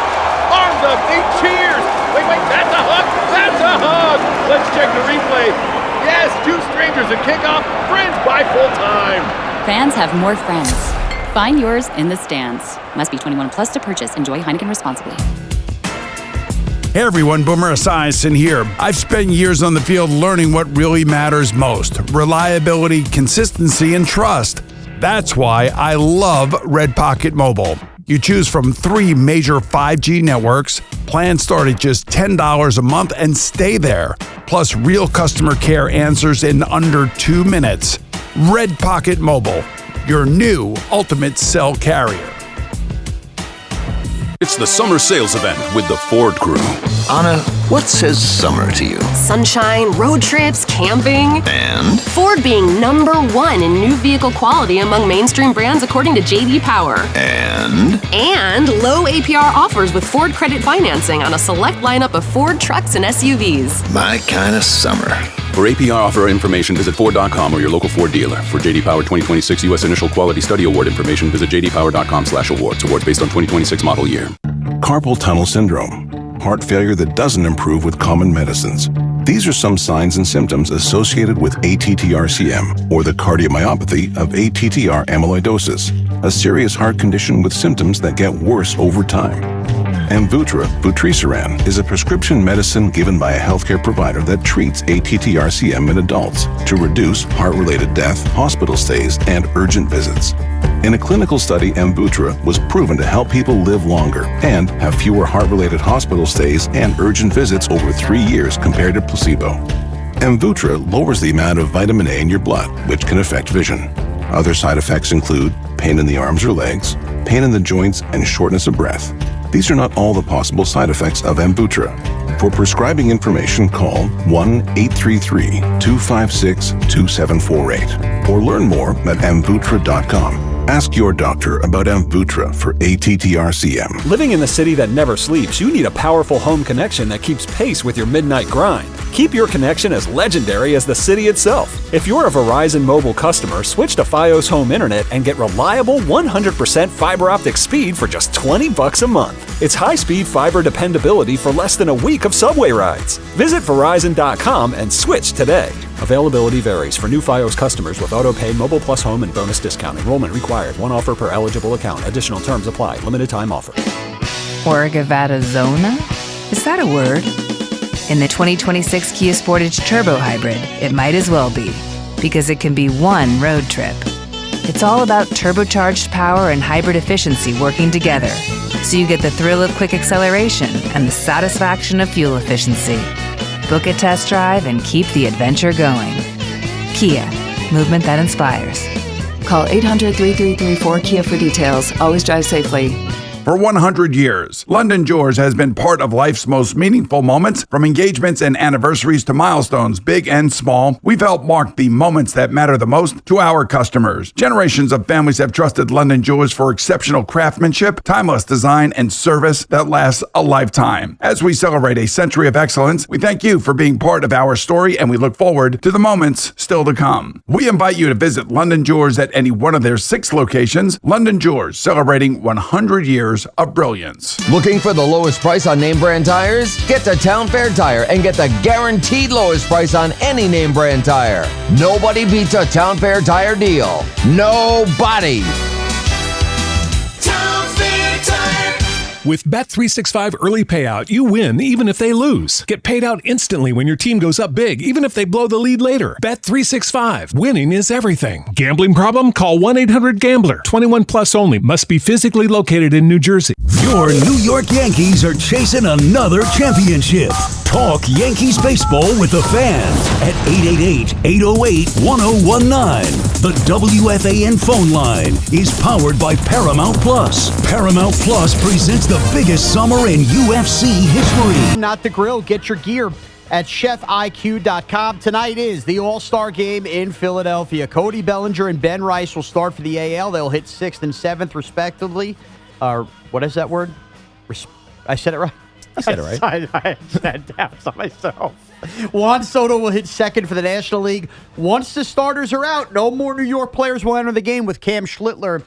Arms up. They cheers. Wait, that's a hug. That's a hug. Let's check the replay. Yes, 2 strangers at kickoff. Friends by full time. Fans have more friends. Find yours in the stands. Must be 21 plus to purchase. Enjoy Heineken responsibly. Hey everyone, Boomer Esiason here. I've spent years on the field learning what really matters most: reliability, consistency, and trust. That's why I love Red Pocket Mobile. You choose from 3 major 5G networks, plans start at just $10 a month and stay there. Plus real customer care answers in under 2 minutes. Red Pocket Mobile, your new ultimate cell carrier. It's the summer sales event with the Ford Crew. Anna, what says summer to you? Sunshine, road trips, camping. And? Ford being #1 in new vehicle quality among mainstream brands according to J.D. Power. And? And low APR offers with Ford credit financing on a select lineup of Ford trucks and SUVs. My kind of summer. For APR offer information, visit Ford.com or your local Ford dealer. For J.D. Power 2026 U.S. Initial Quality Study Award information, visit jdpower.com/awards. Awards based on 2026 model year. Carpal tunnel syndrome. Heart failure that doesn't improve with common medicines. These are some signs and symptoms associated with ATTR-CM, or the cardiomyopathy of ATTR amyloidosis, a serious heart condition with symptoms that get worse over time. Amvuttra, vutrisiran, is a prescription medicine given by a healthcare provider that treats ATTR-CM in adults to reduce heart-related death, hospital stays, and urgent visits. In a clinical study, Amvuttra was proven to help people live longer and have fewer heart-related hospital stays and urgent visits over 3 years compared to placebo. Amvuttra lowers the amount of vitamin A in your blood, which can affect vision. Other side effects include pain in the arms or legs, pain in the joints, and shortness of breath. These are not all the possible side effects of Amvuttra. For prescribing information, call 1-833-256-2748 or learn more at amvuttra.com. Ask your doctor about Amvuttra for ATTR-CM. Living in the city that never sleeps, you need a powerful home connection that keeps pace with your midnight grind. Keep your connection as legendary as the city itself. If you're a Verizon mobile customer, switch to Fios Home Internet and get reliable 100% fiber optic speed for just $20 a month. It's high-speed fiber dependability for less than a week of subway rides. Visit Verizon.com and switch today. Availability varies for new Fios customers with auto-pay, Mobile Plus Home, and bonus discount. Enrollment required. One offer per eligible account. Additional terms apply. Limited time offer. Orgavattazona? Is that a word? In the 2026 Kia Sportage Turbo Hybrid, it might as well be, because it can be one road trip. It's all about turbocharged power and hybrid efficiency working together, so you get the thrill of quick acceleration and the satisfaction of fuel efficiency. Book a test drive and keep the adventure going. Kia, movement that inspires. Call 800-3334-KIA for details. Always drive safely. For 100 years, London Jewelers has been part of life's most meaningful moments, from engagements and anniversaries to milestones, big and small. We've helped mark the moments that matter the most to our customers. Generations of families have trusted London Jewelers for exceptional craftsmanship, timeless design, and service that lasts a lifetime. As we celebrate a century of excellence, we thank you for being part of our story, and we look forward to the moments still to come. We invite you to visit London Jewelers at any one of their 6 locations. London Jewelers, celebrating 100 years of brilliance. Looking for the lowest price on name brand tires? Get to Town Fair Tire and get the guaranteed lowest price on any name brand tire. Nobody beats a Town Fair Tire deal. Nobody. Town Fair Tire. With Bet365 Early Payout, you win even if they lose. Get paid out instantly when your team goes up big, even if they blow the lead later. Bet365. Winning is everything. Gambling problem? Call 1-800-GAMBLER. 21 plus only. Must be physically located in New Jersey. Your New York Yankees are chasing another championship. Talk Yankees baseball with the Fan at 888-808-1019. The WFAN phone line is powered by Paramount Plus. Paramount Plus presents the biggest summer in UFC history. Not the Grill. Get your gear at chefiq.com. Tonight is the All-Star Game in Philadelphia. Cody Bellinger and Ben Rice will start for the AL. They'll hit 6th and 7th, respectively. What is that word? I said it right. You said it right. I said down to myself. Juan Soto will hit 2nd for the National League. Once the starters are out, no more New York players will enter the game, with Cam Schlittler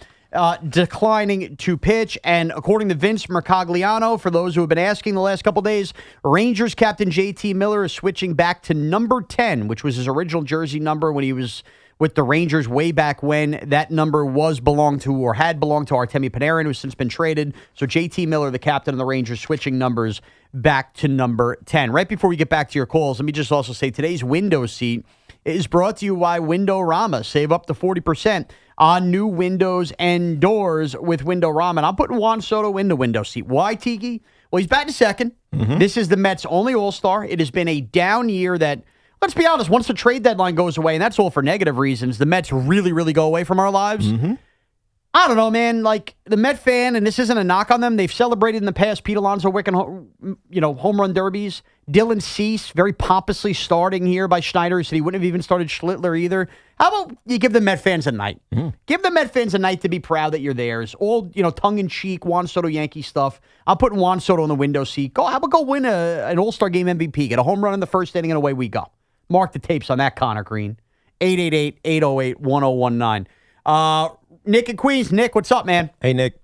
declining to pitch. And according to Vince Mercogliano, for those who have been asking the last couple days, Rangers captain JT Miller is switching back to number 10, which was his original jersey number when he was with the Rangers way back when. That number had belonged to Artemi Panarin, who's since been traded. So JT Miller, the captain of the Rangers, switching numbers back to number 10. Right before we get back to your calls, let me just also say today's window seat is brought to you by Windorama. Save up to 40% on new windows and doors with Windorama. And I'm putting Juan Soto in the window seat. Why, Tiki? Well, he's batting second. Mm-hmm. This is the Mets' only All-Star. It has been a down year that, let's be honest, once the trade deadline goes away, and that's all for negative reasons, the Mets really, really go away from our lives. Mm-hmm. I don't know, man. Like, the Met fan, and this isn't a knock on them, they've celebrated in the past Pete Alonso Wick and home run derbies. Dylan Cease, very pompously starting here by Schneider, who said he wouldn't have even started Schlittler either. How about you give the Met fans a night? Mm. Give the Met fans a night to be proud that you're theirs. All, tongue-in-cheek, Juan Soto Yankee stuff. I'm putting Juan Soto in the window seat. How about go win an All-Star Game MVP, get a home run in the first inning, and away we go. Mark the tapes on that, Connor Green. 888-808-1019. Nick and Queens. Nick, what's up, man? Hey, Nick.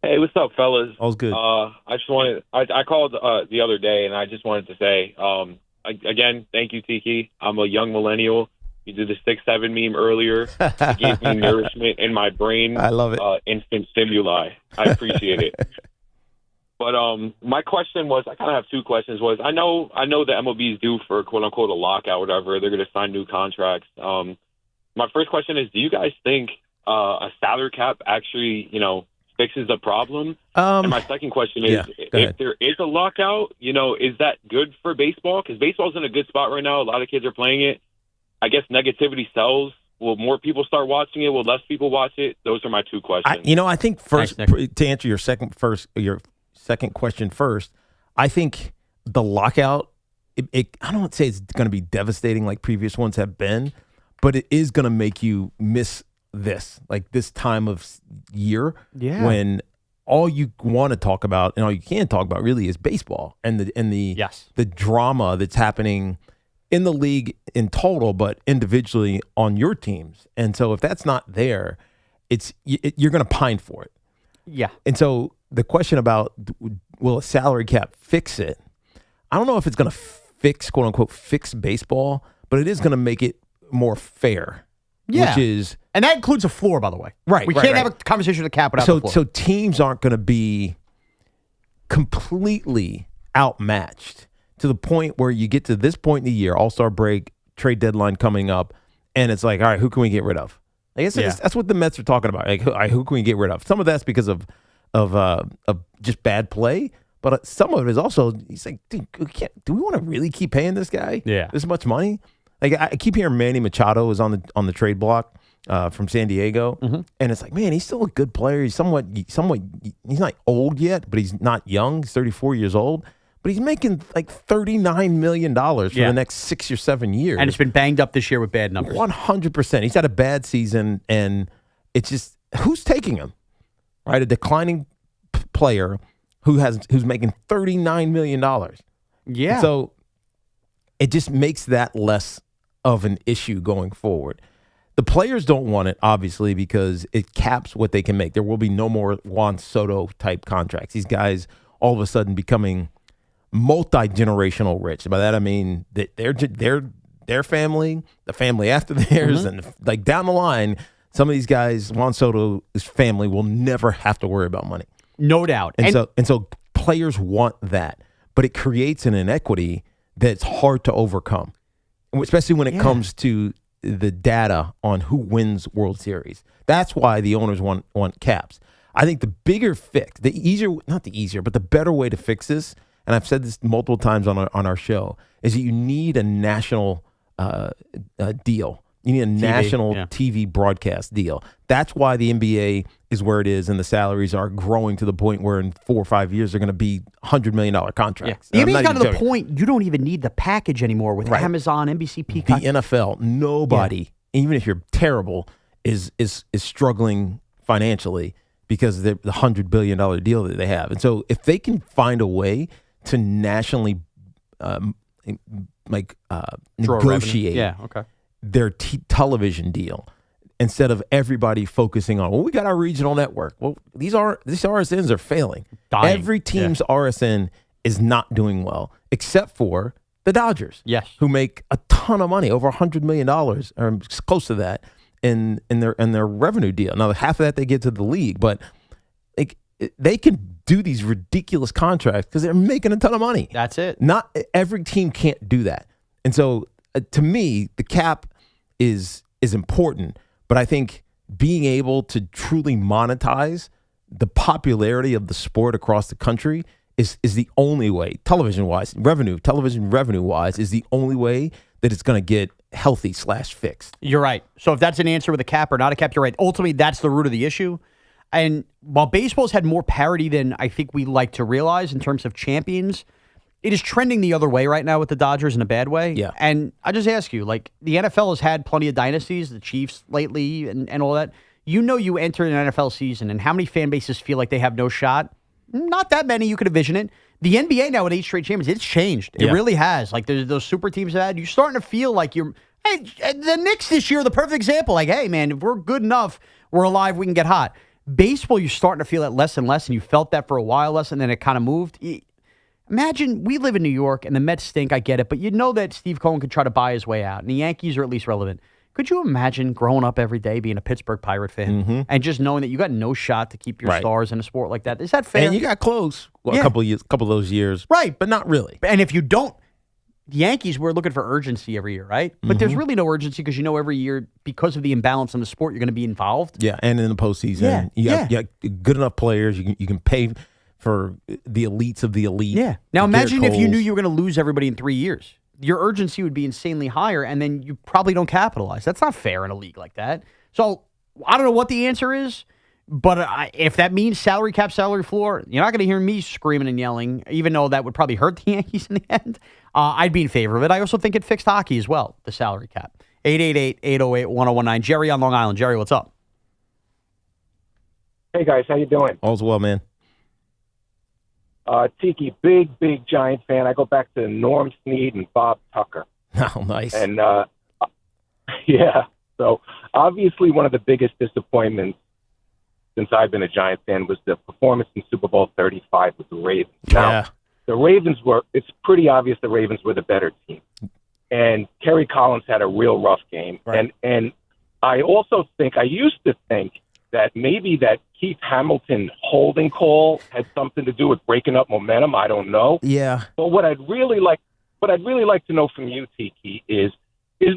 Hey, what's up, fellas? All's good. I just wanted, I called the other day, and I just wanted to say, again, thank you, Tiki. I'm a young millennial. You did the 6'7" meme earlier. It gave me nourishment in my brain. I love it. Instant stimuli. I appreciate it. But my question was, I kind of have two questions. I know the MLB is due for quote unquote a lockout, whatever. They're going to sign new contracts. My first question is, do you guys think a salary cap actually, fixes the problem? And my second question is, if there is a lockout, is that good for baseball? Because baseball's in a good spot right now. A lot of kids are playing it. I guess negativity sells. Will more people start watching it? Will less people watch it? Those are my two questions. I think first, to answer your second question first, I think the lockout, I don't want to say it's going to be devastating like previous ones have been, but it is going to make you miss this time of year when all you want to talk about and all you can talk about really is baseball and the drama that's happening in the league in total, but individually on your teams. And so if that's not there, you're going to pine for it. Yeah. And so the question about will a salary cap fix it? I don't know if it's going to fix, quote unquote, fix baseball, but it is going to make it more fair. Yeah. And that includes a floor, by the way. Right. We can't have a conversation with the cap without the floor. So teams aren't going to be completely outmatched to the point where you get to this point in the year, All-Star break, trade deadline coming up, and it's like, all right, who can we get rid of? I guess that's what the Mets are talking about. Like, who can we get rid of? Some of that's because of just bad play, but some of it is also, he's like, dude, do we want to really keep paying this guy this much money? Like, I keep hearing Manny Machado is on the trade block from San Diego, and it's like, man, he's still a good player. He's somewhat. He's not old yet, but he's not young. He's 34 years old, but he's making like $39 million for the next 6 or 7 years, and it's been banged up this year with bad numbers. 100%. He's had a bad season, and it's just who's taking him, right? A declining player who's making $39 million. Yeah. And so it just makes that less of an issue going forward. The players don't want it, obviously, because it caps what they can make. There will be no more Juan Soto type contracts. These guys all of a sudden becoming multi-generational rich. By that I mean that their family, the family after theirs, and like down the line, some of these guys, Juan Soto's family, will never have to worry about money. No doubt. And so players want that, but it creates an inequity that's hard to overcome, especially when it comes to the data on who wins World Series. That's why the owners want caps. I think the bigger fix, the better way to fix this, and I've said this multiple times on our show, is that you need a national deal. You need a national TV broadcast deal. That's why the NBA is where it is, and the salaries are growing to the point where in 4 or 5 years they're going to be $100 million contracts. Yeah. Even got to the point you don't even need the package anymore with Amazon, NBC, Peacock. The NFL, nobody, even if you're terrible, is struggling financially because of the $100 billion deal that they have. And so if they can find a way to nationally negotiate their television deal, instead of everybody focusing on, well, we got our regional network. Well, these RSNs are failing. Dying. Every team's RSN is not doing well, except for The Dodgers. Yes. Who make a ton of money, over $100 million, or close to that, in their revenue deal. Now, half of that they give to the league, but they can do these ridiculous contracts because they're making a ton of money. That's it. Not every team can't do that. And so, to me, the cap is important, but I think being able to truly monetize the popularity of the sport across the country is the only way, television revenue wise, is the only way that it's going to get healthy / fixed. You're right. So if that's an answer with a cap or not a cap, you're right. Ultimately, that's the root of the issue. And while baseball's had more parity than I think we like to realize in terms of champions, it is trending the other way right now with the Dodgers in a bad way. Yeah. And I just ask you, like, the NFL has had plenty of dynasties, the Chiefs lately and all that. You know, you enter an NFL season, and how many fan bases feel like they have no shot? Not that many. You could envision it. The NBA now with 8 straight champions, it's changed. It really has. Like, there's those super teams that you're starting to feel like you're. Hey, the Knicks this year, the perfect example. Like, hey, man, if we're good enough, we're alive, we can get hot. Baseball, you're starting to feel that less and less, and you felt that for a while less, and then it kind of moved. Imagine we live in New York, and the Mets stink, I get it, but you know that Steve Cohen could try to buy his way out, and the Yankees are at least relevant. Could you imagine growing up every day being a Pittsburgh Pirate fan and just knowing that you got no shot to keep your stars in a sport like that? Is that fair? And you got close a couple of those years. Right. But not really. And if you don't, the Yankees, we're looking for urgency every year, right? But there's really no urgency because you know every year, because of the imbalance in the sport, you're going to be involved. Yeah, and in the postseason. You got good enough players. You can pay for the elites of the elite. Yeah. Now imagine if you knew you were going to lose everybody in 3 years. Your urgency would be insanely higher, and then you probably don't capitalize. That's not fair in a league like that. So I don't know what the answer is, but if that means salary cap, salary floor, you're not going to hear me screaming and yelling, even though that would probably hurt the Yankees in the end. I'd be in favor of it. I also think it fixed hockey as well, the salary cap. 888-808-1019. Jerry on Long Island. Jerry, what's up? Hey, guys. How you doing? All's well, man. Tiki, big Giant fan. I go back to Norm Snead and Bob Tucker. Oh, nice. And, yeah. So, obviously, one of the biggest disappointments since I've been a Giant fan was the performance in Super Bowl 35 with the Ravens. Now, the Ravens it's pretty obvious the Ravens were the better team. And Kerry Collins had a real rough game. Right. And I used to think that maybe that Keith Hamilton holding call had something to do with breaking up momentum. I don't know. Yeah. But what I'd really like to know from you, Tiki, is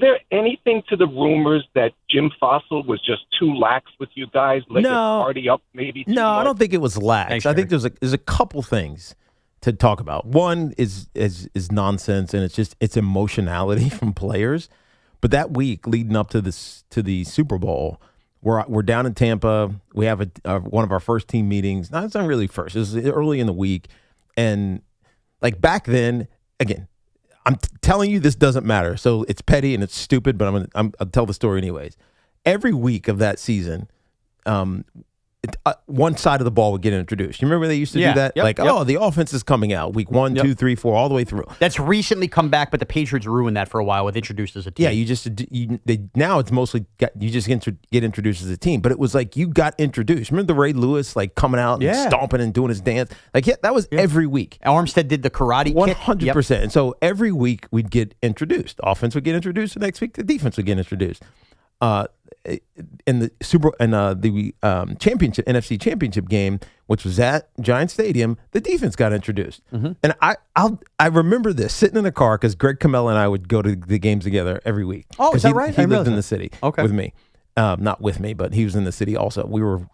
there anything to the rumors that Jim Fossil was just too lax with you guys? Let the party up maybe? No, I don't think it was lax. Thanks, I think there's a couple things to talk about. One is nonsense, and it's emotionality from players. But that week leading up to the Super Bowl, we're down in Tampa. We have one of our first team meetings. No, it's not really first. It was early in the week, and like back then, again, I'm telling you this doesn't matter. So it's petty and it's stupid, but I'll tell the story anyways. Every week of that season, one side of the ball would get introduced. You remember they used to do that? The offense is coming out week 1, 2, 3, 4, all the way through. That's recently come back, but the Patriots ruined that for a while with introduced as a team. Yeah, now it's mostly you just get introduced as a team. But it was like you got introduced. Remember the Ray Lewis like coming out and stomping and doing his dance? Like that was every week. Armstead did the karate 100%. And so every week we'd get introduced. Offense would get introduced. The next week the defense would get introduced. In the championship NFC Championship game, which was at Giant Stadium, the defense got introduced, and I remember this sitting in a car because Greg Camella and I would go to the games together every week. Oh, is that right? He lived in the city with me, not with me, but he was in the city also. We were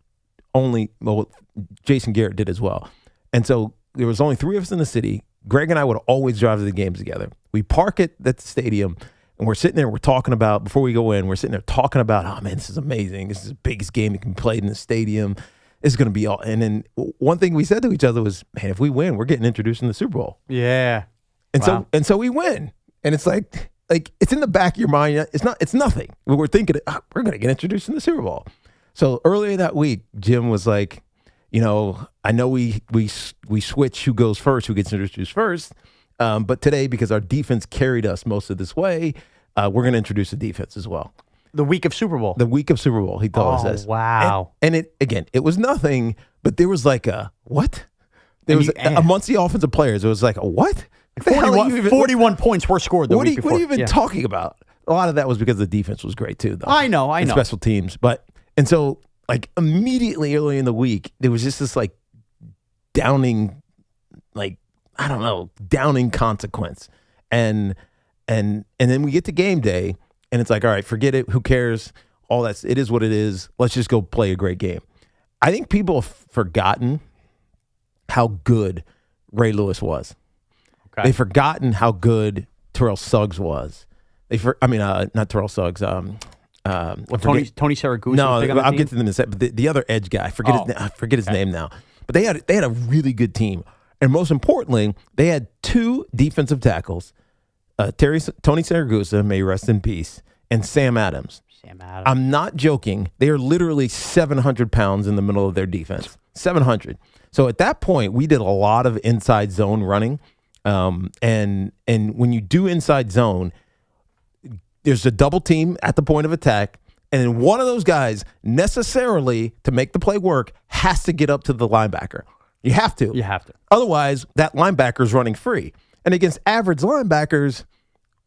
Jason Garrett did as well, and so there was only 3 of us in the city. Greg and I would always drive to the games together. We park at the stadium. And we're sitting there, we're talking about, before we go in, we're sitting there talking about, oh, man, this is amazing. This is the biggest game that can be played in the stadium. This is going to be all. And then one thing we said to each other was, man, if we win, we're getting introduced in the Super Bowl. Yeah. And so we win. And it's like it's in the back of your mind. It's nothing. We're thinking, we're going to get introduced in the Super Bowl. So earlier that week, Jim was like, I know we switch who goes first, who gets introduced first. But today, because our defense carried us most of this way, we're going to introduce the defense as well. The week of Super Bowl. The week of Super Bowl, he told us this. Wow. And it was nothing, but there was like a, what? There was amongst the offensive players, it was like, a what? 41 points were scored the week before. What are you even talking about? A lot of that was because the defense was great too, though. I know. And special teams. And so like immediately early in the week, there was just this like downing, like, I don't know, downing consequence. And then we get to game day and it's like, all right, forget it. Who cares? All that's, it is what it is. Let's just go play a great game. I think people have forgotten how good Ray Lewis was. Okay. They've forgotten how good Terrell Suggs was. Not Terrell Suggs. Tony Saragusa. No, I'll get to them in a second. But the other edge guy, I forget his name now. But they had a really good team, and most importantly, they had two defensive tackles, Tony Saragusa, may he rest in peace, and Sam Adams. I'm not joking. They are literally 700 pounds in the middle of their defense. 700. So at that point, we did a lot of inside zone running, and when you do inside zone, there's a double team at the point of attack, and then one of those guys necessarily, to make the play work, has to get up to the linebacker. You have to. You have to. Otherwise, that linebacker's running free. And against average linebackers,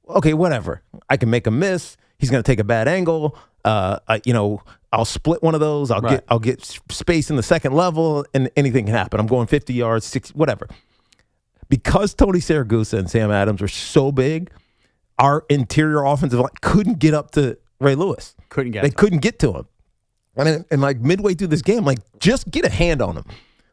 okay, whatever. I can make a miss. He's going to take a bad angle. I'll split one of those. I'll get space in the second level, and anything can happen. I'm going 50 yards, 60, whatever. Because Tony Saragusa and Sam Adams were so big, our interior offensive line couldn't get up to Ray Lewis. They couldn't get to him. And like midway through this game, like, just get a hand on him.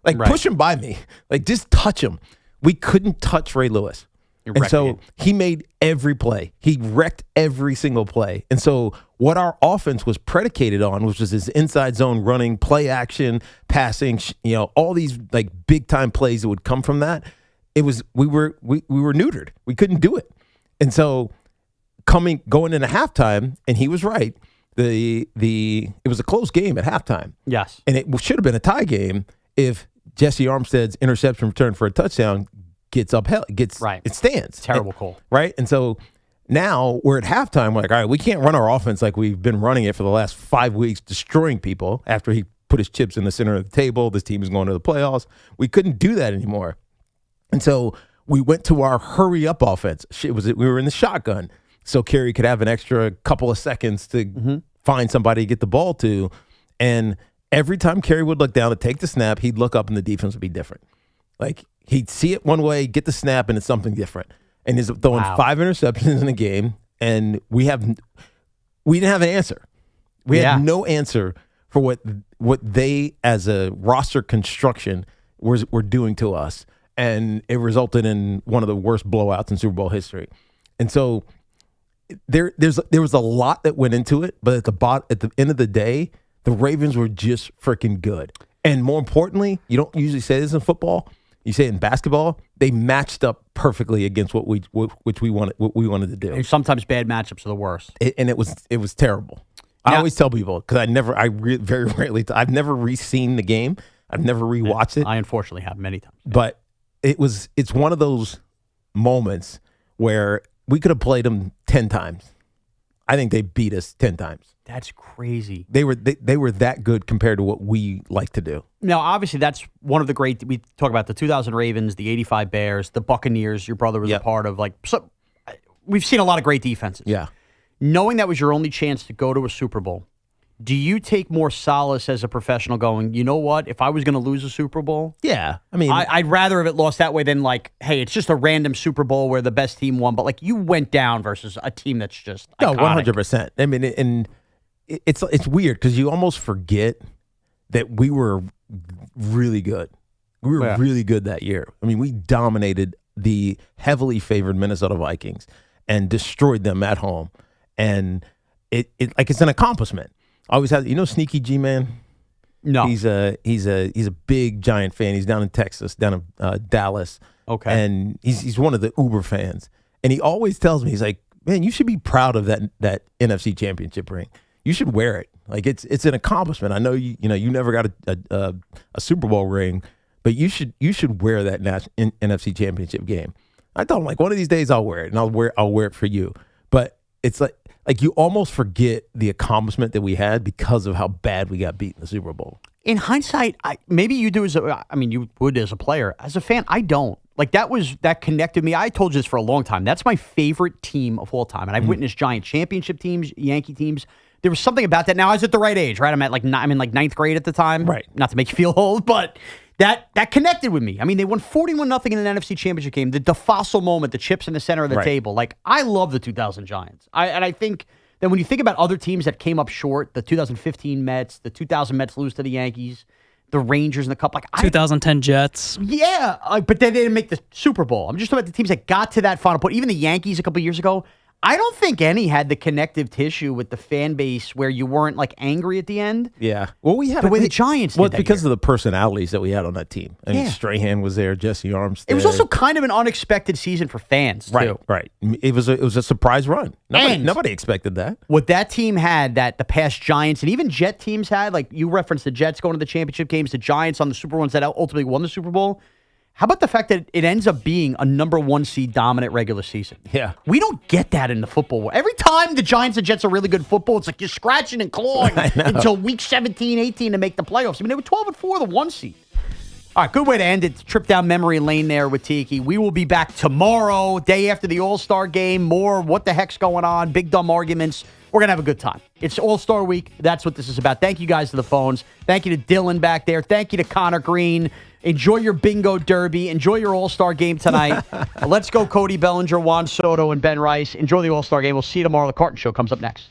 Like, push him by me. Like, just touch him. We couldn't touch Ray Lewis. And so he made every play. He wrecked every single play. And so what our offense was predicated on, which was this inside zone running, play action, passing, all these like big time plays that would come from that. It was we were neutered. We couldn't do it. And so going into halftime, and he was right. It was a close game at halftime. Yes. And it should have been a tie game if Jesse Armstead's interception return for a touchdown it stands. Terrible call. Right? And so now we're at halftime. We're like, all right, we can't run our offense like we've been running it for the last 5 weeks, destroying people after he put his chips in the center of the table. This team is going to the playoffs. We couldn't do that anymore. And so we went to our hurry up offense. We were in the shotgun, so Kerry could have an extra couple of seconds to find somebody to get the ball to. And every time Kerry would look down to take the snap, he'd look up and the defense would be different. Like, he'd see it one way, get the snap, and it's something different. And he's throwing 5 interceptions in a game, and we didn't have an answer. We had no answer for what they, as a roster construction, were doing to us. And it resulted in one of the worst blowouts in Super Bowl history. And so there was a lot that went into it, but at the end of the day, the Ravens were just freaking good. And more importantly, you don't usually say this in football. You say it in basketball. They matched up perfectly against what we wanted to do. And sometimes bad matchups are the worst. It was terrible. I always tell people, because very rarely, I've never re-seen the game. I've never rewatched it. I unfortunately have many times. But it's one of those moments where we could have played them 10 times. I think they beat us 10 times. That's crazy. They were that good compared to what we like to do. Now, obviously, that's one of the great. We talk about the 2000 Ravens, the 85 Bears, the Buccaneers. Your brother was a part of. So we've seen a lot of great defenses. Yeah. Knowing that was your only chance to go to a Super Bowl, do you take more solace as a professional going, you know what, if I was going to lose a Super Bowl? Yeah. I mean, I'd rather have it lost that way than like, hey, it's just a random Super Bowl where the best team won, but like you went down versus a team that's just iconic. No, 100%. I mean, and it's weird because you almost forget that we were really good. We were really good that year. I mean, we dominated the heavily favored Minnesota Vikings and destroyed them at home. And it's an accomplishment. I always have, Sneaky G-Man? No. He's a big Giant fan. He's down in Texas, down in Dallas. Okay. And he's one of the Uber fans. And he always tells me, he's like, man, you should be proud of that NFC Championship ring. You should wear it. Like it's an accomplishment. I know you never got a Super Bowl ring, but you should wear that NFC Championship game. I told him, like, one of these days I'll wear it, and I'll wear it for you. But it's like you almost forget the accomplishment that we had because of how bad we got beat in the Super Bowl. In hindsight, maybe you do you would as a player. As a fan, I don't. Like, that connected me. I told you this for a long time. That's my favorite team of all time. And I've witnessed Giant championship teams, Yankee teams. There was something about that. Now, I was at the right age, right? I'm in like ninth grade at the time. Right. Not to make you feel old, but that connected with me. I mean, they won 41-0 in an NFC championship game. The fossil moment, the chips in the center of the table. Like, I love the 2000 Giants. I think that when you think about other teams that came up short, the 2015 Mets, the 2000 Mets lose to the Yankees, the Rangers in the Cup. 2010 Jets. Yeah, but they didn't make the Super Bowl. I'm just talking about the teams that got to that final point. Even the Yankees a couple years ago, I don't think any had the connective tissue with the fan base where you weren't like angry at the end. Yeah. Well, we had the way the Giants did Well, that because year. of the personalities that we had on that team. I mean, Strahan was there, Jesse Armstead. It was also kind of an unexpected season for fans, too. Right. It was a surprise run. Nobody expected that. What that team had that the past Giants and even Jet teams had, like you referenced the Jets going to the championship games, the Giants on the Super ones that ultimately won the Super Bowl. How about the fact that it ends up being a number 1 seed dominant regular season? Yeah. We don't get that in the football world. Every time the Giants and Jets are really good football, it's like you're scratching and clawing until week 17, 18 to make the playoffs. I mean, they were 12-4, the 1 seed. All right, good way to end it. Trip down memory lane there with Tiki. We will be back tomorrow, day after the All-Star game. More what the heck's going on, big dumb arguments. We're going to have a good time. It's All-Star week. That's what this is about. Thank you guys to the phones. Thank you to Dylan back there. Thank you to Connor Green. Enjoy your bingo derby. Enjoy your All-Star game tonight. Let's go Cody Bellinger, Juan Soto, and Ben Rice. Enjoy the All-Star game. We'll see you tomorrow. The Carton Show comes up next.